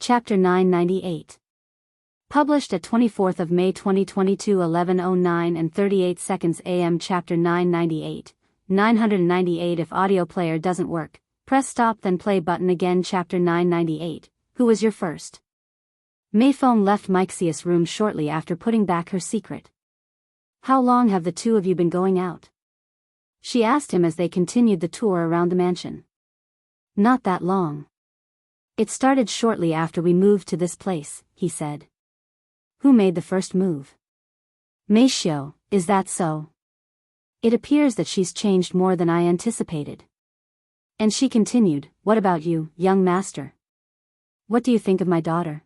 Chapter 998. Published at 24th of May 2022 11:09 and 38 seconds AM. Chapter 998. 998 If audio player doesn't work, press stop then play button again. Chapter 998. Who was your first? Mei Feng left Mixia's room shortly after putting back her secret. How long have the two of you been going out? She asked him as they continued the tour around the mansion. Not that long. It started shortly after we moved to this place, he said. Who made the first move? Meishio, is that so? It appears that she's changed more than I anticipated. And she continued, what about you, young master? What do you think of my daughter?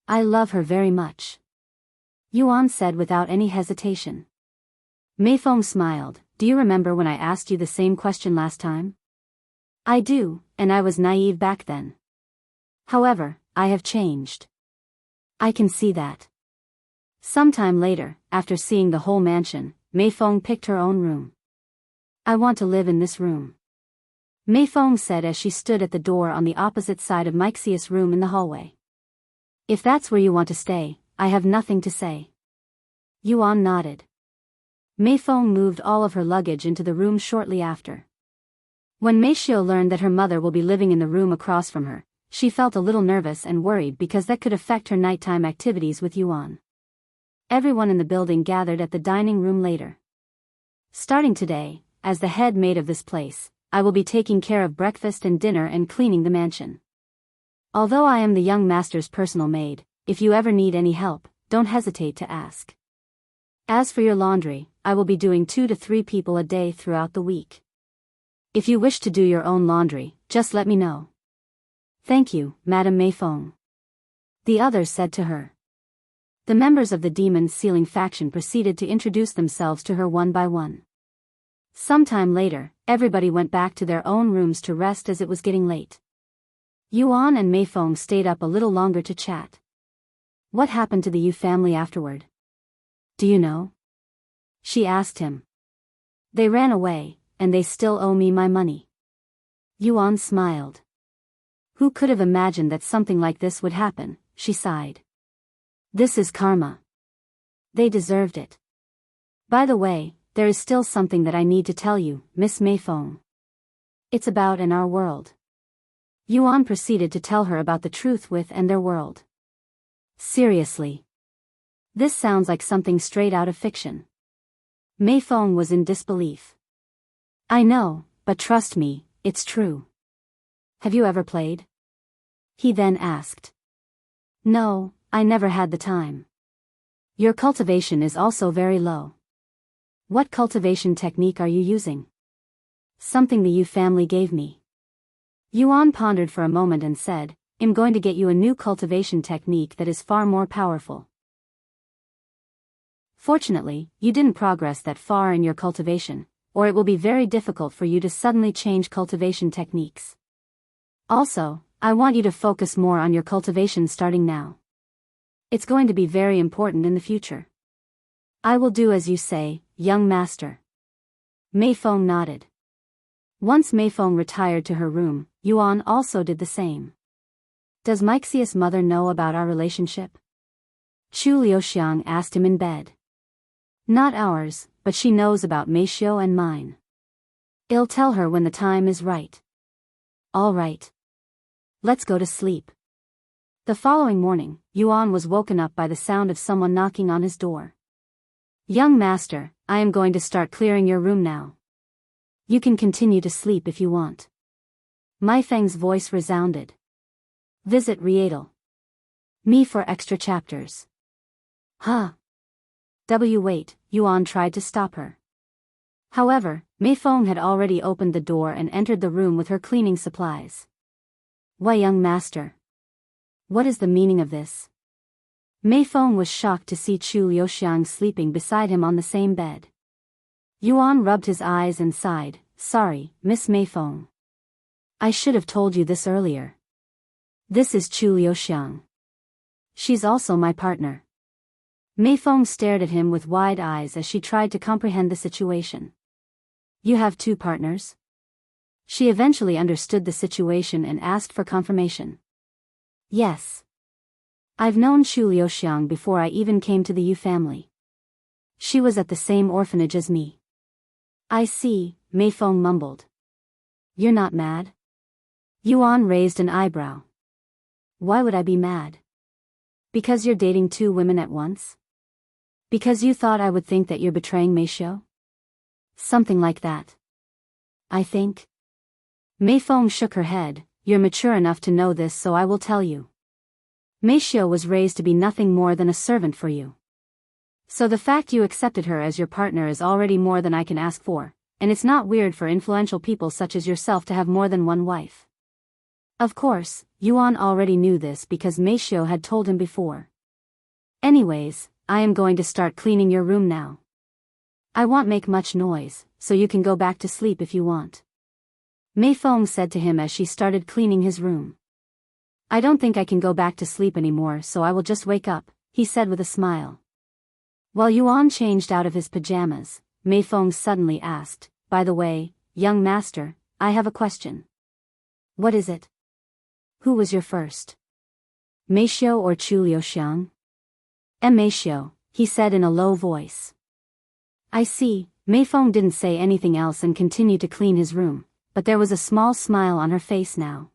I love her very much. Yuan said without any hesitation. Mei Feng smiled. Do you remember when I asked you the same question last time? I do, and I was naive back then. However, I have changed. I can see that. Sometime later, after seeing the whole mansion, Mei Feng picked her own room. I want to live in this room. Mei Feng said as she stood at the door on the opposite side of Mixia's room in the hallway. If that's where you want to stay, I have nothing to say. Yuan nodded. Mei Feng moved all of her luggage into the room shortly after. When Meishio learned that her mother will be living in the room across from her, she felt a little nervous and worried because that could affect her nighttime activities with Yuan. Everyone in the building gathered at the dining room later. Starting today, as the head maid of this place, I will be taking care of breakfast and dinner and cleaning the mansion. Although I am the young master's personal maid, if you ever need any help, don't hesitate to ask. As for your laundry, I will be doing 2 to 3 people a day throughout the week. If you wish to do your own laundry, just let me know. Thank you, Madame Mei Feng. The others said to her. The members of the Demon Ceiling faction proceeded to introduce themselves to her one by one. Sometime later, everybody went back to their own rooms to rest as it was getting late. Yuan and Mei Feng stayed up a little longer to chat. What happened to the Yu family afterward? Do you know? She asked him. They ran away, and they still owe me my money. Yuan smiled. Who could have imagined that something like this would happen, she sighed. This is karma. They deserved it. By the way, there is still something that I need to tell you, Miss Mei Feng. It's about in our world. Yuan proceeded to tell her about the truth with and their world. Seriously. This sounds like something straight out of fiction. Mei Feng was in disbelief. I know, but trust me, it's true. Have you ever played? He then asked. No, I never had the time. Your cultivation is also very low. What cultivation technique are you using? Something the Yu family gave me. Yuan pondered for a moment and said, I'm going to get you a new cultivation technique that is far more powerful. Fortunately, you didn't progress that far in your cultivation, or it will be very difficult for you to suddenly change cultivation techniques. Also, I want you to focus more on your cultivation starting now. It's going to be very important in the future. I will do as you say, young master. Mei Feng nodded. Once Mei Feng retired to her room, Yuan also did the same. Does Mixia's mother know about our relationship? Chu Liuxiang asked him in bed. Not ours, but she knows about Meishio and mine. I'll tell her when the time is right. All right. Let's go to sleep. The following morning, Yuan was woken up by the sound of someone knocking on his door. Young master, I am going to start clearing your room now. You can continue to sleep if you want. Mai Feng's voice resounded. Visit Riedel. Me for extra chapters. Huh. Wait, Yuan tried to stop her. However, Mei Feng had already opened the door and entered the room with her cleaning supplies. Why, young master? What is the meaning of this? Mei Feng was shocked to see Chu Liuxiang sleeping beside him on the same bed. Yuan rubbed his eyes and sighed, sorry, Miss Mei Feng. I should have told you this earlier. This is Chu Liuxiang. She's also my partner. Mei Feng stared at him with wide eyes as she tried to comprehend the situation. You have 2 partners? She eventually understood the situation and asked for confirmation. Yes. I've known Chu Liuxiang before I even came to the Yu family. She was at the same orphanage as me. I see, Mei Feng mumbled. You're not mad? Yuan raised an eyebrow. Why would I be mad? Because you're dating two women at once? Because you thought I would think that you're betraying Mei Xiu? Something like that. I think. Mei Feng shook her head. You're mature enough to know this, so I will tell you. Mei Xiu was raised to be nothing more than a servant for you. So the fact you accepted her as your partner is already more than I can ask for, and it's not weird for influential people such as yourself to have more than one wife. Of course, Yuan already knew this because Mei Xiu had told him before. Anyways, I am going to start cleaning your room now. I won't make much noise, so you can go back to sleep if you want. Mei Feng said to him as she started cleaning his room. I don't think I can go back to sleep anymore, so I will just wake up, he said with a smile. While Yuan changed out of his pajamas, Mei Feng suddenly asked, by the way, young master, I have a question. What is it? Who was your first? Mei Xiu or Chu Liuxiang? Mei Xiu, he said in a low voice. I see. Mei Feng didn't say anything else and continued to clean his room, but there was a small smile on her face now.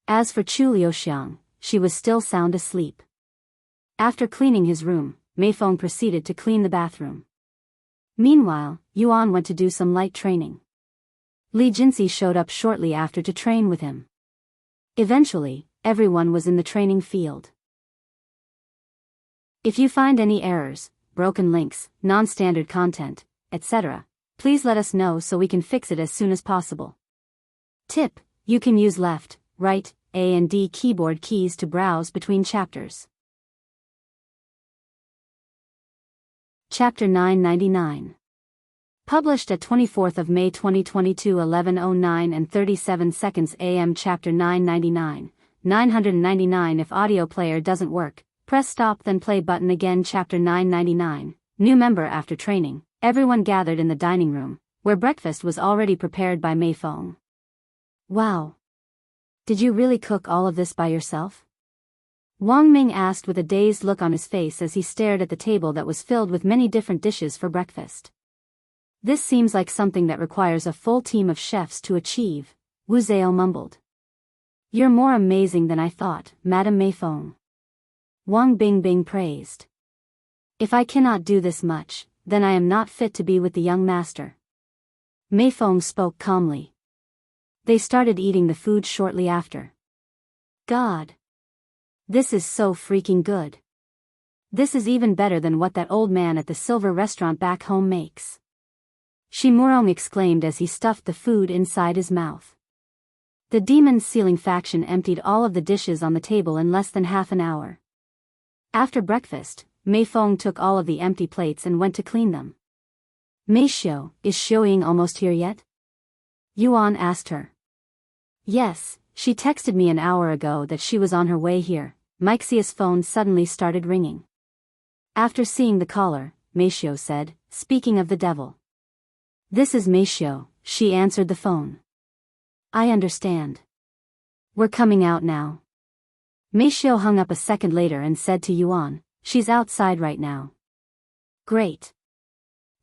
As for Chu Liuxiang, she was still sound asleep. After cleaning his room, Mei Feng proceeded to clean the bathroom. Meanwhile, Yuan went to do some light training. Li Jinxi showed up shortly after to train with him. Eventually, everyone was in the training field. If you find any errors, broken links, non-standard content, etc., please let us know so we can fix it as soon as possible. Tip: you can use left, right, A and D keyboard keys to browse between chapters. Chapter 999. Published at 24th of May 2022 11:09 and 37 seconds AM. Chapter 999. 999 If audio player doesn't work, press stop then play button again. Chapter 999. New member. After training, everyone gathered in the dining room, where breakfast was already prepared by Mei Feng. Wow. Did you really cook all of this by yourself? Wang Ming asked with a dazed look on his face as he stared at the table that was filled with many different dishes for breakfast. This seems like something that requires a full team of chefs to achieve, Wu Zhao mumbled. You're more amazing than I thought, Madame Mei Feng. Wang Bingbing praised. If I cannot do this much, then I am not fit to be with the young master. Mei Feng spoke calmly. They started eating the food shortly after. God. This is so freaking good. This is even better than what that old man at the silver restaurant back home makes. Shi Murong exclaimed as he stuffed the food inside his mouth. The Demon's Ceiling faction emptied all of the dishes on the table in less than half an hour. After breakfast, Mei Feng took all of the empty plates and went to clean them. Mei Xiu, is Xiuying almost here yet? Yuan asked her. Yes, she texted me an hour ago that she was on her way here. Mixia's phone suddenly started ringing. After seeing the caller, Mei Xiu said, speaking of the devil. This is Mei Xiu, she answered the phone. I understand. We're coming out now. Mei Xiu hung up a second later and said to Yuan, she's outside right now. Great.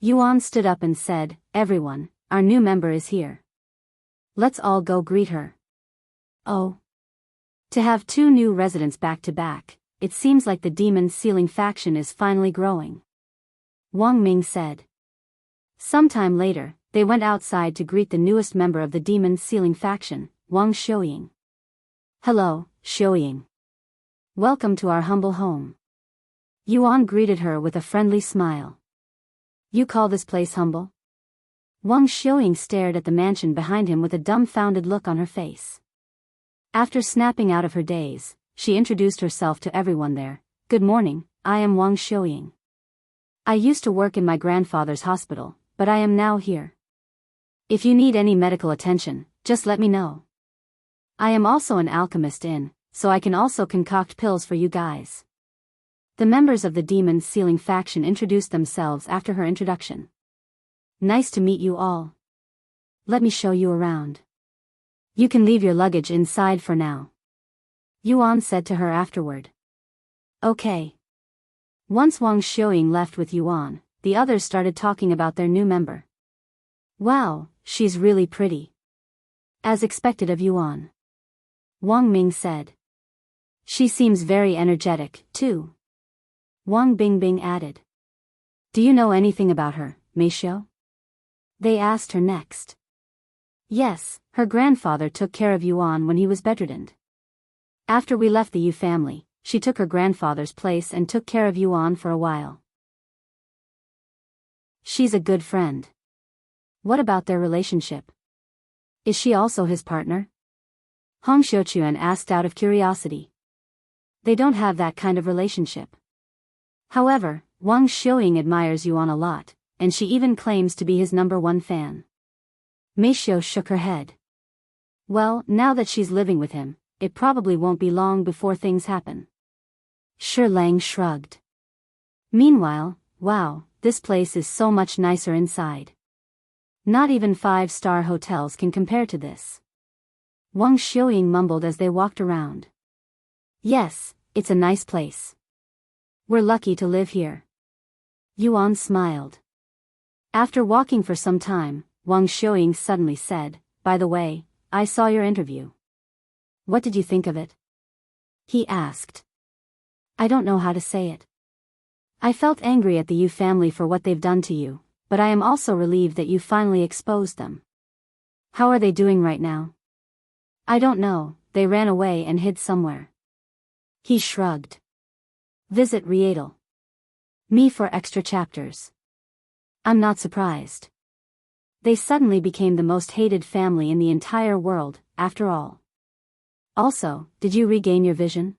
Yuan stood up and said, everyone, our new member is here. Let's all go greet her. Oh. To have two new residents back to back, it seems like the Demon's Ceiling faction is finally growing. Wang Ming said. Sometime later, they went outside to greet the newest member of the Demon's Ceiling faction, Wang Xiuying. Hello, Xiuying. Welcome to our humble home. Yuan greeted her with a friendly smile. You call this place humble? Wang Xiuying stared at the mansion behind him with a dumbfounded look on her face. After snapping out of her daze, she introduced herself to everyone there. Good morning, I am Wang Xiuying. I used to work in my grandfather's hospital, but I am now here. If you need any medical attention, just let me know. I am also an alchemist so I can also concoct pills for you guys. The members of the Demon's Ceiling faction introduced themselves after her introduction. Nice to meet you all. Let me show you around. You can leave your luggage inside for now. Yuan said to her afterward. Okay. Once Wang Xiuying left with Yuan, the others started talking about their new member. Wow, she's really pretty. As expected of Yuan. Wang Ming said. She seems very energetic, too. Wang Bingbing added. Do you know anything about her, Meisho? They asked her next. Yes, her grandfather took care of Yuan when he was bedridden. After we left the Yu family, she took her grandfather's place and took care of Yuan for a while. She's a good friend. What about their relationship? Is she also his partner? Hong Xiuquan asked out of curiosity. They don't have that kind of relationship. However, Wang Xiuying admires Yuan a lot, and she even claims to be his #1 fan. Meisho shook her head. Well, now that she's living with him, it probably won't be long before things happen. Shi Lang shrugged. Meanwhile, wow, this place is so much nicer inside. Not even 5-star hotels can compare to this. Wang Xiuying mumbled as they walked around. Yes, it's a nice place. We're lucky to live here. Yuan smiled. After walking for some time, Wang Xiuying suddenly said, By the way, I saw your interview. What did you think of it? He asked. I don't know how to say it. I felt angry at the Yu family for what they've done to you, but I am also relieved that you finally exposed them. How are they doing right now? I don't know, they ran away and hid somewhere. He shrugged. Visit Rietal. Me for extra chapters. I'm not surprised. They suddenly became the most hated family in the entire world, after all. Also, did you regain your vision?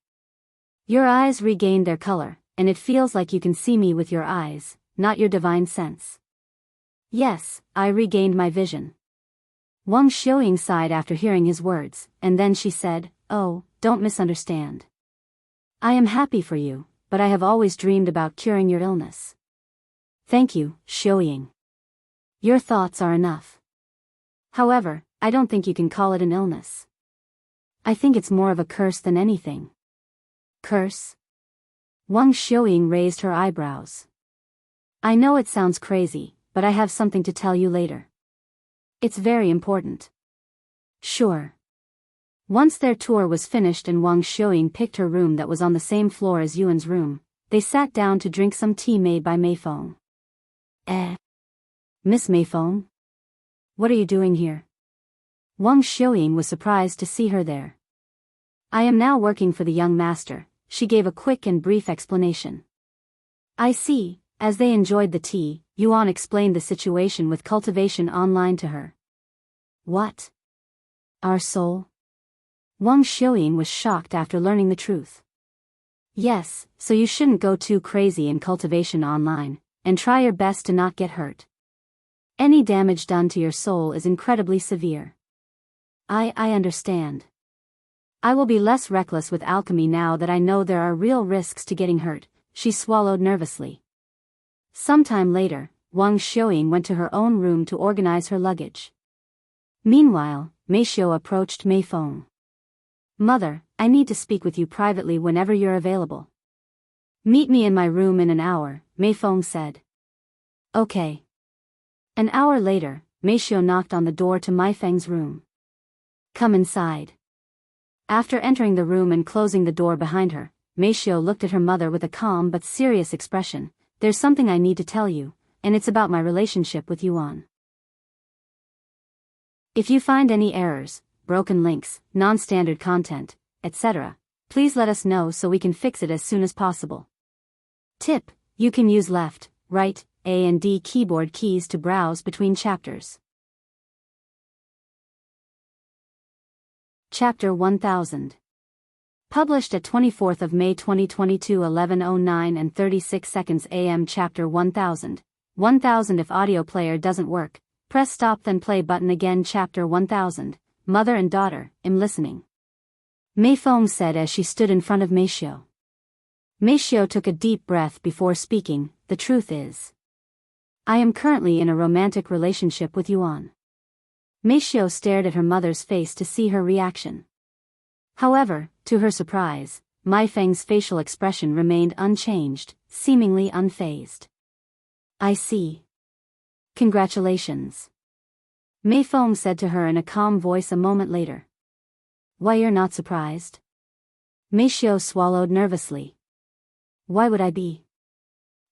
Your eyes regained their color, and it feels like you can see me with your eyes, not your divine sense. Yes, I regained my vision. Wang Xiuying sighed after hearing his words, and then she said, Oh, don't misunderstand. I am happy for you, but I have always dreamed about curing your illness. Thank you, Xiuying. Your thoughts are enough. However, I don't think you can call it an illness. I think it's more of a curse than anything. Curse? Wang Xiuying raised her eyebrows. I know it sounds crazy, but I have something to tell you later. It's very important. Sure. Once their tour was finished and Wang Xiuying picked her room that was on the same floor as Yuan's room, they sat down to drink some tea made by Meifeng. Miss Meifeng? What are you doing here? Wang Xiuying was surprised to see her there. I am now working for the young master, she gave a quick and brief explanation. I see. As they enjoyed the tea, Yuan explained the situation with Cultivation online to her. What? Our soul? Wang Xiuying was shocked after learning the truth. Yes, so you shouldn't go too crazy in Cultivation online, and try your best to not get hurt. Any damage done to your soul is incredibly severe. I understand. I will be less reckless with alchemy now that I know there are real risks to getting hurt, she swallowed nervously. Sometime later, Wang Xiuying went to her own room to organize her luggage. Meanwhile, Meisho approached Meifeng. Mother, I need to speak with you privately whenever you're available. Meet me in my room in an hour, Meifeng said. Okay. An hour later, Meisho knocked on the door to Meifeng's room. Come inside. After entering the room and closing the door behind her, Meisho looked at her mother with a calm but serious expression. There's something I need to tell you, and it's about my relationship with Yuan. If you find any errors, broken links, non-standard content, etc., please let us know so we can fix it as soon as possible. Tip: you can use left, right, A and D keyboard keys to browse between chapters. Chapter 1000. Published at 24th of May 2022 11:09 and 36 seconds AM. Chapter 1000. 1000 If audio player doesn't work, press stop then play button again. Chapter 1000. Mother and daughter, I'm listening. Meifeng said as she stood in front of Meisho. Meisho took a deep breath before speaking. The truth is, I am currently in a romantic relationship with Yuan. Meisho stared at her mother's face to see her reaction. However, To her surprise, Mai Feng's facial expression remained unchanged, seemingly unfazed. I see. Congratulations. Mei Feng said to her in a calm voice a moment later. Why, you're not surprised? Mei Xiao swallowed nervously. Why would I be?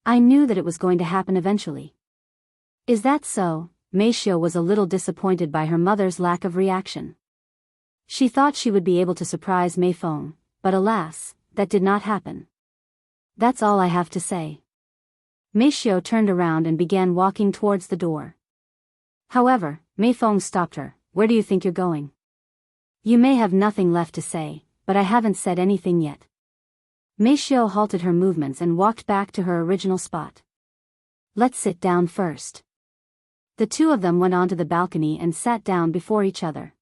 I knew that it was going to happen eventually. Is that so? Mei Xiao was a little disappointed by her mother's lack of reaction. She thought she would be able to surprise Mei Feng, but alas, that did not happen. That's all I have to say. Mei Xiao turned around and began walking towards the door. However, Mei Feng stopped her. Where do you think you're going? You may have nothing left to say, but I haven't said anything yet. Mei Xiao halted her movements and walked back to her original spot. Let's sit down first. The two of them went onto the balcony and sat down before each other.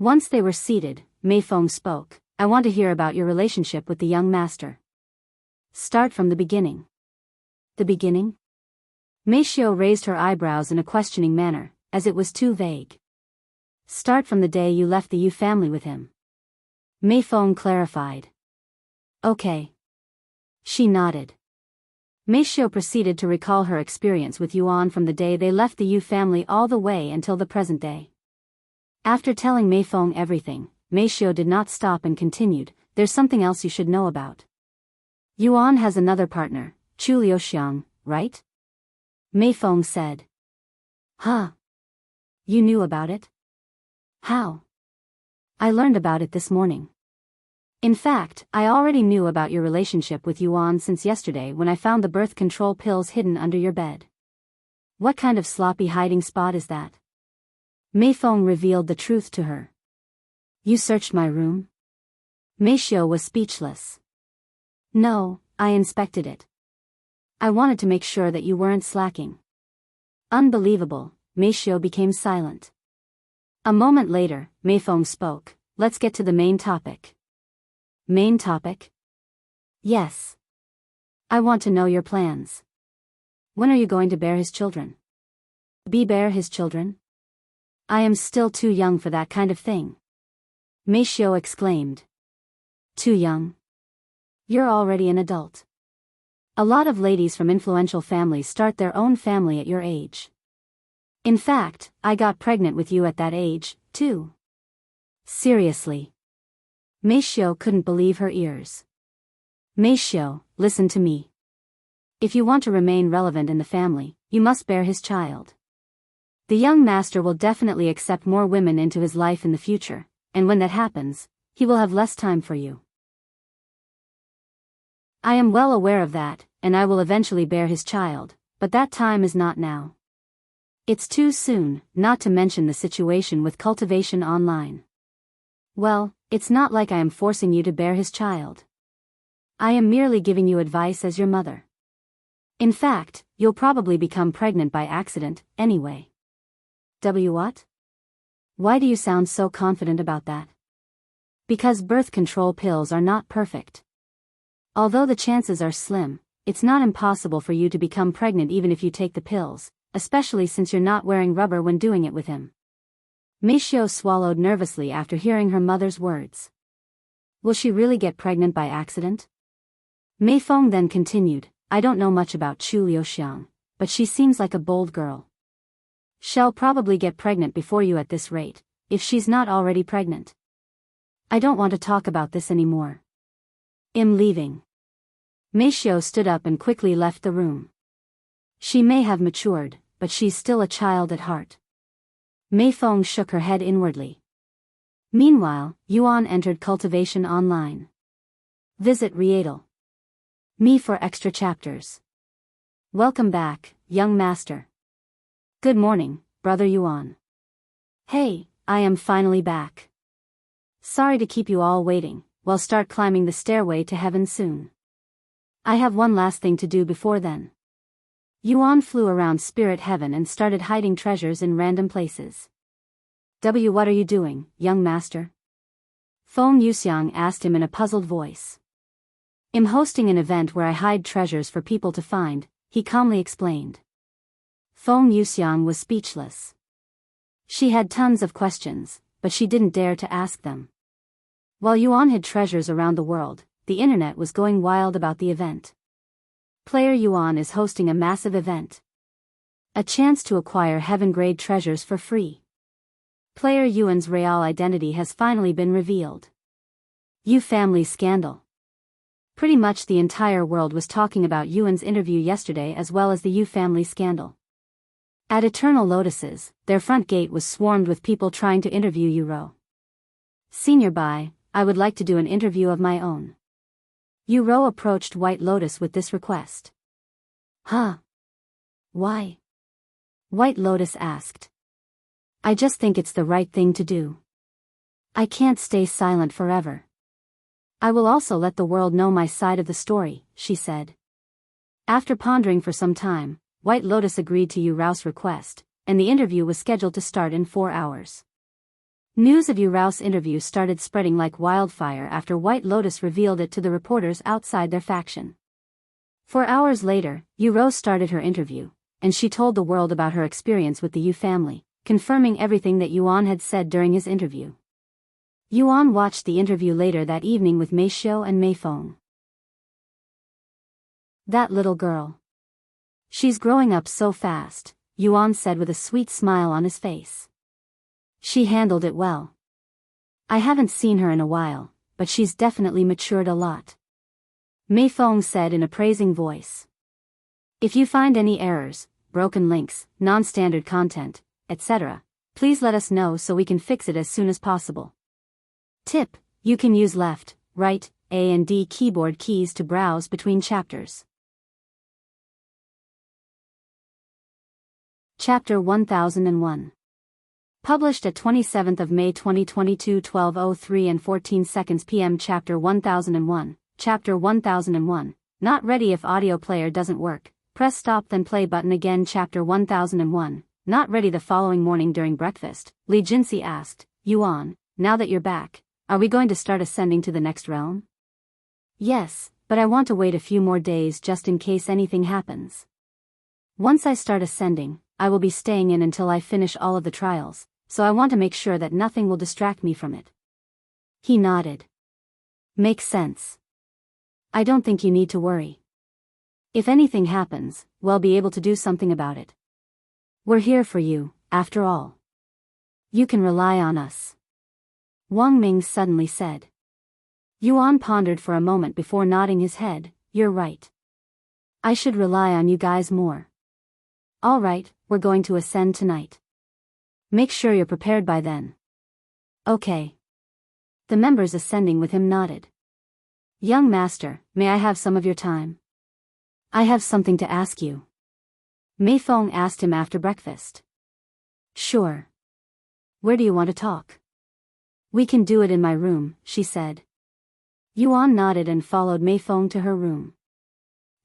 Once they were seated, Mei Feng spoke. I want to hear about your relationship with the young master. Start from the beginning. The beginning? Mei Xiao raised her eyebrows in a questioning manner, as it was too vague. Start from the day you left the Yu family with him. Mei Feng clarified. Okay. She nodded. Mei Xiao proceeded to recall her experience with Yuan from the day they left the Yu family all the way until the present day. After telling Mei Feng everything, Mei Xiao did not stop and continued, there's something else you should know about. Yuan has another partner, Chu Liuxiang, right? Mei Feng said. Huh? You knew about it? How? I learned about it this morning. In fact, I already knew about your relationship with Yuan since yesterday when I found the birth control pills hidden under your bed. What kind of sloppy hiding spot is that? Mei Feng revealed the truth to her. You searched my room? Mei Xiao was speechless. No, I inspected it. I wanted to make sure that you weren't slacking. Unbelievable, Mei Xiao became silent. A moment later, Mei Feng spoke. Let's get to the main topic. Main topic? Yes. I want to know your plans. When are you going to bear his children? Bear his children? I am still too young for that kind of thing. Mei Xiao exclaimed. Too young? You're already an adult. A lot of ladies from influential families start their own family at your age. In fact, I got pregnant with you at that age, too. Seriously. Mei Xiao couldn't believe her ears. Mei Xiao, listen to me. If you want to remain relevant in the family, you must bear his child. The young master will definitely accept more women into his life in the future, and when that happens, he will have less time for you. I am well aware of that, and I will eventually bear his child, but that time is not now. It's too soon, not to mention the situation with Cultivation online. Well, it's not like I am forcing you to bear his child. I am merely giving you advice as your mother. In fact, you'll probably become pregnant by accident, anyway. What? Why do you sound so confident about that? Because birth control pills are not perfect. Although the chances are slim, it's not impossible for you to become pregnant even if you take the pills, especially since you're not wearing rubber when doing it with him. Mei Xiao swallowed nervously after hearing her mother's words. Will she really get pregnant by accident? Mei Feng then continued, I don't know much about Chu Liuxiang, but she seems like a bold girl. She'll probably get pregnant before you at this rate, if she's not already pregnant. I don't want to talk about this anymore. I'm leaving. Mei Xiao stood up and quickly left the room. She may have matured, but she's still a child at heart. Mei Feng shook her head inwardly. Meanwhile, Yuan entered Cultivation online. Visit Rietal. Me for extra chapters. Welcome back, young master. Good morning, brother Yuan. Hey, I am finally back. Sorry to keep you all waiting, we'll start climbing the stairway to heaven soon. I have one last thing to do before then. Yuan flew around spirit heaven and started hiding treasures in random places. What are you doing, young master? Feng Yuxiang asked him in a puzzled voice. I'm hosting an event where I hide treasures for people to find, he calmly explained. Feng Yuxiang was speechless. She had tons of questions, but she didn't dare to ask them. While Yuan hid treasures around the world, the internet was going wild about the event. Player Yuan is hosting a massive event. A chance to acquire heaven-grade treasures for free. Player Yuan's real identity has finally been revealed. Yu family scandal. Pretty much the entire world was talking about Yuan's interview yesterday as well as the Yu family scandal. At Eternal Lotuses, their front gate was swarmed with people trying to interview Yu. Senior Bai, I would like to do an interview of my own. Yu approached White Lotus with this request. Huh? Why? White Lotus asked. I just think it's the right thing to do. I can't stay silent forever. I will also let the world know my side of the story, she said. After pondering for some time, White Lotus agreed to Yu's request, and the interview was scheduled to start in 4 hours. News of Yu's interview started spreading like wildfire after White Lotus revealed it to the reporters outside their faction. 4 hours later, Yu started her interview, and she told the world about her experience with the Yu family, confirming everything that Yuan had said during his interview. Yuan watched the interview later that evening with Mei Xiu and Mei Feng. That little girl. She's growing up so fast, Yuan said with a sweet smile on his face. She handled it well. I haven't seen her in a while, but she's definitely matured a lot. Mei Feng said in a praising voice. If you find any errors, broken links, non-standard content, etc., please let us know so we can fix it as soon as possible. Tip: you can use left, right, A and D keyboard keys to browse between chapters. Chapter 1001. Published at 27th of May 2022 12:03 and 14 seconds p.m. Chapter 1001. Chapter 1001. Not ready. If audio player doesn't work, press stop then play button again. Chapter 1001. Not ready. The following morning during breakfast, Li Jinxi asked, Yuan, now that you're back, are we going to start ascending to the next realm? Yes, but I want to wait a few more days just in case anything happens. Once I start ascending, I will be staying in until I finish all of the trials, so I want to make sure that nothing will distract me from it. He nodded. Makes sense. I don't think you need to worry. If anything happens, we'll be able to do something about it. We're here for you, after all. You can rely on us. Wang Ming suddenly said. Yuan pondered for a moment before nodding his head. You're right. I should rely on you guys more. All right, we're going to ascend tonight. Make sure you're prepared by then. Okay. The members ascending with him nodded. Young master, may I have some of your time? I have something to ask you. Mei Feng asked him after breakfast. Sure. Where do you want to talk? We can do it in my room, she said. Yuan nodded and followed Mei Feng to her room.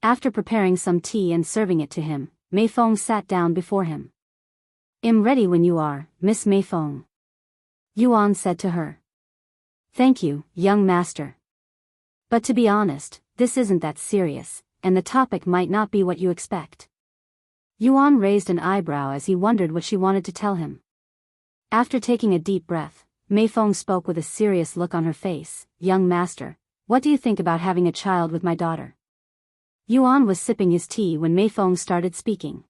After preparing some tea and serving it to him, Mei Feng sat down before him. I'm ready when you are, Miss Mei Feng. Yuan said to her. Thank you, young master. But to be honest, this isn't that serious, and the topic might not be what you expect. Yuan raised an eyebrow as he wondered what she wanted to tell him. After taking a deep breath, Mei Feng spoke with a serious look on her face. Young master, what do you think about having a child with my daughter? Yuan was sipping his tea when Mei Feng started speaking.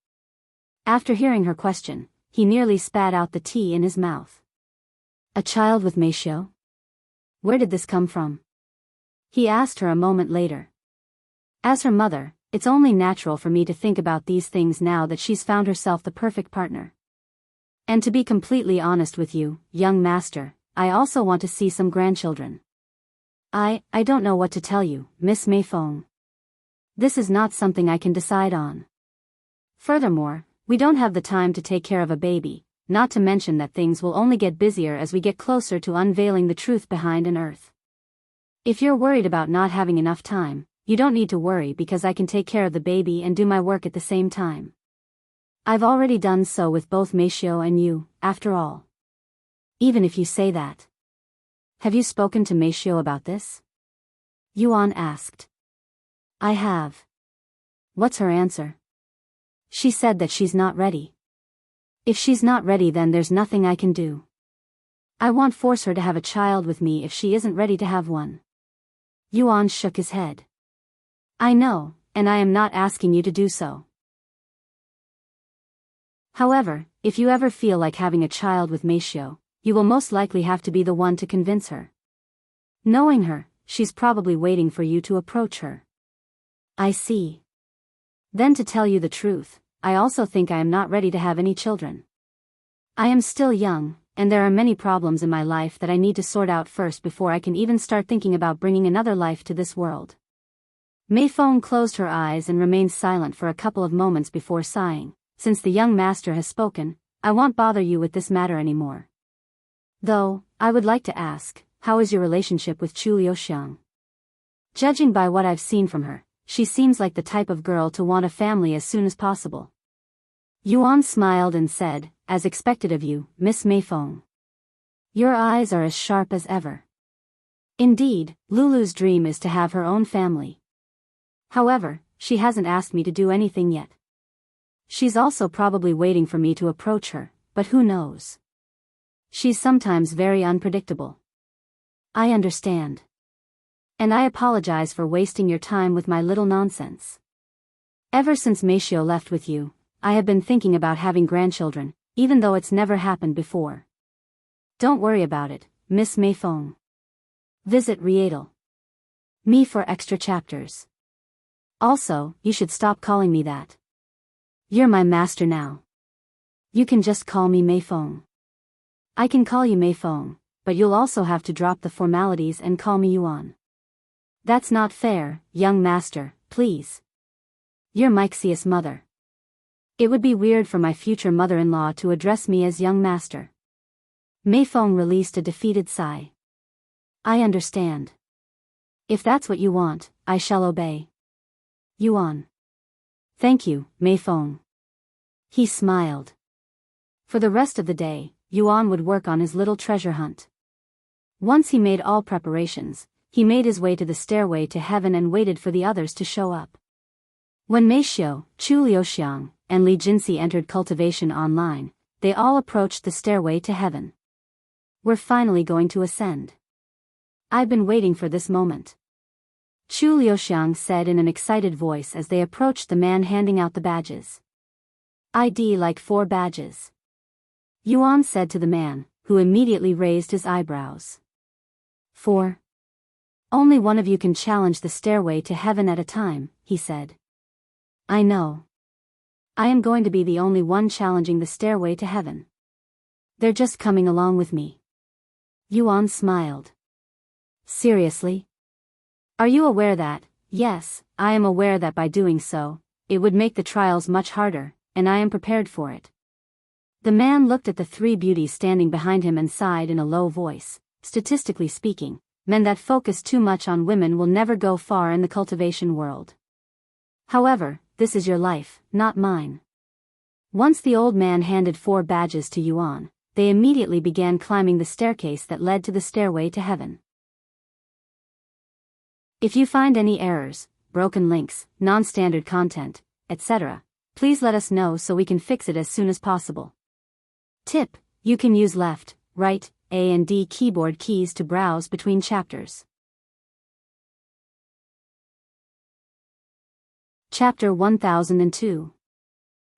After hearing her question, he nearly spat out the tea in his mouth. A child with Mei Xiu? Where did this come from? He asked her a moment later. As her mother, it's only natural for me to think about these things now that she's found herself the perfect partner. And to be completely honest with you, young master, I also want to see some grandchildren. I don't know what to tell you, Miss Mei Feng. This is not something I can decide on. Furthermore, we don't have the time to take care of a baby, not to mention that things will only get busier as we get closer to unveiling the truth behind an earth. If you're worried about not having enough time, you don't need to worry because I can take care of the baby and do my work at the same time. I've already done so with both Mei Xiu and you, after all. Even if you say that. Have you spoken to Mei Xiu about this? Yuan asked. I have. What's her answer? She said that she's not ready. If she's not ready then there's nothing I can do. I won't force her to have a child with me if she isn't ready to have one. Yuan shook his head. I know, and I am not asking you to do so. However, if you ever feel like having a child with Meishio, you will most likely have to be the one to convince her. Knowing her, she's probably waiting for you to approach her. I see. Then to tell you the truth, I also think I am not ready to have any children. I am still young, and there are many problems in my life that I need to sort out first before I can even start thinking about bringing another life to this world. Mei Feng closed her eyes and remained silent for a couple of moments before sighing. Since the young master has spoken, I won't bother you with this matter anymore. Though, I would like to ask, how is your relationship with Chu Liuxiang? Judging by what I've seen from her, she seems like the type of girl to want a family as soon as possible. Yuan smiled and said, as expected of you, Miss Mei Feng. Your eyes are as sharp as ever. Indeed, Lulu's dream is to have her own family. However, she hasn't asked me to do anything yet. She's also probably waiting for me to approach her, but who knows? She's sometimes very unpredictable. I understand. And I apologize for wasting your time with my little nonsense. Ever since Meishio left with you, I have been thinking about having grandchildren, even though it's never happened before. Don't worry about it, Miss Mei Feng. Visit Riedel. Me for extra chapters. Also, you should stop calling me that. You're my master now. You can just call me Mei Feng. I can call you Mei Feng, but you'll also have to drop the formalities and call me Yuan. That's not fair, young master, please. You're Mixia's mother. It would be weird for my future mother-in-law to address me as young master. Mei Feng released a defeated sigh. I understand. If that's what you want, I shall obey. Yuan. Thank you, Mei Feng. He smiled. For the rest of the day, Yuan would work on his little treasure hunt. Once he made all preparations, he made his way to the stairway to heaven and waited for the others to show up. When Meishio, Chu Liuxiang, and Li Jinxi entered Cultivation online, they all approached the stairway to heaven. We're finally going to ascend. I've been waiting for this moment. Chu Liuxiang said in an excited voice as they approached the man handing out the badges. ID like 4 badges. Yuan said to the man, who immediately raised his eyebrows. 4. Only one of you can challenge the stairway to heaven at a time, he said. I know. I am going to be the only one challenging the stairway to heaven. They're just coming along with me. Yuan smiled. Seriously? Are you aware that, yes, I am aware that by doing so, it would make the trials much harder, and I am prepared for it. The man looked at the 3 beauties standing behind him and sighed in a low voice. Statistically speaking, men that focus too much on women will never go far in the cultivation world. However, this is your life, not mine. Once the old man handed 4 badges to Yuan, they immediately began climbing the staircase that led to the stairway to heaven. If you find any errors, broken links, non-standard content, etc., please let us know so we can fix it as soon as possible. Tip: you can use left, right, A and D keyboard keys to browse between chapters. Chapter 1002.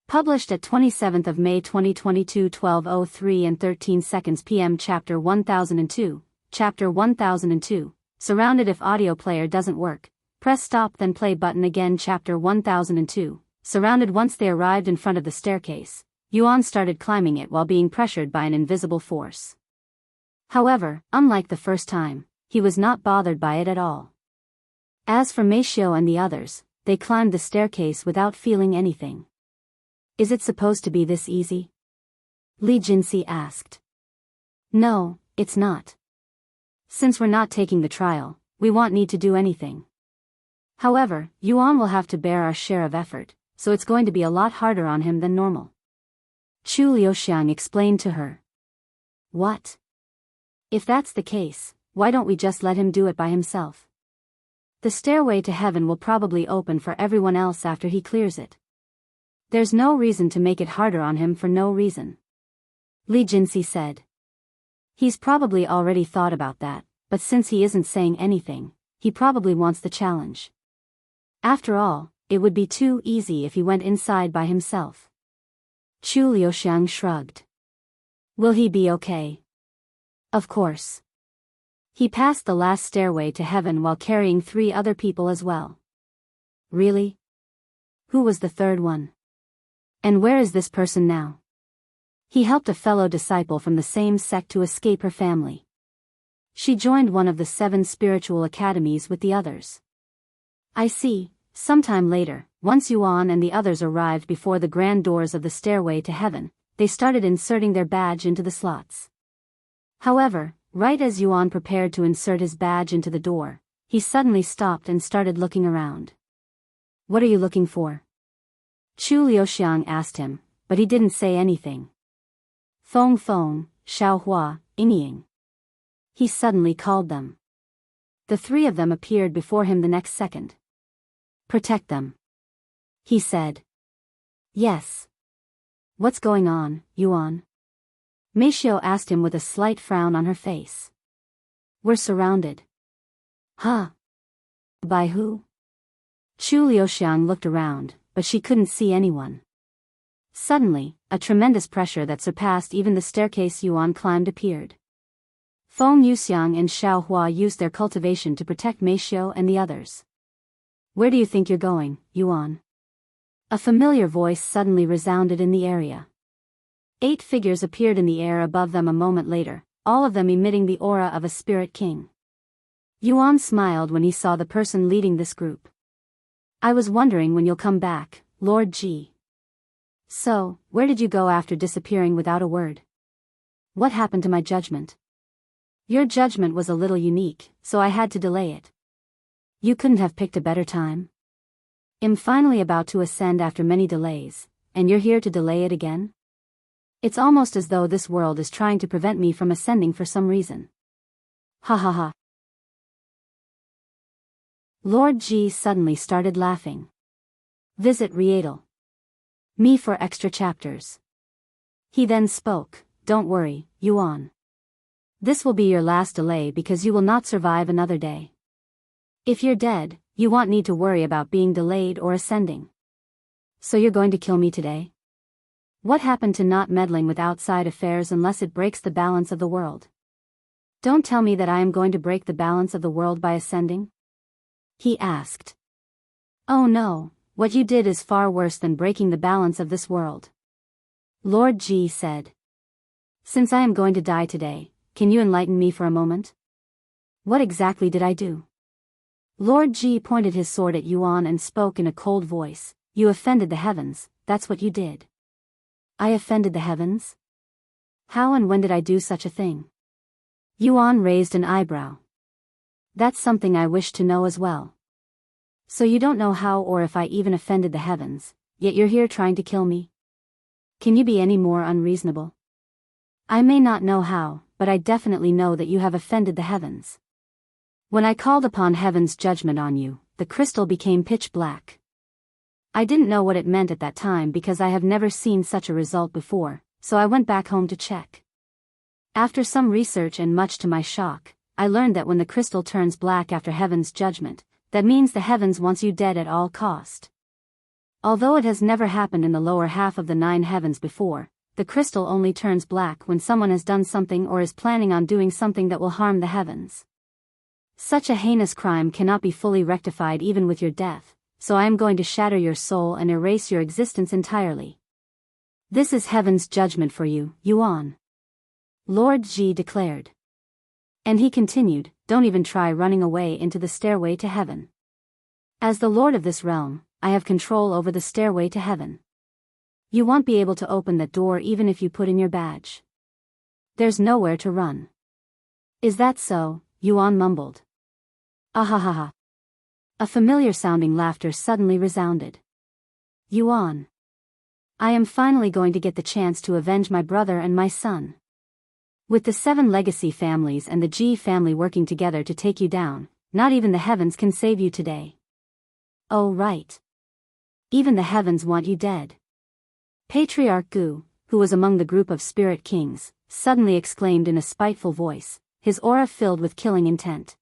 Published at 27th of May 2022 12:03 and 13 seconds p.m. Chapter 1002. Chapter 1002. Surrounded. If audio player doesn't work, press stop then play button again. Chapter 1002. Surrounded. Once they arrived in front of the staircase, Yuan started climbing it while being pressured by an invisible force. However, unlike the first time, he was not bothered by it at all. As for Meishio and the others, they climbed the staircase without feeling anything. Is it supposed to be this easy? Li Jinxi asked. No, it's not. Since we're not taking the trial, we won't need to do anything. However, Yuan will have to bear our share of effort, so it's going to be a lot harder on him than normal. Chu Liuxiang explained to her. What? If that's the case, why don't we just let him do it by himself? The stairway to heaven will probably open for everyone else after he clears it. There's no reason to make it harder on him for no reason. Li Jinxi said. He's probably already thought about that, but since he isn't saying anything, he probably wants the challenge. After all, it would be too easy if he went inside by himself. Chu Liuxiang shrugged. Will he be okay? Of course. He passed the last stairway to heaven while carrying 3 other people as well. Really? Who was the third one? And where is this person now? He helped a fellow disciple from the same sect to escape her family. She joined one of the 7 spiritual academies with the others. I see. Sometime later, once Yuan and the others arrived before the grand doors of the stairway to heaven, they started inserting their badge into the slots. However, right as Yuan prepared to insert his badge into the door, he suddenly stopped and started looking around. What are you looking for? Chu Liuxiang asked him, but he didn't say anything. Feng Feng, Xiaohua, Yingying. He suddenly called them. The 3 of them appeared before him the next second. Protect them, he said. Yes. What's going on, Yuan? Meishio asked him with a slight frown on her face. We're surrounded. Huh? By who? Chu Liuxiang looked around, but she couldn't see anyone. Suddenly, a tremendous pressure that surpassed even the staircase Yuan climbed appeared. Feng Yuxiang and Xiaohua used their cultivation to protect Meishio and the others. Where do you think you're going, Yuan? A familiar voice suddenly resounded in the area. 8 figures appeared in the air above them a moment later, all of them emitting the aura of a spirit king. Yuan smiled when he saw the person leading this group. I was wondering when you'll come back, Lord Ji. So, where did you go after disappearing without a word? What happened to my judgment? Your judgment was a little unique, so I had to delay it. You couldn't have picked a better time? I'm finally about to ascend after many delays, and you're here to delay it again? It's almost as though this world is trying to prevent me from ascending for some reason. Ha ha ha. Lord Ji suddenly started laughing. Visit Rietal. Me for extra chapters. He then spoke, don't worry, Yuan. This will be your last delay because you will not survive another day. If you're dead, you won't need to worry about being delayed or ascending. So you're going to kill me today? What happened to not meddling with outside affairs unless it breaks the balance of the world? Don't tell me that I am going to break the balance of the world by ascending? He asked. Oh no, what you did is far worse than breaking the balance of this world. Lord Ji said. Since I am going to die today, can you enlighten me for a moment? What exactly did I do? Lord Ji pointed his sword at Yuan and spoke in a cold voice. You offended the heavens, that's what you did. I offended the heavens? How and when did I do such a thing? Yuan raised an eyebrow. That's something I wish to know as well. So you don't know how or if I even offended the heavens, yet you're here trying to kill me? Can you be any more unreasonable? I may not know how, but I definitely know that you have offended the heavens. When I called upon heaven's judgment on you, the crystal became pitch black. I didn't know what it meant at that time because I have never seen such a result before, so I went back home to check. After some research and much to my shock, I learned that when the crystal turns black after heaven's judgment, that means the heavens wants you dead at all cost. Although it has never happened in the lower half of the 9 heavens before, the crystal only turns black when someone has done something or is planning on doing something that will harm the heavens. Such a heinous crime cannot be fully rectified even with your death, so I am going to shatter your soul and erase your existence entirely. This is heaven's judgment for you, Yuan. Lord Ji declared. And he continued, don't even try running away into the stairway to heaven. As the lord of this realm, I have control over the stairway to heaven. You won't be able to open that door even if you put in your badge. There's nowhere to run. Is that so? Yuan mumbled. Ahahaha. A familiar sounding laughter suddenly resounded. Yuan. I am finally going to get the chance to avenge my brother and my son. With the 7 legacy families and the Ji family working together to take you down, not even the heavens can save you today. Oh right. Even the heavens want you dead. Patriarch Gu, who was among the group of spirit kings, suddenly exclaimed in a spiteful voice, his aura filled with killing intent.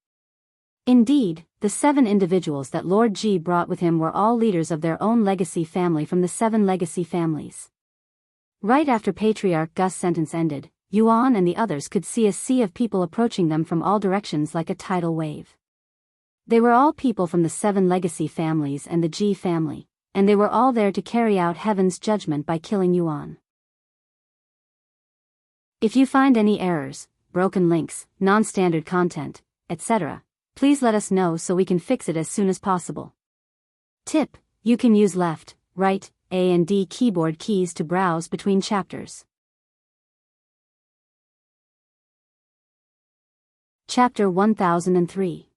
Indeed, the 7 individuals that Lord Ji brought with him were all leaders of their own legacy family from the 7 legacy families. Right after Patriarch Gus' sentence ended, Yuan and the others could see a sea of people approaching them from all directions like a tidal wave. They were all people from the 7 legacy families and the Ji family, and they were all there to carry out heaven's judgment by killing Yuan. If you find any errors, broken links, non-standard content, etc., please let us know so we can fix it as soon as possible. Tip: you can use left, right, A and D keyboard keys to browse between chapters. Chapter 1003.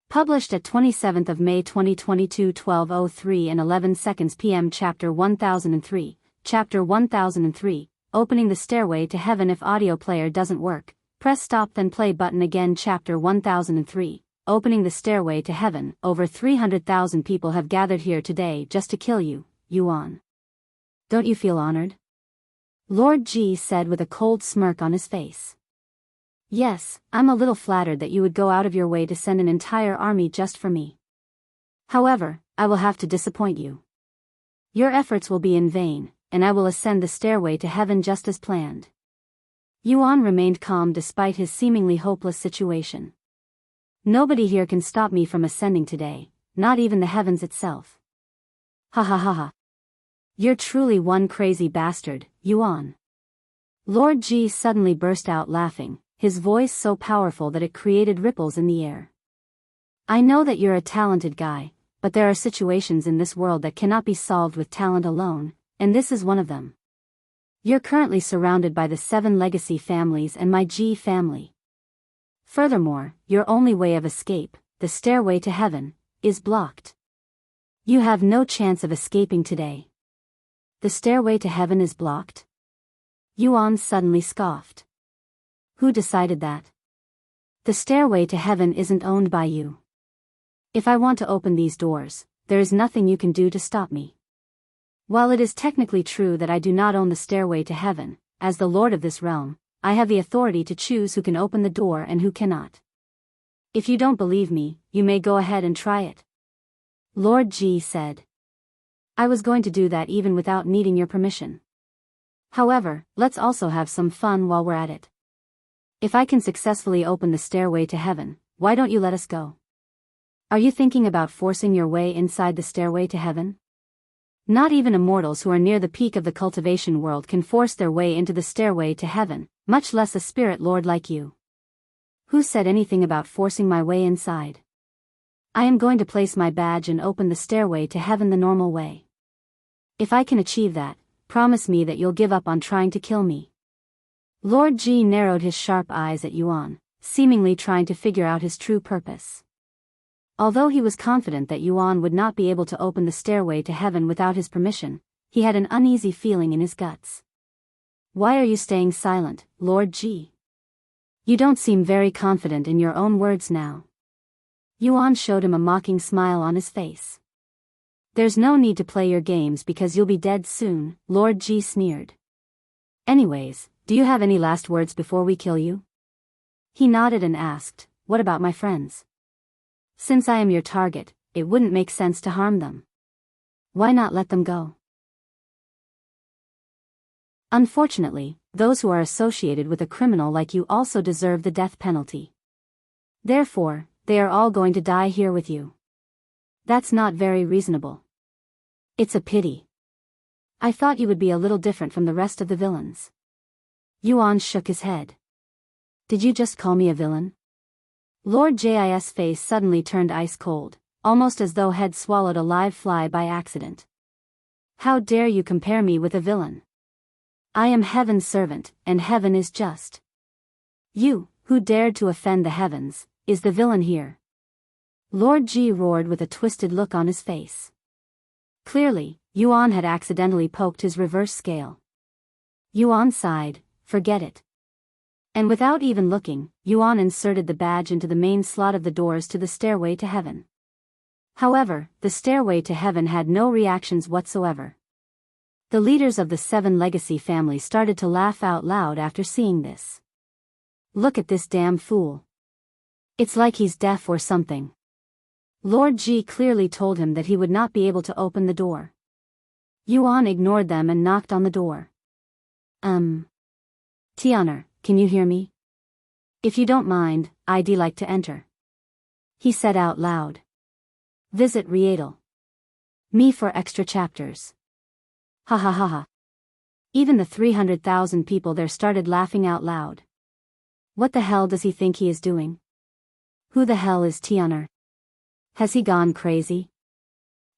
Published at 27th of May 2022 12:03 and 11 seconds p.m. Chapter 1003. Chapter 1003. Opening the stairway to heaven. If audio player doesn't work, press stop then play button again. Chapter 1003. Opening the stairway to heaven. Over 300,000 people have gathered here today just to kill you, Yuan. Don't you feel honored? Lord Ji said with a cold smirk on his face. Yes, I'm a little flattered that you would go out of your way to send an entire army just for me. However, I will have to disappoint you. Your efforts will be in vain, and I will ascend the stairway to heaven just as planned. Yuan remained calm despite his seemingly hopeless situation. Nobody here can stop me from ascending today, not even the heavens itself. Ha ha ha ha. You're truly one crazy bastard, Yuan. Lord Ji suddenly burst out laughing, his voice so powerful that it created ripples in the air. I know that you're a talented guy, but there are situations in this world that cannot be solved with talent alone, and this is one of them. You're currently surrounded by the 7 legacy families and my Ji family. Furthermore, your only way of escape, the stairway to heaven, is blocked. You have no chance of escaping today. The stairway to heaven is blocked? Yuan suddenly scoffed. Who decided that? The stairway to heaven isn't owned by you. If I want to open these doors, there is nothing you can do to stop me. While it is technically true that I do not own the stairway to heaven, as the lord of this realm, I have the authority to choose who can open the door and who cannot. If you don't believe me, you may go ahead and try it. Lord Ji said. I was going to do that even without needing your permission. However, let's also have some fun while we're at it. If I can successfully open the stairway to heaven, why don't you let us go? Are you thinking about forcing your way inside the stairway to heaven? Not even immortals who are near the peak of the cultivation world can force their way into the stairway to heaven, much less a spirit lord like you. Who said anything about forcing my way inside? I am going to place my badge and open the stairway to heaven the normal way. If I can achieve that, promise me that you'll give up on trying to kill me. Lord Ji narrowed his sharp eyes at Yuan, seemingly trying to figure out his true purpose. Although he was confident that Yuan would not be able to open the stairway to heaven without his permission, he had an uneasy feeling in his guts. Why are you staying silent, Lord Ji? You don't seem very confident in your own words now. Yuan showed him a mocking smile on his face. There's no need to play your games because you'll be dead soon, Lord Ji sneered. Anyways, do you have any last words before we kill you? He nodded and asked, what about my friends? Since I am your target, it wouldn't make sense to harm them. Why not let them go? Unfortunately, those who are associated with a criminal like you also deserve the death penalty. Therefore, they are all going to die here with you. That's not very reasonable. It's a pity. I thought you would be a little different from the rest of the villains. Yuan shook his head. Did you just call me a villain? Lord Ji's face suddenly turned ice cold, almost as though he'd swallowed a live fly by accident. How dare you compare me with a villain? I am heaven's servant, and heaven is just. You, who dared to offend the heavens, is the villain here. Lord Ji roared with a twisted look on his face. Clearly, Yuan had accidentally poked his reverse scale. Yuan sighed, forget it. And without even looking, Yuan inserted the badge into the main slot of the doors to the stairway to heaven. However, the stairway to heaven had no reactions whatsoever. The leaders of the 7 legacy families started to laugh out loud after seeing this. Look at this damn fool. It's like he's deaf or something. Lord Ji clearly told him that he would not be able to open the door. Yuan ignored them and knocked on the door. Tianer, can you hear me? If you don't mind, I'd like to enter. He said out loud. Visit Rietal. Me for extra chapters. Ha ha ha ha. Even the 300,000 people there started laughing out loud. What the hell does he think he is doing? Who the hell is Tianer? Has he gone crazy?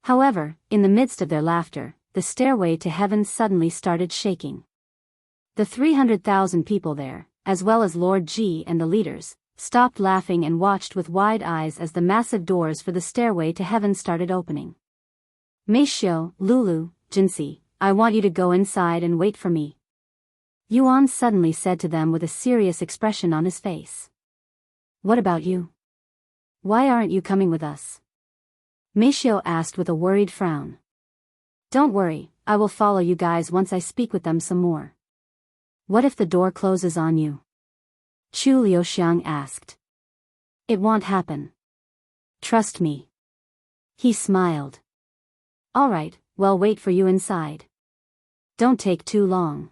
However, in the midst of their laughter, the stairway to heaven suddenly started shaking. The 300,000 people there, as well as Lord Ji and the leaders, stopped laughing and watched with wide eyes as the massive doors for the stairway to heaven started opening. Meishio, Lulu, Jinsi, I want you to go inside and wait for me. Yuan suddenly said to them with a serious expression on his face. What about you? Why aren't you coming with us? Meishio asked with a worried frown. Don't worry, I will follow you guys once I speak with them some more. What if the door closes on you? Chu Liuxiang asked. It won't happen. Trust me. He smiled. All right, well, wait for you inside. Don't take too long.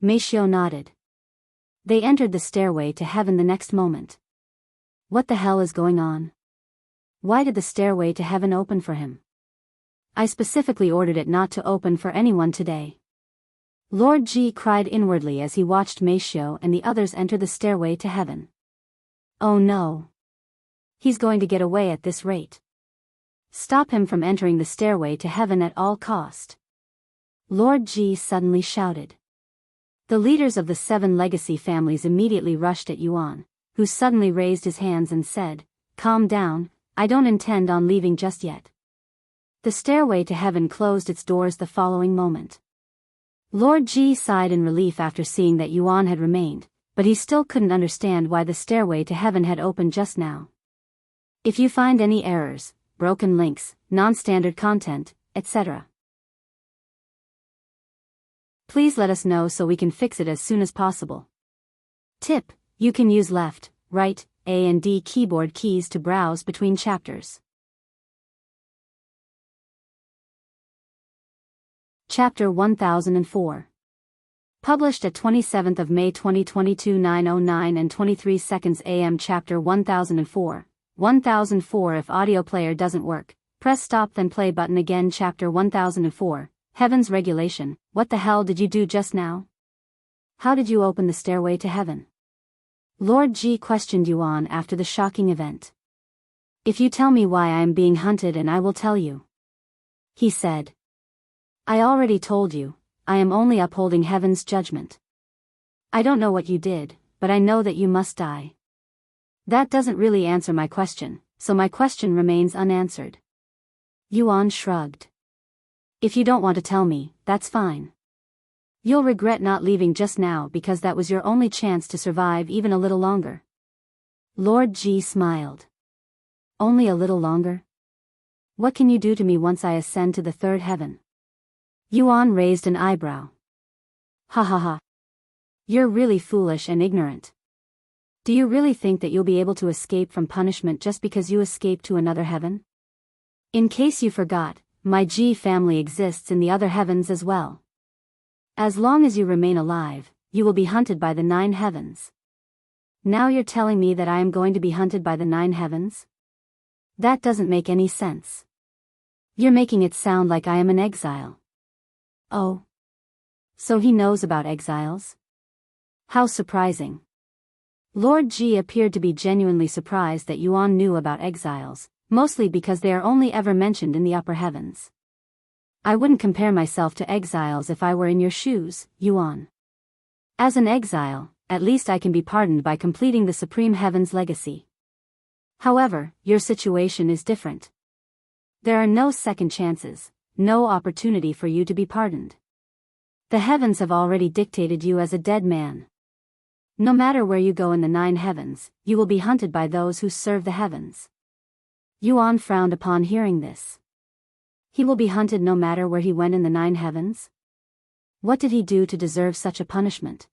Meishio nodded. They entered the stairway to heaven the next moment. What the hell is going on? Why did the stairway to heaven open for him? I specifically ordered it not to open for anyone today. Lord Ji cried inwardly as he watched Meishio and the others enter the stairway to heaven. Oh no. He's going to get away at this rate. Stop him from entering the stairway to heaven at all cost. Lord Ji suddenly shouted. The leaders of the 7 legacy families immediately rushed at Yuan, who suddenly raised his hands and said, Calm down, I don't intend on leaving just yet. The stairway to heaven closed its doors the following moment. Lord Ji sighed in relief after seeing that Yuan had remained, but he still couldn't understand why the stairway to heaven had opened just now. If you find any errors, broken links, non-standard content, etc., please let us know so we can fix it as soon as possible. Tip: you can use left, right, A and D keyboard keys to browse between chapters. Chapter 1004. Published at 27th of May 2022 9:09 and 23 seconds AM. Chapter 1004. 1004. If audio player doesn't work, press stop then play button again. Chapter 1004. Heaven's regulation. What the hell did you do just now? How did you open the stairway to heaven? Lord Ji questioned Yuan after the shocking event. If you tell me why I am being hunted, and I will tell you. He said. I already told you, I am only upholding heaven's judgment. I don't know what you did, but I know that you must die. That doesn't really answer my question, so my question remains unanswered. Yuan shrugged. If you don't want to tell me, that's fine. You'll regret not leaving just now because that was your only chance to survive even a little longer. Lord Ji smiled. Only a little longer? What can you do to me once I ascend to the 3rd heaven? Yuan raised an eyebrow. Ha ha ha. You're really foolish and ignorant. Do you really think that you'll be able to escape from punishment just because you escape to another heaven? In case you forgot, my Ji family exists in the other heavens as well. As long as you remain alive, you will be hunted by the 9 heavens. Now you're telling me that I am going to be hunted by the 9 heavens? That doesn't make any sense. You're making it sound like I am an exile. Oh. So he knows about exiles? How surprising. Lord Ji appeared to be genuinely surprised that Yuan knew about exiles, mostly because they are only ever mentioned in the upper heavens. I wouldn't compare myself to exiles if I were in your shoes, Yuan. As an exile, at least I can be pardoned by completing the Supreme Heaven's legacy. However, your situation is different. There are no second chances, no opportunity for you to be pardoned. The heavens have already dictated you as a dead man. No matter where you go in the 9 heavens, you will be hunted by those who serve the heavens. Yuan frowned upon hearing this. He will be hunted no matter where he went in the 9 heavens? What did he do to deserve such a punishment?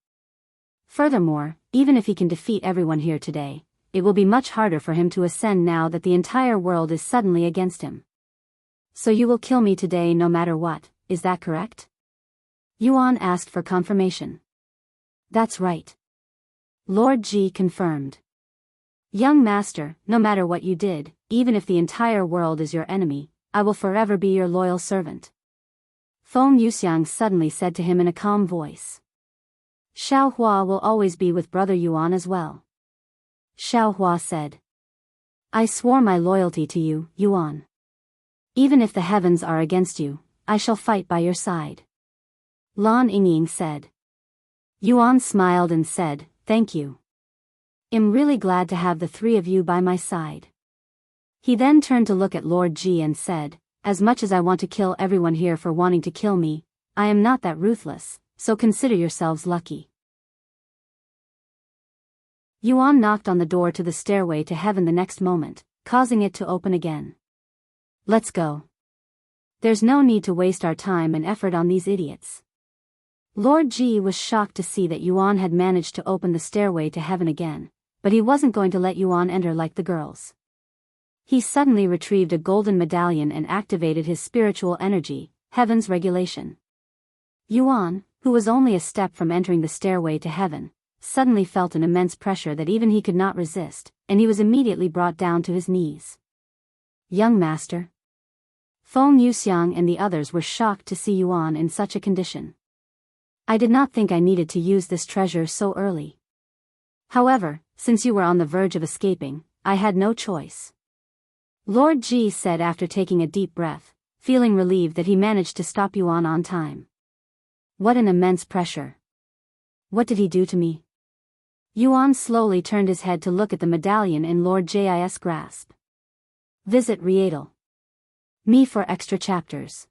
Furthermore, even if he can defeat everyone here today, it will be much harder for him to ascend now that the entire world is suddenly against him. So you will kill me today no matter what, is that correct? Yuan asked for confirmation. That's right. Lord Ji confirmed. Young master, no matter what you did, even if the entire world is your enemy, I will forever be your loyal servant. Feng Yuxiang suddenly said to him in a calm voice. Xiao Hua will always be with brother Yuan as well. Xiao Hua said. I swore my loyalty to you, Yuan. Even if the heavens are against you, I shall fight by your side. Lan Yingying said. Yuan smiled and said, thank you. I'm really glad to have the three of you by my side. He then turned to look at Lord Ji and said, as much as I want to kill everyone here for wanting to kill me, I am not that ruthless, so consider yourselves lucky. Yuan knocked on the door to the stairway to heaven the next moment, causing it to open again. Let's go. There's no need to waste our time and effort on these idiots. Lord Ji was shocked to see that Yuan had managed to open the stairway to heaven again, but he wasn't going to let Yuan enter like the girls. He suddenly retrieved a golden medallion and activated his spiritual energy, heaven's regulation. Yuan, who was only a step from entering the stairway to heaven, suddenly felt an immense pressure that even he could not resist, and he was immediately brought down to his knees. Young master. Feng Yuxiang and the others were shocked to see Yuan in such a condition. I did not think I needed to use this treasure so early. However, since you were on the verge of escaping, I had no choice. Lord Ji said after taking a deep breath, feeling relieved that he managed to stop Yuan on time. What an immense pressure. What did he do to me? Yuan slowly turned his head to look at the medallion in Lord Jis' grasp. Visit Rietal. Me for extra chapters.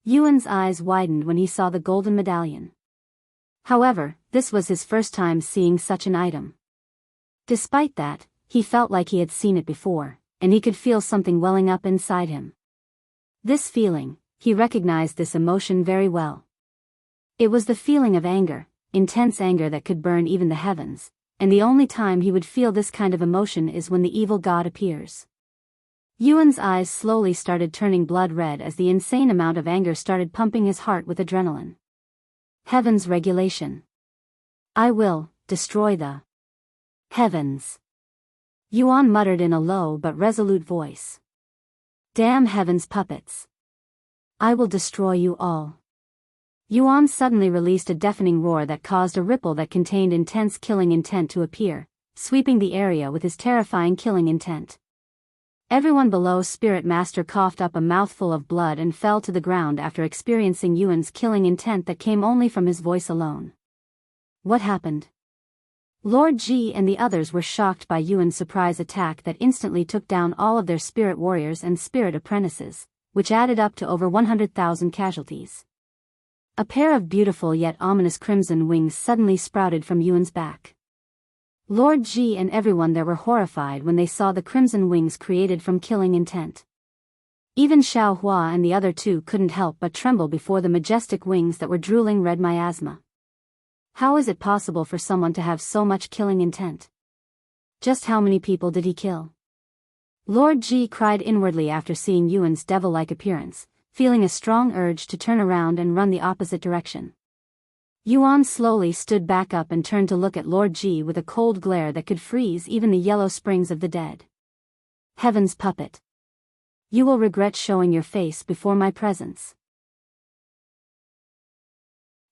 Yuan's eyes widened when he saw the golden medallion. However, this was his first time seeing such an item. Despite that, he felt like he had seen it before, and he could feel something welling up inside him. This feeling, he recognized this emotion very well. It was the feeling of anger, intense anger that could burn even the heavens, and the only time he would feel this kind of emotion is when the evil god appears. Yuan's eyes slowly started turning blood red as the insane amount of anger started pumping his heart with adrenaline. Heaven's regulation. I will destroy the heavens. Yuan muttered in a low but resolute voice. Damn heaven's puppets. I will destroy you all. Yuan suddenly released a deafening roar that caused a ripple that contained intense killing intent to appear, sweeping the area with his terrifying killing intent. Everyone below Spirit Master coughed up a mouthful of blood and fell to the ground after experiencing Yuan's killing intent that came only from his voice alone. What happened? Lord Ji and the others were shocked by Yuan's surprise attack that instantly took down all of their spirit warriors and spirit apprentices, which added up to over 100,000 casualties. A pair of beautiful yet ominous crimson wings suddenly sprouted from Yuan's back. Lord Ji and everyone there were horrified when they saw the crimson wings created from killing intent. Even Xiao Hua and the other two couldn't help but tremble before the majestic wings that were drooling red miasma. How is it possible for someone to have so much killing intent? Just how many people did he kill? Lord Ji cried inwardly after seeing Yuan's devil-like appearance, feeling a strong urge to turn around and run the opposite direction. Yuan slowly stood back up and turned to look at Lord Ji with a cold glare that could freeze even the yellow springs of the dead. Heaven's puppet. You will regret showing your face before my presence.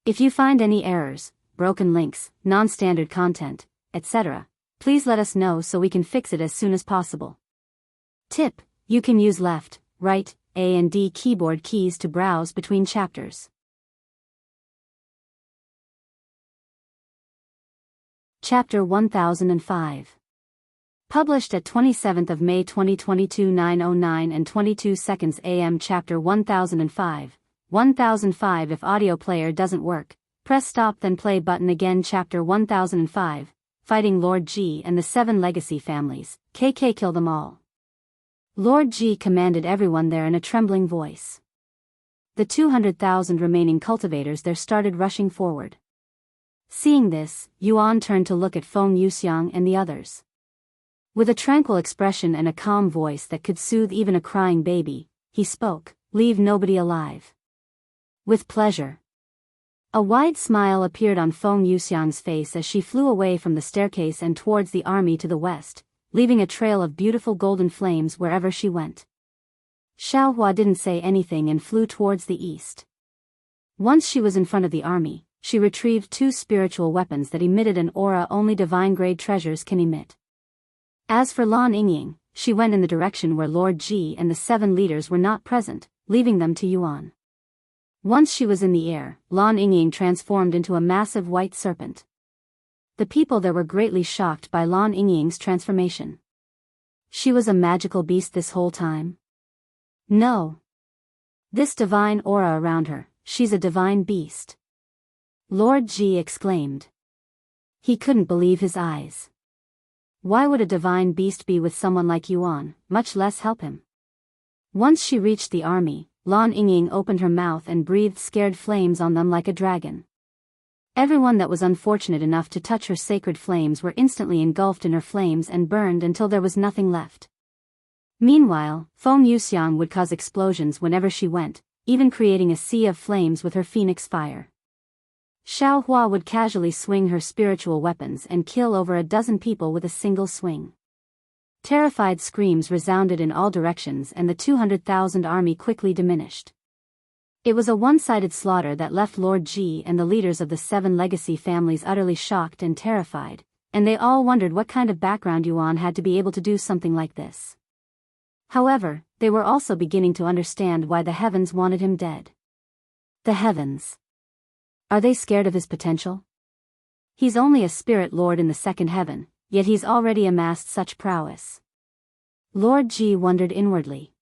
If you find any errors, broken links, non-standard content, etc., please let us know so we can fix it as soon as possible. Tip: you can use left, right, A and D keyboard keys to browse between chapters. Chapter 1005. Published at 27th of May 2022 9:09 and 22 seconds AM. Chapter 1005. 1005. If audio player doesn't work, press stop then play button again. Chapter 1005. Fighting Lord Ji and the 7 legacy families, KK kill them all. Lord Ji commanded everyone there in a trembling voice. The 200,000 remaining cultivators there started rushing forward. Seeing this, Yuan turned to look at Feng Yuxiang and the others. With a tranquil expression and a calm voice that could soothe even a crying baby, he spoke, "Leave nobody alive." "With pleasure." A wide smile appeared on Feng Yuxiang's face as she flew away from the staircase and towards the army to the west, leaving a trail of beautiful golden flames wherever she went. Xiaohua didn't say anything and flew towards the east. Once she was in front of the army, she retrieved 2 spiritual weapons that emitted an aura only divine-grade treasures can emit. As for Lan Yingying, she went in the direction where Lord Ji and the 7 leaders were not present, leaving them to Yuan. Once she was in the air, Lan Yingying transformed into a massive white serpent. The people there were greatly shocked by Lan Yingying's transformation. She was a magical beast this whole time? No. This divine aura around her, she's a divine beast. Lord Ji exclaimed. He couldn't believe his eyes. Why would a divine beast be with someone like Yuan, much less help him? Once she reached the army, Lan Yingying opened her mouth and breathed scared flames on them like a dragon. Everyone that was unfortunate enough to touch her sacred flames were instantly engulfed in her flames and burned until there was nothing left. Meanwhile, Feng Yuxiang would cause explosions whenever she went, even creating a sea of flames with her phoenix fire. Xiaohua would casually swing her spiritual weapons and kill over a dozen people with a single swing. Terrified screams resounded in all directions and the 200,000 army quickly diminished. It was a one-sided slaughter that left Lord Ji and the leaders of the 7 legacy families utterly shocked and terrified, and they all wondered what kind of background Yuan had to be able to do something like this. However, they were also beginning to understand why the heavens wanted him dead. The heavens. Are they scared of his potential? He's only a spirit lord in the 2nd heaven, yet he's already amassed such prowess. Lord Ji wondered inwardly.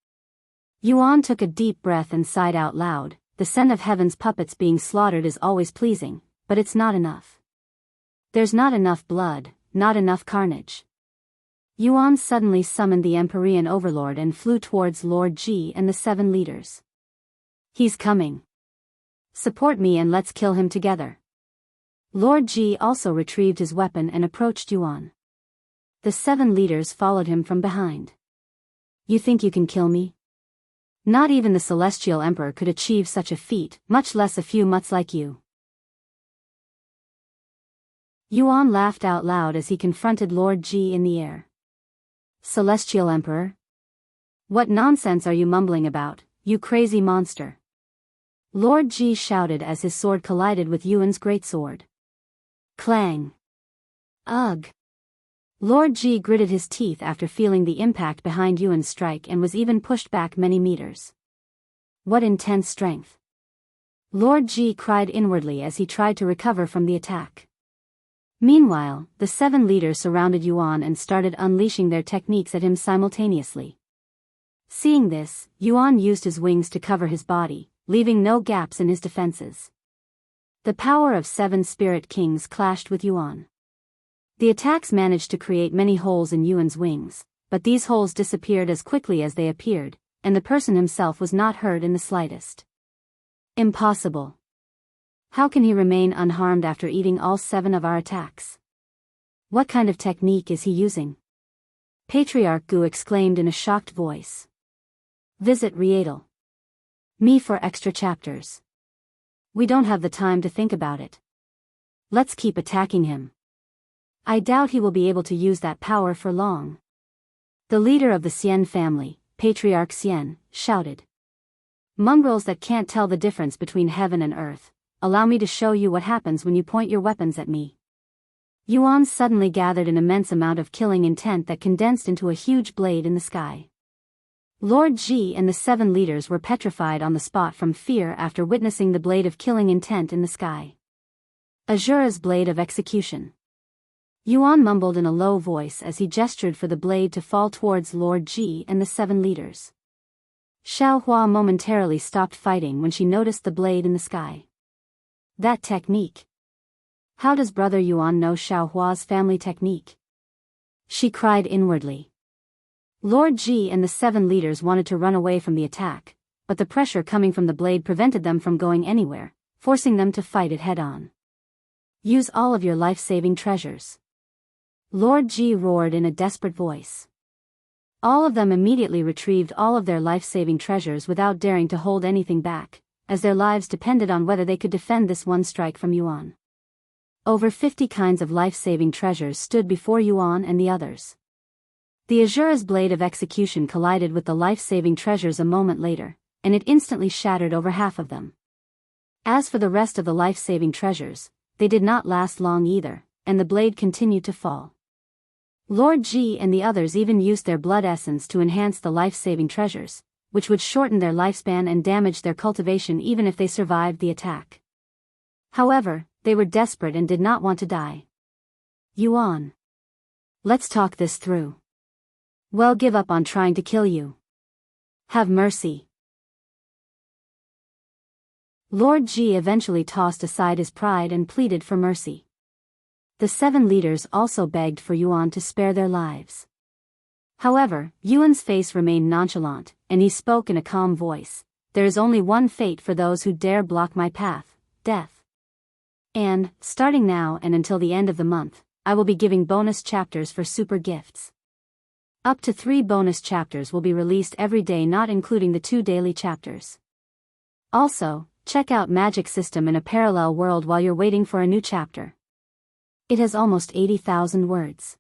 Yuan took a deep breath and sighed out loud. The scent of heaven's puppets being slaughtered is always pleasing, but it's not enough. There's not enough blood, not enough carnage. Yuan suddenly summoned the Empyrean Overlord and flew towards Lord Ji and the 7 leaders. He's coming. Support me and let's kill him together. Lord Ji also retrieved his weapon and approached Yuan. The 7 leaders followed him from behind. You think you can kill me? Not even the Celestial Emperor could achieve such a feat, much less a few mutts like you. Yuan laughed out loud as he confronted Lord Ji in the air. Celestial Emperor? What nonsense are you mumbling about, you crazy monster? Lord Ji shouted as his sword collided with Yuan's greatsword. Clang! Ugh! Lord Ji gritted his teeth after feeling the impact behind Yuan's strike and was even pushed back many meters. What intense strength! Lord Ji cried inwardly as he tried to recover from the attack. Meanwhile, the 7 leaders surrounded Yuan and started unleashing their techniques at him simultaneously. Seeing this, Yuan used his wings to cover his body, leaving no gaps in his defenses. The power of 7 spirit kings clashed with Yuan. The attacks managed to create many holes in Yuan's wings, but these holes disappeared as quickly as they appeared, and the person himself was not hurt in the slightest. Impossible. How can he remain unharmed after eating all 7 of our attacks? What kind of technique is he using? Patriarch Gu exclaimed in a shocked voice. Visit Rietal. Me for extra chapters. We don't have the time to think about it. Let's keep attacking him. I doubt he will be able to use that power for long. The leader of the Xian family, Patriarch Xian, shouted. Mongrels that can't tell the difference between heaven and earth, allow me to show you what happens when you point your weapons at me. Yuan suddenly gathered an immense amount of killing intent that condensed into a huge blade in the sky. Lord Ji and the 7 leaders were petrified on the spot from fear after witnessing the blade of killing intent in the sky. Azura's blade of execution. Yuan mumbled in a low voice as he gestured for the blade to fall towards Lord Ji and the 7 leaders. Xiaohua momentarily stopped fighting when she noticed the blade in the sky. That technique. How does Brother Yuan know Xiaohua's family technique? She cried inwardly. Lord Ji and the 7 leaders wanted to run away from the attack, but the pressure coming from the blade prevented them from going anywhere, forcing them to fight it head-on. Use all of your life-saving treasures. Lord Ji roared in a desperate voice. All of them immediately retrieved all of their life-saving treasures without daring to hold anything back, as their lives depended on whether they could defend this one strike from Yuan. Over 50 kinds of life-saving treasures stood before Yuan and the others. The Azura's blade of execution collided with the life-saving treasures a moment later, and it instantly shattered over half of them. As for the rest of the life-saving treasures, they did not last long either, and the blade continued to fall. Lord Ji and the others even used their blood essence to enhance the life-saving treasures, which would shorten their lifespan and damage their cultivation even if they survived the attack. However, they were desperate and did not want to die. Yuan. Let's talk this through. Well, give up on trying to kill you. Have mercy. Lord Ji eventually tossed aside his pride and pleaded for mercy. The 7 leaders also begged for Yuan to spare their lives. However, Yuan's face remained nonchalant, and he spoke in a calm voice. There is only one fate for those who dare block my path, death. And, starting now and until the end of the month, I will be giving bonus chapters for super gifts. Up to 3 bonus chapters will be released every day, not including the 2 daily chapters. Also, check out Magic System in a parallel world while you're waiting for a new chapter. It has almost 80,000 words.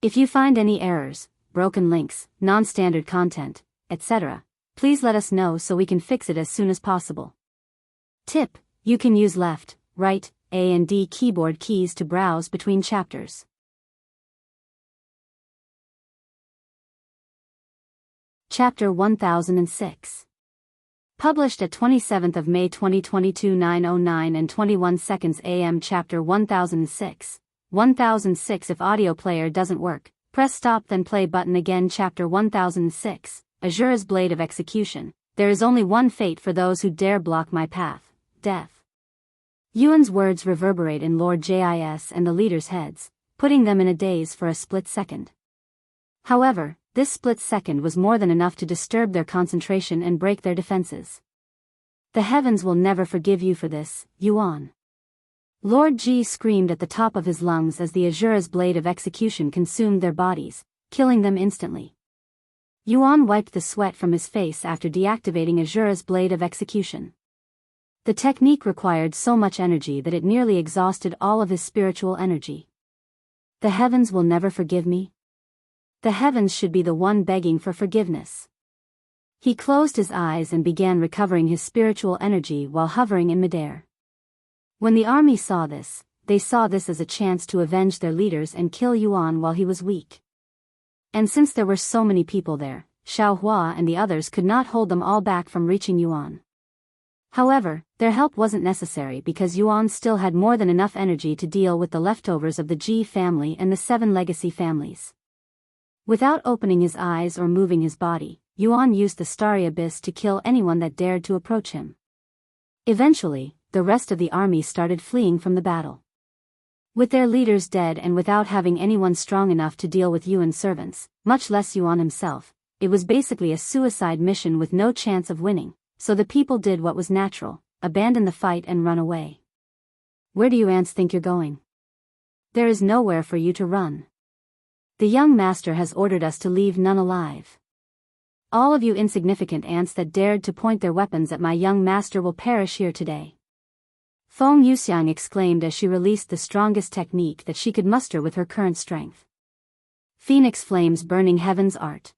If you find any errors, broken links, non-standard content, etc., please let us know so we can fix it as soon as possible. Tip: you can use left, right, A and D keyboard keys to browse between chapters. Chapter 1006. Published at 27th of May 2022 9:09 and 21 seconds AM. Chapter 1006. 1006. If audio player doesn't work, press stop then play button again. Chapter 1006. Azura's blade of execution. There is only one fate for those who dare block my path, death. Yuan's words reverberate in Lord Jis and the leaders' heads, putting them in a daze for a split second. However, this split second was more than enough to disturb their concentration and break their defenses. The heavens will never forgive you for this, Yuan. Lord Ji screamed at the top of his lungs as the Azura's blade of execution consumed their bodies, killing them instantly. Yuan wiped the sweat from his face after deactivating Azura's blade of execution. The technique required so much energy that it nearly exhausted all of his spiritual energy. The heavens will never forgive me? The heavens should be the one begging for forgiveness. He closed his eyes and began recovering his spiritual energy while hovering in midair. When the army saw this, they saw this as a chance to avenge their leaders and kill Yuan while he was weak. And since there were so many people there, Xiaohua and the others could not hold them all back from reaching Yuan. However, their help wasn't necessary because Yuan still had more than enough energy to deal with the leftovers of the Ji family and the 7 legacy families. Without opening his eyes or moving his body, Yuan used the starry abyss to kill anyone that dared to approach him. Eventually, the rest of the army started fleeing from the battle. With their leaders dead and without having anyone strong enough to deal with Yuan's servants, much less Yuan himself, it was basically a suicide mission with no chance of winning, so the people did what was natural, abandon the fight and run away. Where do you ants think you're going? There is nowhere for you to run. The young master has ordered us to leave none alive. All of you insignificant ants that dared to point their weapons at my young master will perish here today. Feng Yuxiang exclaimed as she released the strongest technique that she could muster with her current strength. Phoenix flames burning heaven's art.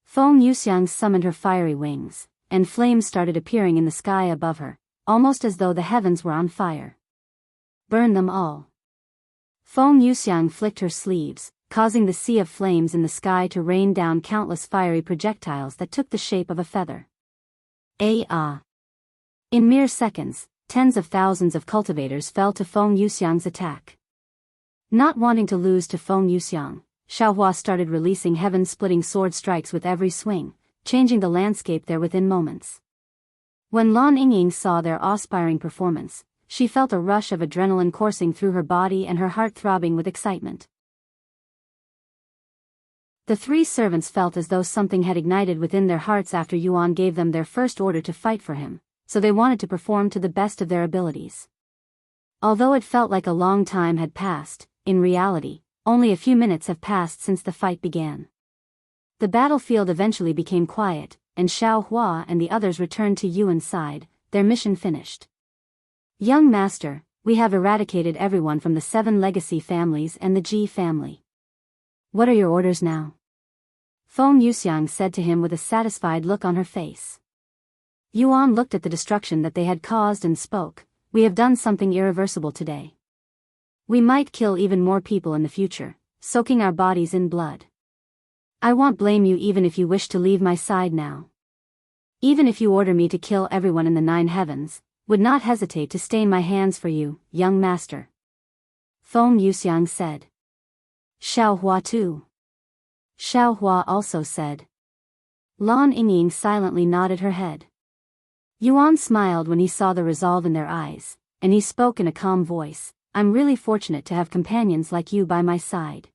Feng Yuxiang summoned her fiery wings, and flames started appearing in the sky above her, almost as though the heavens were on fire. Burn them all. Feng Yuxiang flicked her sleeves, causing the sea of flames in the sky to rain down countless fiery projectiles that took the shape of a feather. In mere seconds, tens of thousands of cultivators fell to Feng Yuxiang's attack. Not wanting to lose to Feng Yuxiang, Xiaohua started releasing heaven-splitting sword strikes with every swing, changing the landscape there within moments. When Lan Yingying saw their awe-inspiring performance, she felt a rush of adrenaline coursing through her body and her heart throbbing with excitement. The three servants felt as though something had ignited within their hearts after Yuan gave them their first order to fight for him, so they wanted to perform to the best of their abilities. Although it felt like a long time had passed, in reality, only a few minutes have passed since the fight began. The battlefield eventually became quiet, and Xiao Hua and the others returned to Yuan's side, their mission finished. Young master, we have eradicated everyone from the 7 legacy families and the Ji family. What are your orders now? Feng Yuxiang said to him with a satisfied look on her face. Yuan looked at the destruction that they had caused and spoke, we have done something irreversible today. We might kill even more people in the future, soaking our bodies in blood. I won't blame you even if you wish to leave my side now. Even if you order me to kill everyone in the 9 heavens, would not hesitate to stain my hands for you, young master. Feng Yuxiang said. Xiao Hua too. Xiao Hua also said. Lan Yingying silently nodded her head. Yuan smiled when he saw the resolve in their eyes, and he spoke in a calm voice, I'm really fortunate to have companions like you by my side.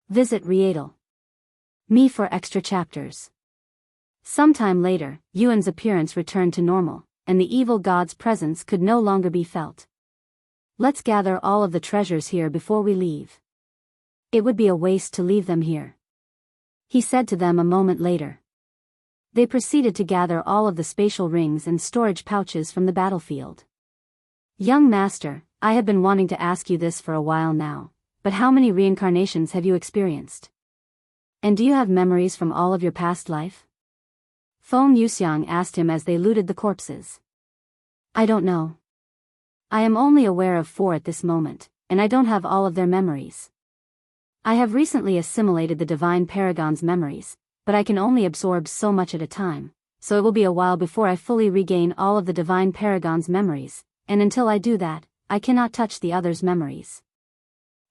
Visit Rietal. Me for extra chapters. Sometime later, Yuan's appearance returned to normal, and the evil god's presence could no longer be felt. Let's gather all of the treasures here before we leave. It would be a waste to leave them here, he said to them a moment later. They proceeded to gather all of the spatial rings and storage pouches from the battlefield. Young master, I have been wanting to ask you this for a while now, but how many reincarnations have you experienced? And do you have memories from all of your past life? Feng Yuxiang asked him as they looted the corpses. I don't know. I am only aware of 4 at this moment, and I don't have all of their memories. I have recently assimilated the Divine Paragon's memories, but I can only absorb so much at a time, so it will be a while before I fully regain all of the Divine Paragon's memories, and until I do that, I cannot touch the others' memories.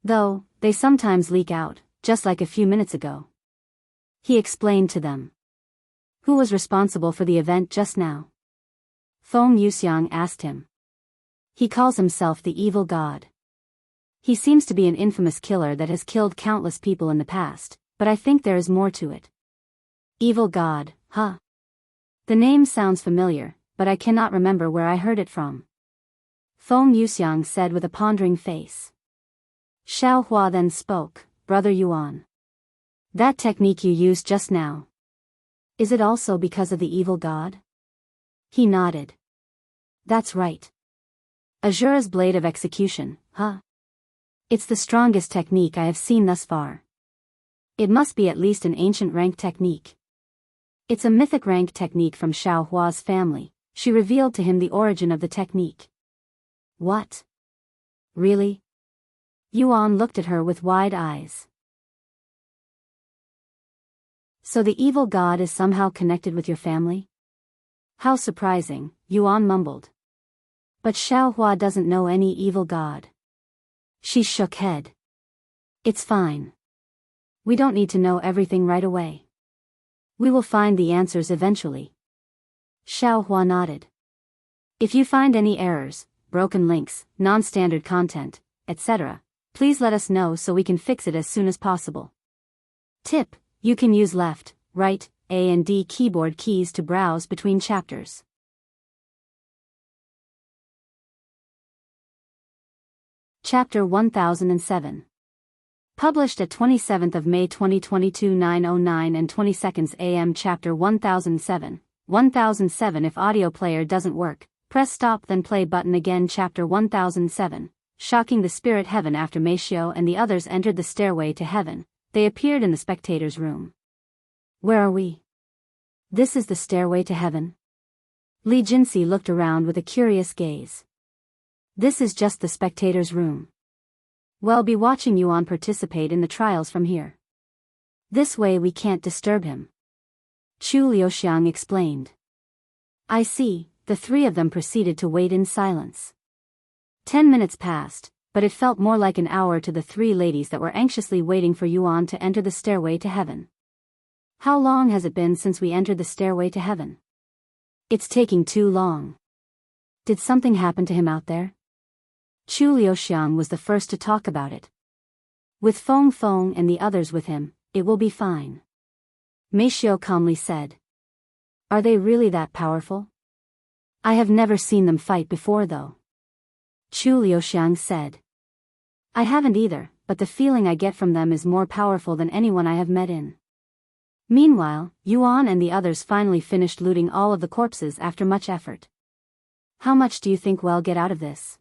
Though, they sometimes leak out, just like a few minutes ago. He explained to them. Who was responsible for the event just now? Feng Yuxiang asked him. He calls himself the evil god. He seems to be an infamous killer that has killed countless people in the past, but I think there is more to it. Evil god, huh? The name sounds familiar, but I cannot remember where I heard it from. Feng Yuxiang said with a pondering face. Xiao Hua then spoke, Brother Yuan. That technique you used just now. Is it also because of the evil god? He nodded. That's right. Azura's blade of execution, huh? It's the strongest technique I have seen thus far. It must be at least an ancient rank technique. It's a mythic rank technique from Xiao Hua's family. She revealed to him the origin of the technique. What? Really? Yuan looked at her with wide eyes. So the evil god is somehow connected with your family? How surprising, Yuan mumbled. But Xiao Hua doesn't know any evil god. She shook head. It's fine. We don't need to know everything right away. We will find the answers eventually. Xiao Hua nodded. If you find any errors, broken links, non-standard content, etc., please let us know so we can fix it as soon as possible. Tip: you can use left, right, A and D keyboard keys to browse between chapters. Chapter 1007. Published at 27th of May 2022 9:09 and 22 AM. Chapter 1007. 1007. If audio player doesn't work, press stop then play button again. Chapter 1007. Shocking the spirit heaven. After Meishio and the others entered the stairway to heaven, they appeared in the spectators' room. Where are we? This is the stairway to heaven? Li Jinsi looked around with a curious gaze. This is just the spectators' room. We'll be watching Yuan participate in the trials from here. This way we can't disturb him. Chu Liuxiang explained. I see. The 3 of them proceeded to wait in silence. 10 minutes passed, but it felt more like an hour to the 3 ladies that were anxiously waiting for Yuan to enter the stairway to heaven. How long has it been since we entered the stairway to heaven? It's taking too long. Did something happen to him out there? Chu Liuxiang was the first to talk about it. With Feng Feng and the others with him, it will be fine. Mei Xiao calmly said. Are they really that powerful? I have never seen them fight before though. Chu Liuxiang said. I haven't either, but the feeling I get from them is more powerful than anyone I have met in. Meanwhile, Yuan and the others finally finished looting all of the corpses after much effort. How much do you think we'll get out of this?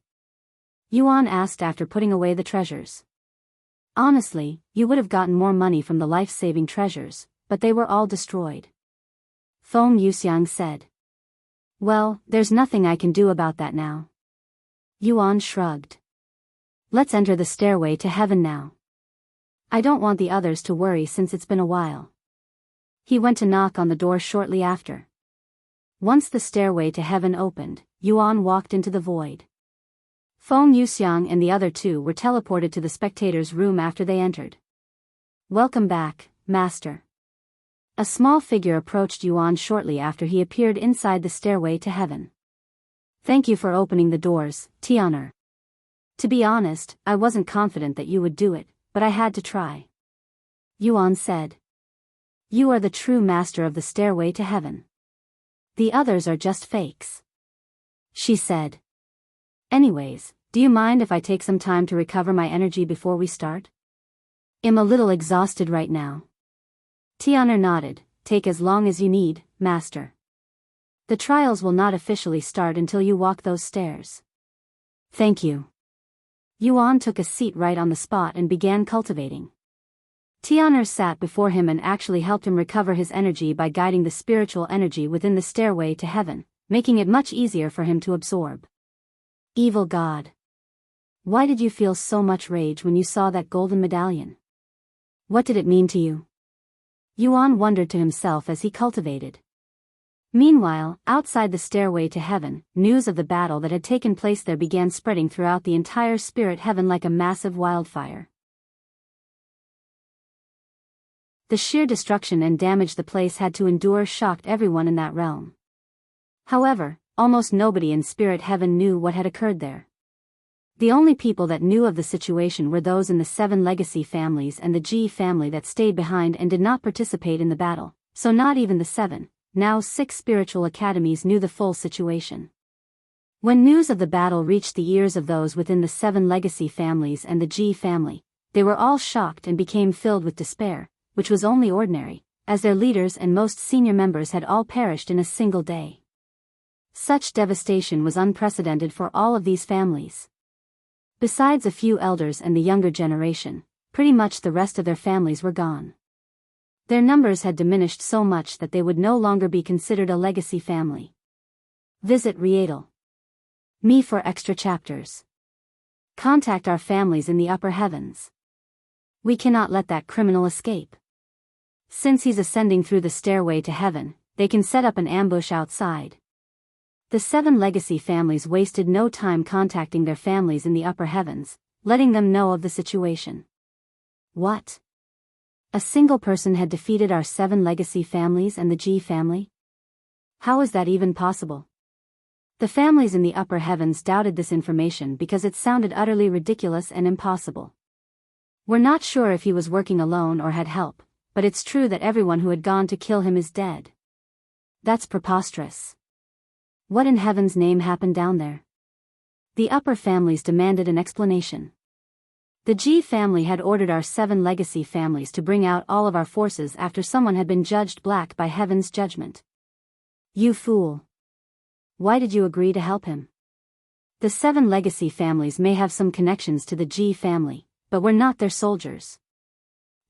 Yuan asked after putting away the treasures. Honestly, you would have gotten more money from the life-saving treasures, but they were all destroyed. Feng Yuxiang said. Well, there's nothing I can do about that now. Yuan shrugged. Let's enter the stairway to heaven now. I don't want the others to worry since it's been a while. He went to knock on the door shortly after. Once the stairway to heaven opened, Yuan walked into the void. Feng Yuxiang and the other two were teleported to the spectators' room after they entered. Welcome back, Master. A small figure approached Yuan shortly after he appeared inside the stairway to heaven. Thank you for opening the doors, Tian'er. To be honest, I wasn't confident that you would do it, but I had to try. Yuan said. You are the true master of the stairway to heaven. The others are just fakes. She said. Anyways, do you mind if I take some time to recover my energy before we start? I'm a little exhausted right now. Tian'er nodded. Take as long as you need, Master. The trials will not officially start until you walk those stairs. Thank you. Yuan took a seat right on the spot and began cultivating. Tian'er sat before him and actually helped him recover his energy by guiding the spiritual energy within the stairway to heaven, making it much easier for him to absorb. Evil God. Why did you feel so much rage when you saw that golden medallion? What did it mean to you? Yuan wondered to himself as he cultivated. Meanwhile, outside the stairway to heaven, news of the battle that had taken place there began spreading throughout the entire spirit heaven like a massive wildfire. The sheer destruction and damage the place had to endure shocked everyone in that realm. However, almost nobody in spirit heaven knew what had occurred there. The only people that knew of the situation were those in the 7 legacy families and the Ji family that stayed behind and did not participate in the battle, so not even the 7, now 6 spiritual academies knew the full situation. When news of the battle reached the ears of those within the 7 legacy families and the Ji family, they were all shocked and became filled with despair, which was only ordinary, as their leaders and most senior members had all perished in a single day. Such devastation was unprecedented for all of these families. Besides a few elders and the younger generation, pretty much the rest of their families were gone. Their numbers had diminished so much that they would no longer be considered a legacy family. Visit Rietal. Me for extra chapters. Contact our families in the upper heavens. We cannot let that criminal escape. Since he's ascending through the stairway to heaven, they can set up an ambush outside. The 7 legacy families wasted no time contacting their families in the upper heavens, letting them know of the situation. What? A single person had defeated our 7 legacy families and the Ji family? How is that even possible? The families in the upper heavens doubted this information because it sounded utterly ridiculous and impossible. We're not sure if he was working alone or had help, but it's true that everyone who had gone to kill him is dead. That's preposterous. What in heaven's name happened down there? The upper families demanded an explanation. The Ji family had ordered our 7 legacy families to bring out all of our forces after someone had been judged black by heaven's judgment. You fool. Why did you agree to help him? The 7 legacy families may have some connections to the Ji family, but we're not their soldiers.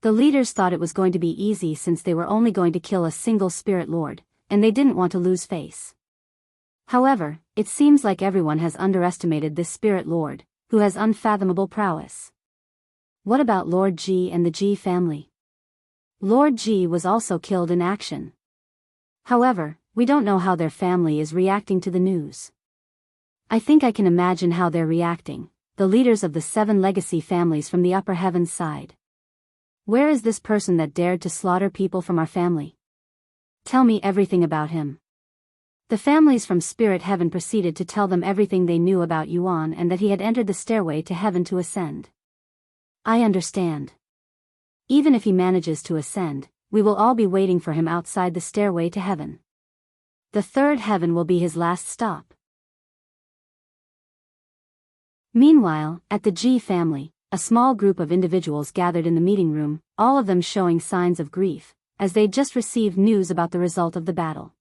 The leaders thought it was going to be easy since they were only going to kill a single spirit lord, and they didn't want to lose face. However, it seems like everyone has underestimated this spirit lord, who has unfathomable prowess. What about Lord Ji and the Ji family? Lord Ji was also killed in action. However, we don't know how their family is reacting to the news. I think I can imagine how they're reacting, the leaders of the 7 legacy families from the upper heavens side. Where is this person that dared to slaughter people from our family? Tell me everything about him. The families from Spirit Heaven proceeded to tell them everything they knew about Yuan and that he had entered the stairway to heaven to ascend. I understand. Even if he manages to ascend, we will all be waiting for him outside the stairway to heaven. The third heaven will be his last stop. Meanwhile, at the Ji family, a small group of individuals gathered in the meeting room, all of them showing signs of grief, as they'd just received news about the result of the battle.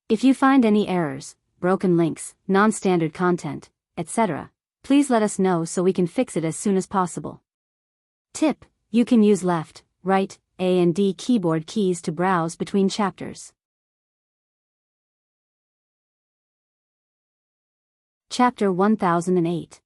If you find any errors, broken links, non-standard content, etc., please let us know so we can fix it as soon as possible. Tip: you can use left, right, A and D keyboard keys to browse between chapters. Chapter 1008.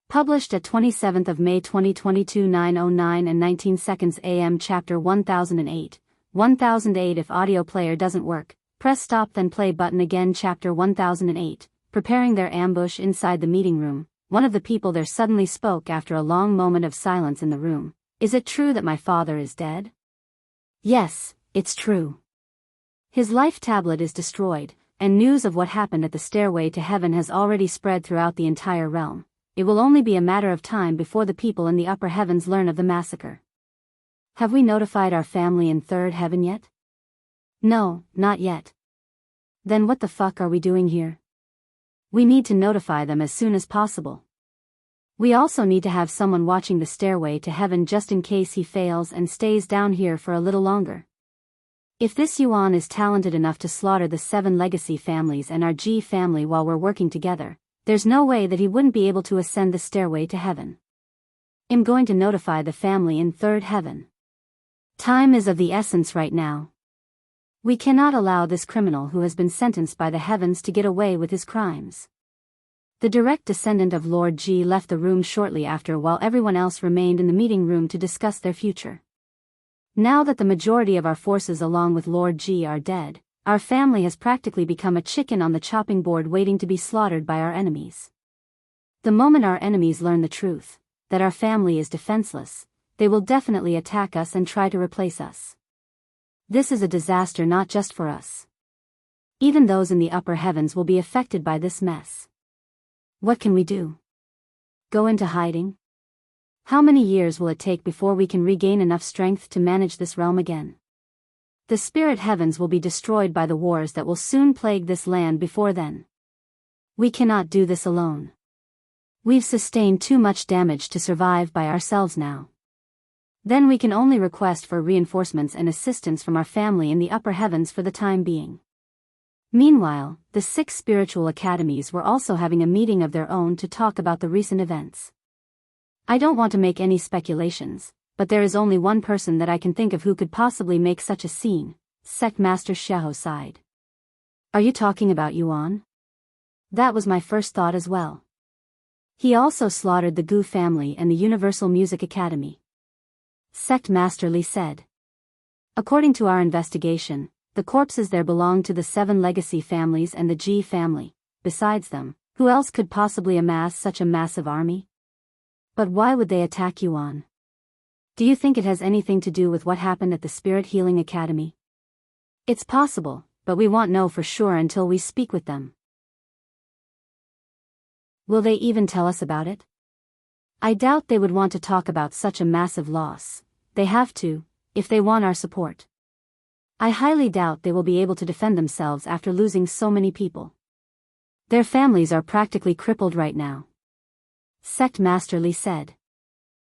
Published at 27th of May 2022 9:09 and 19 seconds AM. Chapter 1008. 1008. If audio player doesn't work, press stop then play button again. Chapter 1008. Preparing their ambush inside the meeting room, one of the people there suddenly spoke after a long moment of silence in the room. Is it true that my father is dead? Yes, it's true. His life tablet is destroyed, and news of what happened at the stairway to heaven has already spread throughout the entire realm. It will only be a matter of time before the people in the upper heavens learn of the massacre. Have we notified our family in third heaven yet? No, not yet. Then what the fuck are we doing here? We need to notify them as soon as possible. We also need to have someone watching the stairway to heaven just in case he fails and stays down here for a little longer. If this Yuan is talented enough to slaughter the 7 legacy families and our Ji family while we're working together, there's no way that he wouldn't be able to ascend the stairway to heaven. I'm going to notify the family in third heaven. Time is of the essence right now. We cannot allow this criminal who has been sentenced by the heavens to get away with his crimes. The direct descendant of Lord Ji left the room shortly after while everyone else remained in the meeting room to discuss their future. Now that the majority of our forces along with Lord Ji are dead, our family has practically become a chicken on the chopping board waiting to be slaughtered by our enemies. The moment our enemies learn the truth, that our family is defenseless, they will definitely attack us and try to replace us. This is a disaster not just for us. Even those in the upper heavens will be affected by this mess. What can we do? Go into hiding? How many years will it take before we can regain enough strength to manage this realm again? The spirit heavens will be destroyed by the wars that will soon plague this land before then. We cannot do this alone. We've sustained too much damage to survive by ourselves now. Then we can only request for reinforcements and assistance from our family in the upper heavens for the time being. Meanwhile, the 6 spiritual academies were also having a meeting of their own to talk about the recent events. I don't want to make any speculations, but there is only one person that I can think of who could possibly make such a scene. Sect Master Xiahou sighed. Are you talking about Yuan? That was my first thought as well. He also slaughtered the Gu family and the Universal Music Academy. Sect Master Li said. According to our investigation, the corpses there belong to the 7 legacy families and the Ji family. Besides them, who else could possibly amass such a massive army? But why would they attack Yuan? Do you think it has anything to do with what happened at the Spirit Healing Academy? It's possible, but we won't know for sure until we speak with them. Will they even tell us about it? I doubt they would want to talk about such a massive loss. They have to, if they want our support. I highly doubt they will be able to defend themselves after losing so many people. Their families are practically crippled right now. Sect Master Li said.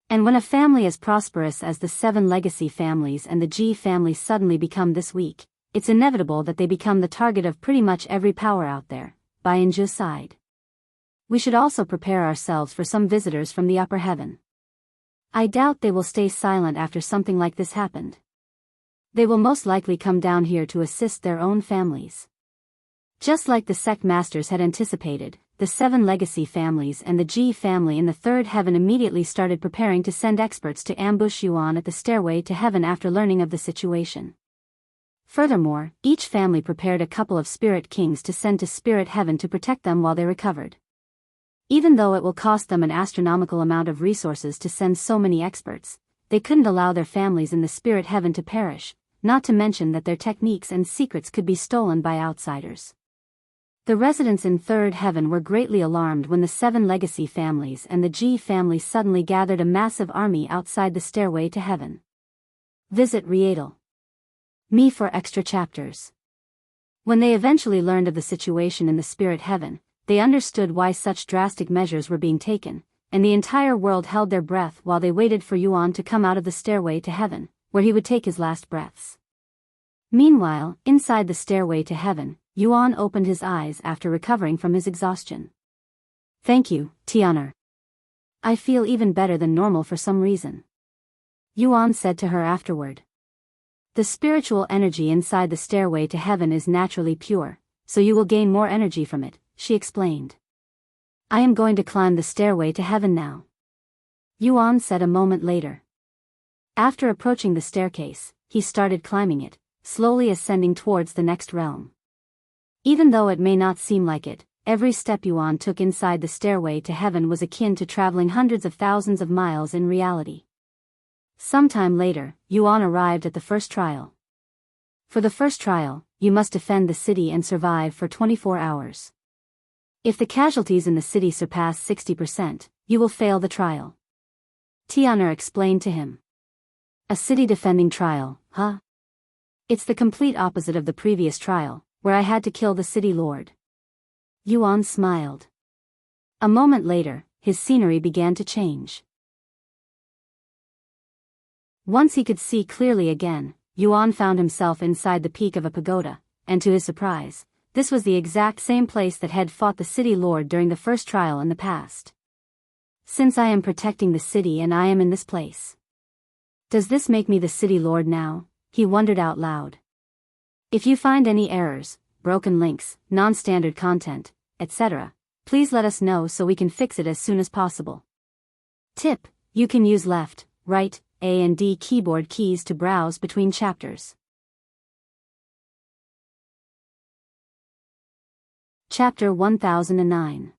And when a family as prosperous as the 7 legacy families and the Ji family suddenly become this weak, it's inevitable that they become the target of pretty much every power out there. Bainju sighed. We should also prepare ourselves for some visitors from the upper heaven. I doubt they will stay silent after something like this happened. They will most likely come down here to assist their own families. Just like the sect masters had anticipated, the 7 legacy families and the Ji family in the third heaven immediately started preparing to send experts to ambush Yuan at the stairway to heaven after learning of the situation. Furthermore, each family prepared a couple of spirit kings to send to spirit heaven to protect them while they recovered. Even though it will cost them an astronomical amount of resources to send so many experts, they couldn't allow their families in the spirit heaven to perish, not to mention that their techniques and secrets could be stolen by outsiders. The residents in Third Heaven were greatly alarmed when the 7 legacy families and the Ji family suddenly gathered a massive army outside the stairway to heaven. Visit Me for extra chapters. When they eventually learned of the situation in the spirit heaven, they understood why such drastic measures were being taken, and the entire world held their breath while they waited for Yuan to come out of the stairway to heaven, where he would take his last breaths. Meanwhile, inside the stairway to heaven, Yuan opened his eyes after recovering from his exhaustion. Thank you, Tian'er. I feel even better than normal for some reason. Yuan said to her afterward. The spiritual energy inside the stairway to heaven is naturally pure, so you will gain more energy from it, she explained. I am going to climb the stairway to heaven now. Yuan said a moment later. After approaching the staircase, he started climbing it, slowly ascending towards the next realm. Even though it may not seem like it, every step Yuan took inside the stairway to heaven was akin to traveling hundreds of thousands of miles in reality. Sometime later, Yuan arrived at the first trial. For the first trial, you must defend the city and survive for 24 hours. If the casualties in the city surpass 60%, you will fail the trial. Tian'er explained to him. A city defending trial, huh? It's the complete opposite of the previous trial, where I had to kill the city lord. Yuan smiled. A moment later, his scenery began to change. Once he could see clearly again, Yuan found himself inside the peak of a pagoda, and to his surprise, this was the exact same place that had fought the city lord during the first trial in the past. Since I am protecting the city and I am in this place. Does this make me the city lord now? He wondered out loud. If you find any errors, broken links, non-standard content, etc., please let us know so we can fix it as soon as possible. Tip: you can use left, right, A and D keyboard keys to browse between chapters. Chapter 1009.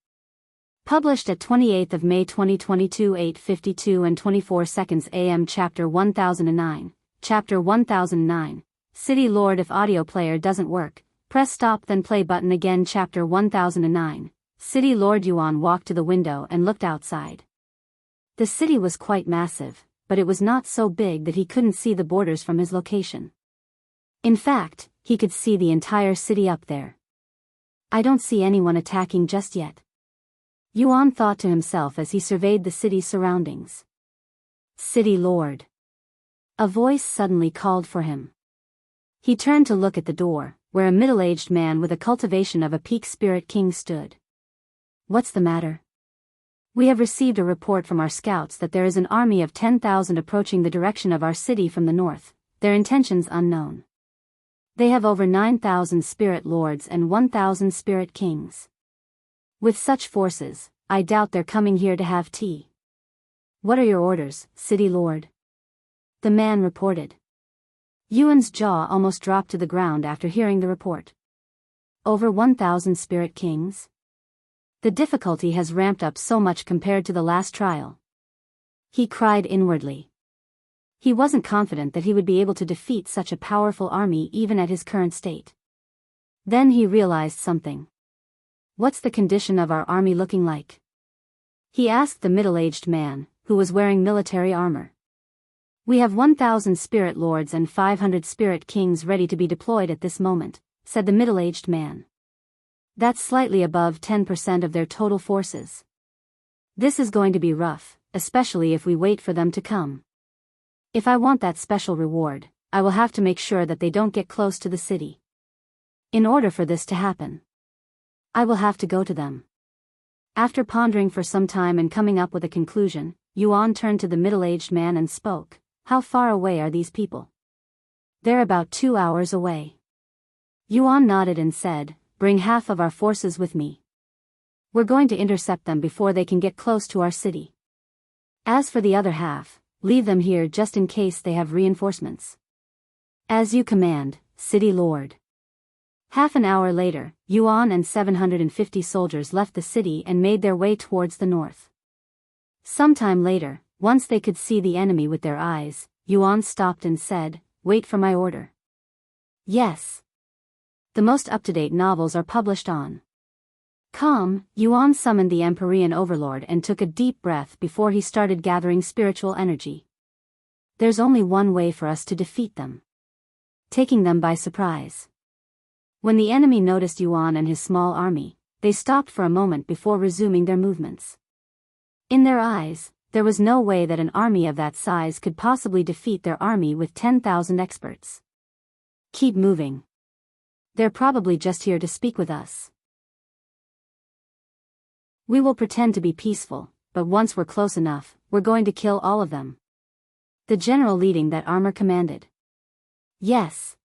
Published at 28th of May 2022 8:52 and 24 seconds AM. Chapter 1009. Chapter 1009. City Lord. If audio player doesn't work, press stop then play button again. Chapter 1009. City Lord. Yuan walked to the window and looked outside. The city was quite massive, but it was not so big that he couldn't see the borders from his location. In fact, he could see the entire city up there. I don't see anyone attacking just yet. Yuan thought to himself as he surveyed the city's surroundings. City Lord. A voice suddenly called for him. He turned to look at the door, where a middle-aged man with a cultivation of a peak spirit king stood. What's the matter? We have received a report from our scouts that there is an army of 10,000 approaching the direction of our city from the north, their intentions unknown. They have over 9,000 spirit lords and 1,000 spirit kings. With such forces, I doubt they're coming here to have tea. What are your orders, City Lord? The man reported. Yuan's jaw almost dropped to the ground after hearing the report. Over 1,000 spirit kings? The difficulty has ramped up so much compared to the last trial. He cried inwardly. He wasn't confident that he would be able to defeat such a powerful army even at his current state. Then he realized something. What's the condition of our army looking like? He asked the middle-aged man, who was wearing military armor. We have 1,000 spirit lords and 500 spirit kings ready to be deployed at this moment, said the middle-aged man. That's slightly above 10% of their total forces. This is going to be rough, especially if we wait for them to come. If I want that special reward, I will have to make sure that they don't get close to the city. In order for this to happen, I will have to go to them. After pondering for some time and coming up with a conclusion, Yuan turned to the middle-aged man and spoke. How far away are these people? They're about 2 hours away. Yuan nodded and said, bring half of our forces with me. We're going to intercept them before they can get close to our city. As for the other half, leave them here just in case they have reinforcements. As you command, City Lord. Half an hour later, Yuan and 750 soldiers left the city and made their way towards the north. Sometime later, once they could see the enemy with their eyes, Yuan stopped and said, wait for my order. Yes. The most up-to-date novels are published on Calm, Yuan summoned the Empyrean Overlord and took a deep breath before he started gathering spiritual energy. There's only one way for us to defeat them. Taking them by surprise. When the enemy noticed Yuan and his small army, they stopped for a moment before resuming their movements. In their eyes, there was no way that an army of that size could possibly defeat their army with 10,000 experts. Keep moving. They're probably just here to speak with us. We will pretend to be peaceful, but once we're close enough, we're going to kill all of them. The general leading that armor commanded. Yes.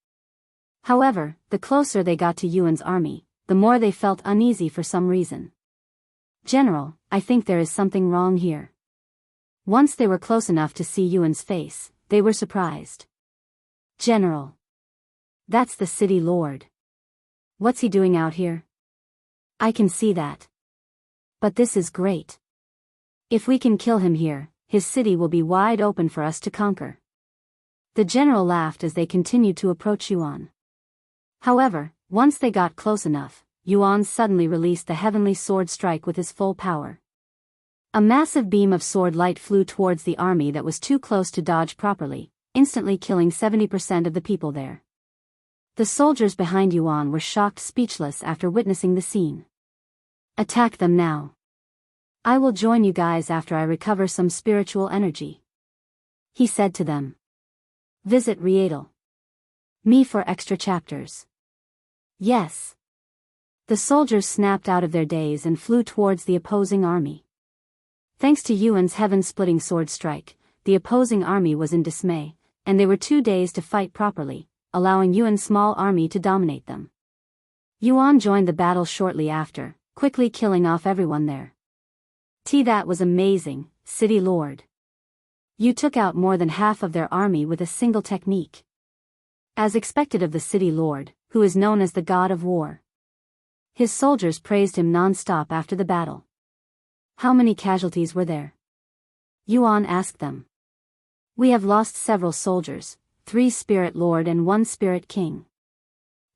However, the closer they got to Yuan's army, the more they felt uneasy for some reason. General, I think there is something wrong here. Once they were close enough to see Yuan's face, they were surprised. General. That's the city lord. What's he doing out here? I can see that. But this is great. If we can kill him here, his city will be wide open for us to conquer. The general laughed as they continued to approach Yuan. However, once they got close enough, Yuan suddenly released the heavenly sword strike with his full power. A massive beam of sword light flew towards the army that was too close to dodge properly, instantly killing 70% of the people there. The soldiers behind Yuan were shocked speechless after witnessing the scene. Attack them now. I will join you guys after I recover some spiritual energy. He said to them. Visit Rietal. Me for extra chapters. Yes. The soldiers snapped out of their daze and flew towards the opposing army. Thanks to Yuan's heaven-splitting sword strike, the opposing army was in dismay, and they were too dazed to fight properly, allowing Yuan's small army to dominate them. Yuan joined the battle shortly after, quickly killing off everyone there. That was amazing, City Lord. You took out more than half of their army with a single technique. As expected of the City Lord, who is known as the God of War. His soldiers praised him non-stop after the battle. How many casualties were there? Yuan asked them. We have lost several soldiers, 3 Spirit Lord and 1 Spirit King.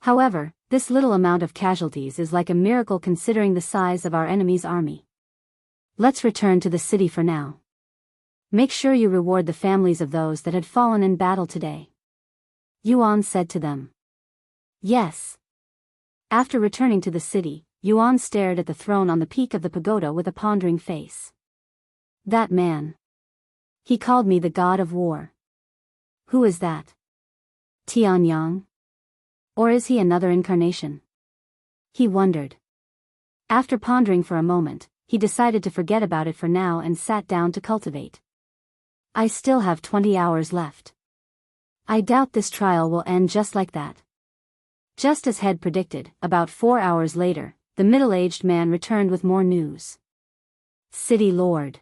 However, this little amount of casualties is like a miracle considering the size of our enemy's army. Let's return to the city for now. Make sure you reward the families of those that had fallen in battle today. Yuan said to them. Yes. After returning to the city, Yuan stared at the throne on the peak of the pagoda with a pondering face. That man. He called me the God of War. Who is that? Tianyang? Or is he another incarnation? He wondered. After pondering for a moment, he decided to forget about it for now and sat down to cultivate. I still have 20 hours left. I doubt this trial will end just like that. Just as Head predicted, about 4 hours later, the middle-aged man returned with more news. City Lord.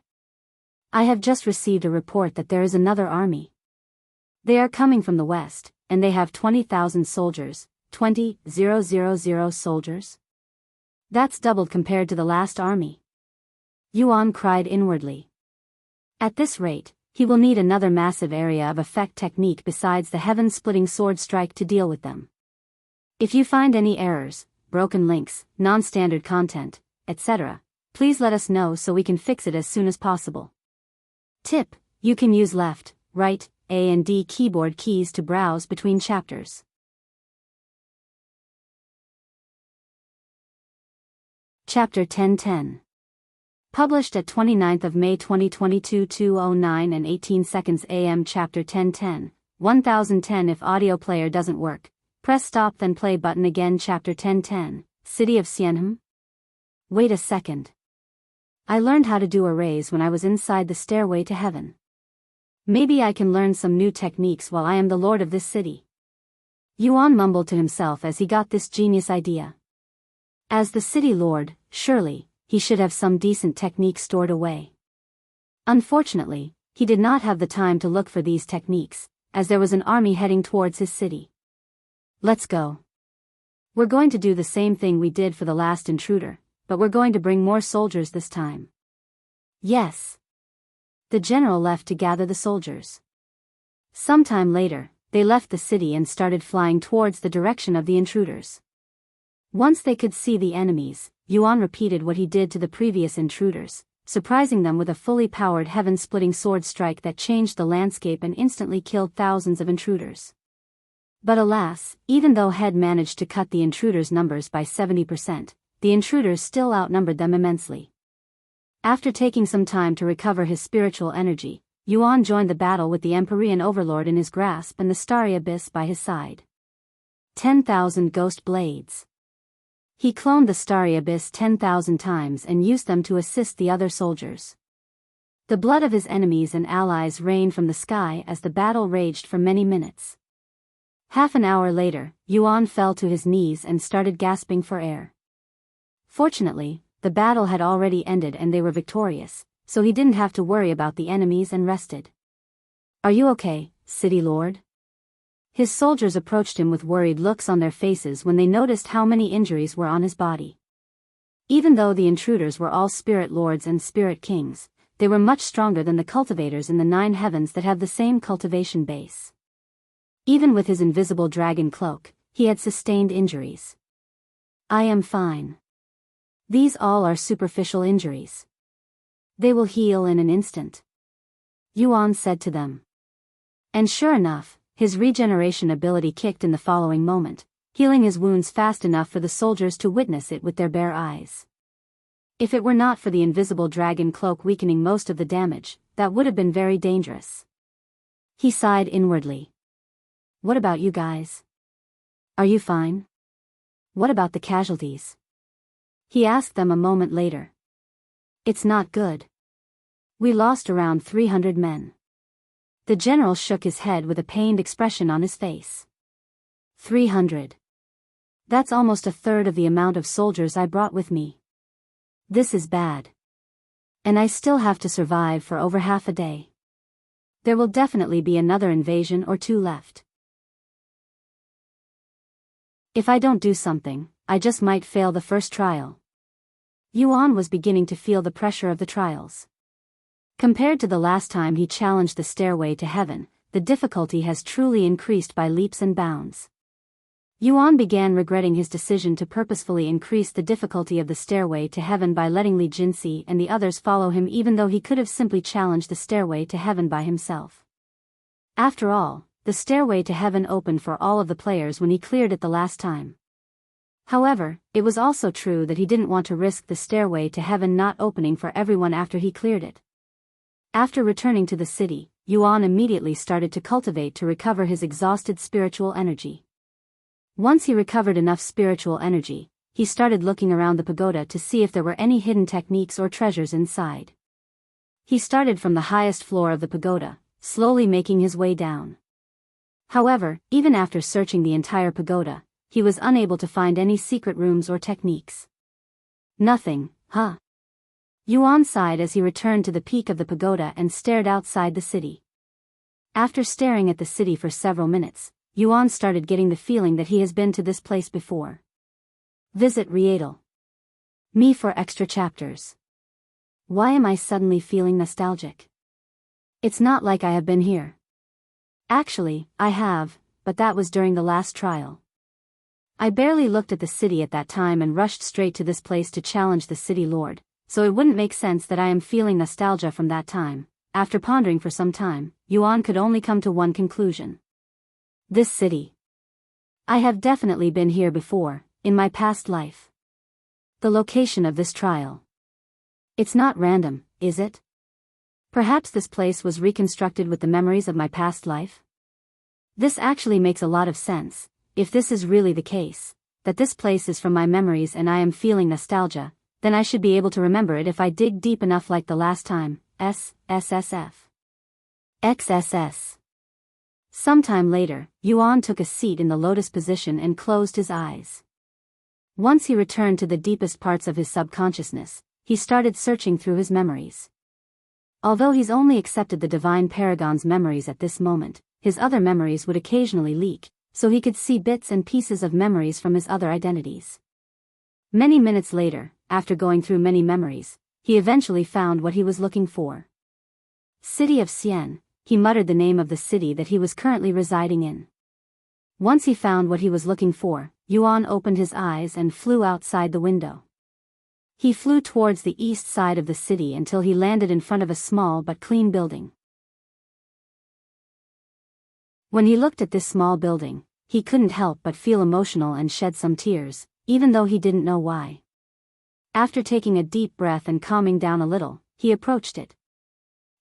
I have just received a report that there is another army. They are coming from the west, and they have 20,000 soldiers, 20,000 soldiers. That's doubled compared to the last army. Yuan cried inwardly. At this rate, he will need another massive area of effect technique besides the heaven-splitting sword strike to deal with them. If you find any errors, broken links, non-standard content, etc., please let us know so we can fix it as soon as possible. Tip: you can use left, right, A and D keyboard keys to browse between chapters. Chapter 1010. Published at 29th of May 2022 2:09 and 18 seconds AM. Chapter 1010, 1010. If audio player doesn't work, press stop then play button again. Chapter 1010, City of Xianhu. Wait a second. I learned how to do arrays when I was inside the stairway to heaven. Maybe I can learn some new techniques while I am the lord of this city. Yuan mumbled to himself as he got this genius idea. As the city lord, surely, he should have some decent techniques stored away. Unfortunately, he did not have the time to look for these techniques, as there was an army heading towards his city. Let's go. We're going to do the same thing we did for the last intruder, but we're going to bring more soldiers this time. Yes. The general left to gather the soldiers. Sometime later, they left the city and started flying towards the direction of the intruders. Once they could see the enemies, Yuan repeated what he did to the previous intruders, surprising them with a fully powered heaven-splitting sword strike that changed the landscape and instantly killed thousands of intruders. But alas, even though Head managed to cut the intruders' numbers by 70%, the intruders still outnumbered them immensely. After taking some time to recover his spiritual energy, Yuan joined the battle with the Empyrean Overlord in his grasp and the starry abyss by his side. 10,000 ghost blades. He cloned the starry abyss 10,000 times and used them to assist the other soldiers. The blood of his enemies and allies rained from the sky as the battle raged for many minutes. Half an hour later, Yuan fell to his knees and started gasping for air. Fortunately, the battle had already ended and they were victorious, so he didn't have to worry about the enemies and rested. "Are you okay, City Lord?" His soldiers approached him with worried looks on their faces when they noticed how many injuries were on his body. Even though the intruders were all spirit lords and spirit kings, they were much stronger than the cultivators in the 9 heavens that have the same cultivation base. Even with his invisible dragon cloak, he had sustained injuries. "I am fine. These all are superficial injuries. They will heal in an instant," Yuan said to them. And sure enough, his regeneration ability kicked in the following moment, healing his wounds fast enough for the soldiers to witness it with their bare eyes. If it were not for the invisible dragon cloak weakening most of the damage, that would have been very dangerous. He sighed inwardly. "What about you guys? Are you fine? What about the casualties?" he asked them a moment later. "It's not good. We lost around 300 men." The general shook his head with a pained expression on his face. 300. That's almost a third of the amount of soldiers I brought with me. This is bad. And I still have to survive for over half a day. There will definitely be another invasion or 2 left. If I don't do something, I just might fail the first trial. Yuan was beginning to feel the pressure of the trials. Compared to the last time he challenged the stairway to heaven, the difficulty has truly increased by leaps and bounds. Yuan began regretting his decision to purposefully increase the difficulty of the stairway to heaven by letting Li Jinxi and the others follow him, even though he could have simply challenged the stairway to heaven by himself. After all, the stairway to heaven opened for all of the players when he cleared it the last time. However, it was also true that he didn't want to risk the stairway to heaven not opening for everyone after he cleared it. After returning to the city, Yuan immediately started to cultivate to recover his exhausted spiritual energy. Once he recovered enough spiritual energy, he started looking around the pagoda to see if there were any hidden techniques or treasures inside. He started from the highest floor of the pagoda, slowly making his way down. However, even after searching the entire pagoda, he was unable to find any secret rooms or techniques. "Nothing, huh?" Yuan sighed as he returned to the peak of the pagoda and stared outside the city. After staring at the city for several minutes, Yuan started getting the feeling that he has been to this place before. Visit Rietal. Me for extra chapters. Why am I suddenly feeling nostalgic? It's not like I have been here. Actually, I have, but that was during the last trial. I barely looked at the city at that time and rushed straight to this place to challenge the city lord, so it wouldn't make sense that I am feeling nostalgia from that time. After pondering for some time, Yuan could only come to one conclusion. This city. I have definitely been here before, in my past life. The location of this trial. It's not random, is it? Perhaps this place was reconstructed with the memories of my past life? This actually makes a lot of sense, if this is really the case, that this place is from my memories and I am feeling nostalgia, then I should be able to remember it if I dig deep enough like the last time. SSF. XSS. Sometime later, Yuan took a seat in the lotus position and closed his eyes. Once he returned to the deepest parts of his subconsciousness, he started searching through his memories. Although he's only accepted the Divine Paragon's memories at this moment, his other memories would occasionally leak, so he could see bits and pieces of memories from his other identities. Many minutes later, after going through many memories, he eventually found what he was looking for. City of Xian, he muttered the name of the city that he was currently residing in. Once he found what he was looking for, Yuan opened his eyes and flew outside the window. He flew towards the east side of the city until he landed in front of a small but clean building. When he looked at this small building, he couldn't help but feel emotional and shed some tears, even though he didn't know why. After taking a deep breath and calming down a little, he approached it.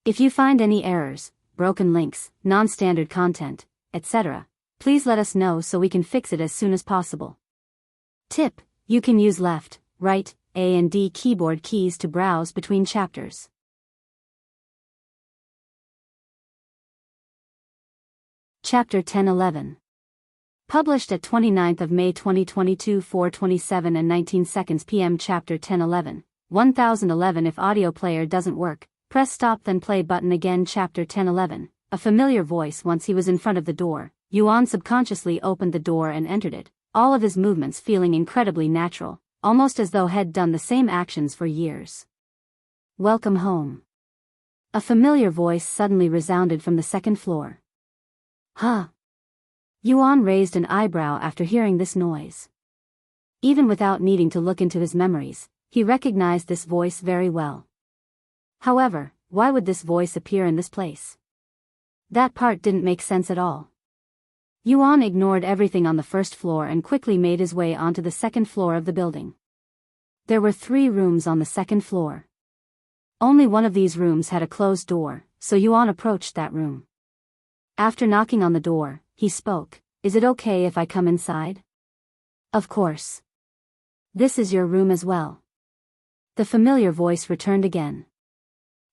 If you find any errors, broken links, non-standard content, etc., please let us know so we can fix it as soon as possible. Tip: you can use left, right, A and D keyboard keys to browse between chapters. Chapter 10-11. Published at 29th of May 2022 4:27 and 19 seconds p.m. Chapter 10-11. 1011 If audio player doesn't work, press stop then play button again. Chapter 10-11. A familiar voice. Once he was in front of the door, Yuan subconsciously opened the door and entered it, all of his movements feeling incredibly natural, almost as though he'd done the same actions for years. Welcome home. A familiar voice suddenly resounded from the second floor. Huh? Yuan raised an eyebrow after hearing this noise. Even without needing to look into his memories, he recognized this voice very well. However, why would this voice appear in this place? That part didn't make sense at all. Yuan ignored everything on the first floor and quickly made his way onto the second floor of the building. There were 3 rooms on the second floor. Only one of these rooms had a closed door, so Yuan approached that room. After knocking on the door, he spoke, "Is it okay if I come inside?" "Of course. This is your room as well." The familiar voice returned again.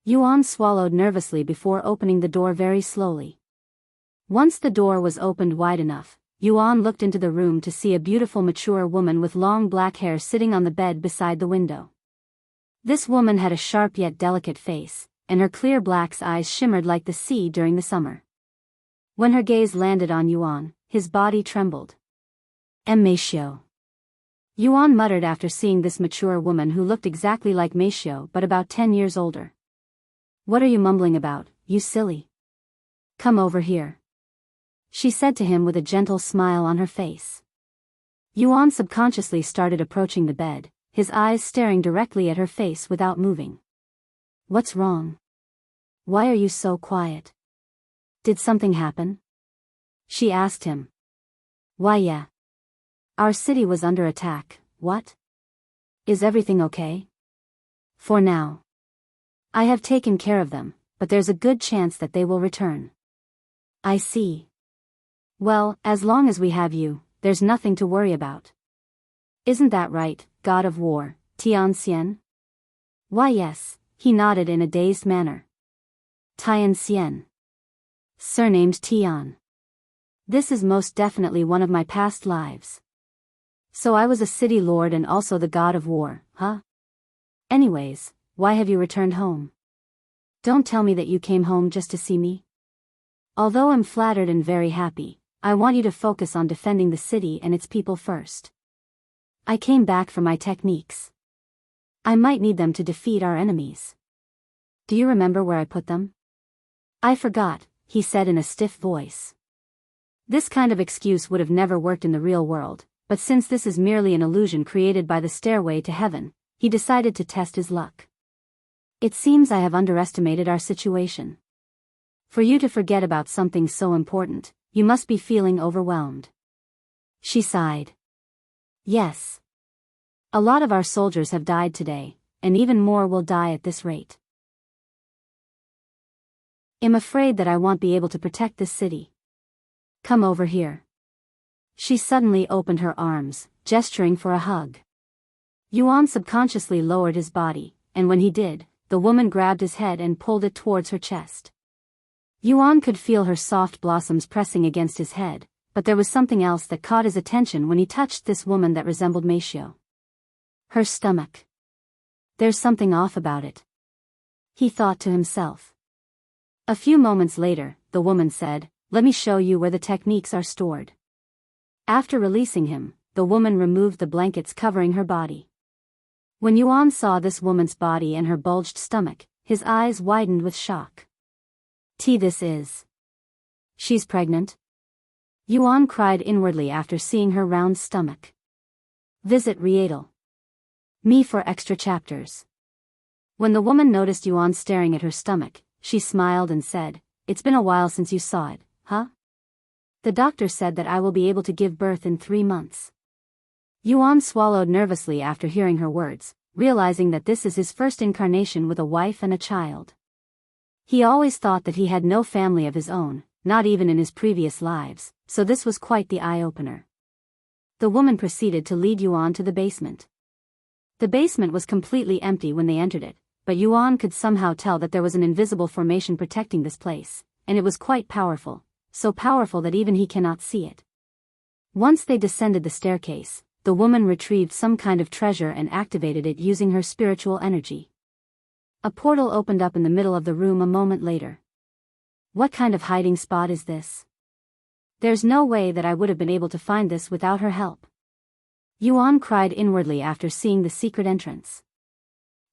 Yuan swallowed nervously before opening the door very slowly. Once the door was opened wide enough, Yuan looked into the room to see a beautiful mature woman with long black hair sitting on the bed beside the window. This woman had a sharp yet delicate face, and her clear black eyes shimmered like the sea during the summer. When her gaze landed on Yuan, his body trembled. Meishio. Yuan muttered after seeing this mature woman who looked exactly like Meishio but about 10 years older. "What are you mumbling about, you silly? Come over here," she said to him with a gentle smile on her face. Yuan subconsciously started approaching the bed, his eyes staring directly at her face without moving. "What's wrong? Why are you so quiet? Did something happen?" she asked him. "Why yeah. Our city was under attack." "What? Is everything okay?" "For now. I have taken care of them, but there's a good chance that they will return." "I see. Well, as long as we have you, there's nothing to worry about. Isn't that right, God of War, Tianxian?" "Why yes," he nodded in a dazed manner. "Tianxian. Surnamed Tian. This is most definitely one of my past lives. So I was a city lord and also the God of War, huh? Anyways, why have you returned home? Don't tell me that you came home just to see me. Although I'm flattered and very happy, I want you to focus on defending the city and its people first. I came back for my techniques. I might need them to defeat our enemies. Do you remember where I put them?" "I forgot," he said in a stiff voice. This kind of excuse would have never worked in the real world, but since this is merely an illusion created by the stairway to heaven, he decided to test his luck. "It seems I have underestimated our situation. For you to forget about something so important, you must be feeling overwhelmed." She sighed. "Yes. A lot of our soldiers have died today, and even more will die at this rate. I'm afraid that I won't be able to protect this city. Come over here." She suddenly opened her arms, gesturing for a hug. Yuan subconsciously lowered his body, and when he did, the woman grabbed his head and pulled it towards her chest. Yuan could feel her soft blossoms pressing against his head, but there was something else that caught his attention when he touched this woman that resembled Meishio. Her stomach. There's something off about it, he thought to himself. A few moments later, the woman said, "Let me show you where the techniques are stored." After releasing him, the woman removed the blankets covering her body. When Yuan saw this woman's body and her bulged stomach, his eyes widened with shock. This is... She's pregnant? Yuan cried inwardly after seeing her round stomach. Visit Rietal. Me for extra chapters. When the woman noticed Yuan staring at her stomach, she smiled and said, "It's been a while since you saw it, huh? The doctor said that I will be able to give birth in 3 months." Yuan swallowed nervously after hearing her words, realizing that this is his first incarnation with a wife and a child. He always thought that he had no family of his own, not even in his previous lives, so this was quite the eye-opener. The woman proceeded to lead Yuan to the basement. The basement was completely empty when they entered it, but Yuan could somehow tell that there was an invisible formation protecting this place, and it was quite powerful, so powerful that even he cannot see it. Once they descended the staircase, the woman retrieved some kind of treasure and activated it using her spiritual energy. A portal opened up in the middle of the room a moment later. What kind of hiding spot is this? There's no way that I would have been able to find this without her help. Yuan cried inwardly after seeing the secret entrance.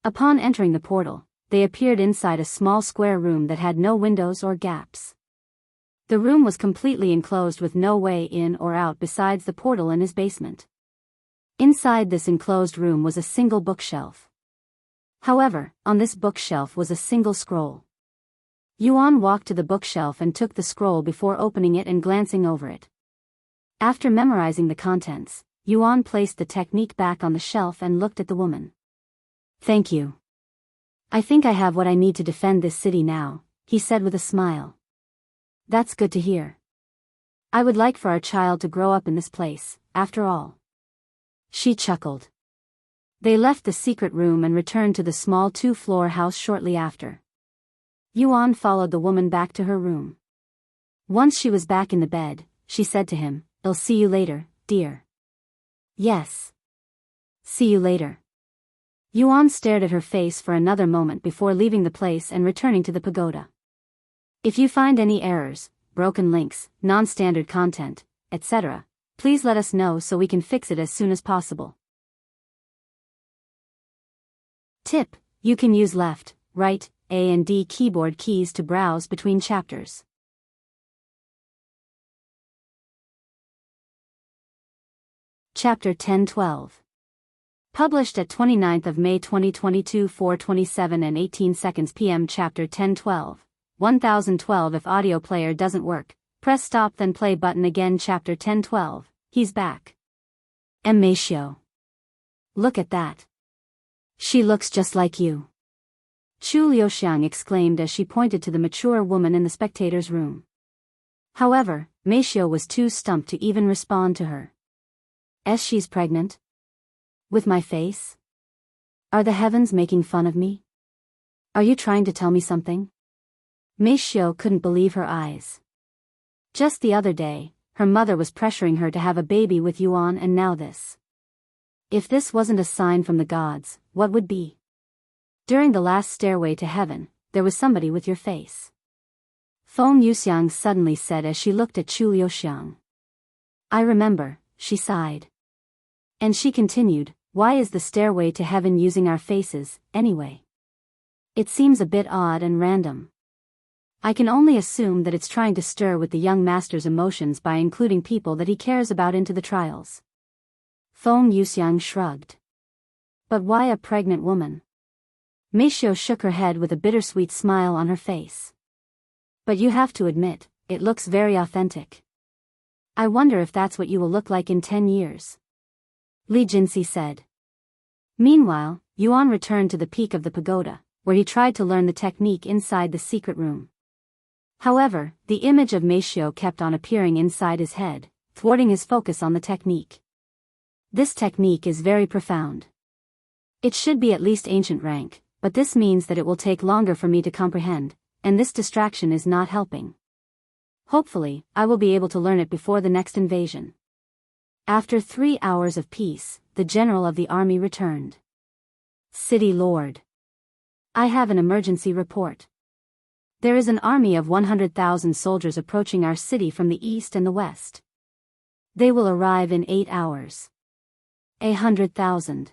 Upon entering the portal, they appeared inside a small square room that had no windows or gaps. The room was completely enclosed with no way in or out besides the portal in his basement. Inside this enclosed room was a single bookshelf. However, on this bookshelf was a single scroll. Yuan walked to the bookshelf and took the scroll before opening it and glancing over it. After memorizing the contents, Yuan placed the technique back on the shelf and looked at the woman. "Thank you. I think I have what I need to defend this city now," he said with a smile. "That's good to hear. I would like for our child to grow up in this place, after all." She chuckled. They left the secret room and returned to the small 2-floor house shortly after. Yuan followed the woman back to her room. Once she was back in the bed, she said to him, "I'll see you later, dear." "Yes. See you later." Yuan stared at her face for another moment before leaving the place and returning to the pagoda. If you find any errors, broken links, non-standard content, etc., please let us know so we can fix it as soon as possible. Tip: you can use left, right, A and D keyboard keys to browse between chapters. Chapter 10-12. Published at 29th of May 2022 4:27 and 18 seconds p.m. Chapter 10-12. 1012 If audio player doesn't work, press stop then play button again. Chapter 10-12. He's back. Meisho. Look at that. She looks just like you. Chu Liuxiang exclaimed as she pointed to the mature woman in the spectator's room. However, Meisho was too stumped to even respond to her. She's pregnant? With my face? Are the heavens making fun of me? Are you trying to tell me something? Meisho couldn't believe her eyes. Just the other day, her mother was pressuring her to have a baby with Yuan, and now this. If this wasn't a sign from the gods, what would be? During the last stairway to heaven, there was somebody with your face. Feng Yuxiang suddenly said as she looked at Chu Liuxiang. I remember, she sighed. And she continued, why is the stairway to heaven using our faces, anyway? It seems a bit odd and random. I can only assume that it's trying to stir with the young master's emotions by including people that he cares about into the trials. Feng Yuxiang shrugged. But why a pregnant woman? Meisho shook her head with a bittersweet smile on her face. But you have to admit, it looks very authentic. I wonder if that's what you will look like in 10 years. Li Jinxi said. Meanwhile, Yuan returned to the peak of the pagoda, where he tried to learn the technique inside the secret room. However, the image of Meisho kept on appearing inside his head, thwarting his focus on the technique. This technique is very profound. It should be at least ancient rank, but this means that it will take longer for me to comprehend, and this distraction is not helping. Hopefully, I will be able to learn it before the next invasion. After 3 hours of peace, the general of the army returned. City Lord. I have an emergency report. There is an army of 100,000 soldiers approaching our city from the east and the west. They will arrive in 8 hours. 100,000.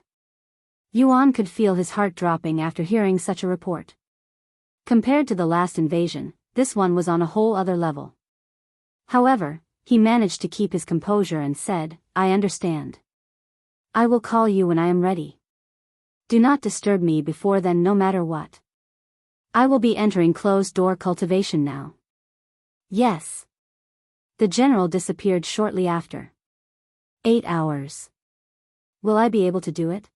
Yuan could feel his heart dropping after hearing such a report. Compared to the last invasion, this one was on a whole other level. However, he managed to keep his composure and said, "I understand. I will call you when I am ready. Do not disturb me before then, no matter what. I will be entering closed-door cultivation now." "Yes." The general disappeared shortly after. 8 hours. Will I be able to do it?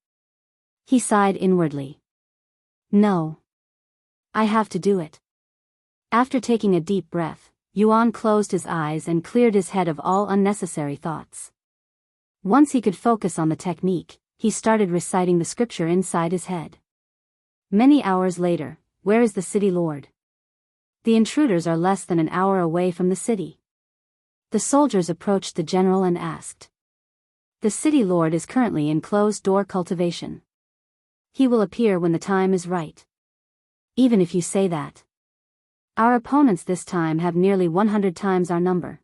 He sighed inwardly. No. I have to do it. After taking a deep breath, Yuan closed his eyes and cleared his head of all unnecessary thoughts. Once he could focus on the technique, he started reciting the scripture inside his head. Many hours later, where is the city lord? The intruders are less than an hour away from the city. The soldiers approached the general and asked. The city lord is currently in closed-door cultivation. He will appear when the time is right. Even if you say that. Our opponents this time have nearly 100 times our number.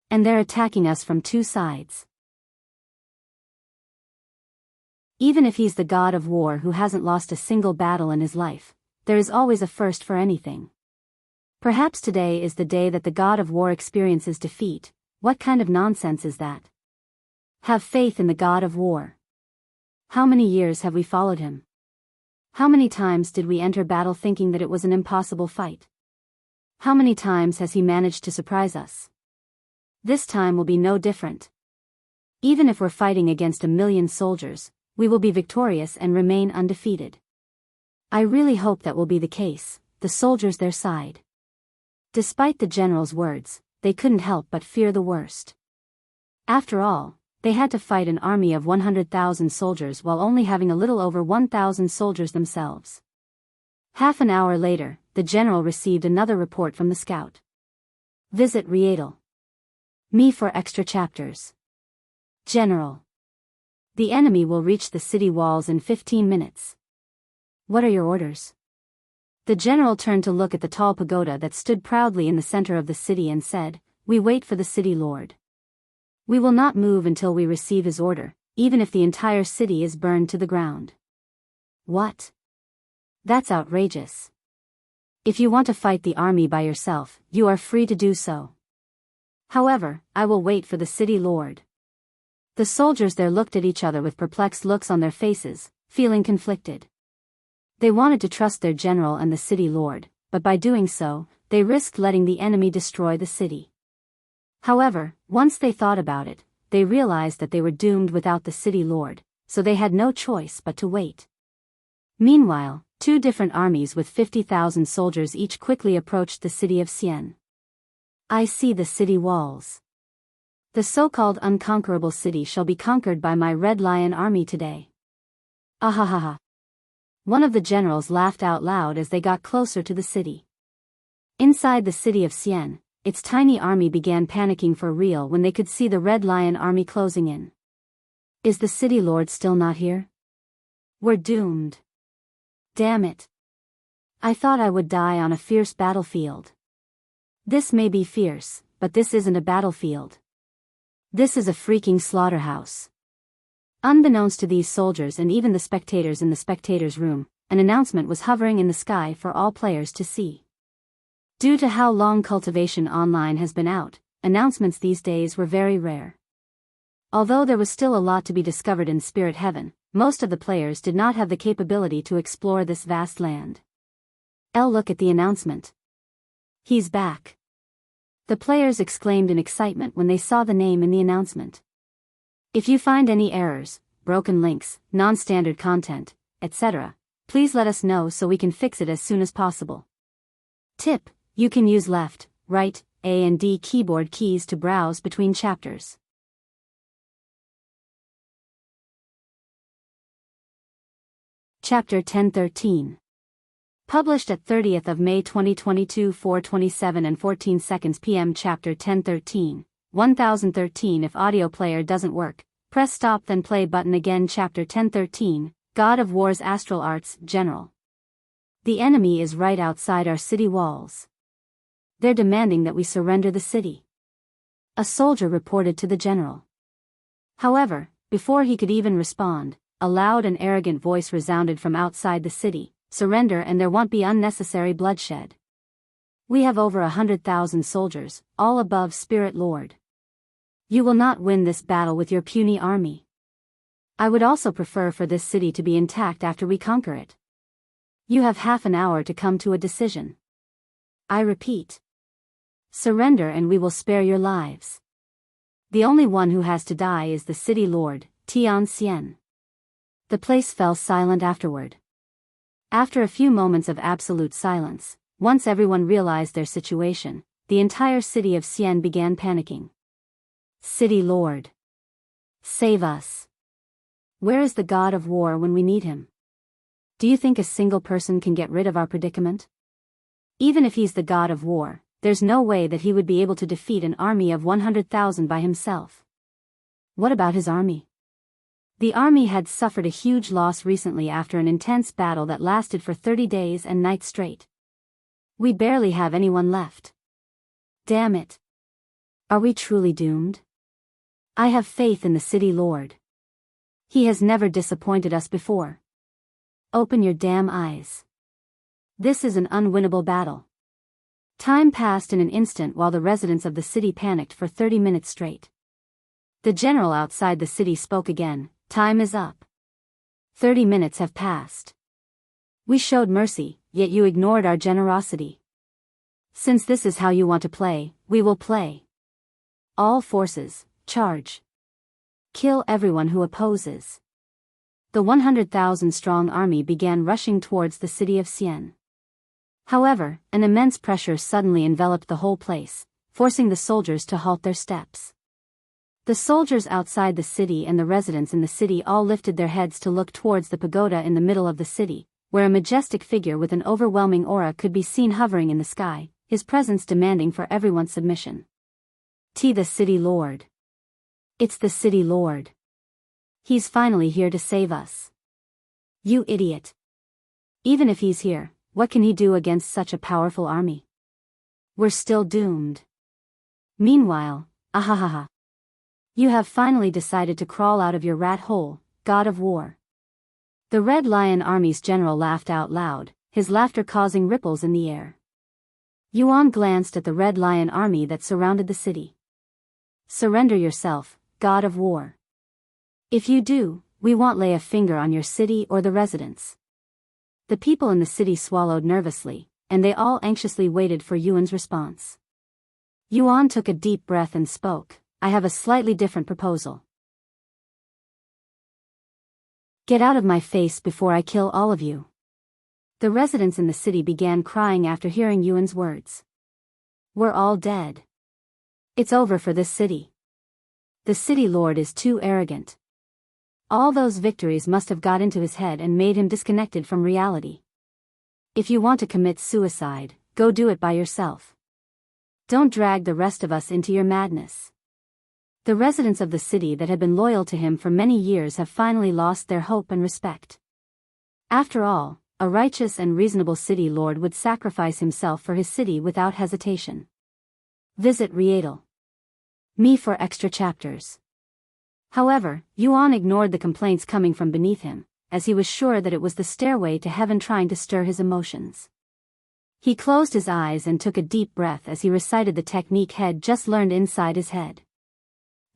And they're attacking us from 2 sides. Even if he's the god of war who hasn't lost a single battle in his life, there is always a first for anything. Perhaps today is the day that the god of war experiences defeat. What kind of nonsense is that? Have faith in the god of war. How many years have we followed him? How many times did we enter battle thinking that it was an impossible fight? How many times has he managed to surprise us? This time will be no different. Even if we're fighting against 1,000,000 soldiers, we will be victorious and remain undefeated. I really hope that will be the case. The soldiers there sighed. Despite the general's words, they couldn't help but fear the worst. After all, they had to fight an army of 100,000 soldiers while only having a little over 1,000 soldiers themselves. Half an hour later, the general received another report from the scout. Visit Rietal. Me for extra chapters. General. The enemy will reach the city walls in 15 minutes. What are your orders? The general turned to look at the tall pagoda that stood proudly in the center of the city and said, "We wait for the city lord. We will not move until we receive his order, even if the entire city is burned to the ground." What? That's outrageous. If you want to fight the army by yourself, you are free to do so. However, I will wait for the city lord. The soldiers there looked at each other with perplexed looks on their faces, feeling conflicted. They wanted to trust their general and the city lord, but by doing so, they risked letting the enemy destroy the city. However, once they thought about it, they realized that they were doomed without the city lord, so they had no choice but to wait. Meanwhile, 2 different armies with 50,000 soldiers each quickly approached the city of Xian. I see the city walls. The so-called unconquerable city shall be conquered by my Red Lion army today. Ahahaha. One of the generals laughed out loud as they got closer to the city. Inside the city of Xian, its tiny army began panicking for real when they could see the Red Lion army closing in. Is the city lord still not here? We're doomed. Damn it. I thought I would die on a fierce battlefield. This may be fierce, but this isn't a battlefield. This is a freaking slaughterhouse. Unbeknownst to these soldiers and even the spectators in the spectators' room, an announcement was hovering in the sky for all players to see. Due to how long Cultivation Online has been out, announcements these days were very rare. Although there was still a lot to be discovered in Spirit Heaven, most of the players did not have the capability to explore this vast land. Look at the announcement. He's back. The players exclaimed in excitement when they saw the name in the announcement. If you find any errors, broken links, non-standard content, etc., please let us know so we can fix it as soon as possible. Tip: you can use left, right, A and D keyboard keys to browse between chapters. Chapter 1013. Published at 30th of May 2022 4:27 and 14 seconds p.m. Chapter 1013, 1013. If audio player doesn't work, press stop then play button again. Chapter 1013, God of War's Astral Arts, General. The enemy is right outside our city walls. They're demanding that we surrender the city. A soldier reported to the general. However, before he could even respond, a loud and arrogant voice resounded from outside the city. Surrender and there won't be unnecessary bloodshed. We have over 100,000 soldiers, all above Spirit Lord. You will not win this battle with your puny army. I would also prefer for this city to be intact after we conquer it. You have half an hour to come to a decision. I repeat. Surrender and we will spare your lives. The only one who has to die is the city lord, Tianxian. The place fell silent afterward. After a few moments of absolute silence, once everyone realized their situation, the entire city of Xian began panicking. City Lord. Save us. Where is the god of war when we need him? Do you think a single person can get rid of our predicament? Even if he's the god of war, there's no way that he would be able to defeat an army of 100,000 by himself. What about his army? The army had suffered a huge loss recently after an intense battle that lasted for 30 days and nights straight. We barely have anyone left. Damn it. Are we truly doomed? I have faith in the city lord. He has never disappointed us before. Open your damn eyes. This is an unwinnable battle. Time passed in an instant while the residents of the city panicked for 30 minutes straight. The general outside the city spoke again. Time is up. 30 minutes have passed. We showed mercy, yet you ignored our generosity. Since this is how you want to play, we will play. All forces, charge. Kill everyone who opposes. The 100,000-strong army began rushing towards the city of Xian. However, an immense pressure suddenly enveloped the whole place, forcing the soldiers to halt their steps. The soldiers outside the city and the residents in the city all lifted their heads to look towards the pagoda in the middle of the city, where a majestic figure with an overwhelming aura could be seen hovering in the sky, his presence demanding for everyone's submission. The city lord. It's the city lord. He's finally here to save us. You idiot. Even if he's here, what can he do against such a powerful army? We're still doomed. Meanwhile, ahahaha. You have finally decided to crawl out of your rat hole, god of war. The Red Lion Army's general laughed out loud, his laughter causing ripples in the air. Yuan glanced at the Red Lion Army that surrounded the city. Surrender yourself, god of war. If you do, we won't lay a finger on your city or the residents. The people in the city swallowed nervously, and they all anxiously waited for Yuan's response. Yuan took a deep breath and spoke. I have a slightly different proposal. Get out of my face before I kill all of you. The residents in the city began crying after hearing Yuan's words. We're all dead. It's over for this city. The city lord is too arrogant. All those victories must have got into his head and made him disconnected from reality. If you want to commit suicide, go do it by yourself. Don't drag the rest of us into your madness. The residents of the city that had been loyal to him for many years have finally lost their hope and respect. After all, a righteous and reasonable city lord would sacrifice himself for his city without hesitation. Visit Rietal. Me for extra chapters. However, Yuan ignored the complaints coming from beneath him, as he was sure that it was the stairway to heaven trying to stir his emotions. He closed his eyes and took a deep breath as he recited the technique head just learned inside his head.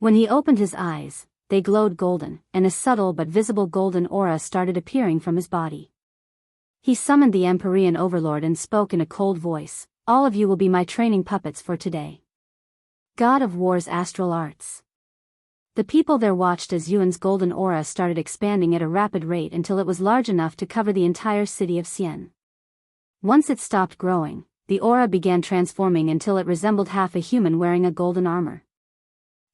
When he opened his eyes, they glowed golden, and a subtle but visible golden aura started appearing from his body. He summoned the Empyrean Overlord and spoke in a cold voice, all of you will be my training puppets for today. God of War's astral arts. The people there watched as Yuan's golden aura started expanding at a rapid rate until it was large enough to cover the entire city of Xian. Once it stopped growing, the aura began transforming until it resembled half a human wearing a golden armor.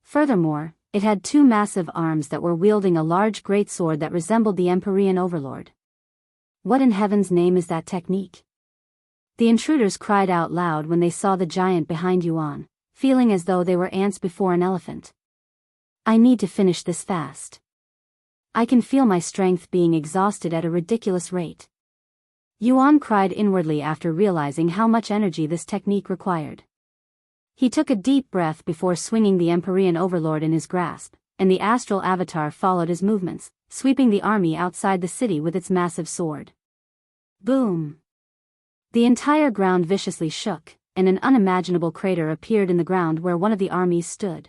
Furthermore, it had two massive arms that were wielding a large greatsword that resembled the Empyrean Overlord. What in heaven's name is that technique? The intruders cried out loud when they saw the giant behind Yuan, feeling as though they were ants before an elephant. I need to finish this fast. I can feel my strength being exhausted at a ridiculous rate. Yuan cried inwardly after realizing how much energy this technique required. He took a deep breath before swinging the Empyrean Overlord in his grasp, and the astral avatar followed his movements, sweeping the army outside the city with its massive sword. Boom! The entire ground viciously shook, and an unimaginable crater appeared in the ground where one of the armies stood.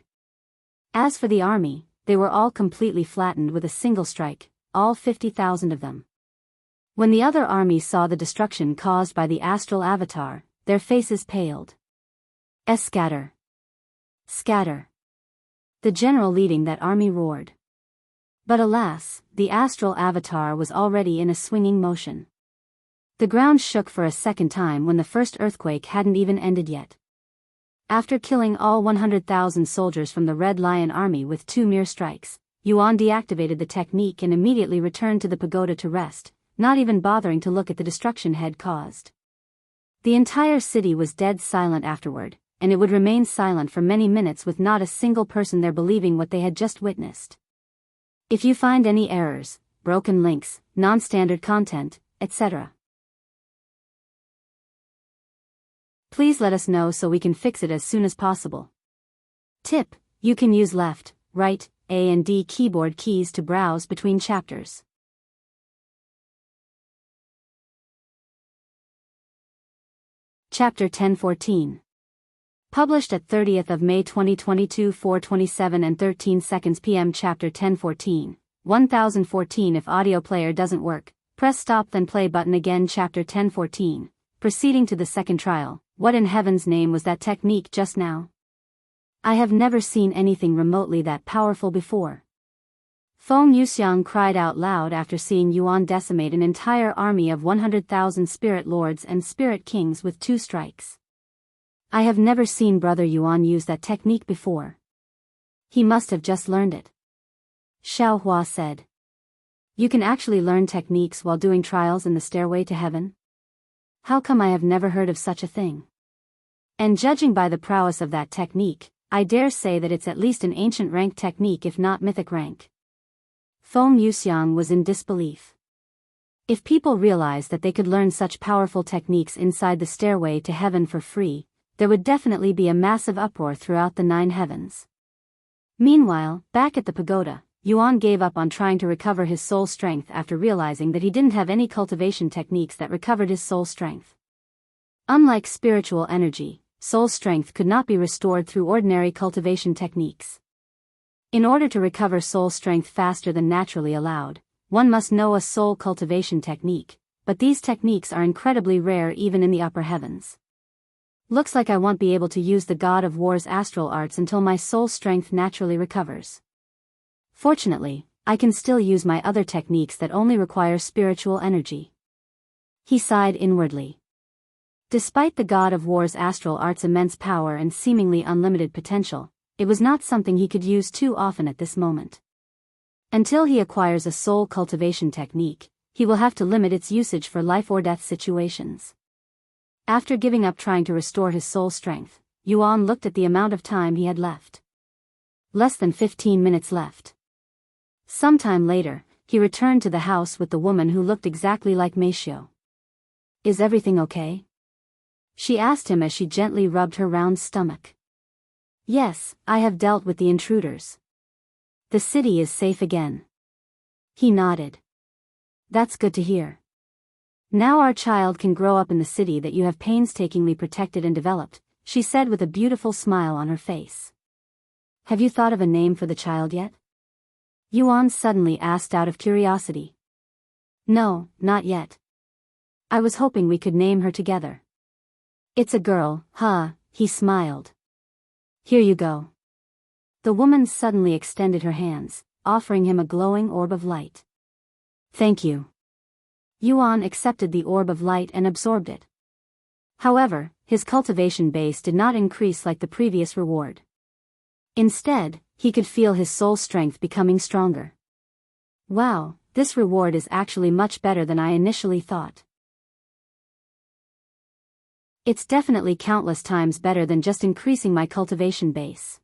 As for the army, they were all completely flattened with a single strike, all 50,000 of them. When the other army saw the destruction caused by the astral avatar, their faces paled. Scatter! Scatter! The general leading that army roared. But alas, the astral avatar was already in a swinging motion. The ground shook for a second time when the first earthquake hadn't even ended yet. After killing all 100,000 soldiers from the Red Lion army with 2 mere strikes, Yuan deactivated the technique and immediately returned to the pagoda to rest, not even bothering to look at the destruction had caused. The entire city was dead silent afterward, and it would remain silent for many minutes with not a single person there believing what they had just witnessed. If you find any errors, broken links, non-standard content, etc., please let us know so we can fix it as soon as possible. Tip: you can use left, right, A and D keyboard keys to browse between chapters. Chapter 1014. Published at 30th of May 2022 4:27 and 13 seconds p.m. Chapter 1014, 1014. If audio player doesn't work, press stop then play button again. Chapter 1014. Proceeding to the second trial. What in heaven's name was that technique just now? I have never seen anything remotely that powerful before. Feng Yuxiang cried out loud after seeing Yuan decimate an entire army of 100,000 spirit lords and spirit kings with 2 strikes. I have never seen Brother Yuan use that technique before. He must have just learned it. Xiao Hua said. You can actually learn techniques while doing trials in the stairway to heaven? How come I have never heard of such a thing? And judging by the prowess of that technique, I dare say that it's at least an ancient rank technique if not mythic rank. Feng Yuxiang was in disbelief. If people realized that they could learn such powerful techniques inside the stairway to heaven for free, there would definitely be a massive uproar throughout the 9 heavens. Meanwhile, back at the pagoda, Yuan gave up on trying to recover his soul strength after realizing that he didn't have any cultivation techniques that recovered his soul strength. Unlike spiritual energy, soul strength could not be restored through ordinary cultivation techniques. In order to recover soul strength faster than naturally allowed, one must know a soul cultivation technique, but these techniques are incredibly rare even in the upper heavens. Looks like I won't be able to use the God of War's astral arts until my soul strength naturally recovers. Fortunately, I can still use my other techniques that only require spiritual energy. He sighed inwardly. Despite the God of War's astral arts' immense power and seemingly unlimited potential, it was not something he could use too often at this moment. Until he acquires a soul cultivation technique, he will have to limit its usage for life or death situations. After giving up trying to restore his soul strength, Yuan looked at the amount of time he had left. Less than 15 minutes left. Sometime later, he returned to the house with the woman who looked exactly like Meishio. Is everything okay? She asked him as she gently rubbed her round stomach. Yes, I have dealt with the intruders. The city is safe again. He nodded. That's good to hear. Now our child can grow up in the city that you have painstakingly protected and developed, she said with a beautiful smile on her face. Have you thought of a name for the child yet? Yuan suddenly asked out of curiosity. No, not yet. I was hoping we could name her together. It's a girl, huh? He smiled. Here you go. The woman suddenly extended her hands, offering him a glowing orb of light. Thank you. Yuan accepted the orb of light and absorbed it. However, his cultivation base did not increase like the previous reward. Instead, he could feel his soul strength becoming stronger. Wow, this reward is actually much better than I initially thought. It's definitely countless times better than just increasing my cultivation base.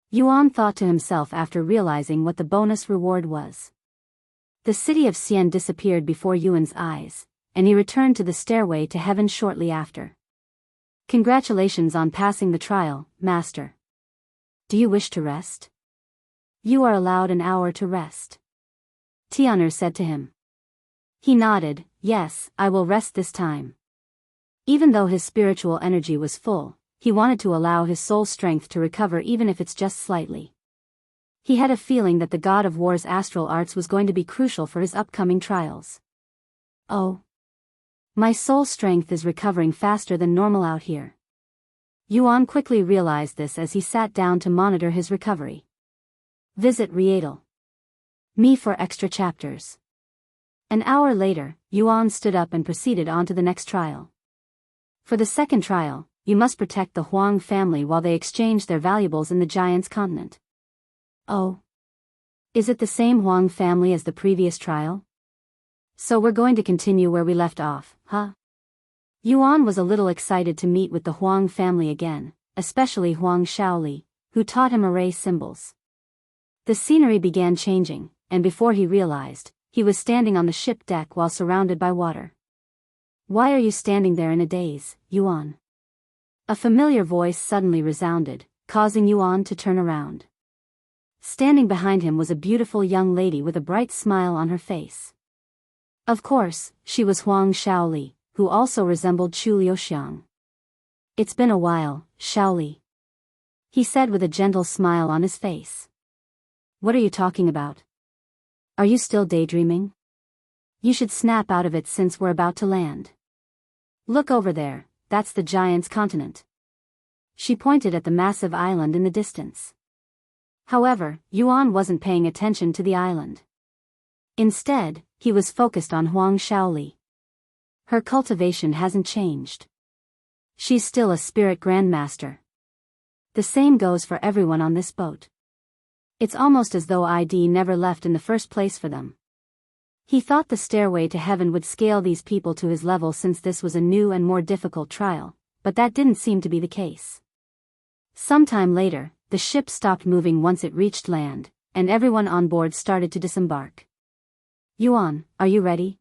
Yuan thought to himself after realizing what the bonus reward was. The city of Xian disappeared before Yuan's eyes, and he returned to the stairway to heaven shortly after. Congratulations on passing the trial, Master. Do you wish to rest? You are allowed an hour to rest. Tian'er said to him. He nodded, yes, I will rest this time. Even though his spiritual energy was full, he wanted to allow his soul strength to recover even if it's just slightly. He had a feeling that the god of war's astral arts was going to be crucial for his upcoming trials. Oh. My soul strength is recovering faster than normal out here. Yuan quickly realized this as he sat down to monitor his recovery. Visit Rietal. Me for extra chapters. An hour later, Yuan stood up and proceeded on to the next trial. For the second trial, you must protect the Huang family while they exchange their valuables in the Giants' continent. Oh. Is it the same Huang family as the previous trial? So we're going to continue where we left off, huh? Yuan was a little excited to meet with the Huang family again, especially Huang Shaoli, who taught him array symbols. The scenery began changing, and before he realized, he was standing on the ship deck while surrounded by water. Why are you standing there in a daze, Yuan? A familiar voice suddenly resounded, causing Yuan to turn around. Standing behind him was a beautiful young lady with a bright smile on her face. Of course, she was Huang Shaoli, who also resembled Chu Liuxiang. It's been a while, Shaoli, he said with a gentle smile on his face. What are you talking about? Are you still daydreaming? You should snap out of it since we're about to land. Look over there, that's the Giants' continent. She pointed at the massive island in the distance. However, Yuan wasn't paying attention to the island. Instead, he was focused on Huang Shaoli. Her cultivation hasn't changed. She's still a spirit grandmaster. The same goes for everyone on this boat. It's almost as though ID never left in the first place for them. He thought the stairway to heaven would scale these people to his level since this was a new and more difficult trial, but that didn't seem to be the case. Sometime later, the ship stopped moving once it reached land, and everyone on board started to disembark. Yuan, are you ready?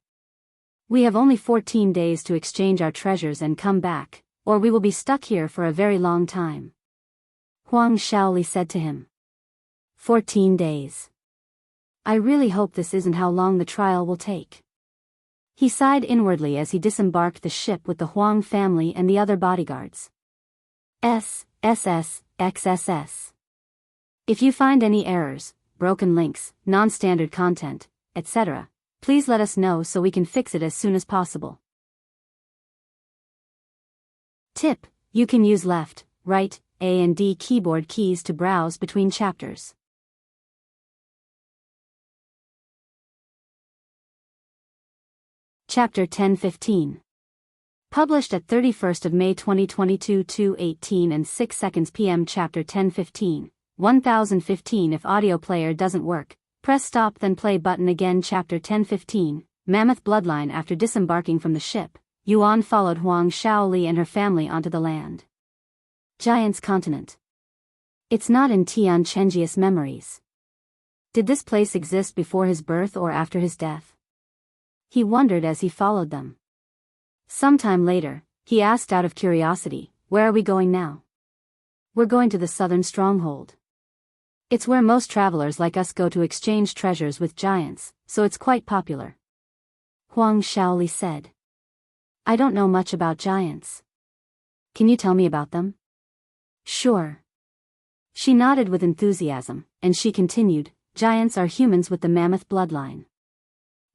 We have only 14 days to exchange our treasures and come back, or we will be stuck here for a very long time. Huang Shaoli said to him. 14 days. I really hope this isn't how long the trial will take. He sighed inwardly as he disembarked the ship with the Huang family and the other bodyguards. XSS. If you find any errors, broken links, non-standard content, etc., please let us know so we can fix it as soon as possible. Tip: you can use left, right, A and D keyboard keys to browse between chapters. Chapter 10-15. Published at 31st of May 2022 2:18 and 6 seconds p.m. Chapter 10-15, 1015. If audio player doesn't work, press stop then play button again. Chapter 10-15, Mammoth Bloodline. After disembarking from the ship, Yuan followed Huang Shaoli and her family onto the land. Giants' continent. It's not in Xianxia's memories. Did this place exist before his birth or after his death? He wondered as he followed them. Sometime later, he asked out of curiosity, where are we going now? We're going to the southern stronghold. It's where most travelers like us go to exchange treasures with giants, so it's quite popular. Huang Shaoli said. I don't know much about giants. Can you tell me about them? Sure. She nodded with enthusiasm, and she continued, giants are humans with the mammoth bloodline.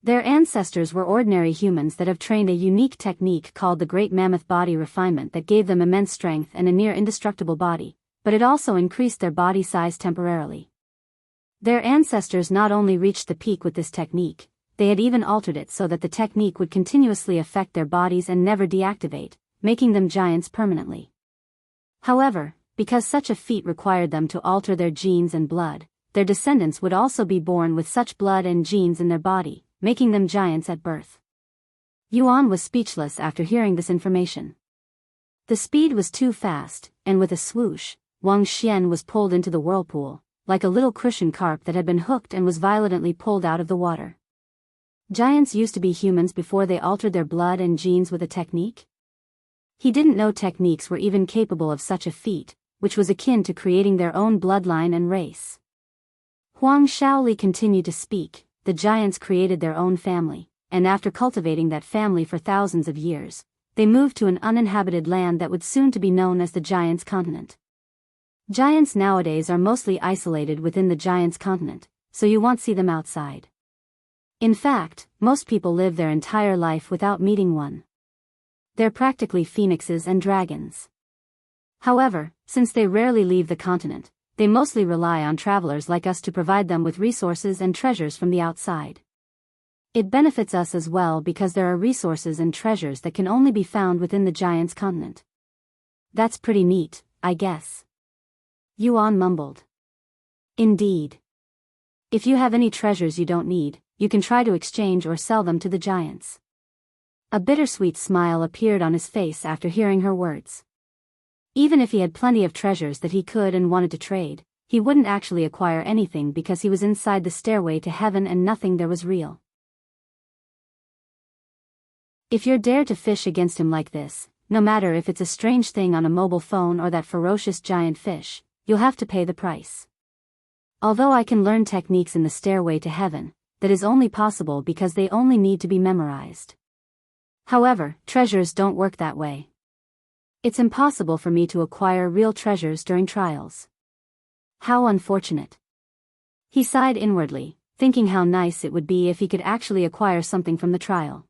Their ancestors were ordinary humans that have trained a unique technique called the Great Mammoth Body Refinement that gave them immense strength and a near indestructible body, but it also increased their body size temporarily. Their ancestors not only reached the peak with this technique, they had even altered it so that the technique would continuously affect their bodies and never deactivate, making them giants permanently. However, because such a feat required them to alter their genes and blood, their descendants would also be born with such blood and genes in their body, making them giants at birth. Yuan was speechless after hearing this information. The speed was too fast, and with a swoosh, Wang Xian was pulled into the whirlpool, like a little crucian carp that had been hooked and was violently pulled out of the water. Giants used to be humans before they altered their blood and genes with a technique? He didn't know techniques were even capable of such a feat, which was akin to creating their own bloodline and race. Huang Shaoli continued to speak. The giants created their own family, and after cultivating that family for thousands of years, they moved to an uninhabited land that would soon to be known as the Giants' Continent. Giants nowadays are mostly isolated within the Giants' Continent, so you won't see them outside. In fact, most people live their entire life without meeting one. They're practically phoenixes and dragons. However, since they rarely leave the continent, they mostly rely on travelers like us to provide them with resources and treasures from the outside. It benefits us as well because there are resources and treasures that can only be found within the Giants' Continent. That's pretty neat, I guess. Yuan mumbled. Indeed. If you have any treasures you don't need, you can try to exchange or sell them to the giants. A bittersweet smile appeared on his face after hearing her words. Even if he had plenty of treasures that he could and wanted to trade, he wouldn't actually acquire anything because he was inside the stairway to heaven and nothing there was real. If you're dare to fish against him like this, no matter if it's a strange thing on a mobile phone or that ferocious giant fish, you'll have to pay the price. Although I can learn techniques in the stairway to heaven, that is only possible because they only need to be memorized. However, treasures don't work that way. It's impossible for me to acquire real treasures during trials. How unfortunate. He sighed inwardly, thinking how nice it would be if he could actually acquire something from the trial.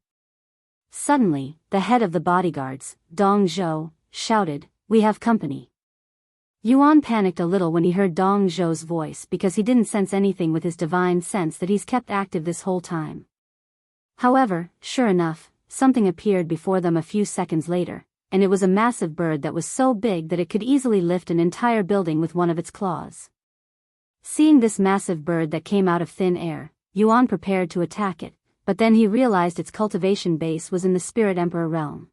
Suddenly, the head of the bodyguards, Dong Zhou, shouted, "We have company." Yuan panicked a little when he heard Dong Zhou's voice because he didn't sense anything with his divine sense that he's kept active this whole time. However, sure enough, something appeared before them a few seconds later, and it was a massive bird that was so big that it could easily lift an entire building with one of its claws. Seeing this massive bird that came out of thin air, Yuan prepared to attack it, but then he realized its cultivation base was in the Spirit Emperor realm.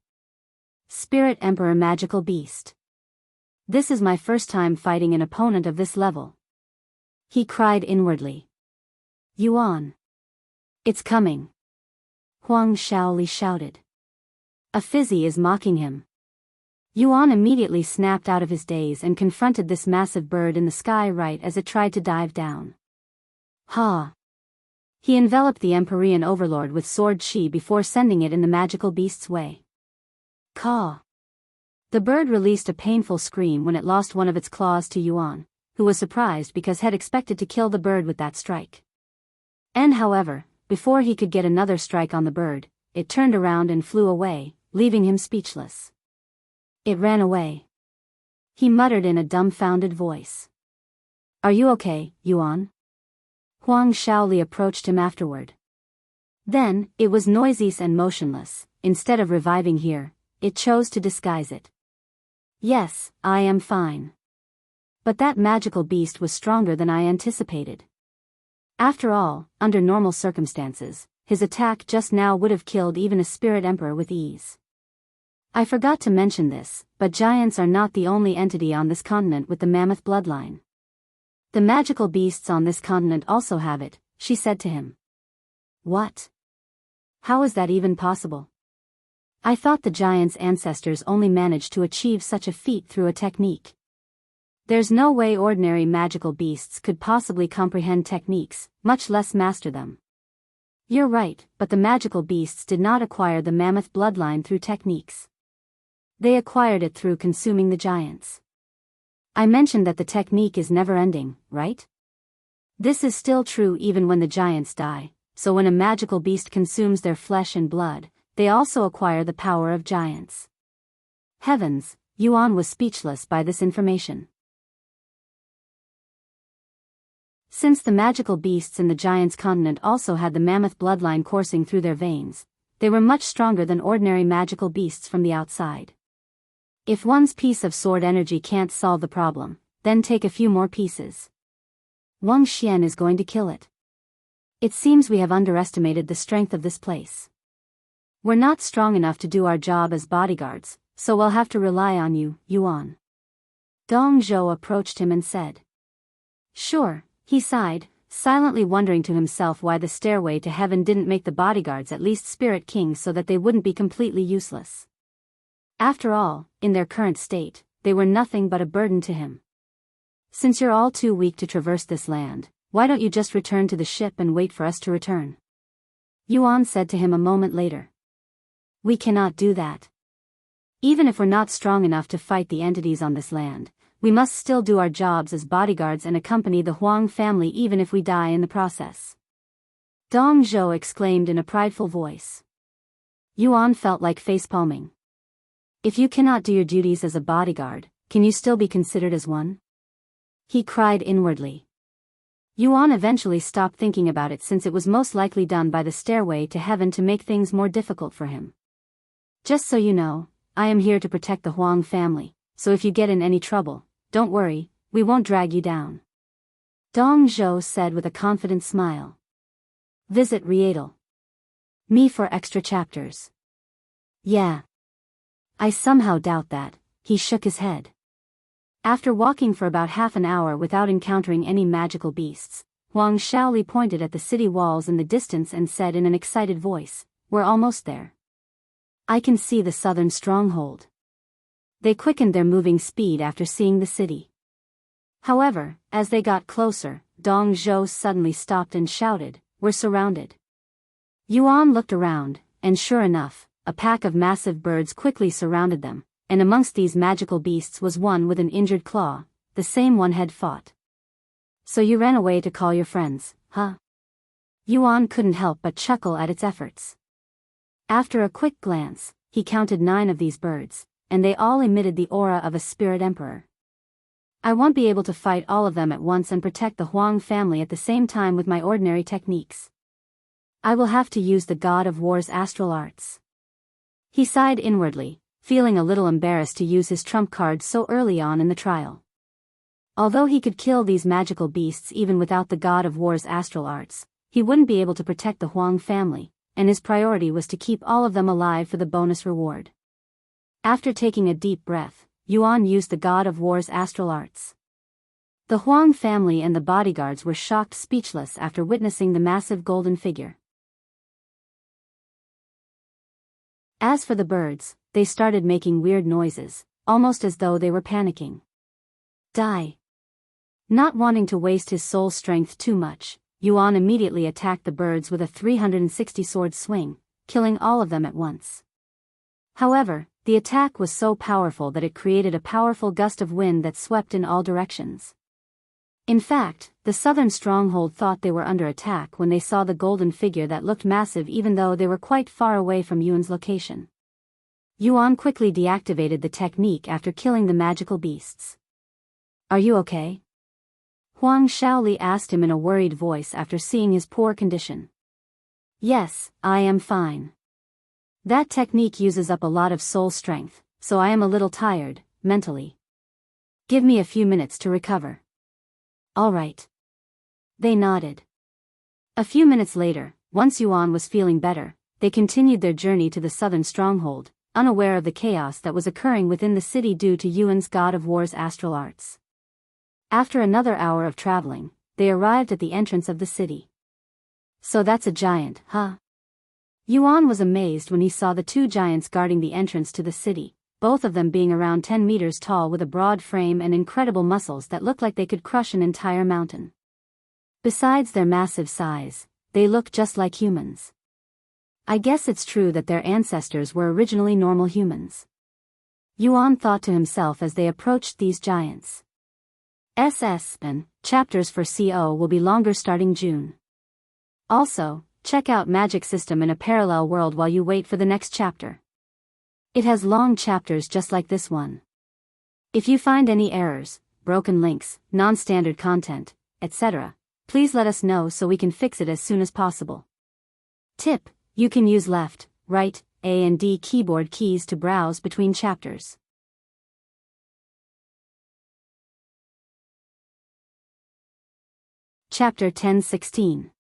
Spirit Emperor Magical Beast. This is my first time fighting an opponent of this level. He cried inwardly. Yuan. It's coming. Huang Shaoli shouted. A fizzy is mocking him. Yuan immediately snapped out of his daze and confronted this massive bird in the sky right as it tried to dive down. Ha! He enveloped the Empyrean Overlord with sword chi before sending it in the magical beast's way. Caw! The bird released a painful scream when it lost one of its claws to Yuan, who was surprised because had expected to kill the bird with that strike. And however, before he could get another strike on the bird, it turned around and flew away, leaving him speechless. It ran away. He muttered in a dumbfounded voice. Are you okay, Yuan? Huang Shaoli approached him afterward. Then, it was noisy and motionless. Instead of reviving here, it chose to disguise it. Yes, I am fine. But that magical beast was stronger than I anticipated. After all, under normal circumstances, his attack just now would have killed even a spirit emperor with ease. I forgot to mention this, but giants are not the only entity on this continent with the mammoth bloodline. The magical beasts on this continent also have it, she said to him. What? How is that even possible? I thought the giants' ancestors only managed to achieve such a feat through a technique. There's no way ordinary magical beasts could possibly comprehend techniques, much less master them. You're right, but the magical beasts did not acquire the mammoth bloodline through techniques. They acquired it through consuming the giants. I mentioned that the technique is never-ending, right? This is still true even when the giants die, so when a magical beast consumes their flesh and blood, they also acquire the power of giants. Heavens, Yuan was speechless by this information. Since the magical beasts in the giants' continent also had the mammoth bloodline coursing through their veins, they were much stronger than ordinary magical beasts from the outside. If one's piece of sword energy can't solve the problem, then take a few more pieces. Wang Xian is going to kill it. It seems we have underestimated the strength of this place. We're not strong enough to do our job as bodyguards, so we'll have to rely on you, Yuan. Dong Zhou approached him and said. Sure, he sighed, silently wondering to himself why the stairway to heaven didn't make the bodyguards at least spirit kings so that they wouldn't be completely useless. After all, in their current state, they were nothing but a burden to him. Since you're all too weak to traverse this land, why don't you just return to the ship and wait for us to return? Yuan said to him a moment later. We cannot do that. Even if we're not strong enough to fight the entities on this land, we must still do our jobs as bodyguards and accompany the Huang family even if we die in the process. Dong Zhou exclaimed in a prideful voice. Yuan felt like facepalming. If you cannot do your duties as a bodyguard, can you still be considered as one? He cried inwardly. Yuan eventually stopped thinking about it since it was most likely done by the stairway to heaven to make things more difficult for him. Just so you know, I am here to protect the Huang family, so if you get in any trouble, don't worry, we won't drag you down. Dong Zhou said with a confident smile. Visit Rietal. Me for extra chapters. Yeah. I somehow doubt that, he shook his head. After walking for about half an hour without encountering any magical beasts, Huang Shaoli pointed at the city walls in the distance and said in an excited voice, "We're almost there. I can see the southern stronghold." They quickened their moving speed after seeing the city. However, as they got closer, Dong Zhou suddenly stopped and shouted, "We're surrounded." Yuan looked around, and sure enough, a pack of massive birds quickly surrounded them, and amongst these magical beasts was one with an injured claw, the same one had fought. "So you ran away to call your friends, huh?" Yuan couldn't help but chuckle at its efforts. After a quick glance, he counted 9 of these birds, and they all emitted the aura of a spirit emperor. "I won't be able to fight all of them at once and protect the Huang family at the same time with my ordinary techniques. I will have to use the God of War's astral arts." He sighed inwardly, feeling a little embarrassed to use his trump card so early on in the trial. Although he could kill these magical beasts even without the God of War's astral arts, he wouldn't be able to protect the Huang family, and his priority was to keep all of them alive for the bonus reward. After taking a deep breath, Yuan used the God of War's astral arts. The Huang family and the bodyguards were shocked speechless after witnessing the massive golden figure. As for the birds, they started making weird noises, almost as though they were panicking. Die. Not wanting to waste his soul strength too much, Yuan immediately attacked the birds with a 360 sword swing, killing all of them at once. However, the attack was so powerful that it created a powerful gust of wind that swept in all directions. In fact, the southern stronghold thought they were under attack when they saw the golden figure that looked massive even though they were quite far away from Yuan's location. Yuan quickly deactivated the technique after killing the magical beasts. "Are you okay?" Huang Shaoli asked him in a worried voice after seeing his poor condition. "Yes, I am fine. That technique uses up a lot of soul strength, so I am a little tired, mentally. Give me a few minutes to recover." "All right." They nodded. A few minutes later, once Yuan was feeling better, they continued their journey to the southern stronghold, unaware of the chaos that was occurring within the city due to Yuan's God of War's astral arts. After another hour of traveling, they arrived at the entrance of the city. "So that's a giant, huh?" Yuan was amazed when he saw the 2 giants guarding the entrance to the city, both of them being around 10 meters tall with a broad frame and incredible muscles that looked like they could crush an entire mountain. Besides their massive size, they looked just like humans. I guess it's true that their ancestors were originally normal humans. Yuan thought to himself as they approached these giants. And chapters for CO will be longer starting June. Also, check out Magic System in a parallel world while you wait for the next chapter. It has long chapters just like this one. If you find any errors, broken links, non-standard content, etc., please let us know so we can fix it as soon as possible. Tip: you can use left, right, A and D keyboard keys to browse between chapters. Chapter 1016.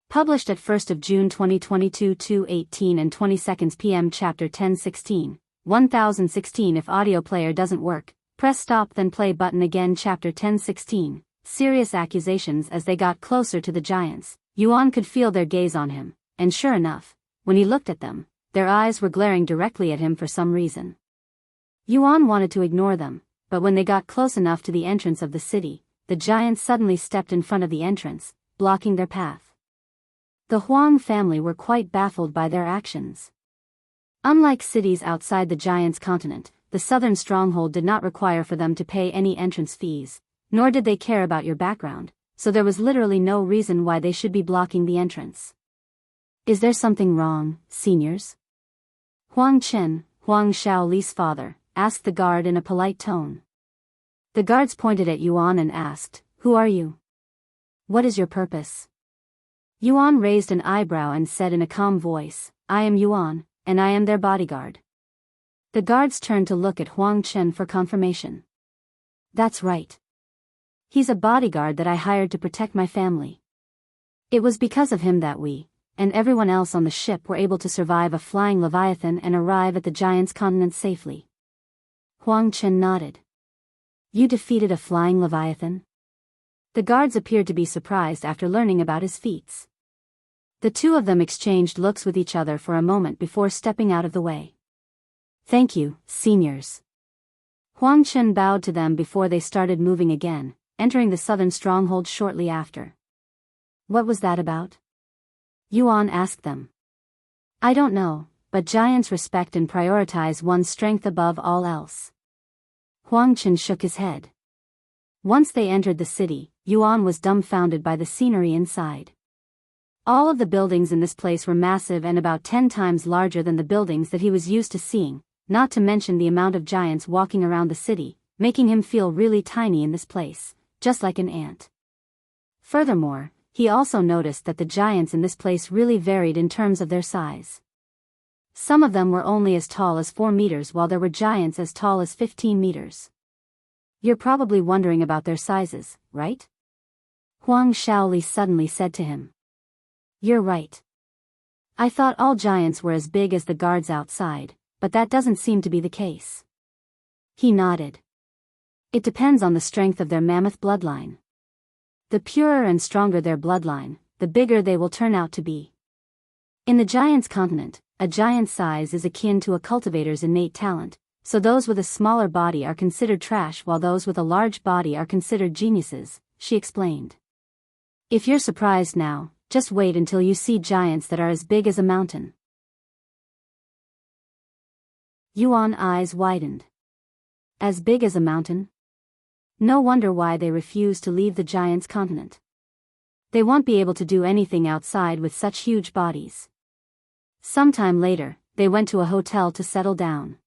Published at 1st of June 2022 2:18 and 22 p.m. Chapter 1016, 1016. If audio player doesn't work, press stop then play button again. Chapter 1016, serious accusations. As they got closer to the giants, Yuan could feel their gaze on him, and sure enough, when he looked at them, their eyes were glaring directly at him for some reason. Yuan wanted to ignore them, but when they got close enough to the entrance of the city, the giants suddenly stepped in front of the entrance, blocking their path. The Huang family were quite baffled by their actions. Unlike cities outside the Giants' continent, the southern stronghold did not require for them to pay any entrance fees, nor did they care about your background, so there was literally no reason why they should be blocking the entrance. Is there something wrong, seniors? Huang Chen, Huang Shaoli's father, asked the guard in a polite tone. The guards pointed at Yuan and asked, "Who are you? What is your purpose?" Yuan raised an eyebrow and said in a calm voice, "I am Yuan, and I am their bodyguard." The guards turned to look at Huang Chen for confirmation. That's right. He's a bodyguard that I hired to protect my family. It was because of him that we, and everyone else on the ship, were able to survive a flying leviathan and arrive at the Giants' continent safely. Huang Chen nodded. You defeated a flying leviathan? The guards appeared to be surprised after learning about his feats. The two of them exchanged looks with each other for a moment before stepping out of the way. Thank you, seniors. Huang Chen bowed to them before they started moving again, entering the southern stronghold shortly after. What was that about? Yuan asked them. I don't know, but giants respect and prioritize one's strength above all else. Huang Chen shook his head. Once they entered the city, Yuan was dumbfounded by the scenery inside. All of the buildings in this place were massive and about 10 times larger than the buildings that he was used to seeing, not to mention the amount of giants walking around the city, making him feel really tiny in this place, just like an ant. Furthermore, he also noticed that the giants in this place really varied in terms of their size. Some of them were only as tall as 4 meters while there were giants as tall as 15 meters. You're probably wondering about their sizes, right? Huang Shaoli suddenly said to him. You're right. I thought all giants were as big as the guards outside, but that doesn't seem to be the case. He nodded. It depends on the strength of their mammoth bloodline. The purer and stronger their bloodline, the bigger they will turn out to be. In the Giants' continent, a giant's size is akin to a cultivator's innate talent, so those with a smaller body are considered trash while those with a large body are considered geniuses, she explained. If you're surprised now, just wait until you see giants that are as big as a mountain. Yuan's eyes widened. As big as a mountain? No wonder why they refuse to leave the Giants' continent. They won't be able to do anything outside with such huge bodies. Sometime later, they went to a hotel to settle down.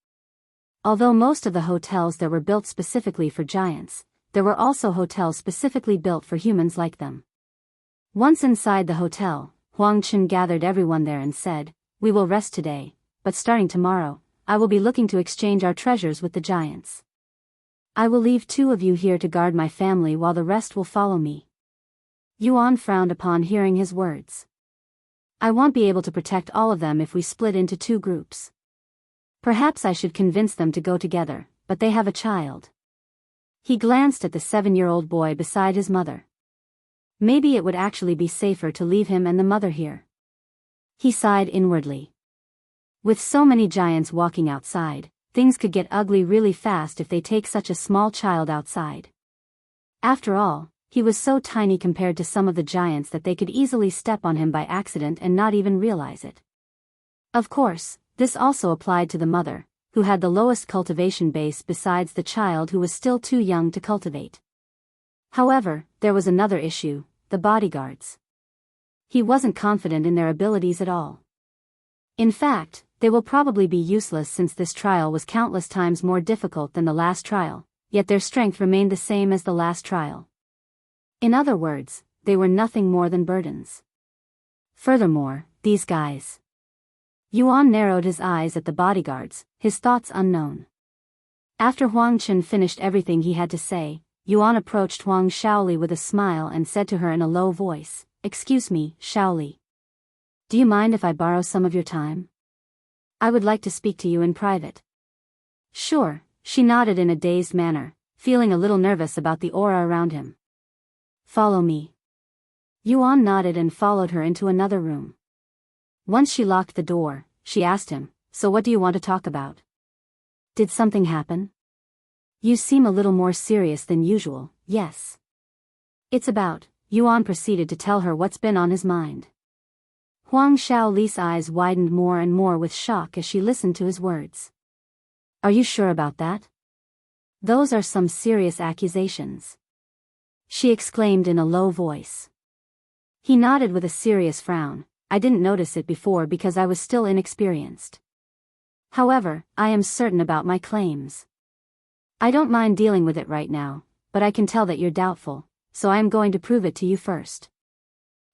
Although most of the hotels there were built specifically for giants, there were also hotels specifically built for humans like them. Once inside the hotel, Huang Chen gathered everyone there and said, "We will rest today, but starting tomorrow, I will be looking to exchange our treasures with the giants. I will leave 2 of you here to guard my family while the rest will follow me." Yuan frowned upon hearing his words. I won't be able to protect all of them if we split into 2 groups. Perhaps I should convince them to go together, but they have a child. He glanced at the 7-year-old boy beside his mother. Maybe it would actually be safer to leave him and the mother here. He sighed inwardly. With so many giants walking outside, things could get ugly really fast if they take such a small child outside. After all, he was so tiny compared to some of the giants that they could easily step on him by accident and not even realize it. Of course, this also applied to the mother, who had the lowest cultivation base besides the child who was still too young to cultivate. However, there was another issue, the bodyguards. He wasn't confident in their abilities at all. In fact, they will probably be useless since this trial was countless times more difficult than the last trial, yet their strength remained the same as the last trial. In other words, they were nothing more than burdens. Furthermore, these guys. Yuan narrowed his eyes at the bodyguards, his thoughts unknown. After Huang Chen finished everything he had to say, Yuan approached Huang Shaoli with a smile and said to her in a low voice, "Excuse me, Shaoli. Do you mind if I borrow some of your time? I would like to speak to you in private." Sure, she nodded in a dazed manner, feeling a little nervous about the aura around him. Follow me. Yuan nodded and followed her into another room. Once she locked the door, she asked him, "So what do you want to talk about? Did something happen? You seem a little more serious than usual." "Yes. It's about," Yuan proceeded to tell her what's been on his mind. Huang Xiaoli's eyes widened more and more with shock as she listened to his words. Are you sure about that? Those are some serious accusations, she exclaimed in a low voice. He nodded with a serious frown. I didn't notice it before because I was still inexperienced. However, I am certain about my claims. I don't mind dealing with it right now, but I can tell that you're doubtful, so I am going to prove it to you first.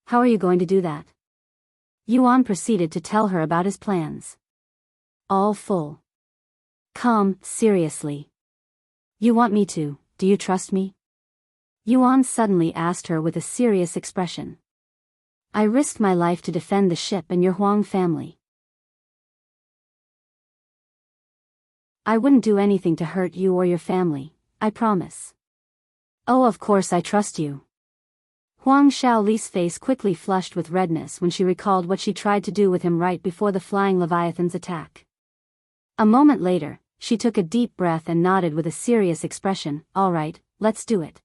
How are you going to do that? Yuan proceeded to tell her about his plans. All full. Calm, seriously. You want me to, do you trust me? Yuan suddenly asked her with a serious expression. I risked my life to defend the ship and your Huang family. I wouldn't do anything to hurt you or your family, I promise. Oh, of course I trust you. Huang Xiaoli's face quickly flushed with redness when she recalled what she tried to do with him right before the flying leviathan's attack. A moment later, she took a deep breath and nodded with a serious expression. All right, let's do it.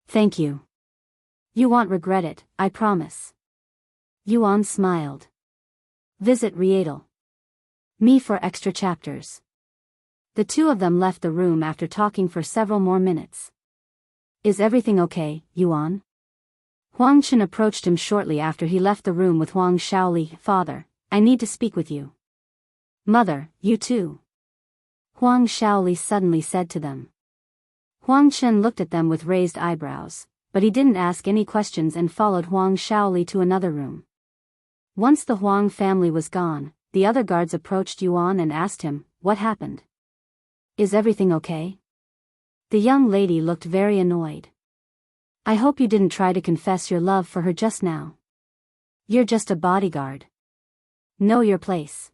Thank you. You won't regret it, I promise. Yuan smiled. Visit Rietal. Me for extra chapters. The two of them left the room after talking for several more minutes. Is everything okay, Yuan? Huang Chen approached him shortly after he left the room with Huang Xiaoli. Father, I need to speak with you. Mother, you too. Huang Xiaoli suddenly said to them. Huang Chen looked at them with raised eyebrows, but he didn't ask any questions and followed Huang Xiaoli to another room. Once the Huang family was gone, the other guards approached Yuan and asked him, what happened? Is everything okay? The young lady looked very annoyed. I hope you didn't try to confess your love for her just now. You're just a bodyguard. Know your place.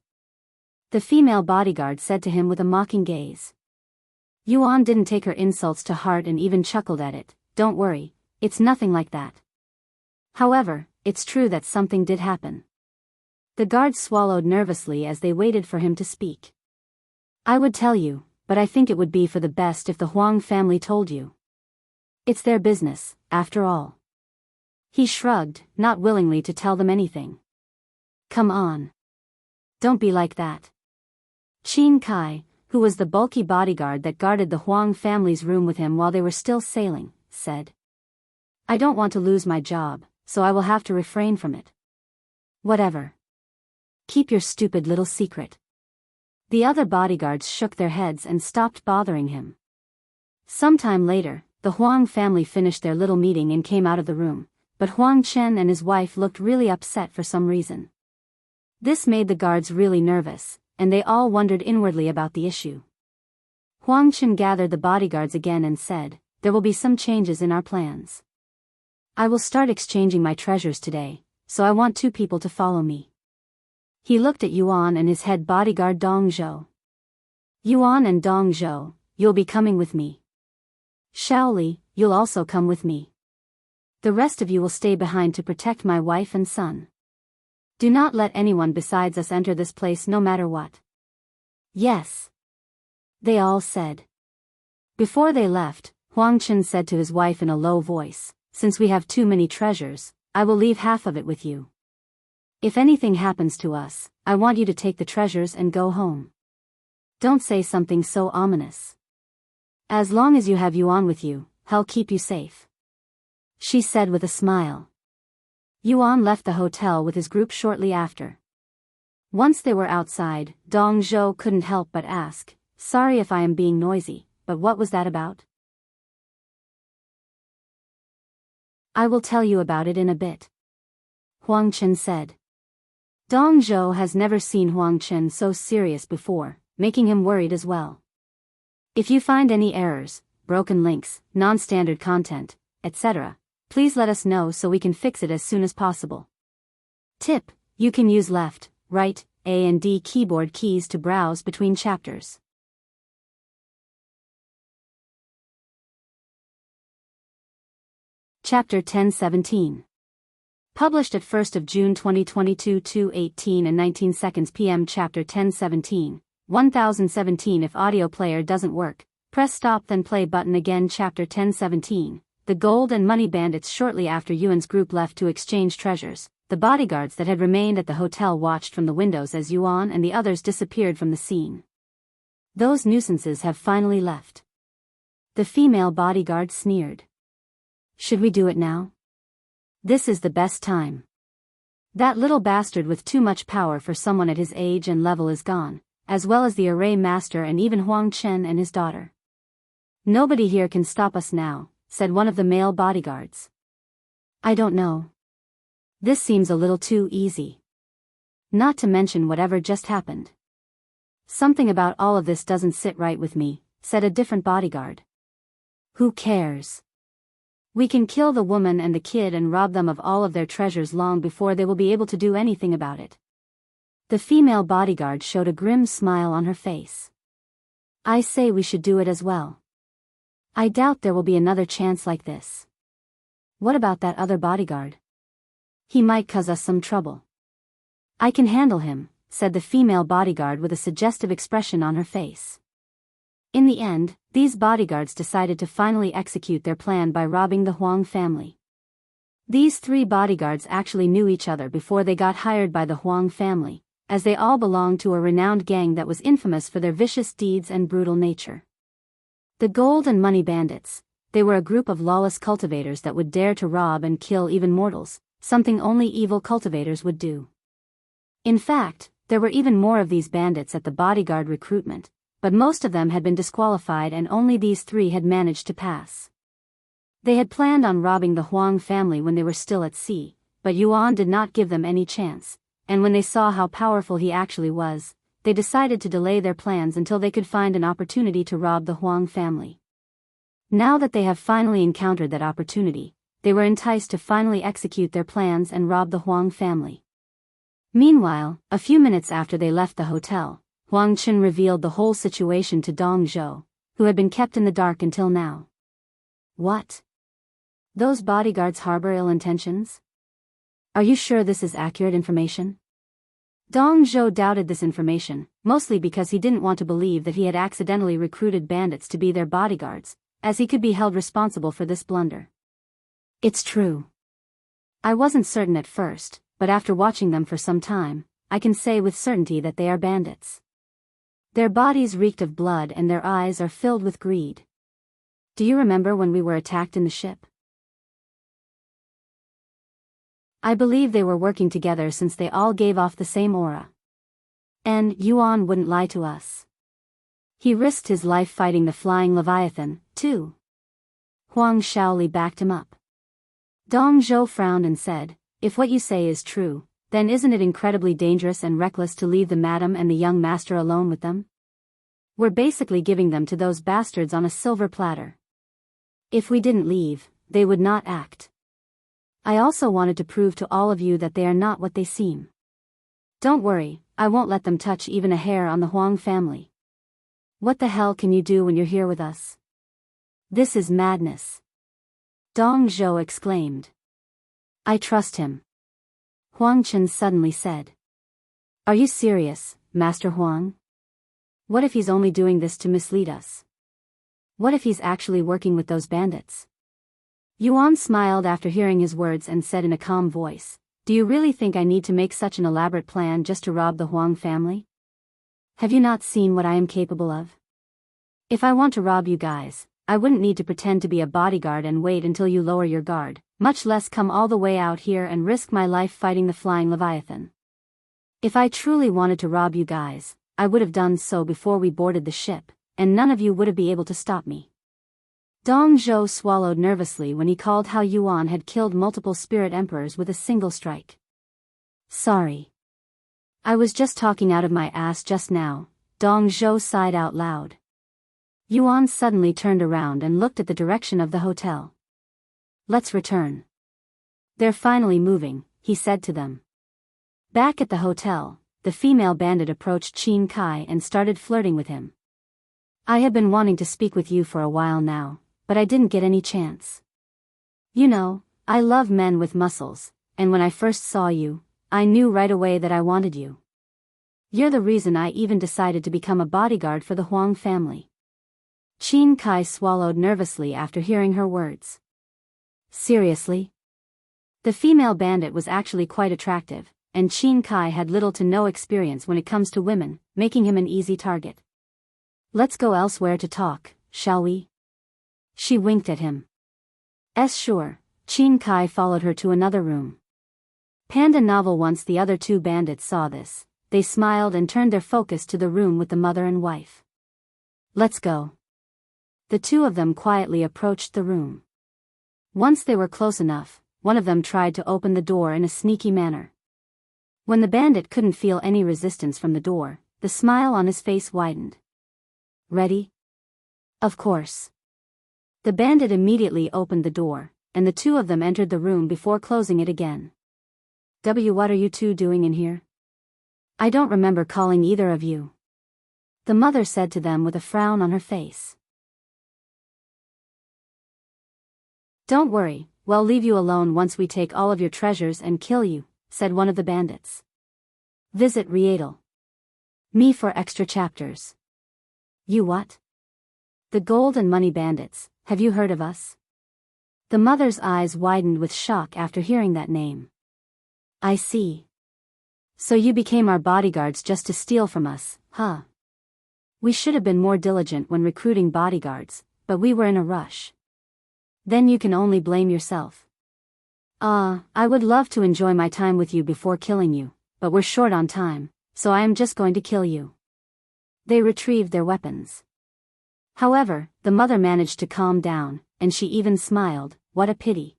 The female bodyguard said to him with a mocking gaze. Yuan didn't take her insults to heart and even chuckled at it. Don't worry, it's nothing like that. However, it's true that something did happen. The guards swallowed nervously as they waited for him to speak. I would tell you, but I think it would be for the best if the Huang family told you. It's their business, after all. He shrugged, not willingly to tell them anything. Come on. Don't be like that. Qin Kai, who was the bulky bodyguard that guarded the Huang family's room with him while they were still sailing, said. I don't want to lose my job, so I will have to refrain from it. Whatever. Keep your stupid little secret. The other bodyguards shook their heads and stopped bothering him. Sometime later, the Huang family finished their little meeting and came out of the room, but Huang Chen and his wife looked really upset for some reason. This made the guards really nervous, and they all wondered inwardly about the issue. Huang Chen gathered the bodyguards again and said, there will be some changes in our plans. I will start exchanging my treasures today, so I want 2 people to follow me. He looked at Yuan and his head bodyguard Dong Zhou. Yuan and Dong Zhou, you'll be coming with me. Xiaoli, you'll also come with me. The rest of you will stay behind to protect my wife and son. Do not let anyone besides us enter this place no matter what. Yes. They all said. Before they left, Huang Chen said to his wife in a low voice, since we have too many treasures, I will leave half of it with you. If anything happens to us, I want you to take the treasures and go home. Don't say something so ominous. As long as you have Yuan with you, he'll keep you safe. She said with a smile. Yuan left the hotel with his group shortly after. Once they were outside, Dong Zhou couldn't help but ask, sorry if I am being noisy, but what was that about? I will tell you about it in a bit. Huang Chen said. Dong Zhou has never seen Huang Chen so serious before, making him worried as well. If you find any errors, broken links, non-standard content, etc., please let us know so we can fix it as soon as possible. Tip: you can use left, right, A and D keyboard keys to browse between chapters. Chapter 1017. Published at 1st of June 2022 2:18 and 19 seconds p.m. Chapter 1017, 1017. If audio player doesn't work, press stop then play button again. Chapter 1017. The gold and money bandits. Shortly after Yuan's group left to exchange treasures, the bodyguards that had remained at the hotel watched from the windows as Yuan and the others disappeared from the scene. Those nuisances have finally left. The female bodyguard sneered. Should we do it now? This is the best time. That little bastard with too much power for someone at his age and level is gone, as well as the array master and even Huang Chen and his daughter. Nobody here can stop us now, said one of the male bodyguards. I don't know. This seems a little too easy. Not to mention whatever just happened. Something about all of this doesn't sit right with me, said a different bodyguard. Who cares? We can kill the woman and the kid and rob them of all of their treasures long before they will be able to do anything about it. The female bodyguard showed a grim smile on her face. I say we should do it as well. I doubt there will be another chance like this. What about that other bodyguard? He might cause us some trouble. I can handle him, said the female bodyguard with a suggestive expression on her face. In the end, these bodyguards decided to finally execute their plan by robbing the Huang family. These three bodyguards actually knew each other before they got hired by the Huang family, as they all belonged to a renowned gang that was infamous for their vicious deeds and brutal nature. The Gold and Money Bandits. They were a group of lawless cultivators that would dare to rob and kill even mortals, something only evil cultivators would do. In fact, there were even more of these bandits at the bodyguard recruitment, but most of them had been disqualified and only these three had managed to pass. They had planned on robbing the Huang family when they were still at sea, but Yuan did not give them any chance, and when they saw how powerful he actually was, they decided to delay their plans until they could find an opportunity to rob the Huang family. Now that they have finally encountered that opportunity, they were enticed to finally execute their plans and rob the Huang family. Meanwhile, a few minutes after they left the hotel, Huang Chen revealed the whole situation to Dong Zhou, who had been kept in the dark until now. What? Those bodyguards harbor ill intentions? Are you sure this is accurate information? Dong Zhou doubted this information, mostly because he didn't want to believe that he had accidentally recruited bandits to be their bodyguards, as he could be held responsible for this blunder. It's true. I wasn't certain at first, but after watching them for some time, I can say with certainty that they are bandits. Their bodies reeked of blood and their eyes are filled with greed. Do you remember when we were attacked in the ship? I believe they were working together since they all gave off the same aura. And Yuan wouldn't lie to us. He risked his life fighting the flying Leviathan, too. Huang Shaoli backed him up. Dong Zhou frowned and said, if what you say is true, then isn't it incredibly dangerous and reckless to leave the madam and the young master alone with them? We're basically giving them to those bastards on a silver platter. If we didn't leave, they would not act. I also wanted to prove to all of you that they are not what they seem. Don't worry, I won't let them touch even a hair on the Huang family. What the hell can you do when you're here with us? This is madness. Dong Zhou exclaimed. I trust him. Huang Chen suddenly said. Are you serious, Master Huang? What if he's only doing this to mislead us? What if he's actually working with those bandits? Yuan smiled after hearing his words and said in a calm voice, do you really think I need to make such an elaborate plan just to rob the Huang family? Have you not seen what I am capable of? If I want to rob you guys, I wouldn't need to pretend to be a bodyguard and wait until you lower your guard, much less come all the way out here and risk my life fighting the flying Leviathan. If I truly wanted to rob you guys, I would have done so before we boarded the ship, and none of you would have been able to stop me. Dong Zhou swallowed nervously when he called how Yuan had killed multiple spirit emperors with a single strike. Sorry. I was just talking out of my ass just now, Dong Zhou sighed out loud. Yuan suddenly turned around and looked at the direction of the hotel. Let's return. They're finally moving, he said to them. Back at the hotel, the female bandit approached Qin Kai and started flirting with him. I have been wanting to speak with you for a while now, but I didn't get any chance. You know, I love men with muscles, and when I first saw you, I knew right away that I wanted you. You're the reason I even decided to become a bodyguard for the Huang family. Qin Kai swallowed nervously after hearing her words. Seriously? The female bandit was actually quite attractive, and Qin Kai had little to no experience when it comes to women, making him an easy target. "Let's go elsewhere to talk, shall we?" She winked at him. Sure." Qin Kai followed her to another room. Panda novel. Once the other two bandits saw this, they smiled and turned their focus to the room with the mother and wife. "Let's go." The two of them quietly approached the room. Once they were close enough, one of them tried to open the door in a sneaky manner. When the bandit couldn't feel any resistance from the door, the smile on his face widened. "Ready?" "Of course." The bandit immediately opened the door, and the two of them entered the room before closing it again. What are you two doing in here?" "I don't remember calling either of you," the mother said to them with a frown on her face. "Don't worry, we'll leave you alone once we take all of your treasures and kill you," said one of the bandits. Visit Rietal. Me for extra chapters. You what? The Gold and Money Bandits, have you heard of us? The mother's eyes widened with shock after hearing that name. I see. So you became our bodyguards just to steal from us, huh? We should have been more diligent when recruiting bodyguards, but we were in a rush. Then you can only blame yourself. I would love to enjoy my time with you before killing you, but we're short on time, so I am just going to kill you. They retrieved their weapons. However, the mother managed to calm down, and she even smiled. What a pity.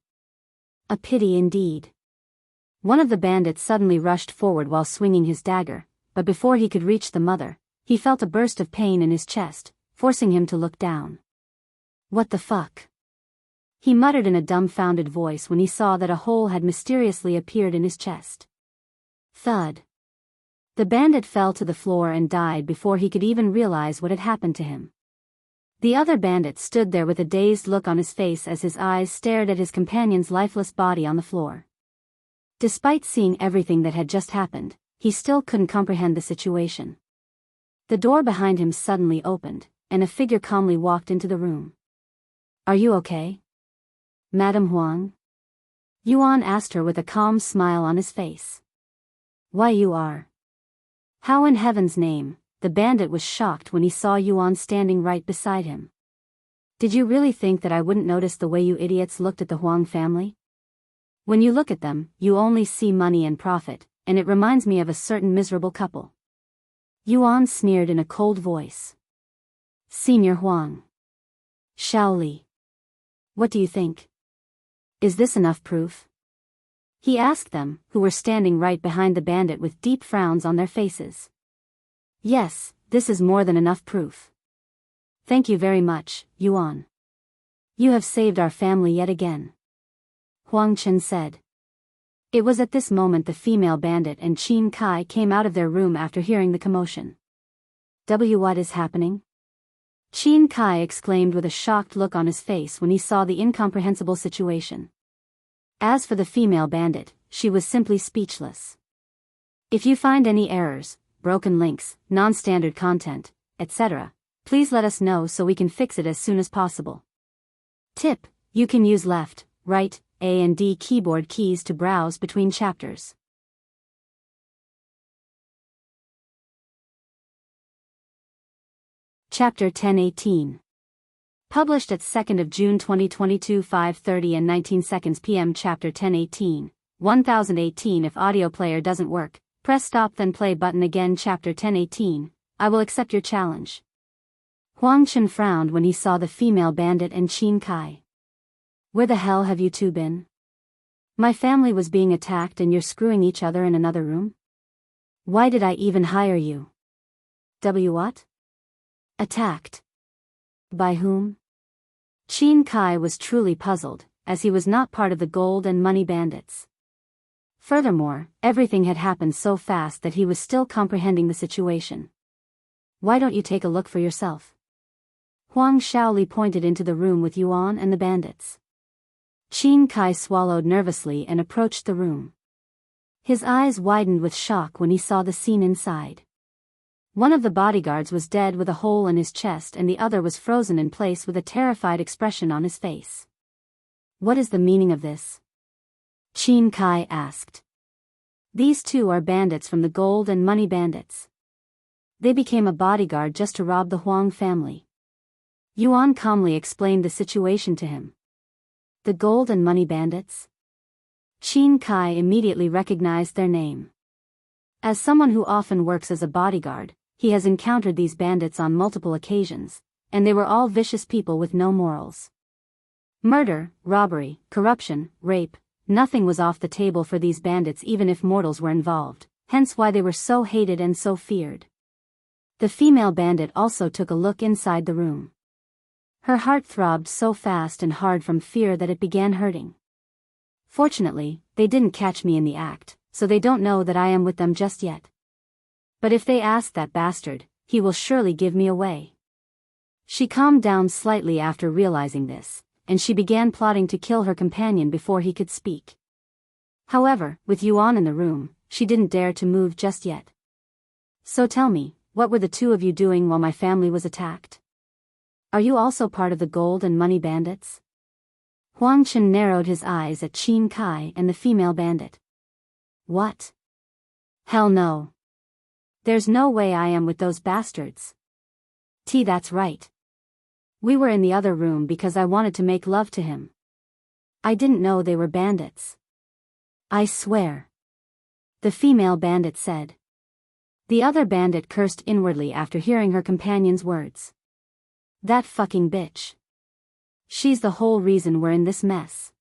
A pity indeed. One of the bandits suddenly rushed forward while swinging his dagger, but before he could reach the mother, he felt a burst of pain in his chest, forcing him to look down. What the fuck? He muttered in a dumbfounded voice when he saw that a hole had mysteriously appeared in his chest. Thud. The bandit fell to the floor and died before he could even realize what had happened to him. The other bandit stood there with a dazed look on his face as his eyes stared at his companion's lifeless body on the floor. Despite seeing everything that had just happened, he still couldn't comprehend the situation. The door behind him suddenly opened, and a figure calmly walked into the room. Are you okay? Madame Huang? Yuan asked her with a calm smile on his face. Why you are? How in heaven's name? The bandit was shocked when he saw Yuan standing right beside him. Did you really think that I wouldn't notice the way you idiots looked at the Huang family? When you look at them, you only see money and profit, and it reminds me of a certain miserable couple. Yuan sneered in a cold voice. Senior Huang. Shaoli. What do you think? Is this enough proof? He asked them, who were standing right behind the bandit with deep frowns on their faces. Yes, this is more than enough proof. Thank you very much, Yuan. You have saved our family yet again. Huang Chen said. It was at this moment the female bandit and Qin Kai came out of their room after hearing the commotion. What is happening? Qin Kai exclaimed with a shocked look on his face when he saw the incomprehensible situation. As for the female bandit, she was simply speechless. If you find any errors, broken links, non-standard content, etc., please let us know so we can fix it as soon as possible. Tip: you can use left, right, A and D keyboard keys to browse between chapters. Chapter 1018. Published at 2nd of June 2022 5:30 and 19 seconds p.m. Chapter 1018, 1018. If audio player doesn't work, press stop then play button again. Chapter 1018, I will accept your challenge. Huang Chen frowned when he saw the female bandit and Qin Kai. Where the hell have you two been? My family was being attacked and you're screwing each other in another room? Why did I even hire you? What? Attacked. By whom? Qin Kai was truly puzzled, as he was not part of the Gold and Money Bandits. Furthermore, everything had happened so fast that he was still comprehending the situation. Why don't you take a look for yourself? Huang Shaoli pointed into the room with Yuan and the bandits. Qin Kai swallowed nervously and approached the room. His eyes widened with shock when he saw the scene inside. One of the bodyguards was dead with a hole in his chest and the other was frozen in place with a terrified expression on his face. What is the meaning of this? Qin Kai asked. These two are bandits from the Gold and Money Bandits. They became a bodyguard just to rob the Huang family. Yuan calmly explained the situation to him. The Gold and Money Bandits? Qin Kai immediately recognized their name. As someone who often works as a bodyguard, he has encountered these bandits on multiple occasions, and they were all vicious people with no morals. Murder, robbery, corruption, rape, nothing was off the table for these bandits even if mortals were involved, hence why they were so hated and so feared. The female bandit also took a look inside the room. Her heart throbbed so fast and hard from fear that it began hurting. Fortunately, they didn't catch me in the act, so they don't know that I am with them just yet. But if they ask that bastard, he will surely give me away. She calmed down slightly after realizing this, and she began plotting to kill her companion before he could speak. However, with Yuan in the room, she didn't dare to move just yet. So tell me, what were the two of you doing while my family was attacked? Are you also part of the Gold and Money Bandits? Huang Chen narrowed his eyes at Qin Kai and the female bandit. What? Hell no. There's no way I am with those bastards. That's right. We were in the other room because I wanted to make love to him. I didn't know they were bandits. I swear. The female bandit said. The other bandit cursed inwardly after hearing her companion's words. That fucking bitch. She's the whole reason we're in this mess.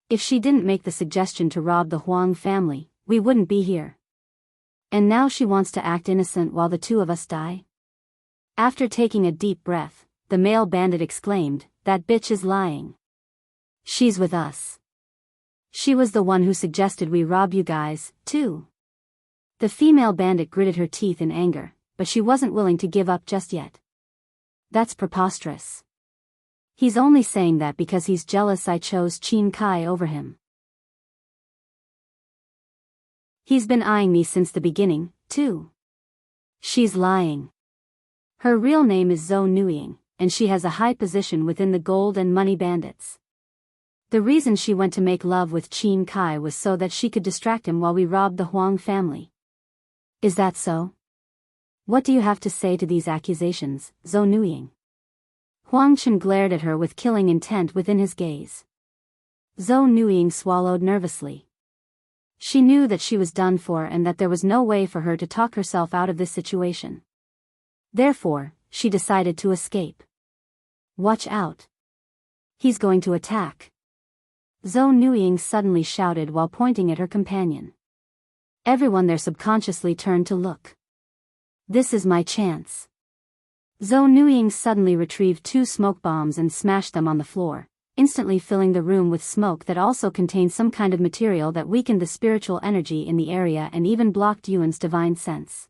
If she didn't make the suggestion to rob the Huang family, we wouldn't be here. And now she wants to act innocent while the two of us die? After taking a deep breath, the male bandit exclaimed, that bitch is lying. She's with us. She was the one who suggested we rob you guys, too. The female bandit gritted her teeth in anger, but she wasn't willing to give up just yet. That's preposterous. He's only saying that because he's jealous I chose Qin Kai over him. He's been eyeing me since the beginning, too. She's lying. Her real name is Zhou Nuying, and she has a high position within the Gold and Money Bandits. The reason she went to make love with Qin Kai was so that she could distract him while we robbed the Huang family. Is that so? What do you have to say to these accusations, Zhou Nuying? Huang Chen glared at her with killing intent within his gaze. Zhou Nuying swallowed nervously. She knew that she was done for and that there was no way for her to talk herself out of this situation. Therefore, she decided to escape. Watch out. He's going to attack. Zhou Nuying suddenly shouted while pointing at her companion. Everyone there subconsciously turned to look. This is my chance. Zhou Nuying suddenly retrieved 2 smoke bombs and smashed them on the floor, instantly filling the room with smoke that also contained some kind of material that weakened the spiritual energy in the area and even blocked Yuan's divine sense.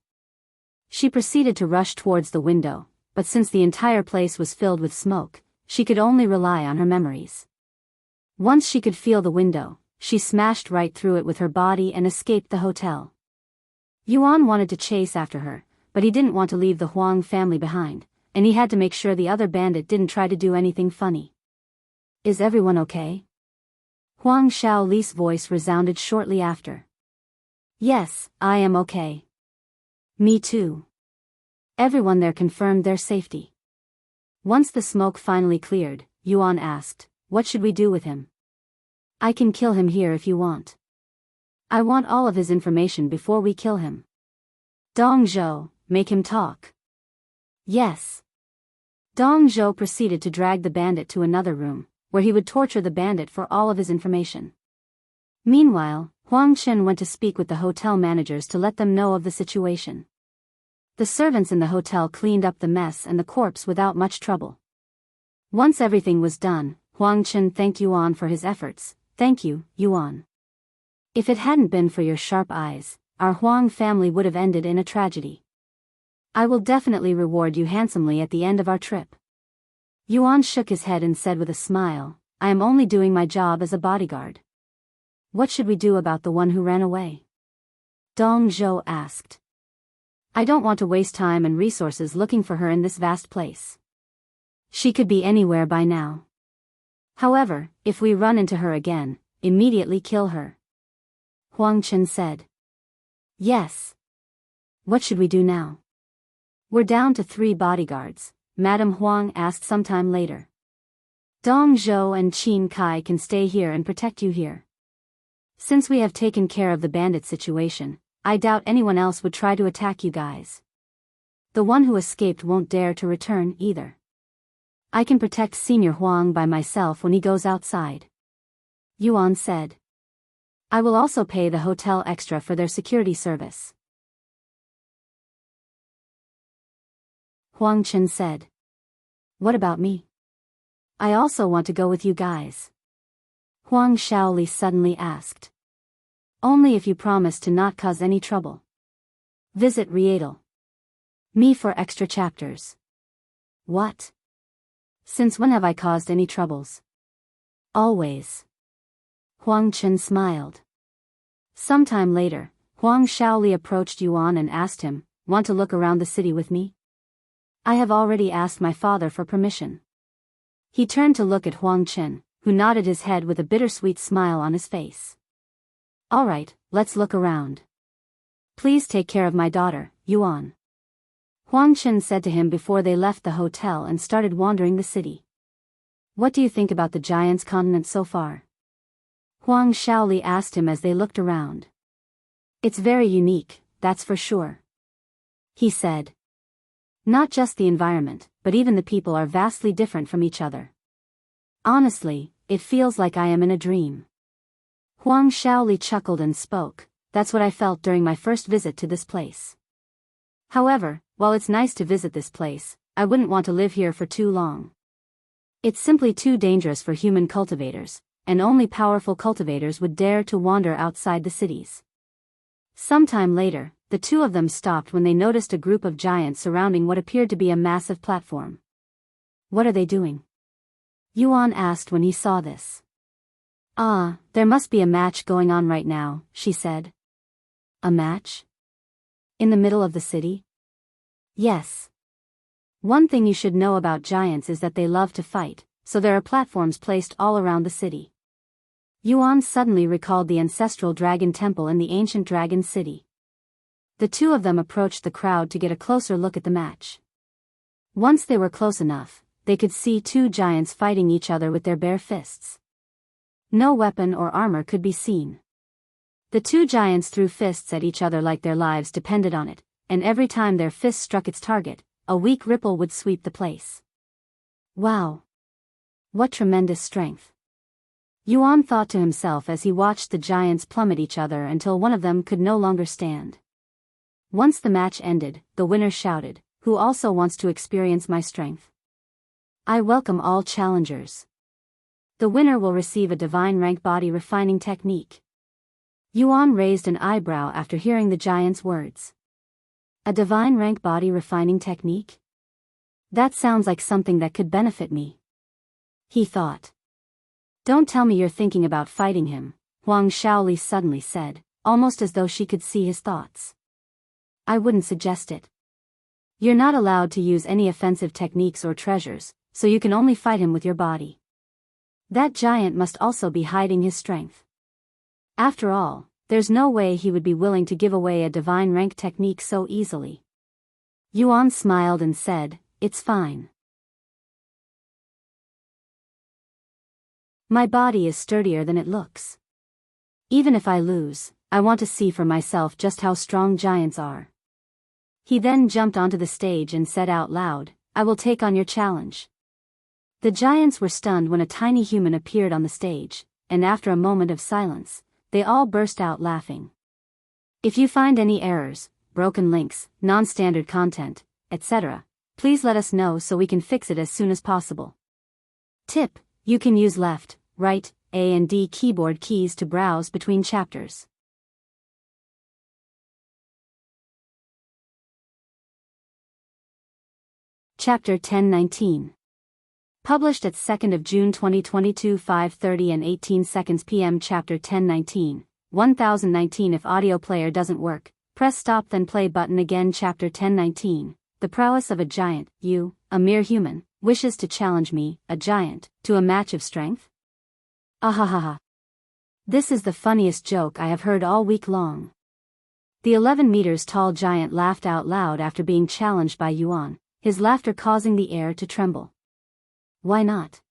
She proceeded to rush towards the window, but since the entire place was filled with smoke, she could only rely on her memories. Once she could feel the window, she smashed right through it with her body and escaped the hotel. Yuan wanted to chase after her, but he didn't want to leave the Huang family behind, and he had to make sure the other bandit didn't try to do anything funny. Is everyone okay? Huang Xiaoli's voice resounded shortly after. Yes, I am okay. Me too. Everyone there confirmed their safety. Once the smoke finally cleared, Yuan asked, what should we do with him? I can kill him here if you want. I want all of his information before we kill him. Dong Zhou, make him talk. Yes. Dong Zhou proceeded to drag the bandit to another room, where he would torture the bandit for all of his information. Meanwhile, Huang Chen went to speak with the hotel managers to let them know of the situation. The servants in the hotel cleaned up the mess and the corpse without much trouble. Once everything was done, Huang Chen thanked Yuan for his efforts. Thank you, Yuan. If it hadn't been for your sharp eyes, our Huang family would have ended in a tragedy. I will definitely reward you handsomely at the end of our trip. Yuan shook his head and said with a smile, I am only doing my job as a bodyguard. What should we do about the one who ran away? Dong Zhou asked. I don't want to waste time and resources looking for her in this vast place. She could be anywhere by now. However, if we run into her again, immediately kill her. Huang Chen said. Yes. What should we do now? We're down to 3 bodyguards, Madame Huang asked sometime later. Dong Zhou and Qin Kai can stay here and protect you here. Since we have taken care of the bandit situation, I doubt anyone else would try to attack you guys. The one who escaped won't dare to return either. I can protect Senior Huang by myself when he goes outside. Yuan said. I will also pay the hotel extra for their security service. Huang Chen said. What about me? I also want to go with you guys. Huang Shaoli suddenly asked. Only if you promise to not cause any trouble. Visit Rietal. Me for extra chapters. What? Since when have I caused any troubles? Always. Huang Chen smiled. Sometime later, Huang Shaoli approached Yuan and asked him, want to look around the city with me? I have already asked my father for permission. He turned to look at Huang Chen, who nodded his head with a bittersweet smile on his face. All right, let's look around. Please take care of my daughter, Yuan. Huang Chen said to him before they left the hotel and started wandering the city. What do you think about the Giant's continent so far? Huang Shaoli asked him as they looked around. It's very unique, that's for sure. He said. Not just the environment, but even the people are vastly different from each other. Honestly, it feels like I am in a dream. Huang Shaoli chuckled and spoke, that's what I felt during my first visit to this place. However, while it's nice to visit this place, I wouldn't want to live here for too long. It's simply too dangerous for human cultivators, and only powerful cultivators would dare to wander outside the cities. Sometime later, the two of them stopped when they noticed a group of giants surrounding what appeared to be a massive platform. What are they doing? Yuan asked when he saw this. Ah, there must be a match going on right now, she said. A match? In the middle of the city? Yes. One thing you should know about giants is that they love to fight, so there are platforms placed all around the city. Yuan suddenly recalled the ancestral dragon temple in the ancient dragon city. The two of them approached the crowd to get a closer look at the match. Once they were close enough, they could see 2 giants fighting each other with their bare fists. No weapon or armor could be seen. The 2 giants threw fists at each other like their lives depended on it, and every time their fist struck its target, a weak ripple would sweep the place. Wow! What tremendous strength! Yuan thought to himself as he watched the giants plummet each other until one of them could no longer stand. Once the match ended, the winner shouted, who also wants to experience my strength? I welcome all challengers. The winner will receive a divine rank body refining technique. Yuan raised an eyebrow after hearing the giant's words. A divine rank body refining technique? That sounds like something that could benefit me. He thought. Don't tell me you're thinking about fighting him, Huang Shaoli suddenly said, almost as though she could see his thoughts. I wouldn't suggest it. You're not allowed to use any offensive techniques or treasures, so you can only fight him with your body. That giant must also be hiding his strength. After all, there's no way he would be willing to give away a divine rank technique so easily. Yuan smiled and said, it's fine. My body is sturdier than it looks. Even if I lose, I want to see for myself just how strong giants are. He then jumped onto the stage and said out loud, I will take on your challenge. The giants were stunned when a tiny human appeared on the stage, and after a moment of silence, they all burst out laughing. If you find any errors, broken links, non-standard content, etc., please let us know so we can fix it as soon as possible. Tip: you can use left, right, A and D keyboard keys to browse between chapters. Chapter 1019. Published at 2nd of June 2022 5:30 and 18 seconds p.m. Chapter 1019, 1019 If audio player doesn't work, press stop then play button again. Chapter 1019, The prowess of a giant. You, a mere human, wishes to challenge me, a giant, to a match of strength? Ahahaha. This is the funniest joke I have heard all week long. The 11 meters tall giant laughed out loud after being challenged by Yuan, his laughter causing the air to tremble. Why not?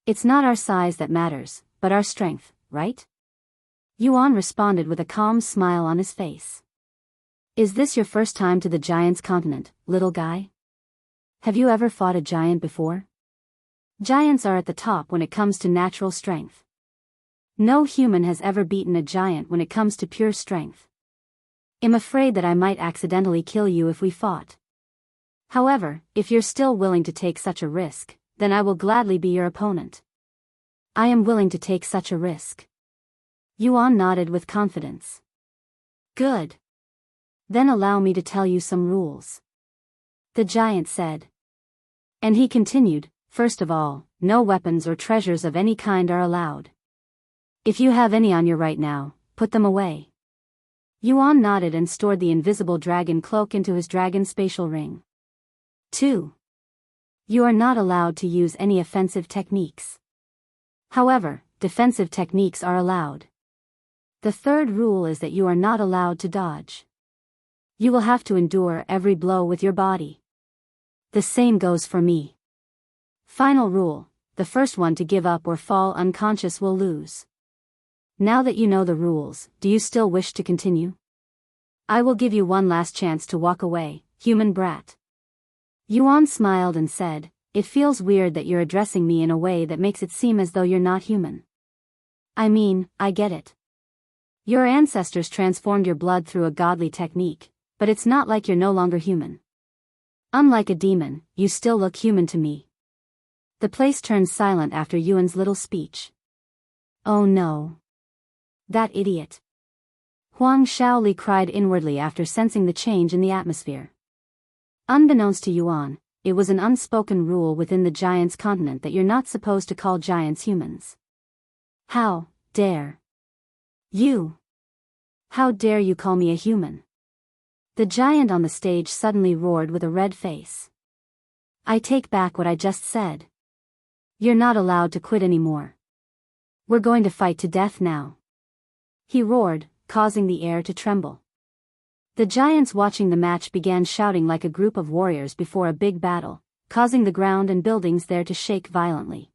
It's not our size that matters, but our strength, right? Yuan responded with a calm smile on his face. Is this your first time to the giant's continent, little guy? Have you ever fought a giant before? Giants are at the top when it comes to natural strength. No human has ever beaten a giant when it comes to pure strength. I'm afraid that I might accidentally kill you if we fought. However, if you're still willing to take such a risk, then I will gladly be your opponent. I am willing to take such a risk. Yuan nodded with confidence. Good. Then allow me to tell you some rules. The giant said. And he continued, first of all, no weapons or treasures of any kind are allowed. If you have any on you right now, put them away. Yuan nodded and stored the invisible dragon cloak into his dragon spatial ring. 2. You are not allowed to use any offensive techniques. However, defensive techniques are allowed. The third rule is that you are not allowed to dodge. You will have to endure every blow with your body. The same goes for me. Final rule, the first one to give up or fall unconscious will lose. Now that you know the rules, do you still wish to continue? I will give you one last chance to walk away, human brat. Yuan smiled and said, it feels weird that you're addressing me in a way that makes it seem as though you're not human. I mean, I get it. Your ancestors transformed your blood through a godly technique, but it's not like you're no longer human. Unlike a demon, you still look human to me. The place turned silent after Yuan's little speech. Oh no. That idiot. Huang Shaoli cried inwardly after sensing the change in the atmosphere. Unbeknownst to Yuan, it was an unspoken rule within the giant's continent that you're not supposed to call giants humans. How dare you? How dare you call me a human? The giant on the stage suddenly roared with a red face. I take back what I just said. You're not allowed to quit anymore. We're going to fight to death now. He roared, causing the air to tremble. The giants watching the match began shouting like a group of warriors before a big battle, causing the ground and buildings there to shake violently.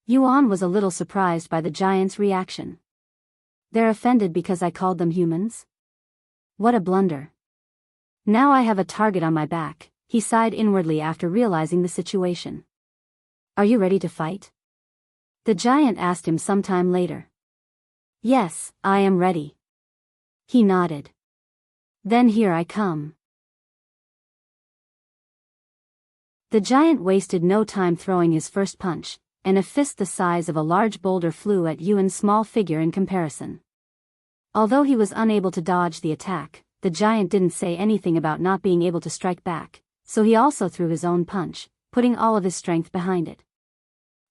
Yuan was a little surprised by the giants' reaction. They're offended because I called them humans? What a blunder. Now I have a target on my back, he sighed inwardly after realizing the situation. Are you ready to fight? The giant asked him sometime later. Yes, I am ready. He nodded. Then here I come. The giant wasted no time throwing his first punch, and a fist the size of a large boulder flew at Yuan's small figure in comparison. Although he was unable to dodge the attack, the giant didn't say anything about not being able to strike back, so he also threw his own punch, putting all of his strength behind it.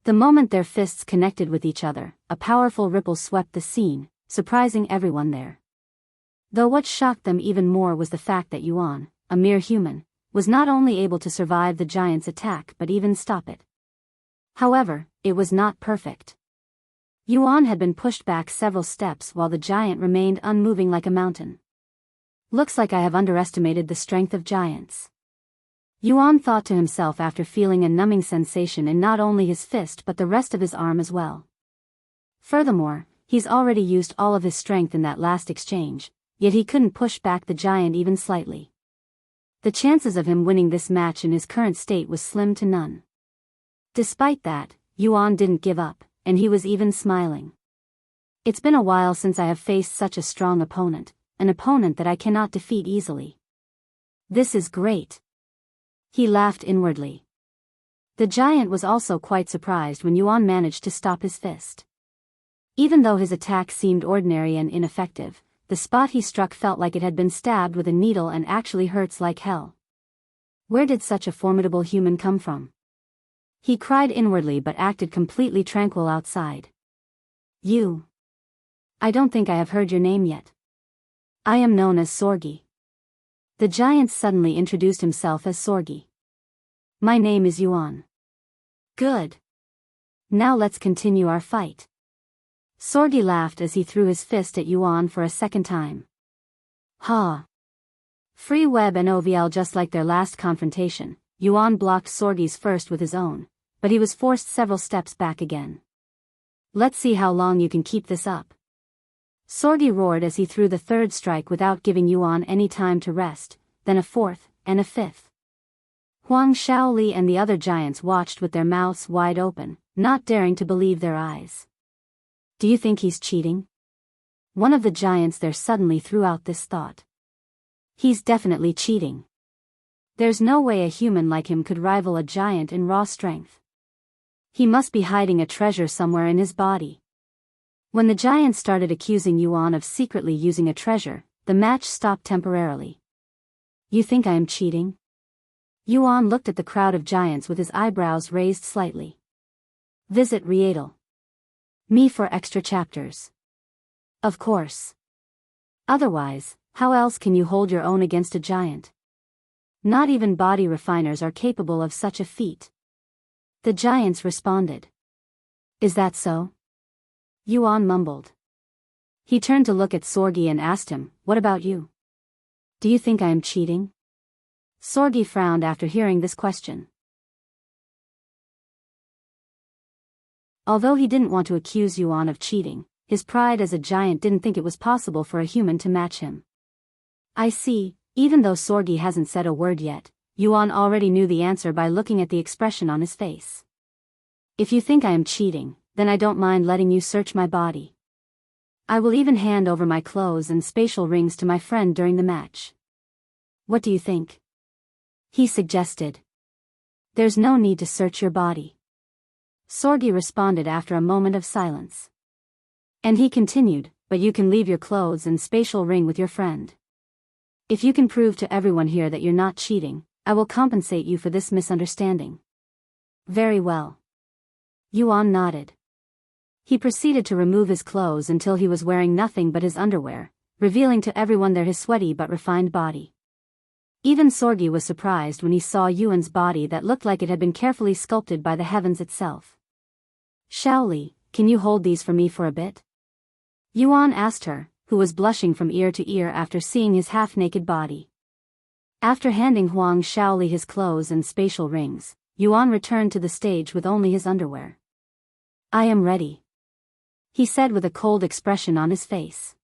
The moment their fists connected with each other, a powerful ripple swept the scene, surprising everyone there. Though what shocked them even more was the fact that Yuan, a mere human, was not only able to survive the giant's attack but even stop it. However, it was not perfect. Yuan had been pushed back several steps while the giant remained unmoving like a mountain. Looks like I have underestimated the strength of giants. Yuan thought to himself after feeling a numbing sensation in not only his fist but the rest of his arm as well. Furthermore, he's already used all of his strength in that last exchange, yet he couldn't push back the giant even slightly. The chances of him winning this match in his current state was slim to none. Despite that, Yuan didn't give up, and he was even smiling. It's been a while since I have faced such a strong opponent, an opponent that I cannot defeat easily. This is great. He laughed inwardly. The giant was also quite surprised when Yuan managed to stop his fist. Even though his attack seemed ordinary and ineffective, the spot he struck felt like it had been stabbed with a needle and actually hurts like hell. Where did such a formidable human come from? He cried inwardly but acted completely tranquil outside. You. I don't think I have heard your name yet. I am known as Sorgi. The giant suddenly introduced himself as Sorgi. My name is Yuan. Good. Now let's continue our fight. Sorgi laughed as he threw his fist at Yuan for a second time. Ha! Free web and OVL. Just like their last confrontation, Yuan blocked Sorgi's first with his own, but he was forced several steps back again. Let's see how long you can keep this up. Sorgi roared as he threw the third strike without giving Yuan any time to rest, then a fourth, and a fifth. Huang Shaoli and the other giants watched with their mouths wide open, not daring to believe their eyes. Do you think he's cheating? One of the giants there suddenly threw out this thought. He's definitely cheating. There's no way a human like him could rival a giant in raw strength. He must be hiding a treasure somewhere in his body. When the giants started accusing Yuan of secretly using a treasure, the match stopped temporarily. You think I am cheating? Yuan looked at the crowd of giants with his eyebrows raised slightly. Visit Rietal. Me for extra chapters. Of course. Otherwise, how else can you hold your own against a giant? Not even body refiners are capable of such a feat. The giants responded. Is that so? Yuan mumbled. He turned to look at Sorgi and asked him, what about you? Do you think I am cheating? Sorgi frowned after hearing this question. Although he didn't want to accuse Yuan of cheating, his pride as a giant didn't think it was possible for a human to match him. I see. Even though Sorgi hasn't said a word yet, Yuan already knew the answer by looking at the expression on his face. If you think I am cheating, then I don't mind letting you search my body. I will even hand over my clothes and spatial rings to my friend during the match. What do you think? He suggested. There's no need to search your body. Sorgi responded after a moment of silence. And he continued, but you can leave your clothes and spatial ring with your friend. If you can prove to everyone here that you're not cheating, I will compensate you for this misunderstanding. Very well. Yuan nodded. He proceeded to remove his clothes until he was wearing nothing but his underwear, revealing to everyone there his sweaty but refined body. Even Sorgi was surprised when he saw Yuan's body that looked like it had been carefully sculpted by the heavens itself. Shaoli, can you hold these for me for a bit? Yuan asked her, who was blushing from ear to ear after seeing his half-naked body. After handing Huang Shaoli his clothes and spatial rings, Yuan returned to the stage with only his underwear. I am ready, he said with a cold expression on his face.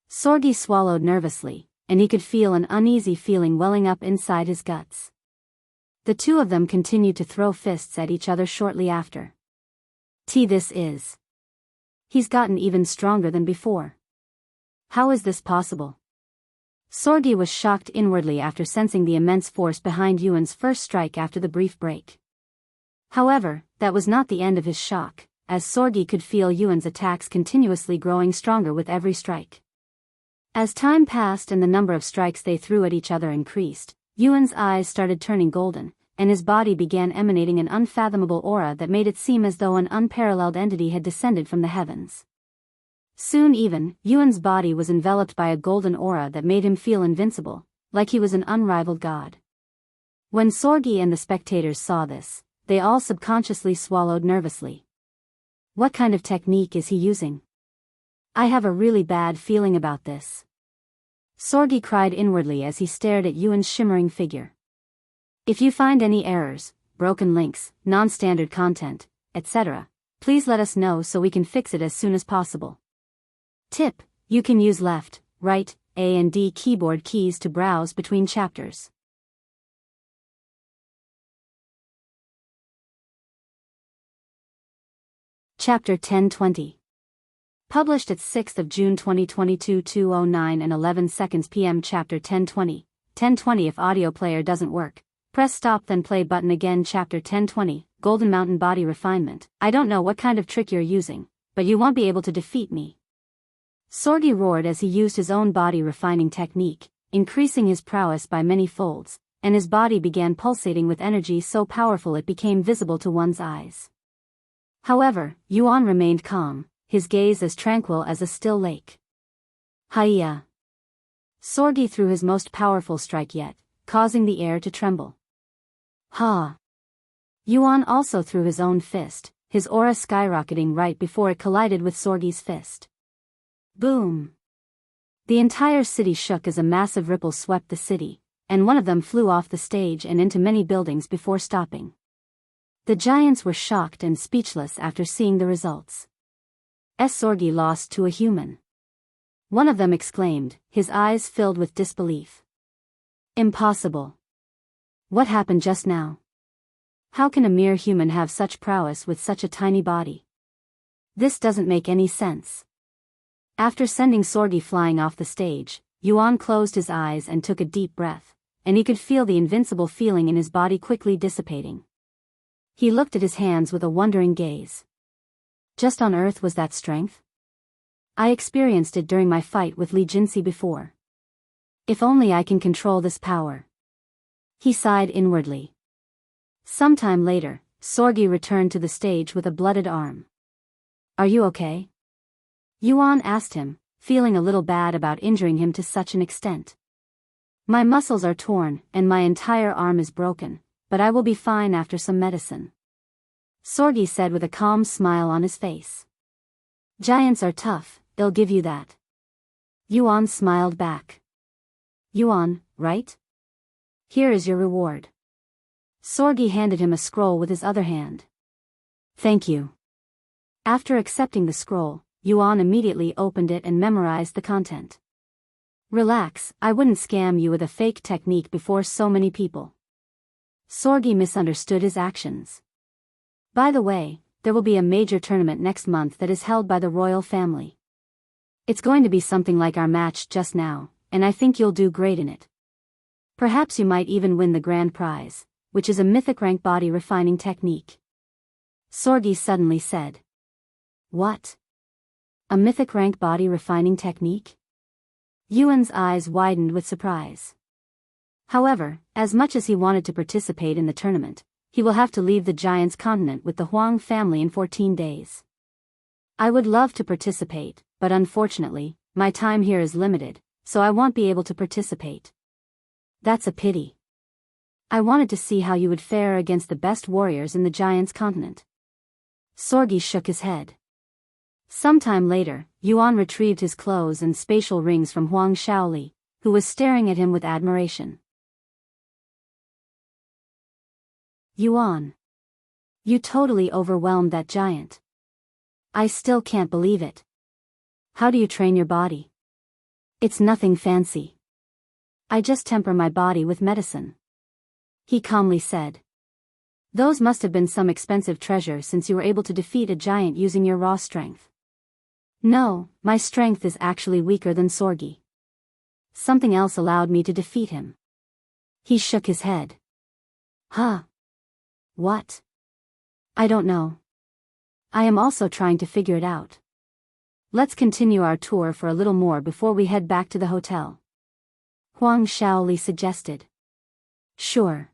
Sorgi swallowed nervously, and he could feel an uneasy feeling welling up inside his guts. The two of them continued to throw fists at each other shortly after. This is. He's gotten even stronger than before. How is this possible? Sorgi was shocked inwardly after sensing the immense force behind Yuan's first strike after the brief break. However, that was not the end of his shock, as Sorgi could feel Yuan's attacks continuously growing stronger with every strike. As time passed and the number of strikes they threw at each other increased, Yuan's eyes started turning golden, and his body began emanating an unfathomable aura that made it seem as though an unparalleled entity had descended from the heavens. Soon even, Yuan's body was enveloped by a golden aura that made him feel invincible, like he was an unrivaled god. When Sorgi and the spectators saw this, they all subconsciously swallowed nervously. What kind of technique is he using? I have a really bad feeling about this. Sorgi cried inwardly as he stared at Yuan's shimmering figure. If you find any errors, broken links, non-standard content, etc., please let us know so we can fix it as soon as possible. Tip: you can use left, right, A and D keyboard keys to browse between chapters. Chapter 1020. Published at 6th of June 2022 2:09 and 11 seconds p.m. Chapter 1020. 1020 If audio player doesn't work, press stop then play button again. Chapter 1020. Golden Mountain Body Refinement. I don't know what kind of trick you're using, but you won't be able to defeat me. Sorgi roared as he used his own body refining technique, increasing his prowess by many folds, and his body began pulsating with energy so powerful it became visible to one's eyes. However, Yuan remained calm, his gaze as tranquil as a still lake. Hiya! Sorgi threw his most powerful strike yet, causing the air to tremble. Ha! Yuan also threw his own fist, his aura skyrocketing right before it collided with Sorgi's fist. Boom! The entire city shook as a massive ripple swept the city, and one of them flew off the stage and into many buildings before stopping. The giants were shocked and speechless after seeing the results. Sorgi lost to a human. One of them exclaimed, his eyes filled with disbelief. Impossible. What happened just now? How can a mere human have such prowess with such a tiny body? This doesn't make any sense. After sending Sorgi flying off the stage, Yuan closed his eyes and took a deep breath, and he could feel the invincible feeling in his body quickly dissipating. He looked at his hands with a wondering gaze. Just on Earth was that strength? I experienced it during my fight with Li Jinxi before. If only I can control this power. He sighed inwardly. Sometime later, Sorgi returned to the stage with a blooded arm. Are you okay? Yuan asked him, feeling a little bad about injuring him to such an extent. My muscles are torn, and my entire arm is broken, but I will be fine after some medicine. Sorgi said with a calm smile on his face. Giants are tough, they'll give you that. Yuan smiled back. Yuan, right? Here is your reward. Sorgi handed him a scroll with his other hand. Thank you. After accepting the scroll, Yuan immediately opened it and memorized the content. Relax, I wouldn't scam you with a fake technique before so many people. Sorgi misunderstood his actions. By the way, there will be a major tournament next month that is held by the royal family. It's going to be something like our match just now, and I think you'll do great in it. Perhaps you might even win the grand prize, which is a mythic rank body refining technique. Sorgi suddenly said. What? A mythic rank body refining technique? Yuan's eyes widened with surprise. However, as much as he wanted to participate in the tournament, he will have to leave the Giants' continent with the Huang family in 14 days. I would love to participate, but unfortunately, my time here is limited, so I won't be able to participate. That's a pity. I wanted to see how you would fare against the best warriors in the Giants' continent. Sorgi shook his head. Sometime later, Yuan retrieved his clothes and spatial rings from Huang Shaoli, who was staring at him with admiration. Yuan. You totally overwhelmed that giant. I still can't believe it. How do you train your body? It's nothing fancy. I just temper my body with medicine. He calmly said. Those must have been some expensive treasure since you were able to defeat a giant using your raw strength. No, my strength is actually weaker than Sorgi. Something else allowed me to defeat him. He shook his head. Huh? What? I don't know. I am also trying to figure it out. Let's continue our tour for a little more before we head back to the hotel. Huang Shaoli suggested. Sure.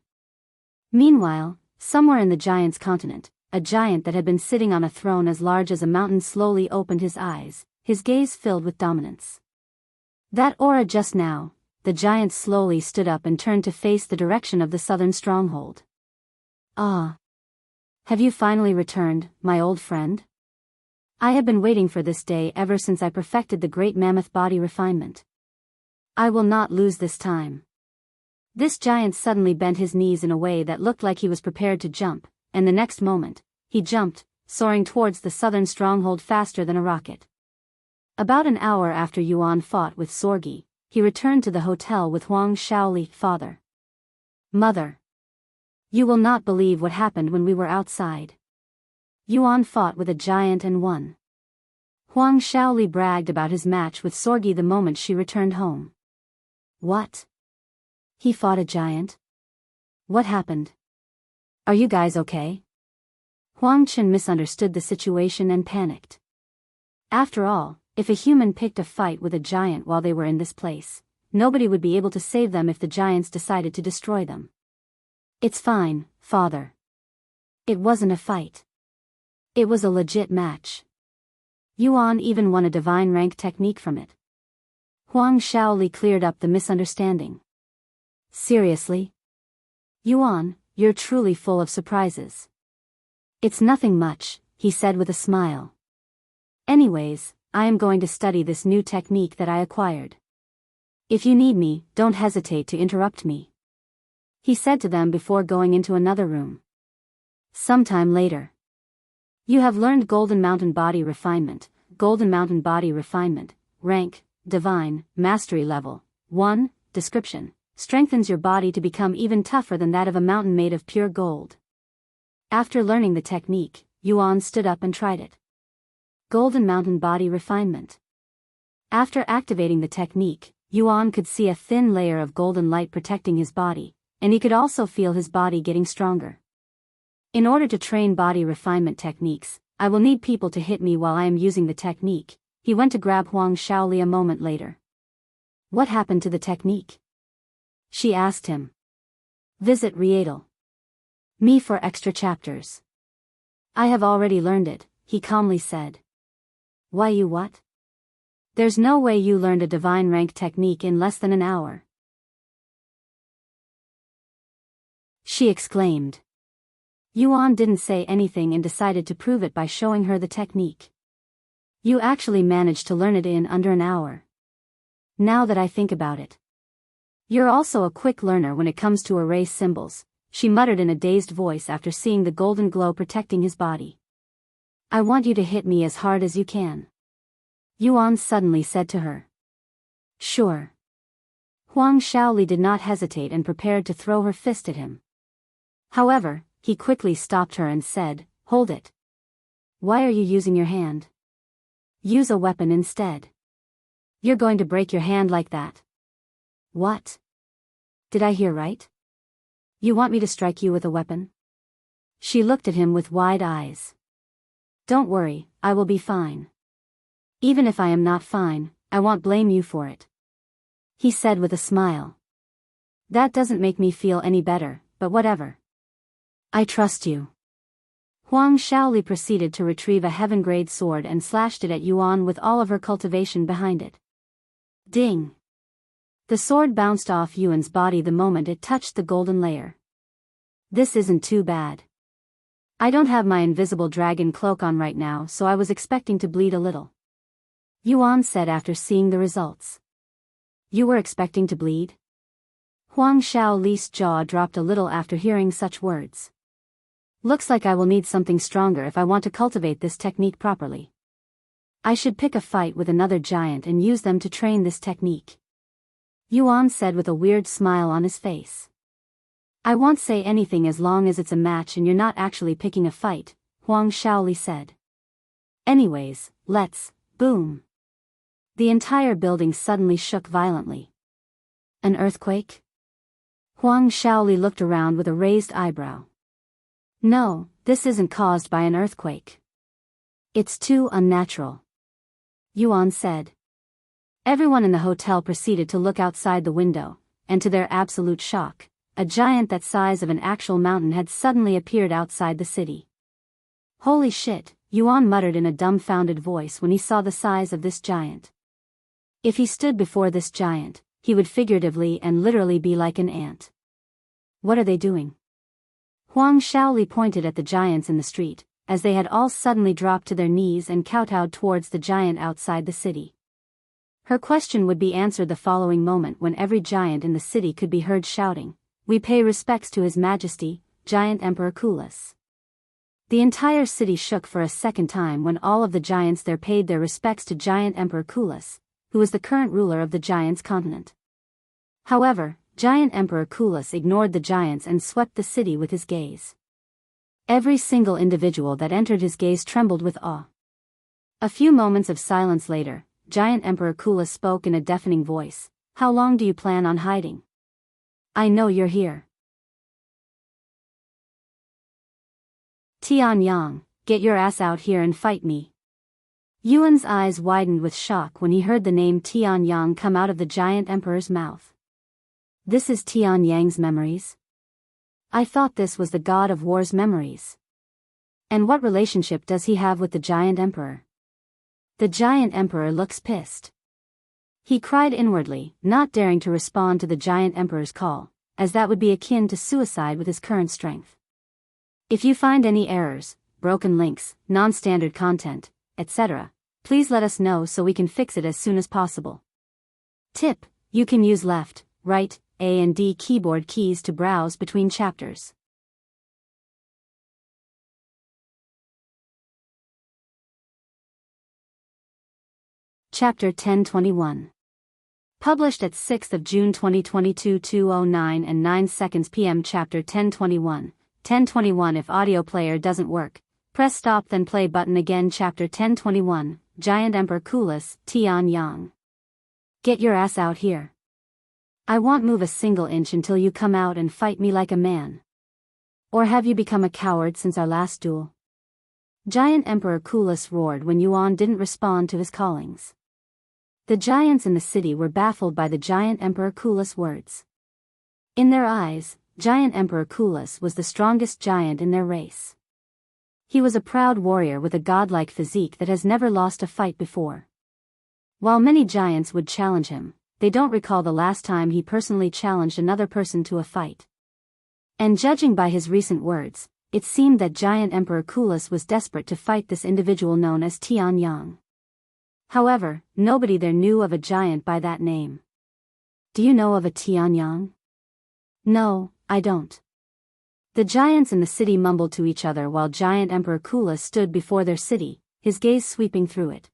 Meanwhile, somewhere in the Giants' continent, a giant that had been sitting on a throne as large as a mountain slowly opened his eyes, his gaze filled with dominance. That aura just now, the giant slowly stood up and turned to face the direction of the southern stronghold. Ah. Have you finally returned, my old friend? I have been waiting for this day ever since I perfected the great mammoth body refinement. I will not lose this time. This giant suddenly bent his knees in a way that looked like he was prepared to jump, and the next moment, he jumped, soaring towards the southern stronghold faster than a rocket. About an hour after Yuan fought with Sorgi, he returned to the hotel with Huang Shaoli, father. Mother. You will not believe what happened when we were outside. Yuan fought with a giant and won. Huang Shaoli bragged about his match with Sorgi the moment she returned home. What? He fought a giant? What happened? Are you guys okay? Huang Chen misunderstood the situation and panicked. After all, if a human picked a fight with a giant while they were in this place, nobody would be able to save them if the giants decided to destroy them. It's fine, father. It wasn't a fight. It was a legit match. Yuan even won a divine rank technique from it. Huang Shaoli cleared up the misunderstanding. Seriously? Yuan, you're truly full of surprises. It's nothing much, he said with a smile. Anyways, I am going to study this new technique that I acquired. If you need me, don't hesitate to interrupt me, he said to them before going into another room. Sometime later. You have learned Golden Mountain Body Refinement. Golden Mountain Body Refinement, rank, Divine, Mastery Level 1, description, strengthens your body to become even tougher than that of a mountain made of pure gold. After learning the technique, Yuan stood up and tried it. Golden Mountain Body Refinement. After activating the technique, Yuan could see a thin layer of golden light protecting his body, and he could also feel his body getting stronger. In order to train body refinement techniques, I will need people to hit me while I am using the technique. He went to grab Huang Shaoli a moment later. What happened to the technique? She asked him. Visit Rietal. Me for extra chapters. I have already learned it, he calmly said. Why you what? There's no way you learned a divine rank technique in less than an hour. She exclaimed. Yuan didn't say anything and decided to prove it by showing her the technique. You actually managed to learn it in under an hour. Now that I think about it. You're also a quick learner when it comes to erase symbols, she muttered in a dazed voice after seeing the golden glow protecting his body. I want you to hit me as hard as you can. Yuan suddenly said to her. Sure. Huang Shaoli did not hesitate and prepared to throw her fist at him. However, he quickly stopped her and said, Hold it. Why are you using your hand? Use a weapon instead. You're going to break your hand like that. What? Did I hear right? You want me to strike you with a weapon? She looked at him with wide eyes. Don't worry, I will be fine. Even if I am not fine, I won't blame you for it, he said with a smile. That doesn't make me feel any better, but whatever. I trust you. Huang Shaoli proceeded to retrieve a heaven-grade sword and slashed it at Yuan with all of her cultivation behind it. Ding! The sword bounced off Yuan's body the moment it touched the golden layer. This isn't too bad. I don't have my invisible dragon cloak on right now, so I was expecting to bleed a little, Yuan said after seeing the results. You were expecting to bleed? Huang Shaoli's jaw dropped a little after hearing such words. Looks like I will need something stronger if I want to cultivate this technique properly. I should pick a fight with another giant and use them to train this technique, Yuan said with a weird smile on his face. I won't say anything as long as it's a match and you're not actually picking a fight, Huang Shaoli said. Anyways, let's, boom. The entire building suddenly shook violently. An earthquake? Huang Shaoli looked around with a raised eyebrow. No, this isn't caused by an earthquake. It's too unnatural, Yuan said. Everyone in the hotel proceeded to look outside the window, and to their absolute shock, a giant that size of an actual mountain had suddenly appeared outside the city. Holy shit, Yuan muttered in a dumbfounded voice when he saw the size of this giant. If he stood before this giant, he would figuratively and literally be like an ant. What are they doing? Huang Shaoli pointed at the giants in the street, as they had all suddenly dropped to their knees and kowtowed towards the giant outside the city. Her question would be answered the following moment when every giant in the city could be heard shouting, We pay respects to His Majesty, Giant Emperor Kulis. The entire city shook for a second time when all of the giants there paid their respects to Giant Emperor Kulis, who was the current ruler of the Giants continent. However, Giant Emperor Kulis ignored the giants and swept the city with his gaze. Every single individual that entered his gaze trembled with awe. A few moments of silence later, Giant Emperor Kulis spoke in a deafening voice, How long do you plan on hiding? I know you're here. Tianyang, get your ass out here and fight me. Yuan's eyes widened with shock when he heard the name Tianyang come out of the Giant Emperor's mouth. This is Tianyang's memories? I thought this was the god of war's memories. And what relationship does he have with the Giant Emperor? The Giant Emperor looks pissed. He cried inwardly, not daring to respond to the Giant Emperor's call, as that would be akin to suicide with his current strength. If you find any errors, broken links, non-standard content, etc., please let us know so we can fix it as soon as possible. Tip: you can use left, right, A and D keyboard keys to browse between chapters. Chapter 1021. Published at 6th of June 2022 2:09 and 9 seconds p.m. Chapter 1021. 1021 If audio player doesn't work, press stop then play button again. Chapter 1021. Giant Emperor Coolus, Tian Yang. Get your ass out here. I won't move a single inch until you come out and fight me like a man. Or have you become a coward since our last duel? Giant Emperor Coolus roared when Yuan didn't respond to his callings. The giants in the city were baffled by the Giant Emperor Coolus' words. In their eyes, Giant Emperor Coolus was the strongest giant in their race. He was a proud warrior with a godlike physique that has never lost a fight before. While many giants would challenge him, they don't recall the last time he personally challenged another person to a fight. And judging by his recent words, it seemed that Giant Emperor Coolus was desperate to fight this individual known as Tian Yang. However, nobody there knew of a giant by that name. Do you know of a Tian Yang? No, I don't. The giants in the city mumbled to each other while Giant Emperor Coolus stood before their city, his gaze sweeping through it.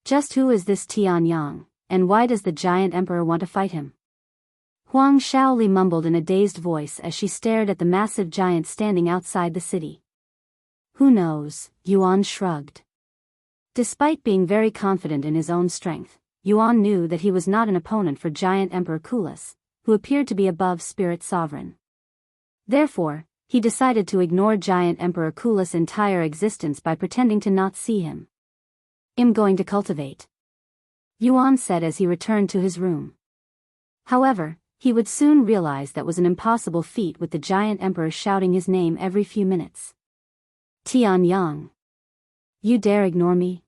Just who is this Tian Yang, and why does the Giant Emperor want to fight him? Huang Shaoli mumbled in a dazed voice as she stared at the massive giant standing outside the city. Who knows, Yuan shrugged. Despite being very confident in his own strength, Yuan knew that he was not an opponent for Giant Emperor Coolus, who appeared to be above Spirit Sovereign. Therefore, he decided to ignore Giant Emperor Coolus' entire existence by pretending to not see him. I'm going to cultivate, Yuan said as he returned to his room. However, he would soon realize that was an impossible feat with the Giant Emperor shouting his name every few minutes. Tian Yang. You dare ignore me?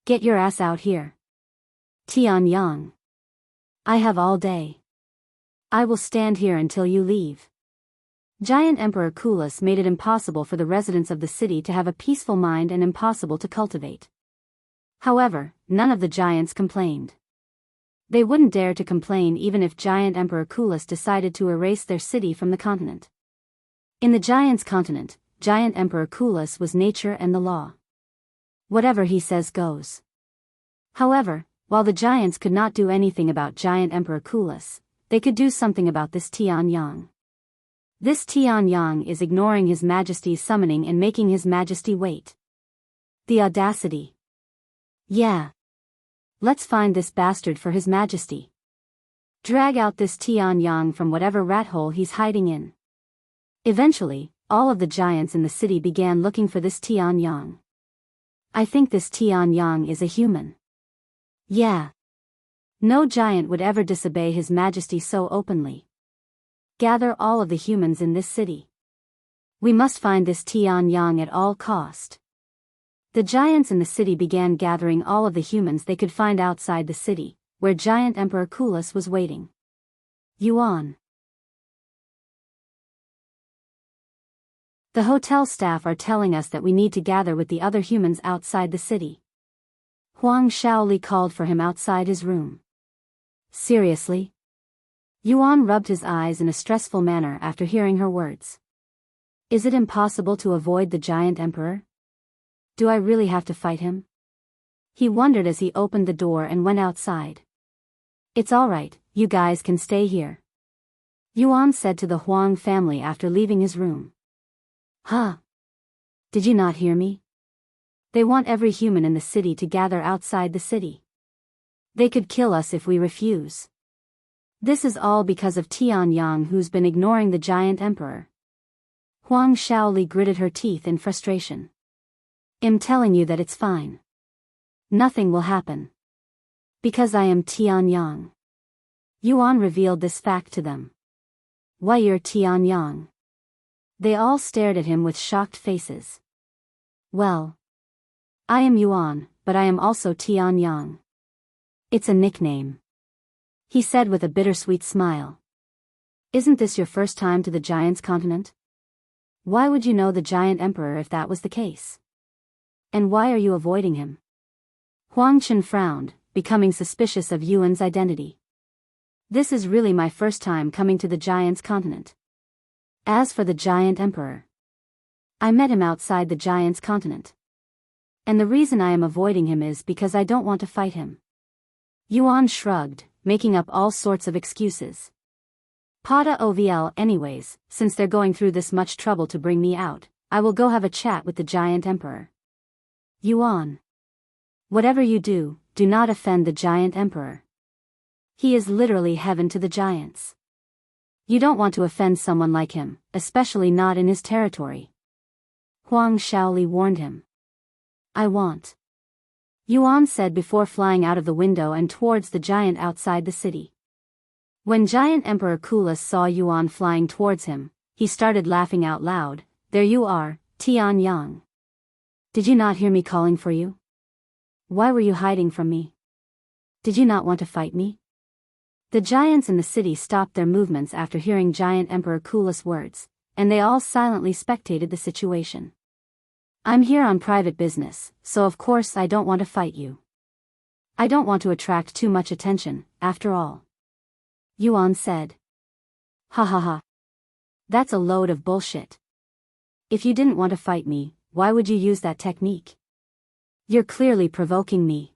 Get your ass out here. Tian Yang. I have all day. I will stand here until you leave. Giant Emperor Coolus made it impossible for the residents of the city to have a peaceful mind and impossible to cultivate. However, none of the giants complained. They wouldn't dare to complain even if Giant Emperor Coolus decided to erase their city from the continent. In the Giants' continent, Giant Emperor Coolus was nature and the law. Whatever he says goes. However, while the giants could not do anything about Giant Emperor Coolus, they could do something about this Tian Yang. This Tian Yang is ignoring His Majesty's summoning and making His Majesty wait. The audacity. Yeah. Let's find this bastard for His Majesty. Drag out this Tian Yang from whatever rat hole he's hiding in. Eventually, all of the giants in the city began looking for this Tian Yang. I think this Tian Yang is a human. Yeah. No giant would ever disobey His Majesty so openly. Gather all of the humans in this city. We must find this Tian Yang at all cost. The giants in the city began gathering all of the humans they could find outside the city, where Giant Emperor Coolus was waiting. Yuan. The hotel staff are telling us that we need to gather with the other humans outside the city. Huang Shaoli called for him outside his room. Seriously? Yuan rubbed his eyes in a stressful manner after hearing her words. Is it impossible to avoid the Giant Emperor? Do I really have to fight him? He wondered as he opened the door and went outside. It's alright, you guys can stay here, Yuan said to the Huang family after leaving his room. Huh? Did you not hear me? They want every human in the city to gather outside the city. They could kill us if we refuse. This is all because of Tian Yang, who's been ignoring the Giant Emperor. Huang Shaoli gritted her teeth in frustration. I'm telling you that it's fine. Nothing will happen. Because I am Tian Yang. Yuan revealed this fact to them. Why, you're Tian Yang? They all stared at him with shocked faces. Well, I am Yuan, but I am also Tian Yang. It's a nickname, he said with a bittersweet smile. Isn't this your first time to the Giants' continent? Why would you know the giant emperor if that was the case? And why are you avoiding him? Huang Chen frowned, becoming suspicious of Yuan's identity. This is really my first time coming to the giant's continent. As for the giant emperor, I met him outside the giant's continent. And the reason I am avoiding him is because I don't want to fight him. Yuan shrugged, making up all sorts of excuses. Pada OVL anyways, since they're going through this much trouble to bring me out, I will go have a chat with the giant emperor. Yuan. Whatever you do, do not offend the giant emperor. He is literally heaven to the giants. You don't want to offend someone like him, especially not in his territory. Huang Shaoli warned him. I want. Yuan said before flying out of the window and towards the giant outside the city. When Giant Emperor Kulis saw Yuan flying towards him, he started laughing out loud. There you are, Tian Yang. Did you not hear me calling for you? Why were you hiding from me? Did you not want to fight me? The giants in the city stopped their movements after hearing Giant Emperor Kulis' words, and they all silently spectated the situation. I'm here on private business, so of course I don't want to fight you. I don't want to attract too much attention, after all. Yuan said. Ha ha ha. That's a load of bullshit. If you didn't want to fight me, why would you use that technique? You're clearly provoking me.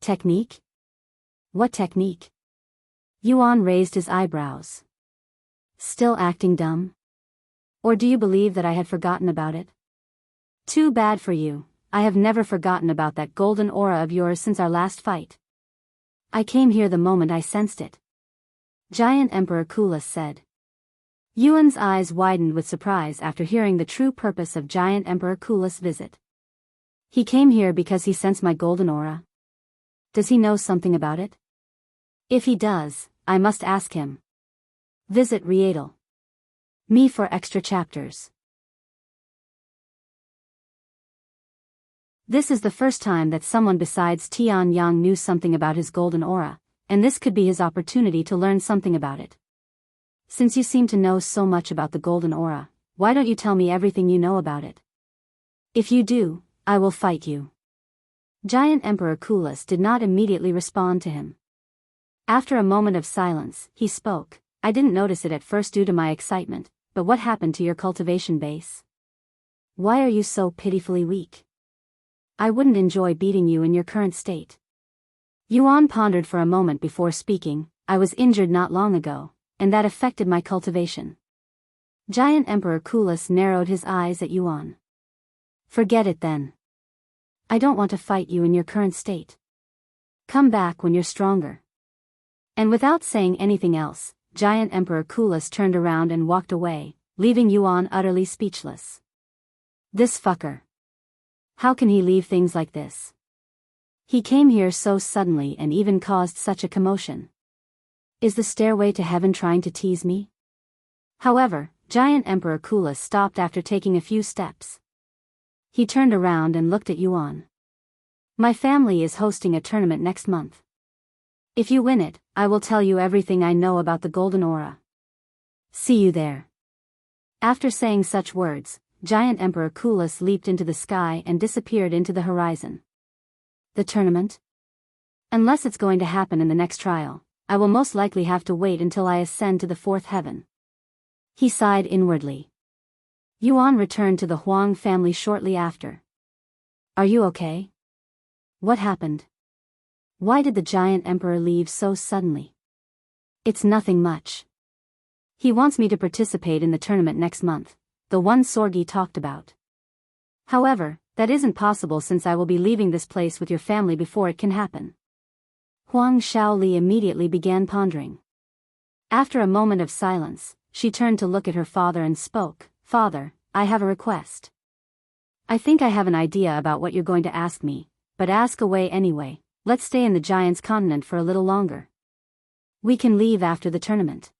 Technique? What technique? Yuan raised his eyebrows. Still acting dumb? Or do you believe that I had forgotten about it? Too bad for you, I have never forgotten about that golden aura of yours since our last fight. I came here the moment I sensed it. Giant Emperor Kulis said. Yuan's eyes widened with surprise after hearing the true purpose of Giant Emperor Kulis' visit. He came here because he sensed my golden aura. Does he know something about it? If he does, I must ask him. Visit Rietal. Me for extra chapters. This is the first time that someone besides Tian Yang knew something about his golden aura, and this could be his opportunity to learn something about it. Since you seem to know so much about the golden aura, why don't you tell me everything you know about it? If you do, I will fight you. Giant Emperor Kulis did not immediately respond to him. After a moment of silence, he spoke. I didn't notice it at first due to my excitement, but what happened to your cultivation base? Why are you so pitifully weak? I wouldn't enjoy beating you in your current state. Yuan pondered for a moment before speaking. I was injured not long ago, and that affected my cultivation. Giant Emperor Kulis narrowed his eyes at Yuan. Forget it then. I don't want to fight you in your current state. Come back when you're stronger. And without saying anything else, Giant Emperor Kulis turned around and walked away, leaving Yuan utterly speechless. This fucker. How can he leave things like this? He came here so suddenly and even caused such a commotion. Is the stairway to heaven trying to tease me? However, Giant Emperor Kulis stopped after taking a few steps. He turned around and looked at Yuan. My family is hosting a tournament next month. If you win it, I will tell you everything I know about the golden aura. See you there. After saying such words, Giant Emperor Kulis leaped into the sky and disappeared into the horizon. The tournament? Unless it's going to happen in the next trial, I will most likely have to wait until I ascend to the fourth heaven. He sighed inwardly. Yuan returned to the Huang family shortly after. Are you okay? What happened? Why did the Giant Emperor leave so suddenly? It's nothing much. He wants me to participate in the tournament next month, the one Sorgi talked about. However, that isn't possible since I will be leaving this place with your family before it can happen. Huang Shaoli immediately began pondering. After a moment of silence, she turned to look at her father and spoke. Father, I have a request. I think I have an idea about what you're going to ask me, but ask away anyway. Let's stay in the Giants' continent for a little longer. We can leave after the tournament.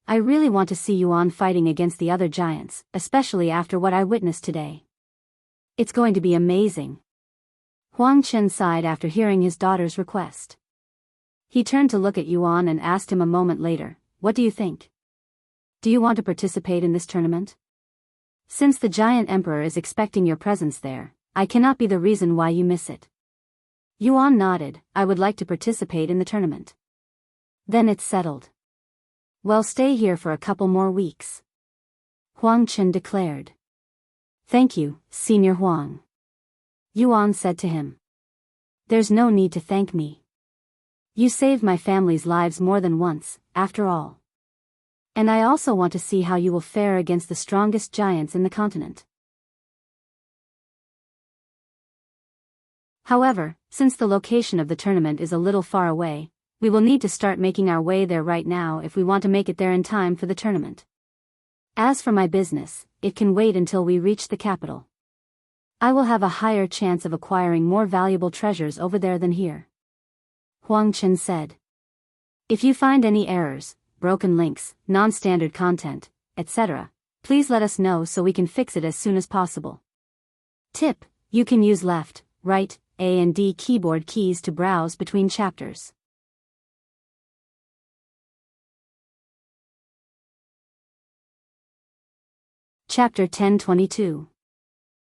I really want to see Yuan fighting against the other giants, especially after what I witnessed today. It's going to be amazing. Huang Chen sighed after hearing his daughter's request. He turned to look at Yuan and asked him a moment later, what do you think? Do you want to participate in this tournament? Since the giant emperor is expecting your presence there, I cannot be the reason why you miss it. Yuan nodded. I would like to participate in the tournament. Then it's settled. Well, stay here for a couple more weeks. Huang Chen declared. Thank you, Senior Huang. Yuan said to him. There's no need to thank me. You saved my family's lives more than once, after all. And I also want to see how you will fare against the strongest giants in the continent. However, since the location of the tournament is a little far away, we will need to start making our way there right now if we want to make it there in time for the tournament. As for my business, it can wait until we reach the capital. I will have a higher chance of acquiring more valuable treasures over there than here. Huang Chen said. If you find any errors, broken links, non-standard content, etc., please let us know so we can fix it as soon as possible. Tip: you can use left, right, A and D keyboard keys to browse between chapters. Chapter 1022.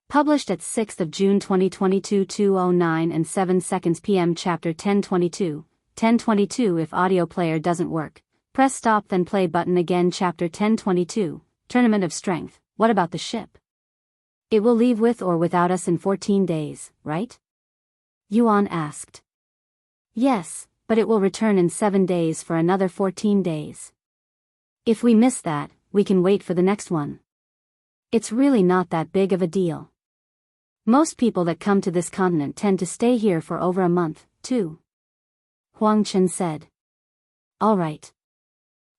Published at 6th of June 2022 2:09 and 7 seconds p.m. Chapter 1022. 1022 If audio player doesn't work, press stop then play button again. Chapter 1022. Tournament of Strength. What about the ship? It will leave with or without us in 14 days, right? Yuan asked. Yes, but it will return in 7 days for another 14 days. If we miss that, we can wait for the next one. It's really not that big of a deal. Most people that come to this continent tend to stay here for over a month, too. Huang Chen said. All right.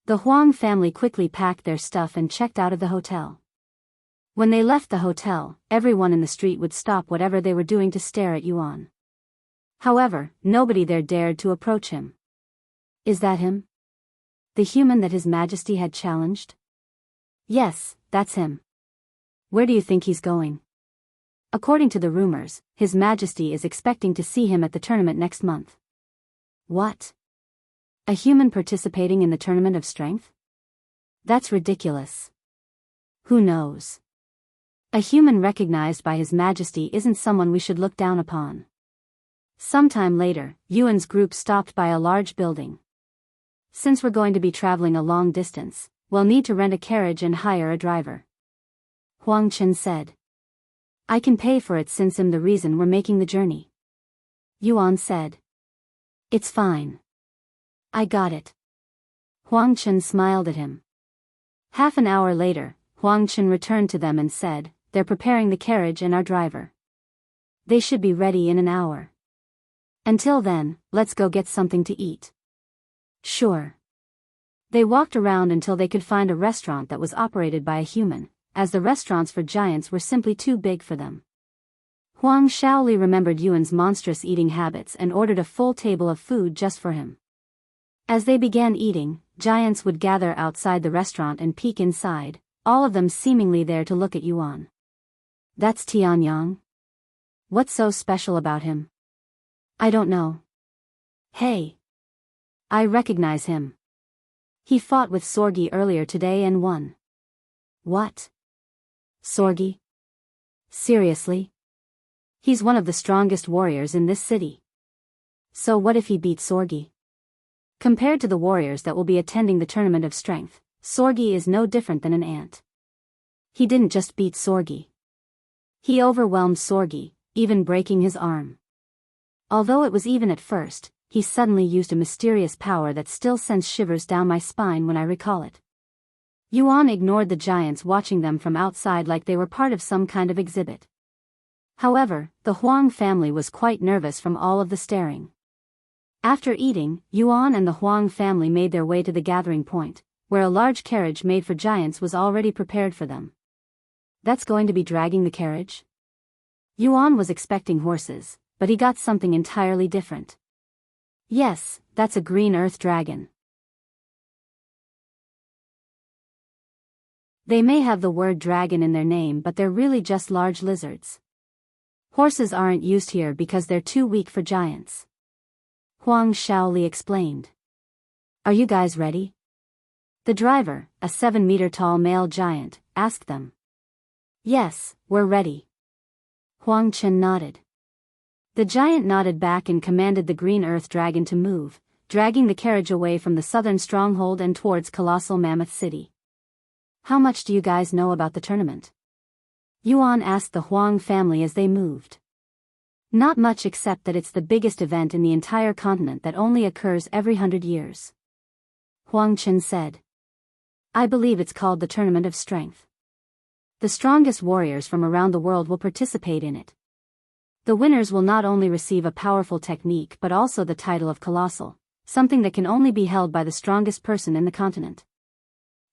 The Huang family quickly packed their stuff and checked out of the hotel. When they left the hotel, everyone in the street would stop whatever they were doing to stare at Yuan. However, nobody there dared to approach him. Is that him? The human that His Majesty had challenged? Yes, that's him. Where do you think he's going? According to the rumors, His Majesty is expecting to see him at the tournament next month. What? A human participating in the Tournament of Strength? That's ridiculous. Who knows? A human recognized by His Majesty isn't someone we should look down upon. Sometime later, Yuan's group stopped by a large building. Since we're going to be traveling a long distance, we'll need to rent a carriage and hire a driver. Huang Chen said. I can pay for it since I'm the reason we're making the journey. Yuan said. It's fine. I got it. Huang Chen smiled at him. Half an hour later, Huang Chen returned to them and said, they're preparing the carriage and our driver. They should be ready in an hour. Until then, let's go get something to eat. Sure. They walked around until they could find a restaurant that was operated by a human, as the restaurants for giants were simply too big for them. Huang Shaoli remembered Yuan's monstrous eating habits and ordered a full table of food just for him. As they began eating, giants would gather outside the restaurant and peek inside, all of them seemingly there to look at Yuan. That's Tianyang? What's so special about him? I don't know. Hey. I recognize him. He fought with Sorgi earlier today and won. What? Sorgi? Seriously? He's one of the strongest warriors in this city. So what if he beat Sorgi? Compared to the warriors that will be attending the Tournament of Strength, Sorgi is no different than an ant. He didn't just beat Sorgi. He overwhelmed Sorgi, even breaking his arm. Although it was even at first, he suddenly used a mysterious power that still sends shivers down my spine when I recall it. Yuan ignored the giants watching them from outside like they were part of some kind of exhibit. However, the Huang family was quite nervous from all of the staring. After eating, Yuan and the Huang family made their way to the gathering point, where a large carriage made for giants was already prepared for them. That's going to be dragging the carriage? Yuan was expecting horses, but he got something entirely different. Yes, that's a green earth dragon. They may have the word dragon in their name, but they're really just large lizards. Horses aren't used here because they're too weak for giants. Huang Shaoli explained. Are you guys ready? The driver, a 7-meter tall male giant, asked them. Yes, we're ready. Huang Chen nodded. The giant nodded back and commanded the green earth dragon to move, dragging the carriage away from the southern stronghold and towards Colossal Mammoth City. How much do you guys know about the tournament? Yuan asked the Huang family as they moved. Not much, except that it's the biggest event in the entire continent that only occurs every 100 years. Huang Chen said. I believe it's called the Tournament of Strength. The strongest warriors from around the world will participate in it. The winners will not only receive a powerful technique but also the title of Colossal, something that can only be held by the strongest person in the continent.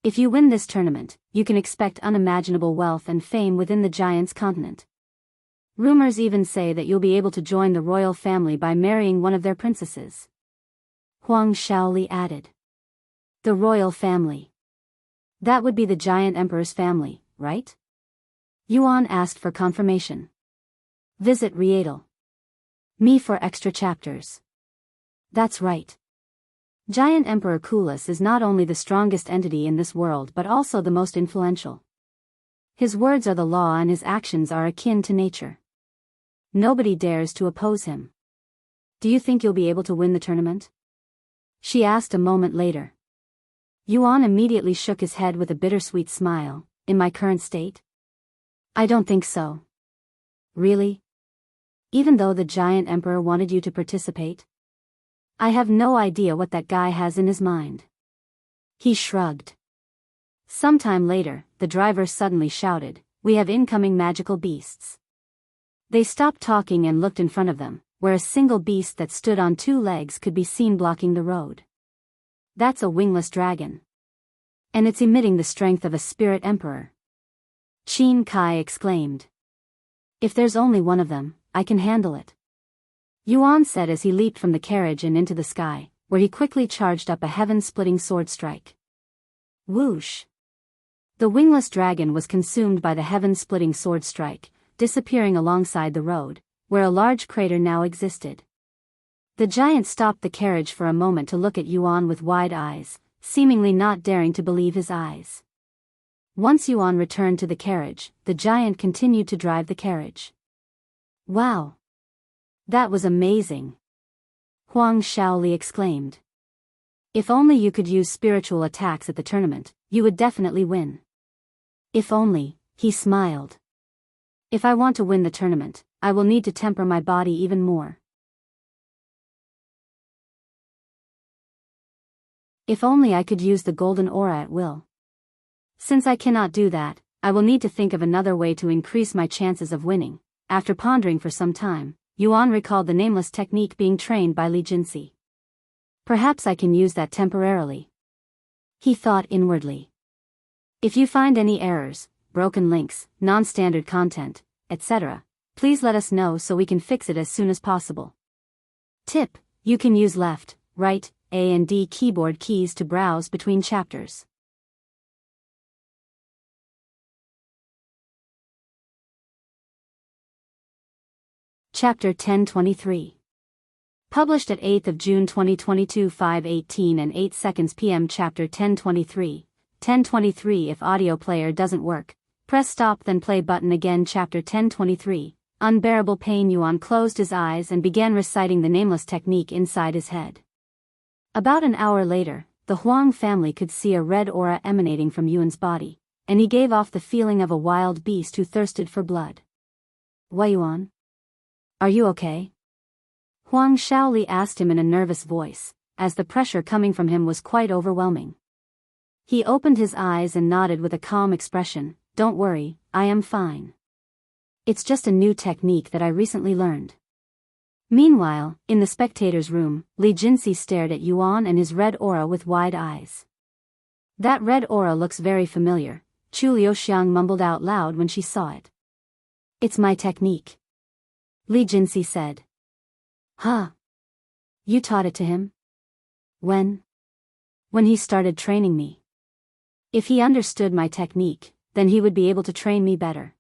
If you win this tournament, you can expect unimaginable wealth and fame within the giant's continent. Rumors even say that you'll be able to join the royal family by marrying one of their princesses. Huang Shaoli added. The royal family. That would be the giant emperor's family, right? Yuan asked for confirmation. Visit Rietal. Me for extra chapters. That's right. Giant Emperor Kulis is not only the strongest entity in this world but also the most influential. His words are the law and his actions are akin to nature. Nobody dares to oppose him. Do you think you'll be able to win the tournament? She asked a moment later. Yuan immediately shook his head with a bittersweet smile. In my current state? I don't think so. Really? Even though the giant emperor wanted you to participate? I have no idea what that guy has in his mind. He shrugged. Sometime later, the driver suddenly shouted, We have incoming magical beasts. They stopped talking and looked in front of them, where a single beast that stood on 2 legs could be seen blocking the road. That's a wingless dragon. And it's emitting the strength of a spirit emperor. Qin Kai exclaimed. If there's only one of them, I can handle it. Yuan said as he leaped from the carriage and into the sky, where he quickly charged up a heaven-splitting sword strike. Whoosh! The wingless dragon was consumed by the heaven-splitting sword strike, disappearing alongside the road, where a large crater now existed. The giant stopped the carriage for a moment to look at Yuan with wide eyes, seemingly not daring to believe his eyes. Once Yuan returned to the carriage, the giant continued to drive the carriage. Wow! That was amazing! Huang Shaoli exclaimed. If only you could use spiritual attacks at the tournament, you would definitely win. If only, he smiled. If I want to win the tournament, I will need to temper my body even more. If only I could use the golden aura at will. Since I cannot do that, I will need to think of another way to increase my chances of winning. After pondering for some time, Yuan recalled the nameless technique being trained by Li Jinsi. Perhaps I can use that temporarily. He thought inwardly. If you find any errors, broken links, non-standard content, etc., please let us know so we can fix it as soon as possible. Tip: you can use left, right, A and D keyboard keys to browse between chapters. Chapter 1023. Published at 8th of June 2022 5:18 and 8 seconds p.m. Chapter 1023. 1023 If audio player doesn't work, press stop then play button again. Chapter 1023. Unbearable pain. Yuan closed his eyes and began reciting the nameless technique inside his head. About an hour later, the Huang family could see a red aura emanating from Yuan's body, and he gave off the feeling of a wild beast who thirsted for blood. Wei Yuan? Are you okay? Huang Shaoli asked him in a nervous voice, as the pressure coming from him was quite overwhelming. He opened his eyes and nodded with a calm expression. Don't worry, I am fine. It's just a new technique that I recently learned. Meanwhile, in the spectators' room, Li Jinsi stared at Yuan and his red aura with wide eyes. That red aura looks very familiar, Chu Liuxiang mumbled out loud when she saw it. It's my technique. Li Jinsi said. Huh? You taught it to him? When? When he started training me. If he understood my technique, then he would be able to train me better.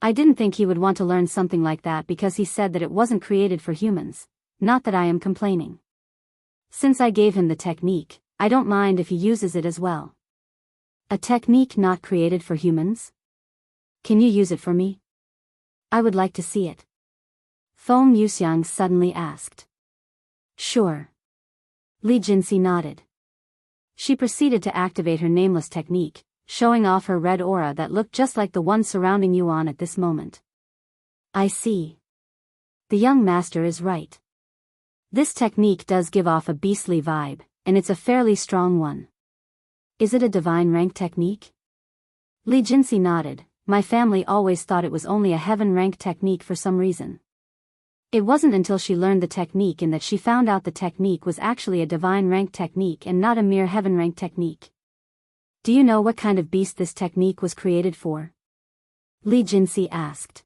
I didn't think he would want to learn something like that because he said that it wasn't created for humans, not that I am complaining. Since I gave him the technique, I don't mind if he uses it as well. A technique not created for humans? Can you use it for me? I would like to see it. Feng Yuxiang suddenly asked. Sure. Li Jinxi nodded. She proceeded to activate her nameless technique, showing off her red aura that looked just like the one surrounding Yuan at this moment. I see. The young master is right. This technique does give off a beastly vibe, and it's a fairly strong one. Is it a divine rank technique? Li Jinxi nodded. My family always thought it was only a heaven rank technique for some reason. It wasn't until she learned the technique and that she found out the technique was actually a divine rank technique and not a mere heaven rank technique. Do you know what kind of beast this technique was created for? Li Jinxi asked.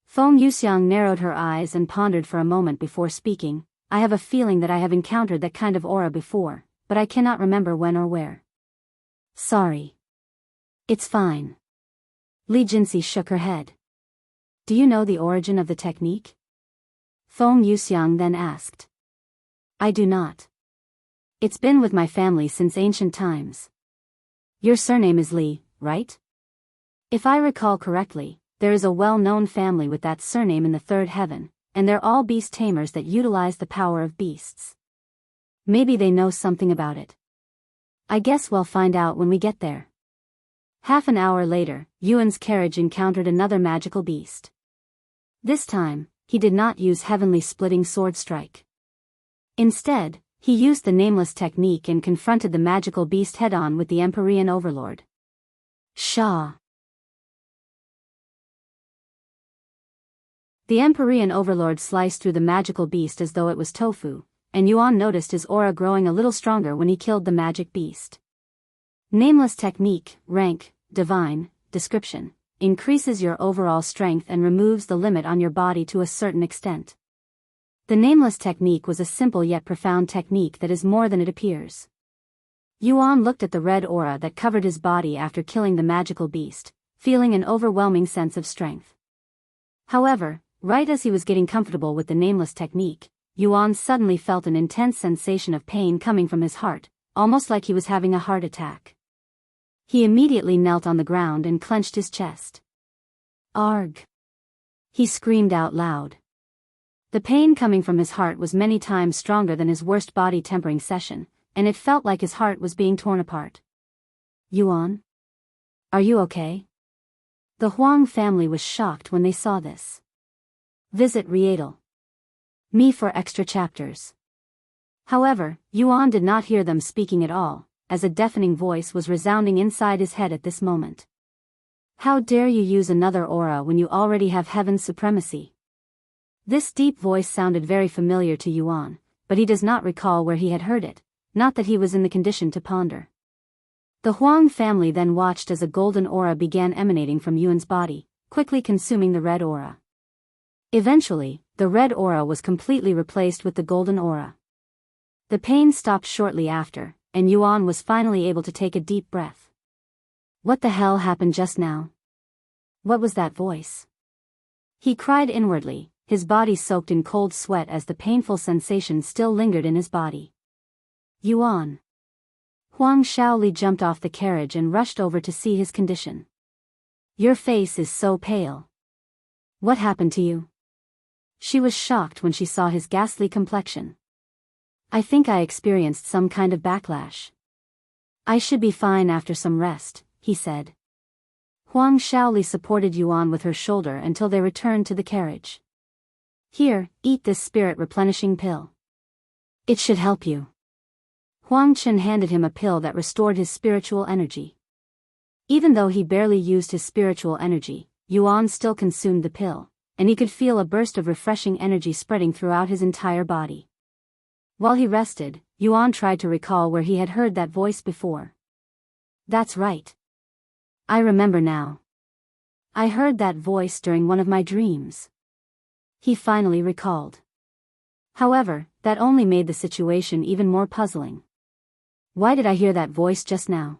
Feng Yuxiang narrowed her eyes and pondered for a moment before speaking. I have a feeling that I have encountered that kind of aura before, but I cannot remember when or where. Sorry. It's fine. Li Jinxi shook her head. Do you know the origin of the technique? Feng Yuxiang then asked. I do not. It's been with my family since ancient times. Your surname is Li, right? If I recall correctly, there is a well-known family with that surname in the third heaven, and they're all beast tamers that utilize the power of beasts. Maybe they know something about it. I guess we'll find out when we get there. Half an hour later, Yuan's carriage encountered another magical beast. This time, he did not use heavenly splitting sword strike. Instead, he used the nameless technique and confronted the magical beast head-on with the Empyrean Overlord. Shah! The Empyrean Overlord sliced through the magical beast as though it was tofu, and Yuan noticed his aura growing a little stronger when he killed the magic beast. Nameless technique, rank, divine, description, increases your overall strength and removes the limit on your body to a certain extent. The nameless technique was a simple yet profound technique that is more than it appears. Yuan looked at the red aura that covered his body after killing the magical beast, feeling an overwhelming sense of strength. However, right as he was getting comfortable with the nameless technique, Yuan suddenly felt an intense sensation of pain coming from his heart, almost like he was having a heart attack. He immediately knelt on the ground and clenched his chest. Arg! He screamed out loud. The pain coming from his heart was many times stronger than his worst body tempering session, and it felt like his heart was being torn apart. Yuan? Are you okay? The Huang family was shocked when they saw this. Visit Rietal. Me for extra chapters. However, Yuan did not hear them speaking at all, as a deafening voice was resounding inside his head at this moment. How dare you use another aura when you already have heaven's supremacy? This deep voice sounded very familiar to Yuan, but he does not recall where he had heard it, not that he was in the condition to ponder. The Huang family then watched as a golden aura began emanating from Yuan's body, quickly consuming the red aura. Eventually, the red aura was completely replaced with the golden aura. The pain stopped shortly after, and Yuan was finally able to take a deep breath. What the hell happened just now? What was that voice? He cried inwardly, his body soaked in cold sweat as the painful sensation still lingered in his body. Yuan. Huang Shaoli jumped off the carriage and rushed over to see his condition. Your face is so pale. What happened to you? She was shocked when she saw his ghastly complexion. I think I experienced some kind of backlash. I should be fine after some rest, he said. Huang Shaoli supported Yuan with her shoulder until they returned to the carriage. Here, eat this spirit replenishing pill. It should help you. Huang Chen handed him a pill that restored his spiritual energy. Even though he barely used his spiritual energy, Yuan still consumed the pill, and he could feel a burst of refreshing energy spreading throughout his entire body. While he rested, Yuan tried to recall where he had heard that voice before. That's right. I remember now. I heard that voice during one of my dreams. He finally recalled. However, that only made the situation even more puzzling. Why did I hear that voice just now?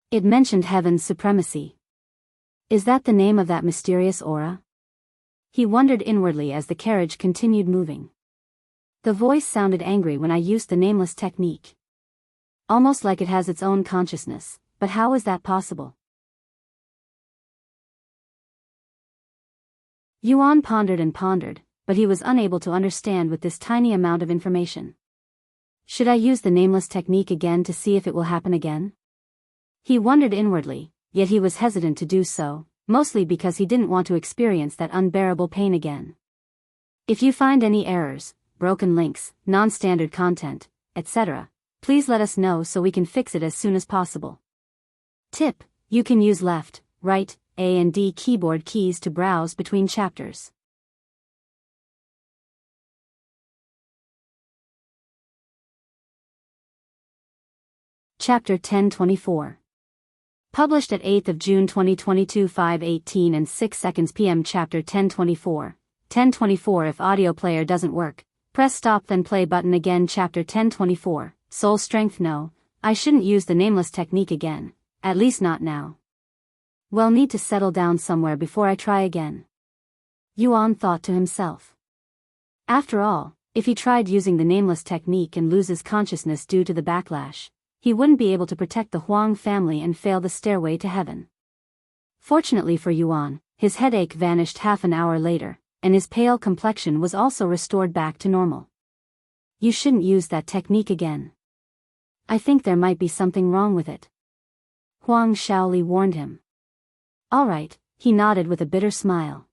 It mentioned heaven's supremacy. Is that the name of that mysterious aura? He wondered inwardly as the carriage continued moving. The voice sounded angry when I used the nameless technique. Almost like it has its own consciousness, but how is that possible? Yuan pondered and pondered, but he was unable to understand with this tiny amount of information. Should I use the nameless technique again to see if it will happen again? He wondered inwardly, yet he was hesitant to do so, mostly because he didn't want to experience that unbearable pain again. If you find any errors, broken links, non-standard content, etc., please let us know so we can fix it as soon as possible. Tip: you can use left, right, A and D keyboard keys to browse between chapters. Chapter 1024. Published at 8th of June 2022 5:18 and 6 seconds p.m. Chapter 1024. 1024 If audio player doesn't work, press stop then play button again. Chapter 1024. Soul Strength. No, I shouldn't use the nameless technique again, at least not now. Well, need to settle down somewhere before I try again. Yuan thought to himself. After all, if he tried using the nameless technique and loses consciousness due to the backlash, he wouldn't be able to protect the Huang family and fail the stairway to heaven. Fortunately for Yuan, his headache vanished half an hour later, and his pale complexion was also restored back to normal. You shouldn't use that technique again. I think there might be something wrong with it. Huang Shaoli warned him. All right, he nodded with a bitter smile.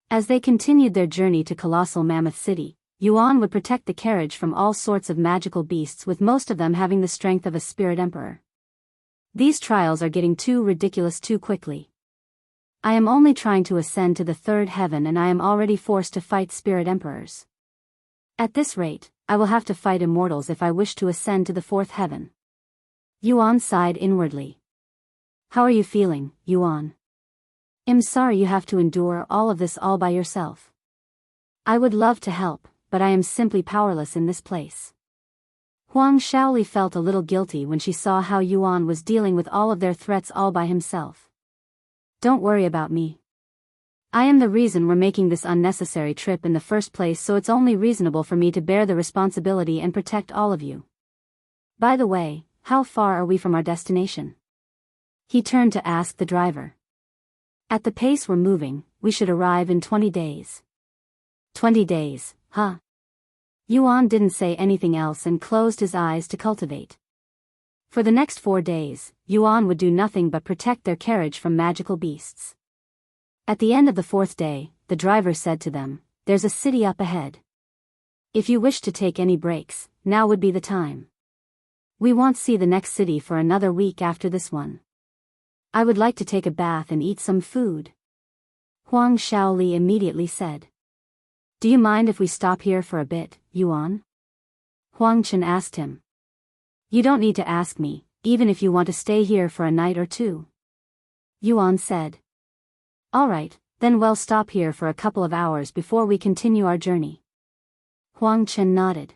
As they continued their journey to Colossal Mammoth City, Yuan would protect the carriage from all sorts of magical beasts, with most of them having the strength of a spirit emperor. These trials are getting too ridiculous too quickly. I am only trying to ascend to the third heaven and I am already forced to fight spirit emperors. At this rate, I will have to fight immortals if I wish to ascend to the fourth heaven. Yuan sighed inwardly. How are you feeling, Yuan? I'm sorry you have to endure all of this all by yourself. I would love to help, but I am simply powerless in this place. Huang Shaoli felt a little guilty when she saw how Yuan was dealing with all of their threats all by himself. Don't worry about me. I am the reason we're making this unnecessary trip in the first place, so it's only reasonable for me to bear the responsibility and protect all of you. By the way, how far are we from our destination? He turned to ask the driver. At the pace we're moving, we should arrive in 20 days. 20 days, huh? Yuan didn't say anything else and closed his eyes to cultivate. For the next 4 days, Yuan would do nothing but protect their carriage from magical beasts. At the end of the 4th day, the driver said to them, "There's a city up ahead. If you wish to take any breaks, now would be the time. We won't see the next city for another week after this one. I would like to take a bath and eat some food." Huang Shaoli immediately said. "Do you mind if we stop here for a bit, Yuan?" Huang Chen asked him. "You don't need to ask me, even if you want to stay here for a night or two," Yuan said. "All right, then we'll stop here for a couple of hours before we continue our journey." Huang Chen nodded.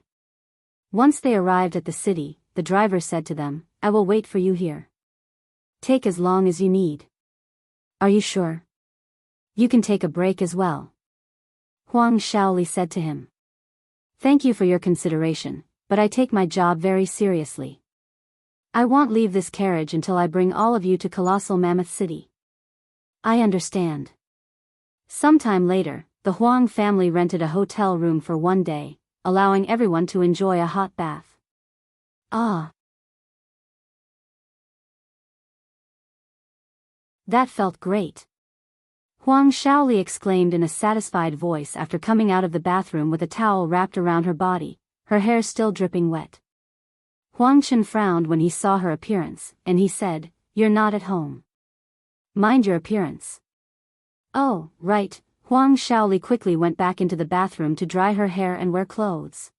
Once they arrived at the city, the driver said to them, "I will wait for you here. Take as long as you need." "Are you sure? You can take a break as well," Huang Shaoli said to him. "Thank you for your consideration, but I take my job very seriously. I won't leave this carriage until I bring all of you to Colossal Mammoth City." "I understand." Sometime later, the Huang family rented a hotel room for 1 day, allowing everyone to enjoy a hot bath. Ah! That felt great. Huang Shaoli exclaimed in a satisfied voice after coming out of the bathroom with a towel wrapped around her body, her hair still dripping wet. Huang Chen frowned when he saw her appearance, and he said, "You're not at home. Mind your appearance." "Oh, right." Huang Shaoli quickly went back into the bathroom to dry her hair and wear clothes.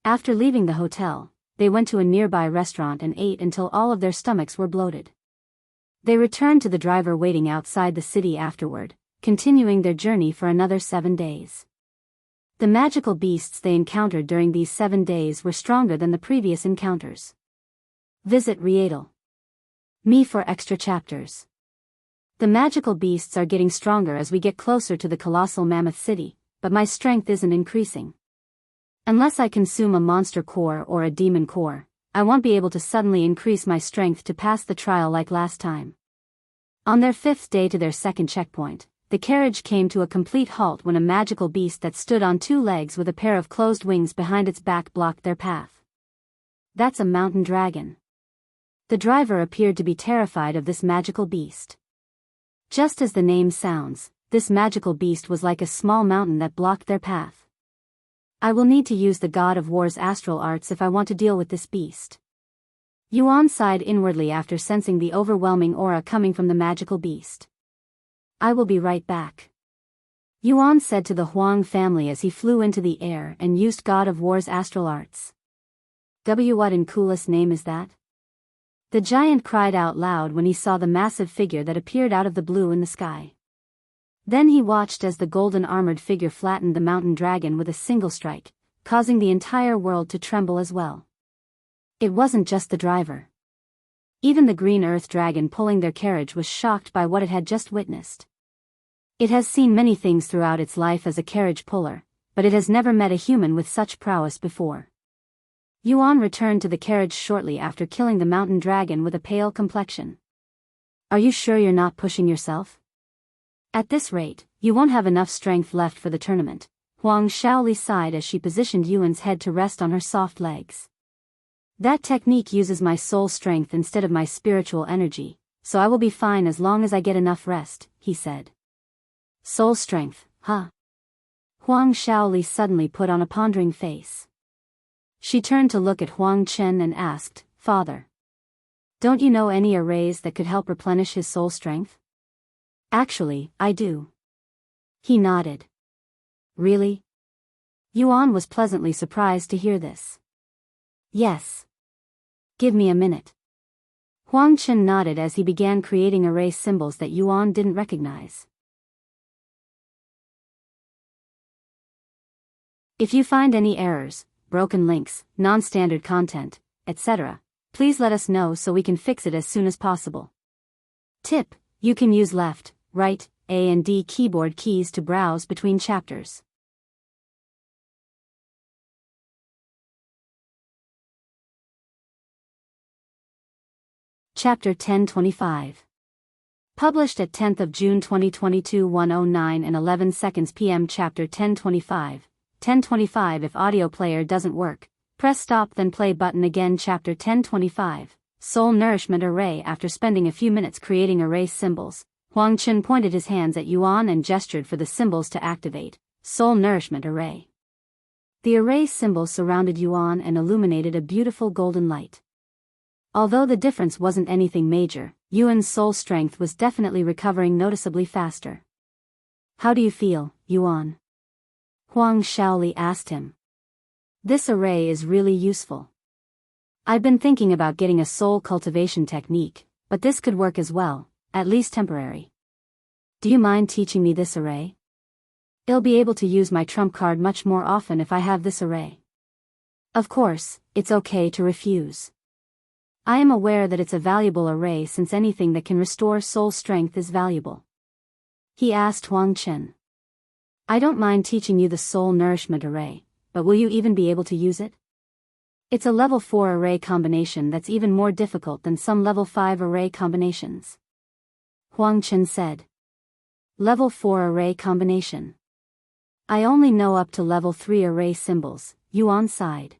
After leaving the hotel, they went to a nearby restaurant and ate until all of their stomachs were bloated. They returned to the driver waiting outside the city afterward, continuing their journey for another 7 days. The magical beasts they encountered during these 7 days were stronger than the previous encounters. Visit Rietal Me for extra chapters. The magical beasts are getting stronger as we get closer to the Colossal Mammoth City, but my strength isn't increasing. Unless I consume a monster core or a demon core, I won't be able to suddenly increase my strength to pass the trial like last time. On their 5th day to their second checkpoint, the carriage came to a complete halt when a magical beast that stood on two legs with a pair of closed wings behind its back blocked their path. That's a mountain dragon. The driver appeared to be terrified of this magical beast. Just as the name sounds, this magical beast was like a small mountain that blocked their path. I will need to use the God of War's astral arts if I want to deal with this beast. Yuan sighed inwardly after sensing the overwhelming aura coming from the magical beast. I will be right back. Yuan said to the Huang family as he flew into the air and used God of War's astral arts. What in coolest name is that? The giant cried out loud when he saw the massive figure that appeared out of the blue in the sky. Then he watched as the golden armored figure flattened the mountain dragon with a single strike, causing the entire world to tremble as well. It wasn't just the driver. Even the green earth dragon pulling their carriage was shocked by what it had just witnessed. It has seen many things throughout its life as a carriage puller, but it has never met a human with such prowess before. Yuan returned to the carriage shortly after killing the mountain dragon with a pale complexion. Are you sure you're not pushing yourself? At this rate, you won't have enough strength left for the tournament. Huang Shaoli sighed as she positioned Yuan's head to rest on her soft legs. That technique uses my soul strength instead of my spiritual energy, so I will be fine as long as I get enough rest, he said. Soul strength, huh? Huang Shaoli suddenly put on a pondering face. She turned to look at Huang Chen and asked, Father, don't you know any arrays that could help replenish his soul strength? Actually, I do. He nodded. Really? Yuan was pleasantly surprised to hear this. Yes. Give me a minute. Huang Chen nodded as he began creating array symbols that Yuan didn't recognize. If you find any errors, broken links, non-standard content, etc., please let us know so we can fix it as soon as possible. Tip: you can use left, right, A and D keyboard keys to browse between chapters. Chapter 1025. Published at 10th of June 2022 1:09 and 11 seconds p.m. Chapter 1025. 1025 If audio player doesn't work, press stop then play button again. Chapter 1025. Soul Nourishment Array. After spending a few minutes creating array symbols, Huang Chen pointed his hands at Yuan and gestured for the symbols to activate. Soul Nourishment Array. The array symbols surrounded Yuan and illuminated a beautiful golden light. Although the difference wasn't anything major, Yuan's soul strength was definitely recovering noticeably faster. How do you feel, Yuan? Huang Shaoli asked him. This array is really useful. I've been thinking about getting a soul cultivation technique, but this could work as well, at least temporary. Do you mind teaching me this array? I'll be able to use my trump card much more often if I have this array. Of course, it's okay to refuse. I am aware that it's a valuable array since anything that can restore soul strength is valuable. He asked Huang Chen. I don't mind teaching you the soul nourishment array, but will you even be able to use it? It's a level 4 array combination that's even more difficult than some level 5 array combinations. Huang Chen said. Level 4 array combination. I only know up to level 3 array symbols, Yuan sighed.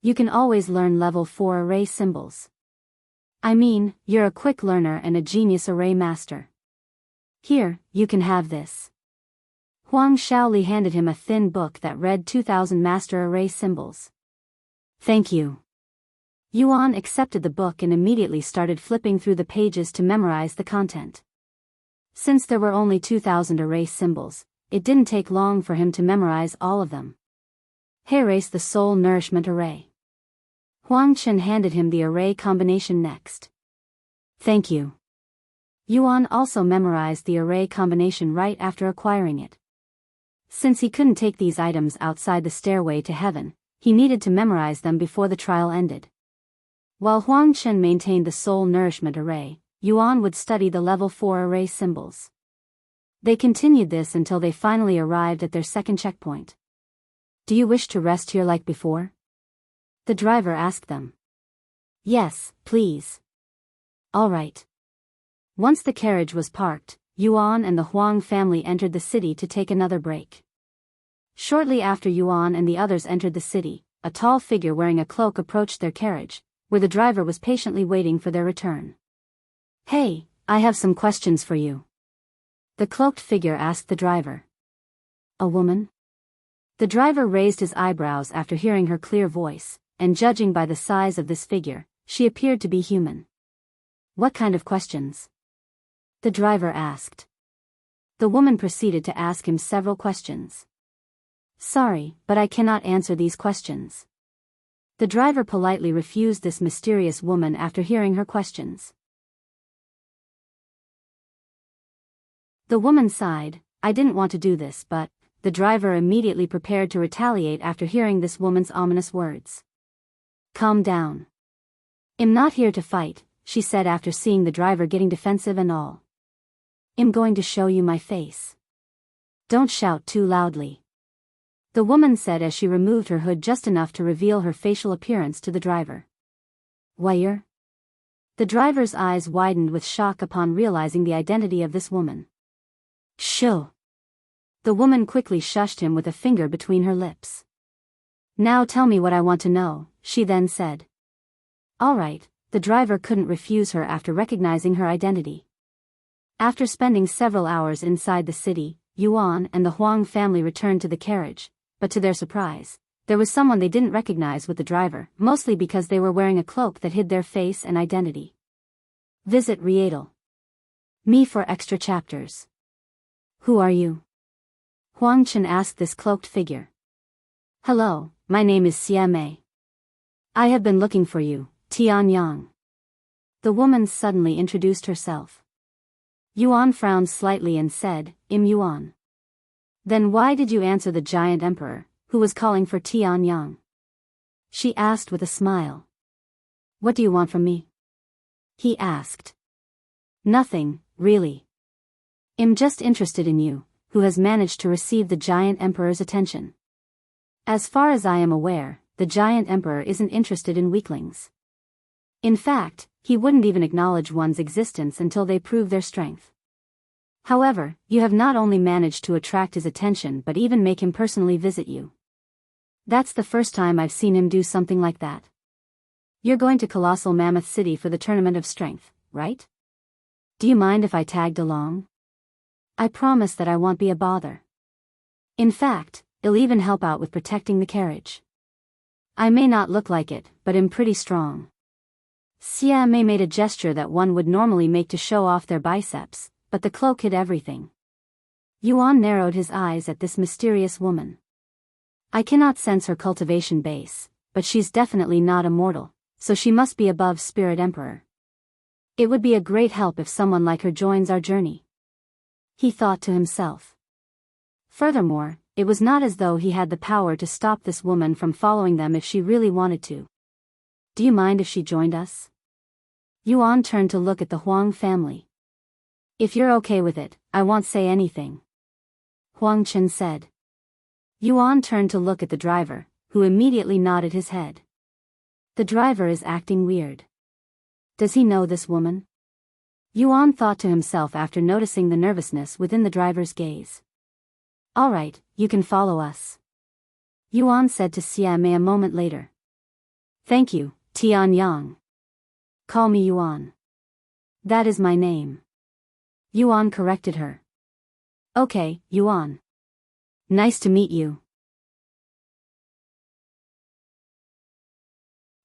You can always learn level 4 array symbols. I mean, you're a quick learner and a genius array master. Here, you can have this. Huang Shaoli handed him a thin book that read 2000 master array symbols. Thank you. Yuan accepted the book and immediately started flipping through the pages to memorize the content. Since there were only 2000 array symbols, it didn't take long for him to memorize all of them. Erase the soul nourishment array. Huang Chen handed him the array combination next. Thank you. Yuan also memorized the array combination right after acquiring it. Since he couldn't take these items outside the stairway to heaven, he needed to memorize them before the trial ended. While Huang Chen maintained the soul nourishment array, Yuan would study the level 4 array symbols. They continued this until they finally arrived at their second checkpoint. Do you wish to rest here like before? The driver asked them. Yes, please. All right. Once the carriage was parked, Yuan and the Huang family entered the city to take another break. Shortly after Yuan and the others entered the city, a tall figure wearing a cloak approached their carriage, where the driver was patiently waiting for their return. "Hey, I have some questions for you," the cloaked figure asked the driver. "A woman?" The driver raised his eyebrows after hearing her clear voice, and judging by the size of this figure, she appeared to be human. "What kind of questions?" the driver asked. The woman proceeded to ask him several questions. "Sorry, but I cannot answer these questions." The driver politely refused this mysterious woman after hearing her questions. The woman sighed. "I didn't want to do this, but..." The driver immediately prepared to retaliate after hearing this woman's ominous words. "Calm down. I'm not here to fight," she said after seeing the driver getting defensive and all. "I'm going to show you my face. Don't shout too loudly," the woman said as she removed her hood just enough to reveal her facial appearance to the driver. "Wire?" The driver's eyes widened with shock upon realizing the identity of this woman. "Shoo!" The woman quickly shushed him with a finger between her lips. "Now tell me what I want to know," she then said. "All right," the driver couldn't refuse her after recognizing her identity. After spending several hours inside the city, Yuan and the Huang family returned to the carriage, but to their surprise, there was someone they didn't recognize with the driver, mostly because they were wearing a cloak that hid their face and identity. Visit Rietal. Me for extra chapters. Who are you? Huang Chen asked this cloaked figure. "Hello, my name is Xia Mei. I have been looking for you, Tian Yang." The woman suddenly introduced herself. Yuan frowned slightly and said, "I'm Yuan." "Then why did you answer the giant emperor, who was calling for Tian Yang?" she asked with a smile. "What do you want from me?" he asked. "Nothing, really. I'm just interested in you, who has managed to receive the giant emperor's attention. As far as I am aware, the giant emperor isn't interested in weaklings. In fact, he wouldn't even acknowledge one's existence until they prove their strength. However, you have not only managed to attract his attention but even make him personally visit you. That's the first time I've seen him do something like that. You're going to Colossal Mammoth City for the Tournament of Strength, right? Do you mind if I tagged along? I promise that I won't be a bother. In fact, it'll even help out with protecting the carriage. I may not look like it, but I'm pretty strong." Xia Mei made a gesture that one would normally make to show off their biceps, but the cloak hid everything. Yuan narrowed his eyes at this mysterious woman. "I cannot sense her cultivation base, but she's definitely not a mortal, so she must be above Spirit Emperor. It would be a great help if someone like her joins our journey," he thought to himself. Furthermore, it was not as though he had the power to stop this woman from following them if she really wanted to. "Do you mind if she joined us?" Yuan turned to look at the Huang family. "If you're okay with it, I won't say anything," Huang Chen said. Yuan turned to look at the driver, who immediately nodded his head. The driver is acting weird. Does he know this woman? Yuan thought to himself after noticing the nervousness within the driver's gaze. "All right, you can follow us," Yuan said to Xia Mei a moment later. "Thank you, Tian Yang. Call me Yuan. That is my name." Yuan corrected her. "Okay, Yuan. Nice to meet you."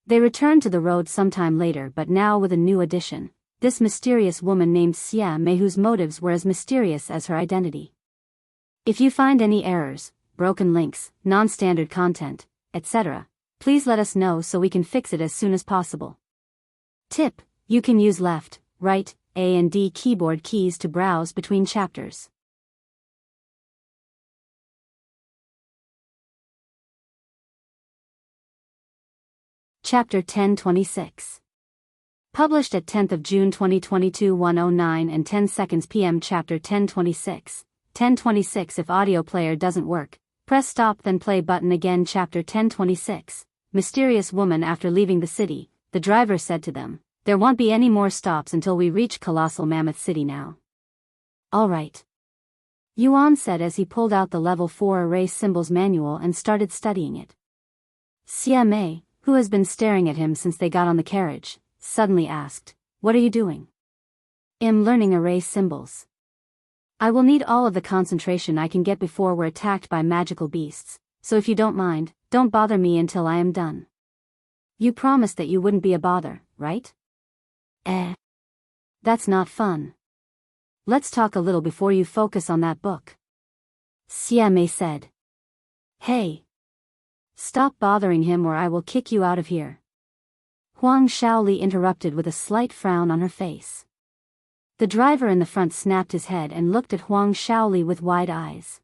They returned to the road sometime later, but now with a new addition. This mysterious woman named Xia Mei, whose motives were as mysterious as her identity. If you find any errors, broken links, non-standard content, etc., please let us know so we can fix it as soon as possible. Tip: you can use left, right, A and D keyboard keys to browse between chapters. Chapter 1026. Published at 10th of June 2022 1:09 and 10 seconds p.m. Chapter 1026. 1026 If audio player doesn't work, press stop then play button again. Chapter 1026. Mysterious woman. After leaving the city, the driver said to them, "There won't be any more stops until we reach Colossal Mammoth City now. All right. Yuan said as he pulled out the level 4 array symbols manual and started studying it. Xia Mei, who has been staring at him since they got on the carriage, suddenly asked, "What are you doing?" "I'm learning array symbols. I will need all of the concentration I can get before we're attacked by magical beasts, so if you don't mind, don't bother me until I am done." "You promised that you wouldn't be a bother, right?" That's not fun. Let's talk a little before you focus on that book," Xia Mei said. "Hey! Stop bothering him or I will kick you out of here," Huang Shaoli interrupted with a slight frown on her face. The driver in the front snapped his head and looked at Huang Shaoli with wide eyes.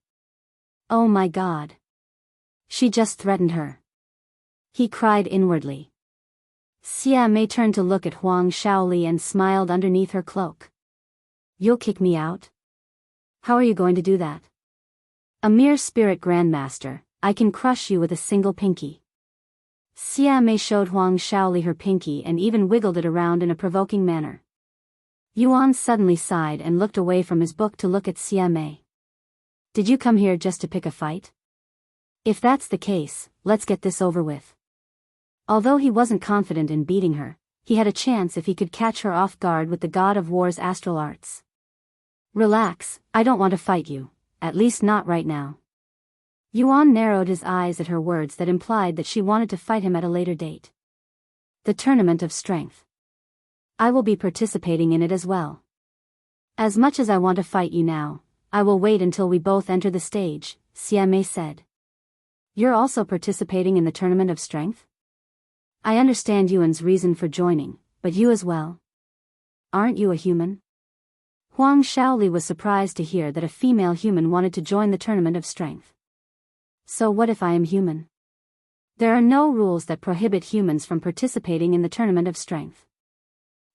"Oh my God! She just threatened her," he cried inwardly. Xia Mei turned to look at Huang Shaoli and smiled underneath her cloak. "You'll kick me out? How are you going to do that?" "A mere spirit grandmaster, I can crush you with a single pinky." Xia Mei showed Huang Shaoli her pinky and even wiggled it around in a provoking manner. Yuan suddenly sighed and looked away from his book to look at Xia Mei. "Did you come here just to pick a fight? If that's the case, let's get this over with." Although he wasn't confident in beating her, he had a chance if he could catch her off guard with the God of War's astral arts. "Relax, I don't want to fight you, at least not right now." Yuan narrowed his eyes at her words that implied that she wanted to fight him at a later date. "The Tournament of Strength. I will be participating in it as well. As much as I want to fight you now, I will wait until we both enter the stage," Xia Mei said. "You're also participating in the Tournament of Strength? I understand Yuan's reason for joining, but you as well? Aren't you a human?" Huang Shaoli was surprised to hear that a female human wanted to join the Tournament of Strength. "So what if I am human? There are no rules that prohibit humans from participating in the Tournament of Strength.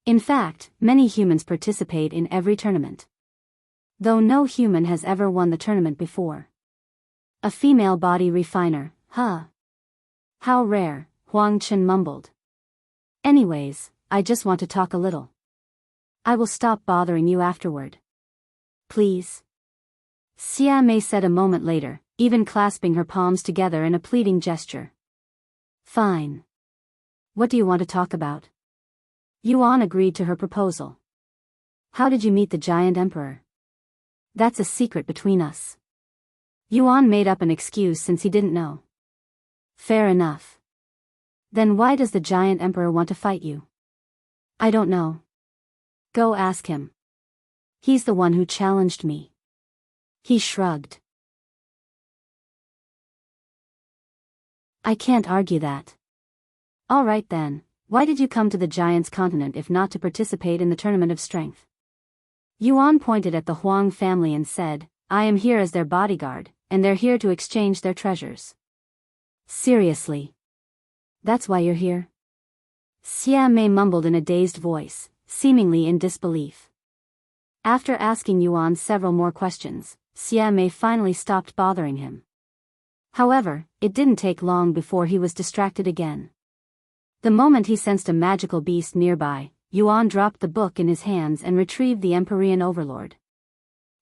In fact, many humans participate in every tournament. Though no human has ever won the tournament before." "A female body refiner, huh? How rare," Huang Chen mumbled. "Anyways, I just want to talk a little. I will stop bothering you afterward. Please," Xia Mei said a moment later, even clasping her palms together in a pleading gesture. "Fine. What do you want to talk about?" Yuan agreed to her proposal. "How did you meet the giant emperor?" "That's a secret between us." Yuan made up an excuse since he didn't know. "Fair enough. Then why does the giant emperor want to fight you?" "I don't know. Go ask him. He's the one who challenged me." He shrugged. "I can't argue that." "All right then, why did you come to the Giant's continent if not to participate in the Tournament of Strength?" Yuan pointed at the Huang family and said, "I am here as their bodyguard, and they're here to exchange their treasures." "Seriously? That's why you're here?" Xia Mei mumbled in a dazed voice, seemingly in disbelief. After asking Yuan several more questions, Xia Mei finally stopped bothering him. However, it didn't take long before he was distracted again. The moment he sensed a magical beast nearby, Yuan dropped the book in his hands and retrieved the Empyrean Overlord.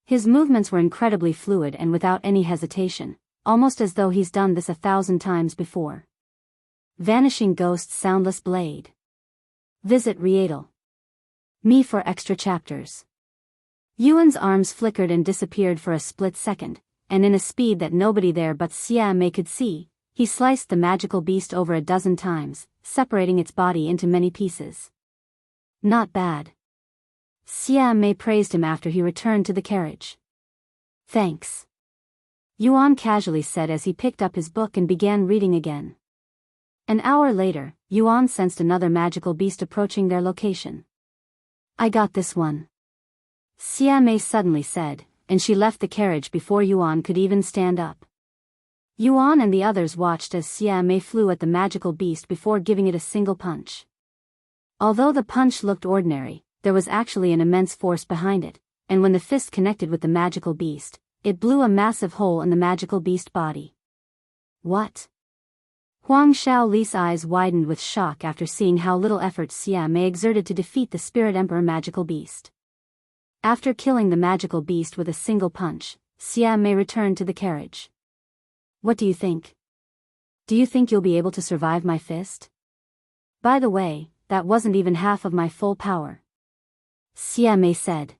His movements were incredibly fluid and without any hesitation, almost as though he's done this 1,000 times before. Vanishing Ghost's Soundless Blade. Visit Rietal. Me for extra chapters. Yuan's arms flickered and disappeared for a split second, and in a speed that nobody there but Xia Mei could see, he sliced the magical beast over a dozen times, separating its body into many pieces. "Not bad." Xia Mei praised him after he returned to the carriage. "Thanks," Yuan casually said as he picked up his book and began reading again. An hour later, Yuan sensed another magical beast approaching their location. "I got this one," Xia Mei suddenly said, and she left the carriage before Yuan could even stand up. Yuan and the others watched as Xia Mei flew at the magical beast before giving it a single punch. Although the punch looked ordinary, there was actually an immense force behind it, and when the fist connected with the magical beast, it blew a massive hole in the magical beast body. "What?" Huang Shaoli's eyes widened with shock after seeing how little effort Xia Mei exerted to defeat the Spirit Emperor magical beast. After killing the magical beast with a single punch, Xianmei returned to the carriage. What do you think? Do you think you'll be able to survive my fist? By the way, that wasn't even half of my full power. Xianmei said.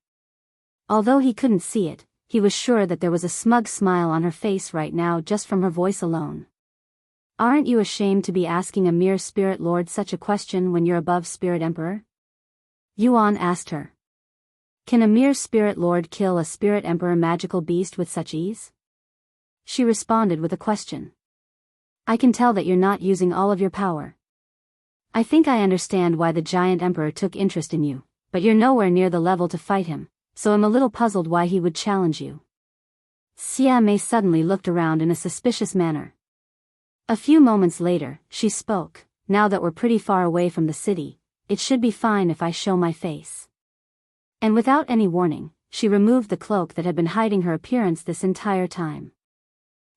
Although he couldn't see it, he was sure that there was a smug smile on her face right now just from her voice alone. Aren't you ashamed to be asking a mere spirit lord such a question when you're above Spirit Emperor? Yuan asked her. Can a mere spirit lord kill a spirit emperor magical beast with such ease? She responded with a question. I can tell that you're not using all of your power. I think I understand why the giant emperor took interest in you, but you're nowhere near the level to fight him, so I'm a little puzzled why he would challenge you. Xianmei suddenly looked around in a suspicious manner. A few moments later, she spoke. Now that we're pretty far away from the city, it should be fine if I show my face. And without any warning, she removed the cloak that had been hiding her appearance this entire time.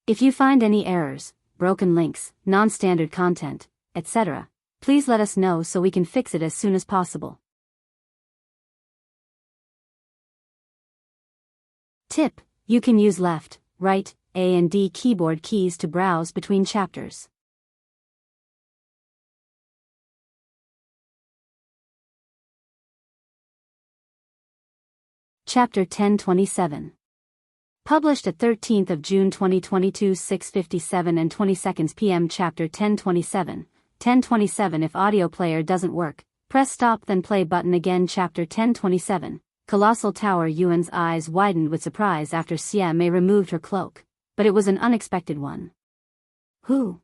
If you find any errors, broken links, non-standard content, etc., please let us know so we can fix it as soon as possible. Tip: you can use left, right, A and D keyboard keys to browse between chapters. Chapter 1027. Published at 13th of June 2022 6:57 and 22 p.m. Chapter 1027. 1027 If audio player doesn't work, press stop then play button again. Chapter 1027. Colossal Tower. Yuan's eyes widened with surprise after Xianmei removed her cloak, but it was an unexpected one. Who?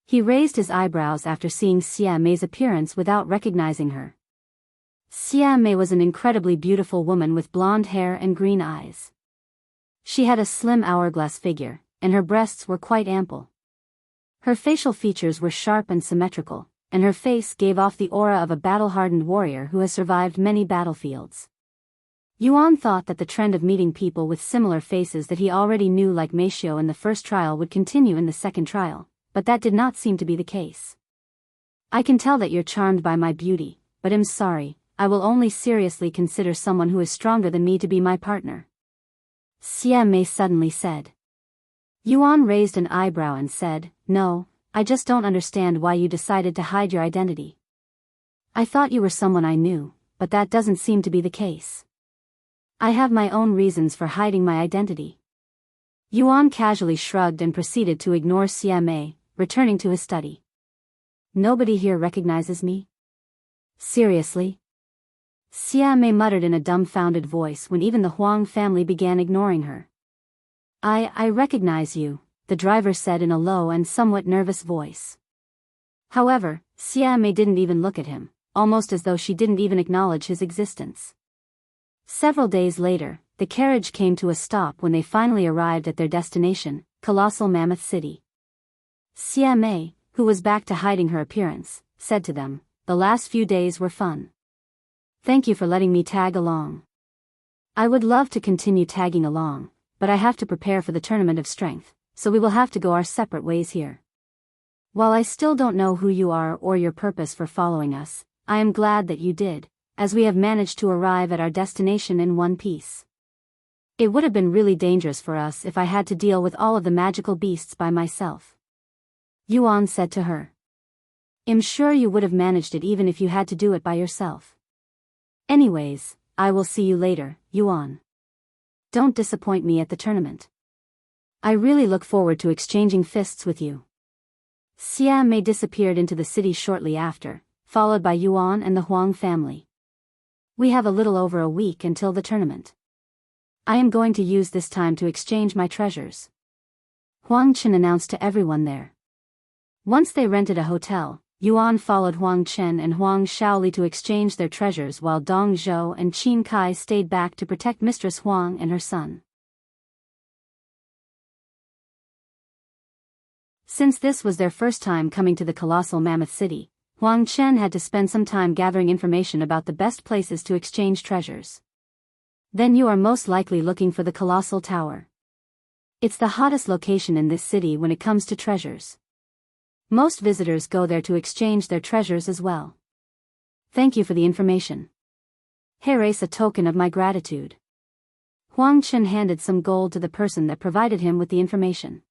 He raised his eyebrows after seeing Xianmei's appearance without recognizing her. Xianmei was an incredibly beautiful woman with blonde hair and green eyes. She had a slim hourglass figure, and her breasts were quite ample. Her facial features were sharp and symmetrical, and her face gave off the aura of a battle-hardened warrior who has survived many battlefields. Yuan thought that the trend of meeting people with similar faces that he already knew like Meishio in the first trial would continue in the second trial, but that did not seem to be the case. I can tell that you're charmed by my beauty, but I'm sorry, I will only seriously consider someone who is stronger than me to be my partner. Xianmei suddenly said. Yuan raised an eyebrow and said, No, I just don't understand why you decided to hide your identity. I thought you were someone I knew, but that doesn't seem to be the case. I have my own reasons for hiding my identity. Yuan casually shrugged and proceeded to ignore Xianmei, returning to his study. Nobody here recognizes me? Seriously? Xianmei muttered in a dumbfounded voice when even the Huang family began ignoring her. I recognize you, the driver said in a low and somewhat nervous voice. However, Xianmei didn't even look at him, almost as though she didn't even acknowledge his existence. Several days later, the carriage came to a stop when they finally arrived at their destination, Colossal Mammoth City. Xianmei, who was back to hiding her appearance, said to them, The last few days were fun. Thank you for letting me tag along. I would love to continue tagging along, but I have to prepare for the Tournament of Strength, so we will have to go our separate ways here. While I still don't know who you are or your purpose for following us, I am glad that you did, as we have managed to arrive at our destination in one piece. It would have been really dangerous for us if I had to deal with all of the magical beasts by myself. Yuan said to her. I'm sure you would have managed it even if you had to do it by yourself. Anyways, I will see you later, Yuan. Don't disappoint me at the tournament. I really look forward to exchanging fists with you. Xianmei disappeared into the city shortly after, followed by Yuan and the Huang family. We have a little over a week until the tournament. I am going to use this time to exchange my treasures. Huang Chen announced to everyone there. Once they rented a hotel, Yuan followed Huang Chen and Huang Shaoli to exchange their treasures while Dong Zhou and Qin Kai stayed back to protect Mistress Huang and her son. Since this was their first time coming to the Colossal Mammoth City, Huang Chen had to spend some time gathering information about the best places to exchange treasures. Then you are most likely looking for the Colossal Tower. It's the hottest location in this city when it comes to treasures. Most visitors go there to exchange their treasures as well. Thank you for the information. Here is a token of my gratitude. Huang Chen handed some gold to the person that provided him with the information.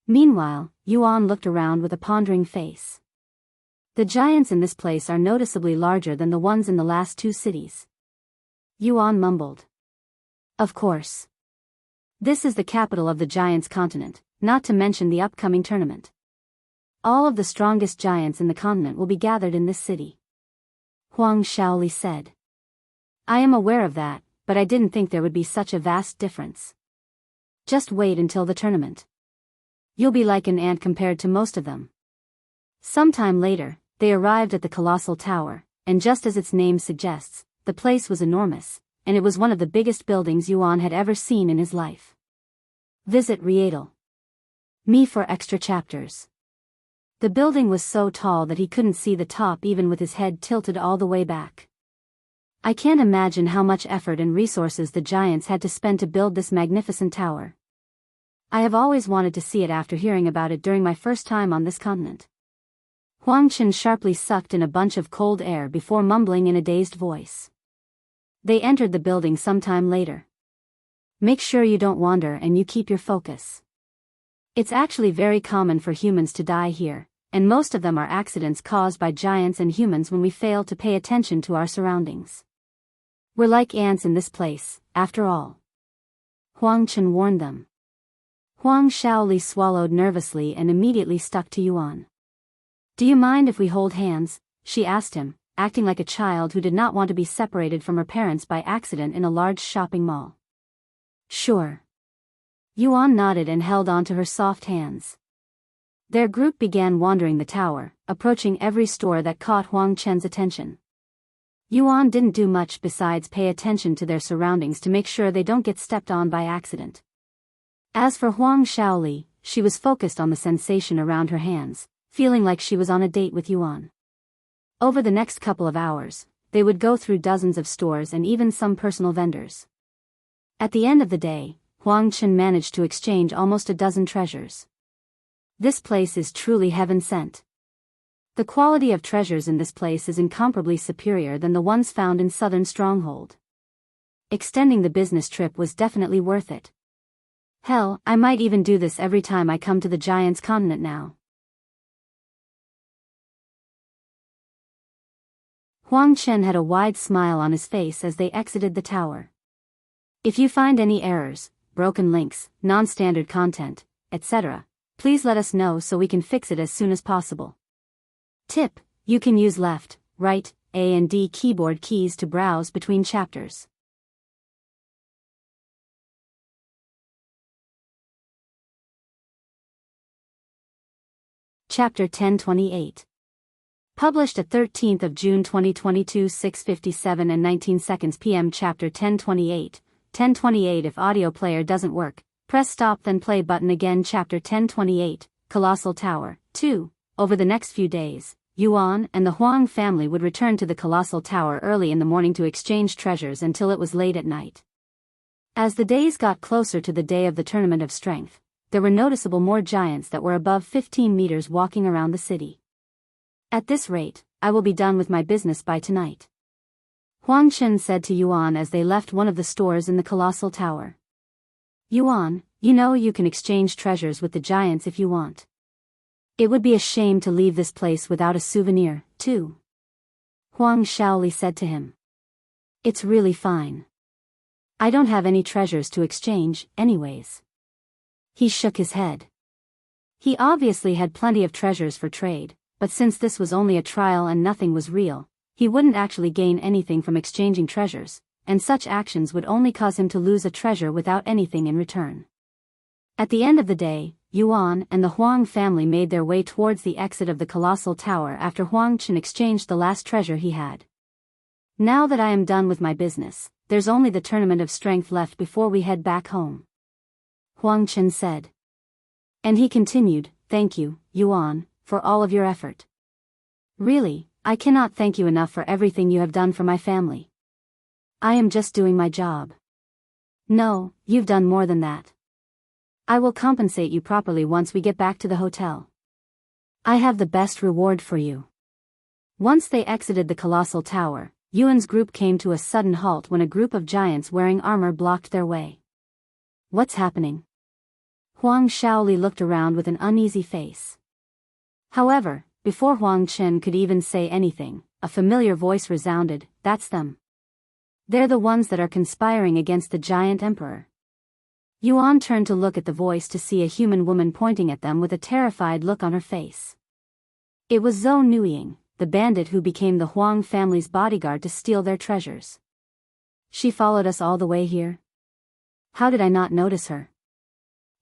Meanwhile, Yuan looked around with a pondering face. The giants in this place are noticeably larger than the ones in the last two cities. Yuan mumbled. Of course. This is the capital of the giants' continent, not to mention the upcoming tournament. All of the strongest giants in the continent will be gathered in this city. Huang Shaoli said. I am aware of that, but I didn't think there would be such a vast difference. Just wait until the tournament. You'll be like an ant compared to most of them. Sometime later, they arrived at the colossal tower, and just as its name suggests, the place was enormous, and it was one of the biggest buildings Yuan had ever seen in his life. Visit Rietal. Me for extra chapters. The building was so tall that he couldn't see the top even with his head tilted all the way back. I can't imagine how much effort and resources the giants had to spend to build this magnificent tower. I have always wanted to see it after hearing about it during my first time on this continent. Huang Chen sharply sucked in a bunch of cold air before mumbling in a dazed voice. They entered the building sometime later. Make sure you don't wander and you keep your focus. It's actually very common for humans to die here, and most of them are accidents caused by giants and humans when we fail to pay attention to our surroundings. We're like ants in this place, after all. Huang Chen warned them. Huang Shaoli swallowed nervously and immediately stuck to Yuan. Do you mind if we hold hands? She asked him, acting like a child who did not want to be separated from her parents by accident in a large shopping mall. Sure. Yuan nodded and held on to her soft hands. Their group began wandering the tower, approaching every store that caught Huang Chen's attention. Yuan didn't do much besides pay attention to their surroundings to make sure they don't get stepped on by accident. As for Huang Shaoli, she was focused on the sensation around her hands, feeling like she was on a date with Yuan. Over the next couple of hours, they would go through dozens of stores and even some personal vendors. At the end of the day, Huang Chen managed to exchange almost a dozen treasures. This place is truly heaven sent. The quality of treasures in this place is incomparably superior than the ones found in Southern Stronghold. Extending the business trip was definitely worth it. Hell, I might even do this every time I come to the Giants' continent now. Huang Chen had a wide smile on his face as they exited the tower. If you find any errors, broken links, non-standard content, etc., please let us know so we can fix it as soon as possible. Tip: you can use left, right, A and D keyboard keys to browse between chapters. Chapter 1028. Published at 13th of June 2022 6:57 and 19 seconds p.m. Chapter 1028. 1028 If audio player doesn't work, press stop then play button again. Chapter 1028, Colossal Tower, 2. Over the next few days, Yuan and the Huang family would return to the Colossal Tower early in the morning to exchange treasures until it was late at night. As the days got closer to the day of the Tournament of Strength, there were noticeable more giants that were above 15 meters walking around the city. At this rate, I will be done with my business by tonight. Huang Chen said to Yuan as they left one of the stores in the Colossal Tower. Yuan, you know you can exchange treasures with the giants if you want. It would be a shame to leave this place without a souvenir, too. Huang Shaoli said to him. It's really fine. I don't have any treasures to exchange, anyways. He shook his head. He obviously had plenty of treasures for trade, but since this was only a trial and nothing was real, he wouldn't actually gain anything from exchanging treasures, and such actions would only cause him to lose a treasure without anything in return. At the end of the day, Yuan and the Huang family made their way towards the exit of the Colossal Tower after Huang Chen exchanged the last treasure he had. Now that I am done with my business, there's only the Tournament of Strength left before we head back home. Huang Chen said. And he continued, thank you, Yuan, for all of your effort. Really, I cannot thank you enough for everything you have done for my family. I am just doing my job. No, you've done more than that. I will compensate you properly once we get back to the hotel. I have the best reward for you. Once they exited the Colossal Tower, Yuan's group came to a sudden halt when a group of giants wearing armor blocked their way. What's happening? Huang Shaoli looked around with an uneasy face. However, before Huang Chen could even say anything, a familiar voice resounded, "That's them. They're the ones that are conspiring against the giant emperor." Yuan turned to look at the voice to see a human woman pointing at them with a terrified look on her face. It was Zhou Nuiying, the bandit who became the Huang family's bodyguard to steal their treasures. She followed us all the way here? How did I not notice her?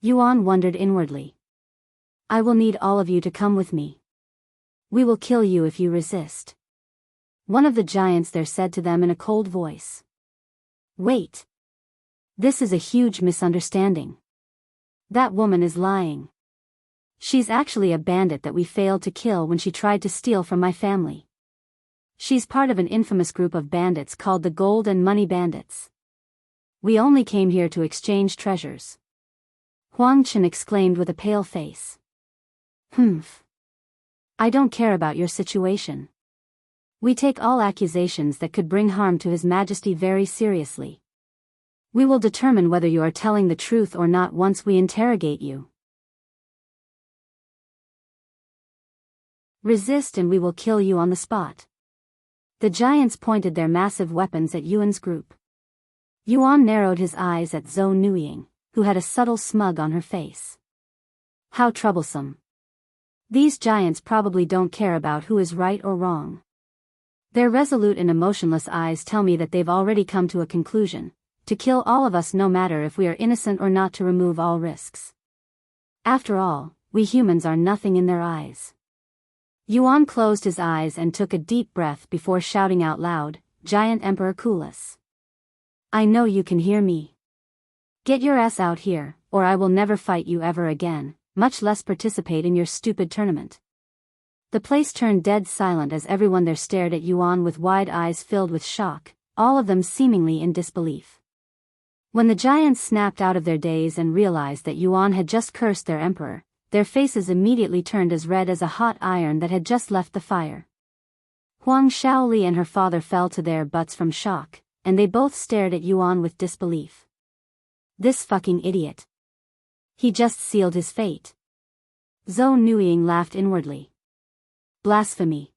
Yuan wondered inwardly. I will need all of you to come with me. We will kill you if you resist. One of the giants there said to them in a cold voice. Wait. This is a huge misunderstanding. That woman is lying. She's actually a bandit that we failed to kill when she tried to steal from my family. She's part of an infamous group of bandits called the Gold and Money Bandits. We only came here to exchange treasures. Huang Chen exclaimed with a pale face. Humph. I don't care about your situation. We take all accusations that could bring harm to His Majesty very seriously. We will determine whether you are telling the truth or not once we interrogate you. Resist and we will kill you on the spot. The giants pointed their massive weapons at Yuan's group. Yuan narrowed his eyes at Zhou Nuiying, who had a subtle smug on her face. How troublesome. These giants probably don't care about who is right or wrong. Their resolute and emotionless eyes tell me that they've already come to a conclusion, to kill all of us no matter if we are innocent or not, to remove all risks. After all, we humans are nothing in their eyes. Yuan closed his eyes and took a deep breath before shouting out loud, Giant Emperor Kulis. I know you can hear me. Get your ass out here, or I will never fight you ever again, much less participate in your stupid tournament. The place turned dead silent as everyone there stared at Yuan with wide eyes filled with shock, all of them seemingly in disbelief. When the giants snapped out of their daze and realized that Yuan had just cursed their emperor, their faces immediately turned as red as a hot iron that had just left the fire. Huang Shaoli and her father fell to their butts from shock, and they both stared at Yuan with disbelief. This fucking idiot. He just sealed his fate. Zhou Nuiying laughed inwardly. Blasphemy.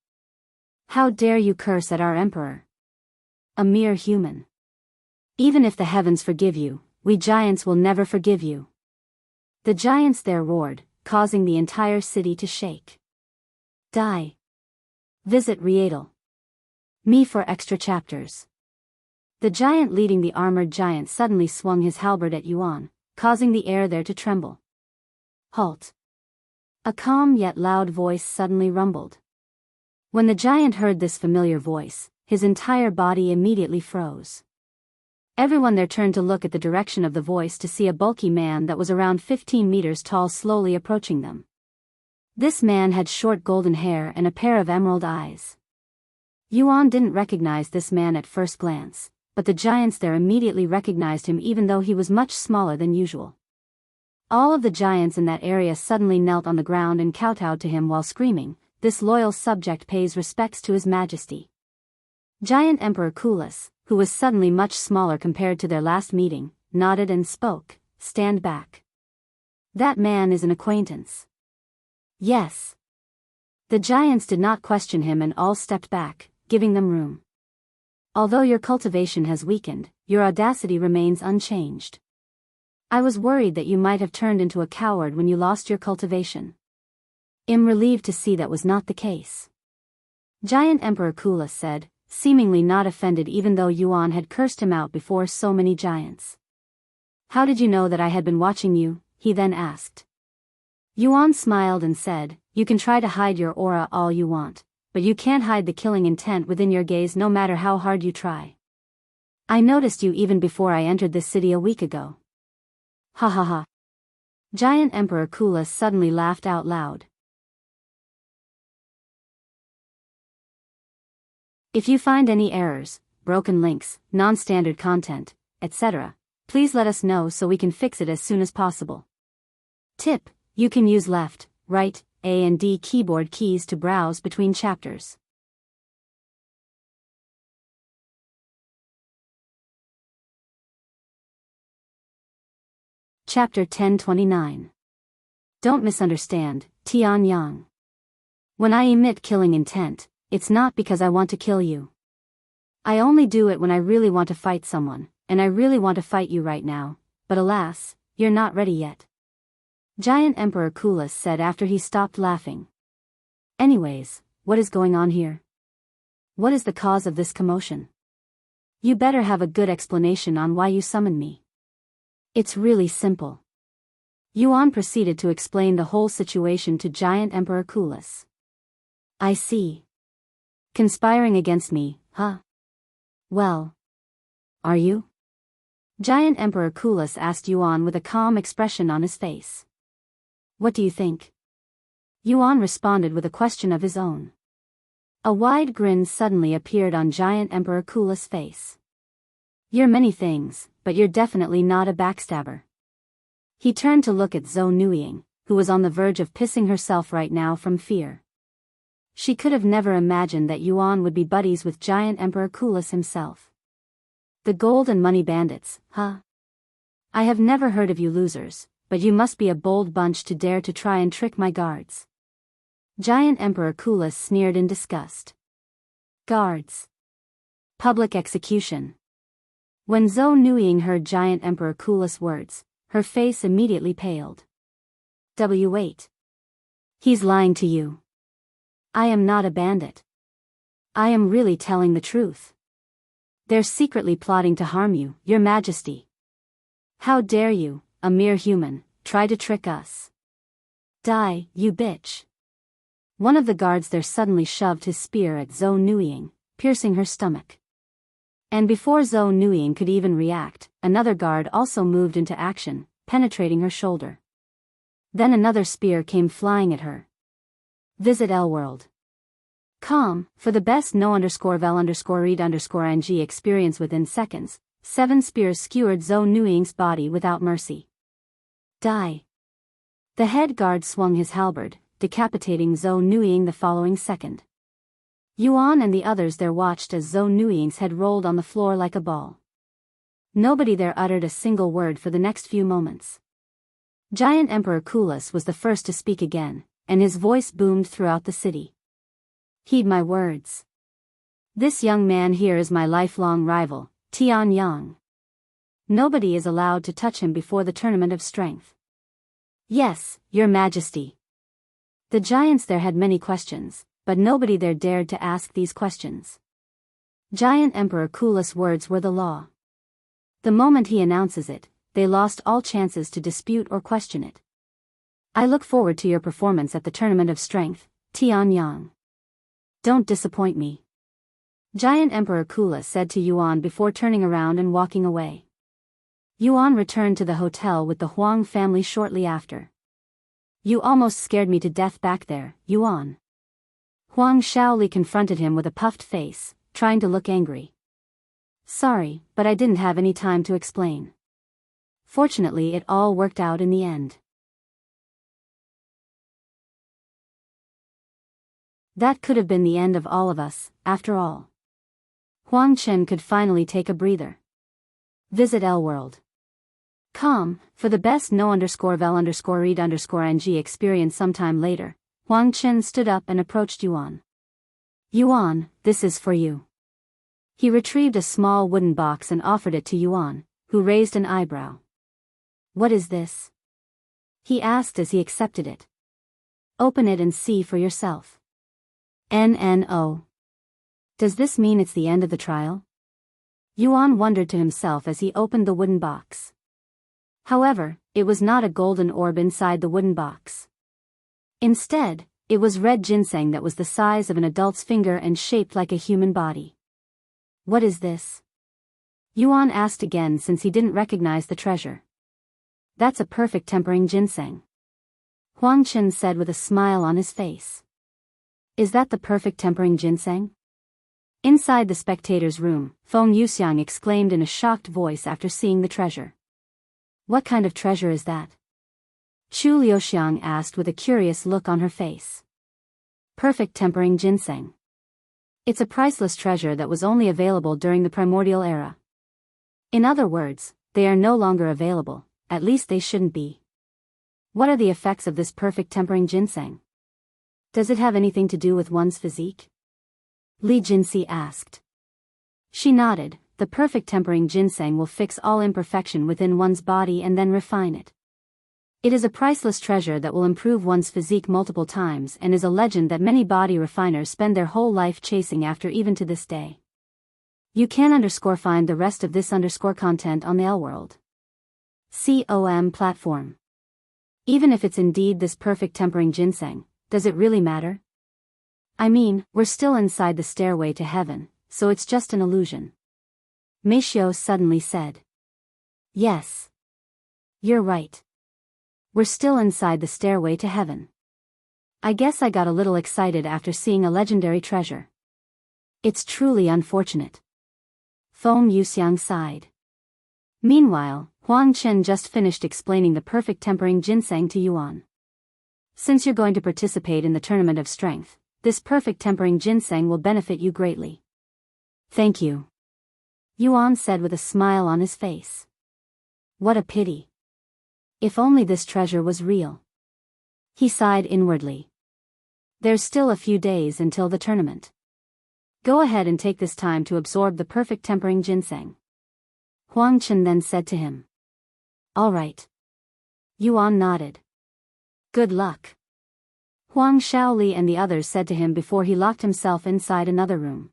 How dare you curse at our emperor? A mere human. Even if the heavens forgive you, we giants will never forgive you. The giants there roared, causing the entire city to shake. Die. Visit Riedel. Me for extra chapters. The giant leading the armored giant suddenly swung his halberd at Yuan, causing the air there to tremble. Halt. A calm yet loud voice suddenly rumbled. When the giant heard this familiar voice, his entire body immediately froze. Everyone there turned to look at the direction of the voice to see a bulky man that was around 15 meters tall slowly approaching them. This man had short golden hair and a pair of emerald eyes. Yuan didn't recognize this man at first glance, but the giants there immediately recognized him even though he was much smaller than usual. All of the giants in that area suddenly knelt on the ground and kowtowed to him while screaming, "This loyal subject pays respects to His Majesty." Giant Emperor Kulis, who was suddenly much smaller compared to their last meeting, nodded and spoke, "Stand back. That man is an acquaintance." Yes. The giants did not question him and all stepped back, giving them room. Although your cultivation has weakened, your audacity remains unchanged. I was worried that you might have turned into a coward when you lost your cultivation. I'm relieved to see that was not the case. Giant Emperor Kulis said, seemingly not offended even though Yuan had cursed him out before so many giants. How did you know that I had been watching you? He then asked. Yuan smiled and said, You can try to hide your aura all you want, but you can't hide the killing intent within your gaze no matter how hard you try. I noticed you even before I entered this city a week ago. Ha ha ha. Giant Emperor Kulis suddenly laughed out loud. If you find any errors, broken links, non-standard content, etc., please let us know so we can fix it as soon as possible. Tip: you can use left, right, A and D keyboard keys to browse between chapters. Chapter 1029. Don't misunderstand, Tian Yang. When I emit killing intent, it's not because I want to kill you. I only do it when I really want to fight someone, and I really want to fight you right now, but alas, you're not ready yet. Giant Emperor Kulis said after he stopped laughing. Anyways, what is going on here? What is the cause of this commotion? You better have a good explanation on why you summoned me. It's really simple. Yuan proceeded to explain the whole situation to Giant Emperor Kulis. I see. Conspiring against me, huh? Well. Are you? Giant Emperor Kulis asked Yuan with a calm expression on his face. What do you think? Yuan responded with a question of his own. A wide grin suddenly appeared on Giant Emperor Kulis' face. You're many things, but you're definitely not a backstabber. He turned to look at Zhou Nuying, who was on the verge of pissing herself right now from fear. She could have never imagined that Yuan would be buddies with Giant Emperor Kulis himself. The gold and money bandits, huh? I have never heard of you losers, but you must be a bold bunch to dare to try and trick my guards. Giant Emperor Kulis sneered in disgust. Guards. Public execution. When Zhou Nuying heard Giant Emperor Kulis' words, her face immediately paled. W8. He's lying to you. I am not a bandit. I am really telling the truth. They're secretly plotting to harm you, Your Majesty. How dare you, a mere human, try to trick us? Die, you bitch. One of the guards there suddenly shoved his spear at Zhou Nuying, piercing her stomach. And before Zhou Nuying could even react, another guard also moved into action, penetrating her shoulder. Then another spear came flying at her. Visit L-World. Com, for the best no_vel_read_ing experience within seconds, 7 spears skewered Zhou Nuying's body without mercy. Die. The head guard swung his halberd, decapitating Zhou Nuying the following second. Yuan and the others there watched as Zhou Nuying's head rolled on the floor like a ball. Nobody there uttered a single word for the next few moments. Giant Emperor Kulis was the first to speak again, and his voice boomed throughout the city. Heed my words. This young man here is my lifelong rival, Tian Yang. Nobody is allowed to touch him before the Tournament of Strength. Yes, Your Majesty. The giants there had many questions, but nobody there dared to ask these questions. Giant Emperor Kulis' words were the law. The moment he announces it, they lost all chances to dispute or question it. I look forward to your performance at the Tournament of Strength, Tian Yang. Don't disappoint me. Giant Emperor Kulis said to Yuan before turning around and walking away. Yuan returned to the hotel with the Huang family shortly after. You almost scared me to death back there, Yuan. Huang Shaoli confronted him with a puffed face, trying to look angry. Sorry, but I didn't have any time to explain. Fortunately, it all worked out in the end. That could have been the end of all of us, after all. Huang Chen could finally take a breather. Visit L-World. Com, for the best no_vel_read_ing experience sometime later, Huang Chen stood up and approached Yuan. Yuan, this is for you. He retrieved a small wooden box and offered it to Yuan, who raised an eyebrow. What is this? He asked as he accepted it. Open it and see for yourself. NNO. Does this mean it's the end of the trial? Yuan wondered to himself as he opened the wooden box. However, it was not a golden orb inside the wooden box. Instead, it was red ginseng that was the size of an adult's finger and shaped like a human body. What is this? Yuan asked again since he didn't recognize the treasure. That's a perfect tempering ginseng. Huang Chen said with a smile on his face. Is that the perfect tempering ginseng? Inside the spectators' room, Feng Yuxiang exclaimed in a shocked voice after seeing the treasure. What kind of treasure is that? Chu Liuxiang asked with a curious look on her face. Perfect tempering ginseng. It's a priceless treasure that was only available during the primordial era. In other words, they are no longer available, at least they shouldn't be. What are the effects of this perfect tempering ginseng? Does it have anything to do with one's physique? Li Jinxi asked. She nodded. The perfect tempering ginseng will fix all imperfection within one's body and then refine it. It is a priceless treasure that will improve one's physique multiple times and is a legend that many body refiners spend their whole life chasing after even to this day. You can find the rest of this content on the L-World .com platform. Even if it's indeed this perfect tempering ginseng, does it really matter? I mean, we're still inside the stairway to heaven, so it's just an illusion. Meishio suddenly said. Yes. You're right. We're still inside the stairway to heaven. I guess I got a little excited after seeing a legendary treasure. It's truly unfortunate. Feng Yuxiang sighed. Meanwhile, Huang Chen just finished explaining the perfect tempering ginseng to Yuan. Since you're going to participate in the tournament of strength, this perfect tempering ginseng will benefit you greatly. Thank you. Yuan said with a smile on his face. What a pity. If only this treasure was real. He sighed inwardly. There's still a few days until the tournament. Go ahead and take this time to absorb the perfect tempering ginseng. Huang Chen then said to him. All right. Yuan nodded. Good luck. Huang Shaoli and the others said to him before he locked himself inside another room.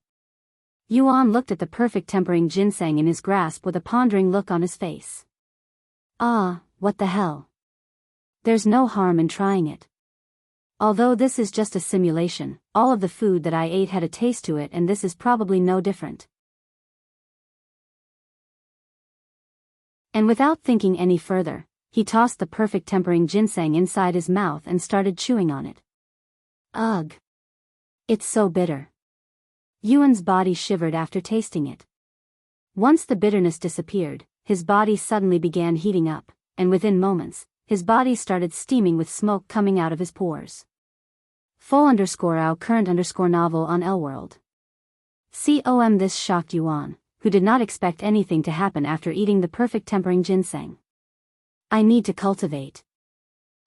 Yuan looked at the perfect tempering ginseng in his grasp with a pondering look on his face. Ah, what the hell? There's no harm in trying it. Although this is just a simulation, all of the food that I ate had a taste to it and this is probably no different. And without thinking any further, he tossed the perfect tempering ginseng inside his mouth and started chewing on it. Ugh! It's so bitter. Yuan's body shivered after tasting it. Once the bitterness disappeared, his body suddenly began heating up, and within moments, his body started steaming with smoke coming out of his pores. Full_out current_novel on L-World. This shocked Yuan, who did not expect anything to happen after eating the perfect tempering ginseng. I need to cultivate.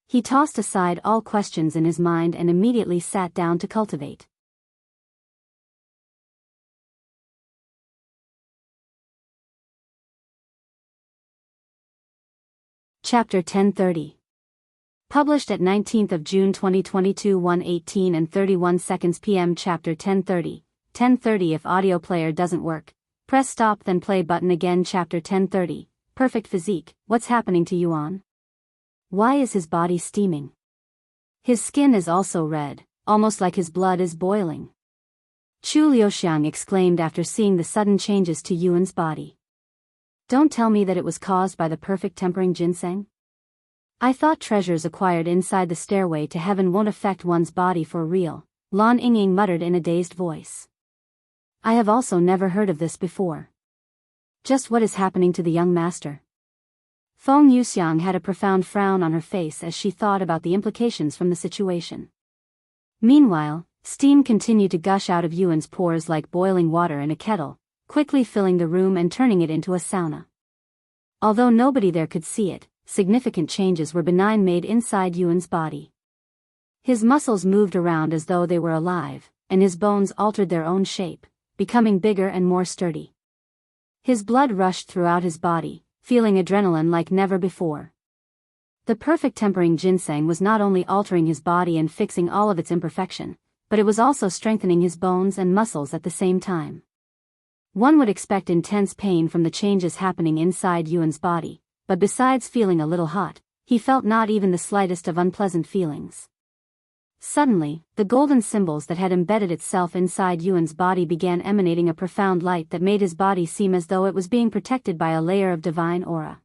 He tossed aside all questions in his mind and immediately sat down to cultivate. Chapter 1030. Published at 19th of June 2022 1:18 and 31 seconds p.m. Chapter 1030. 1030 If audio player doesn't work, press stop then play button again. Chapter 1030. Perfect physique. What's happening to Yuan? Why is his body steaming? His skin is also red, almost like his blood is boiling. Chu Liuxiang exclaimed after seeing the sudden changes to Yuan's body. Don't tell me that it was caused by the perfect tempering ginseng? I thought treasures acquired inside the stairway to heaven won't affect one's body for real, Lan Yingying muttered in a dazed voice. I have also never heard of this before. Just what is happening to the young master? Feng Yuxiang had a profound frown on her face as she thought about the implications from the situation. Meanwhile, steam continued to gush out of Yuan's pores like boiling water in a kettle, quickly filling the room and turning it into a sauna. Although nobody there could see it, significant changes were made inside Yuan's body. His muscles moved around as though they were alive, and his bones altered their own shape, becoming bigger and more sturdy. His blood rushed throughout his body, feeling adrenaline like never before. The perfect tempering ginseng was not only altering his body and fixing all of its imperfection, but it was also strengthening his bones and muscles at the same time. One would expect intense pain from the changes happening inside Yuan's body, but besides feeling a little hot, he felt not even the slightest of unpleasant feelings. Suddenly, the golden symbols that had embedded itself inside Yuan's body began emanating a profound light that made his body seem as though it was being protected by a layer of divine aura.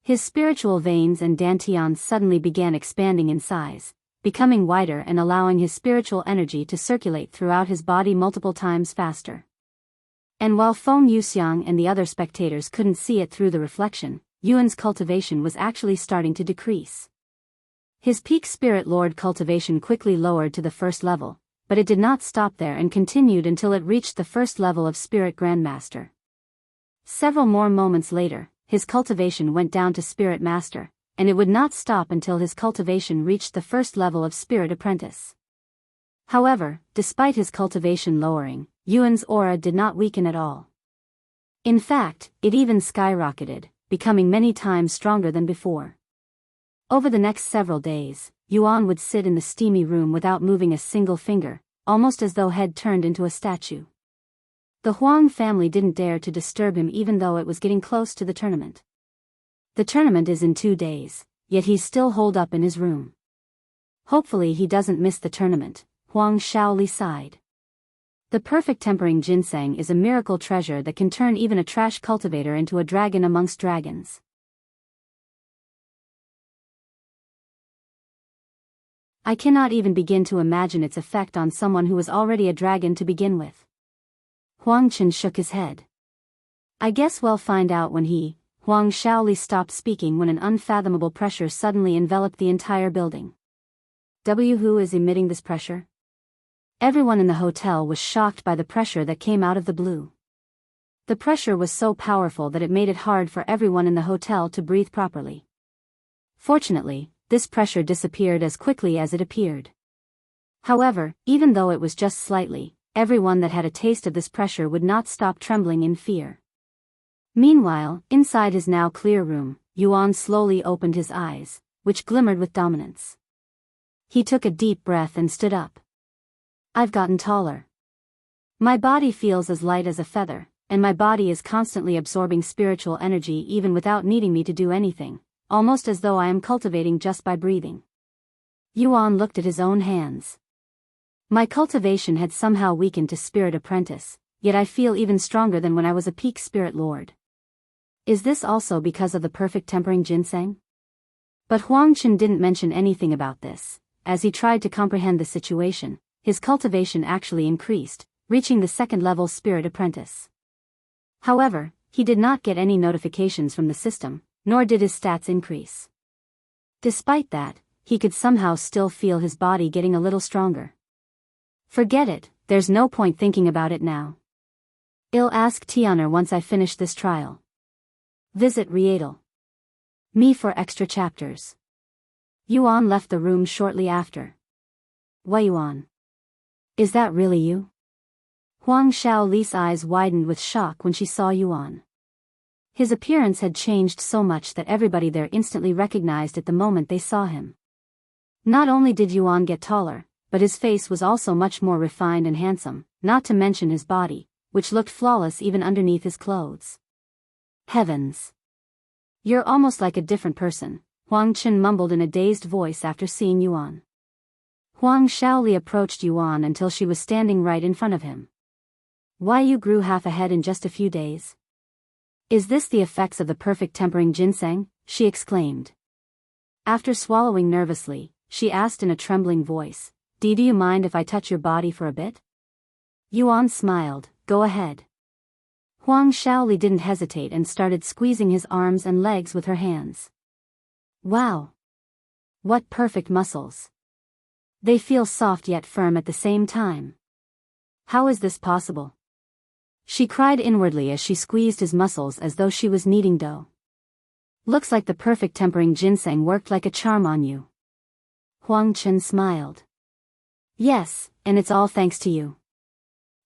His spiritual veins and dantians suddenly began expanding in size, becoming wider and allowing his spiritual energy to circulate throughout his body multiple times faster. And while Feng Yuxiang and the other spectators couldn't see it through the reflection, Yuan's cultivation was actually starting to decrease. His peak spirit lord cultivation quickly lowered to the first level, but it did not stop there and continued until it reached the first level of spirit grandmaster. Several more moments later, his cultivation went down to Spirit Master, and it would not stop until his cultivation reached the first level of Spirit Apprentice. However, despite his cultivation lowering, Yuan's aura did not weaken at all. In fact, it even skyrocketed, becoming many times stronger than before. Over the next several days, Yuan would sit in the steamy room without moving a single finger, almost as though head turned into a statue. The Huang family didn't dare to disturb him even though it was getting close to the tournament. The tournament is in 2 days, yet he's still holed up in his room. Hopefully he doesn't miss the tournament, Huang Shaoli sighed. The perfect tempering ginseng is a miracle treasure that can turn even a trash cultivator into a dragon amongst dragons. I cannot even begin to imagine its effect on someone who was already a dragon to begin with. Huang Chen shook his head. I guess we'll find out when Huang Shaoli stopped speaking when an unfathomable pressure suddenly enveloped the entire building. Who is emitting this pressure? Everyone in the hotel was shocked by the pressure that came out of the blue. The pressure was so powerful that it made it hard for everyone in the hotel to breathe properly. Fortunately, this pressure disappeared as quickly as it appeared. However, even though it was just slightly, everyone that had a taste of this pressure would not stop trembling in fear. Meanwhile, inside his now clear room, Yuan slowly opened his eyes, which glimmered with dominance. He took a deep breath and stood up. I've gotten taller. My body feels as light as a feather, and my body is constantly absorbing spiritual energy even without needing me to do anything, almost as though I am cultivating just by breathing. Yuan looked at his own hands. My cultivation had somehow weakened to Spirit Apprentice, yet I feel even stronger than when I was a peak Spirit Lord. Is this also because of the perfect tempering ginseng? But Huang Chen didn't mention anything about this. As he tried to comprehend the situation, his cultivation actually increased, reaching the second-level Spirit Apprentice. However, he did not get any notifications from the system, nor did his stats increase. Despite that, he could somehow still feel his body getting a little stronger. Forget it, there's no point thinking about it now. I'll ask Tianer once I finish this trial. Visit Riedel. Me for extra chapters. Yuan left the room shortly after. Why Yuan? Is that really you? Huang Shaoli's eyes widened with shock when she saw Yuan. His appearance had changed so much that everybody there instantly recognized it the moment they saw him. Not only did Yuan get taller, but his face was also much more refined and handsome, not to mention his body, which looked flawless even underneath his clothes. Heavens! You're almost like a different person, Huang Chen mumbled in a dazed voice after seeing Yuan. Huang Shaoli approached Yuan until she was standing right in front of him. Why you grew half a head in just a few days? Is this the effects of the perfect tempering ginseng? She exclaimed. After swallowing nervously, she asked in a trembling voice, do you mind if I touch your body for a bit? Yuan smiled, go ahead. Huang Shaoli didn't hesitate and started squeezing his arms and legs with her hands. Wow! What perfect muscles! They feel soft yet firm at the same time. How is this possible? She cried inwardly as she squeezed his muscles as though she was kneading dough. Looks like the perfect tempering ginseng worked like a charm on you. Huang Chen smiled. Yes, and it's all thanks to you.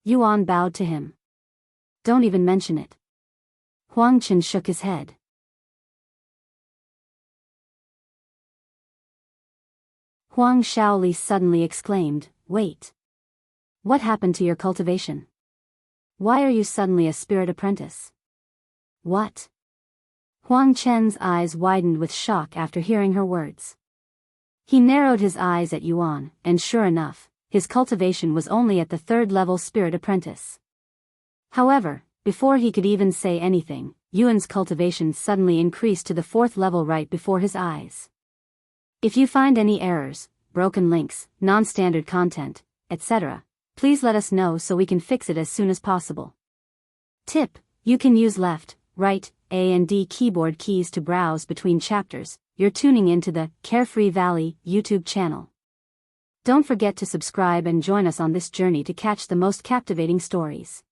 Yuan bowed to him. Don't even mention it. Huang Chen shook his head. Huang Shaoli suddenly exclaimed, wait. What happened to your cultivation? Why are you suddenly a Spirit Apprentice? What? Huang Chen's eyes widened with shock after hearing her words. He narrowed his eyes at Yuan, and sure enough, his cultivation was only at the third-level Spirit Apprentice. However, before he could even say anything, Yuan's cultivation suddenly increased to the fourth level right before his eyes. If you find any errors, broken links, non-standard content, etc., please let us know so we can fix it as soon as possible. Tip: you can use left, right, A and D keyboard keys to browse between chapters. You're tuning into the Carefree Valley YouTube channel. Don't forget to subscribe and join us on this journey to catch the most captivating stories.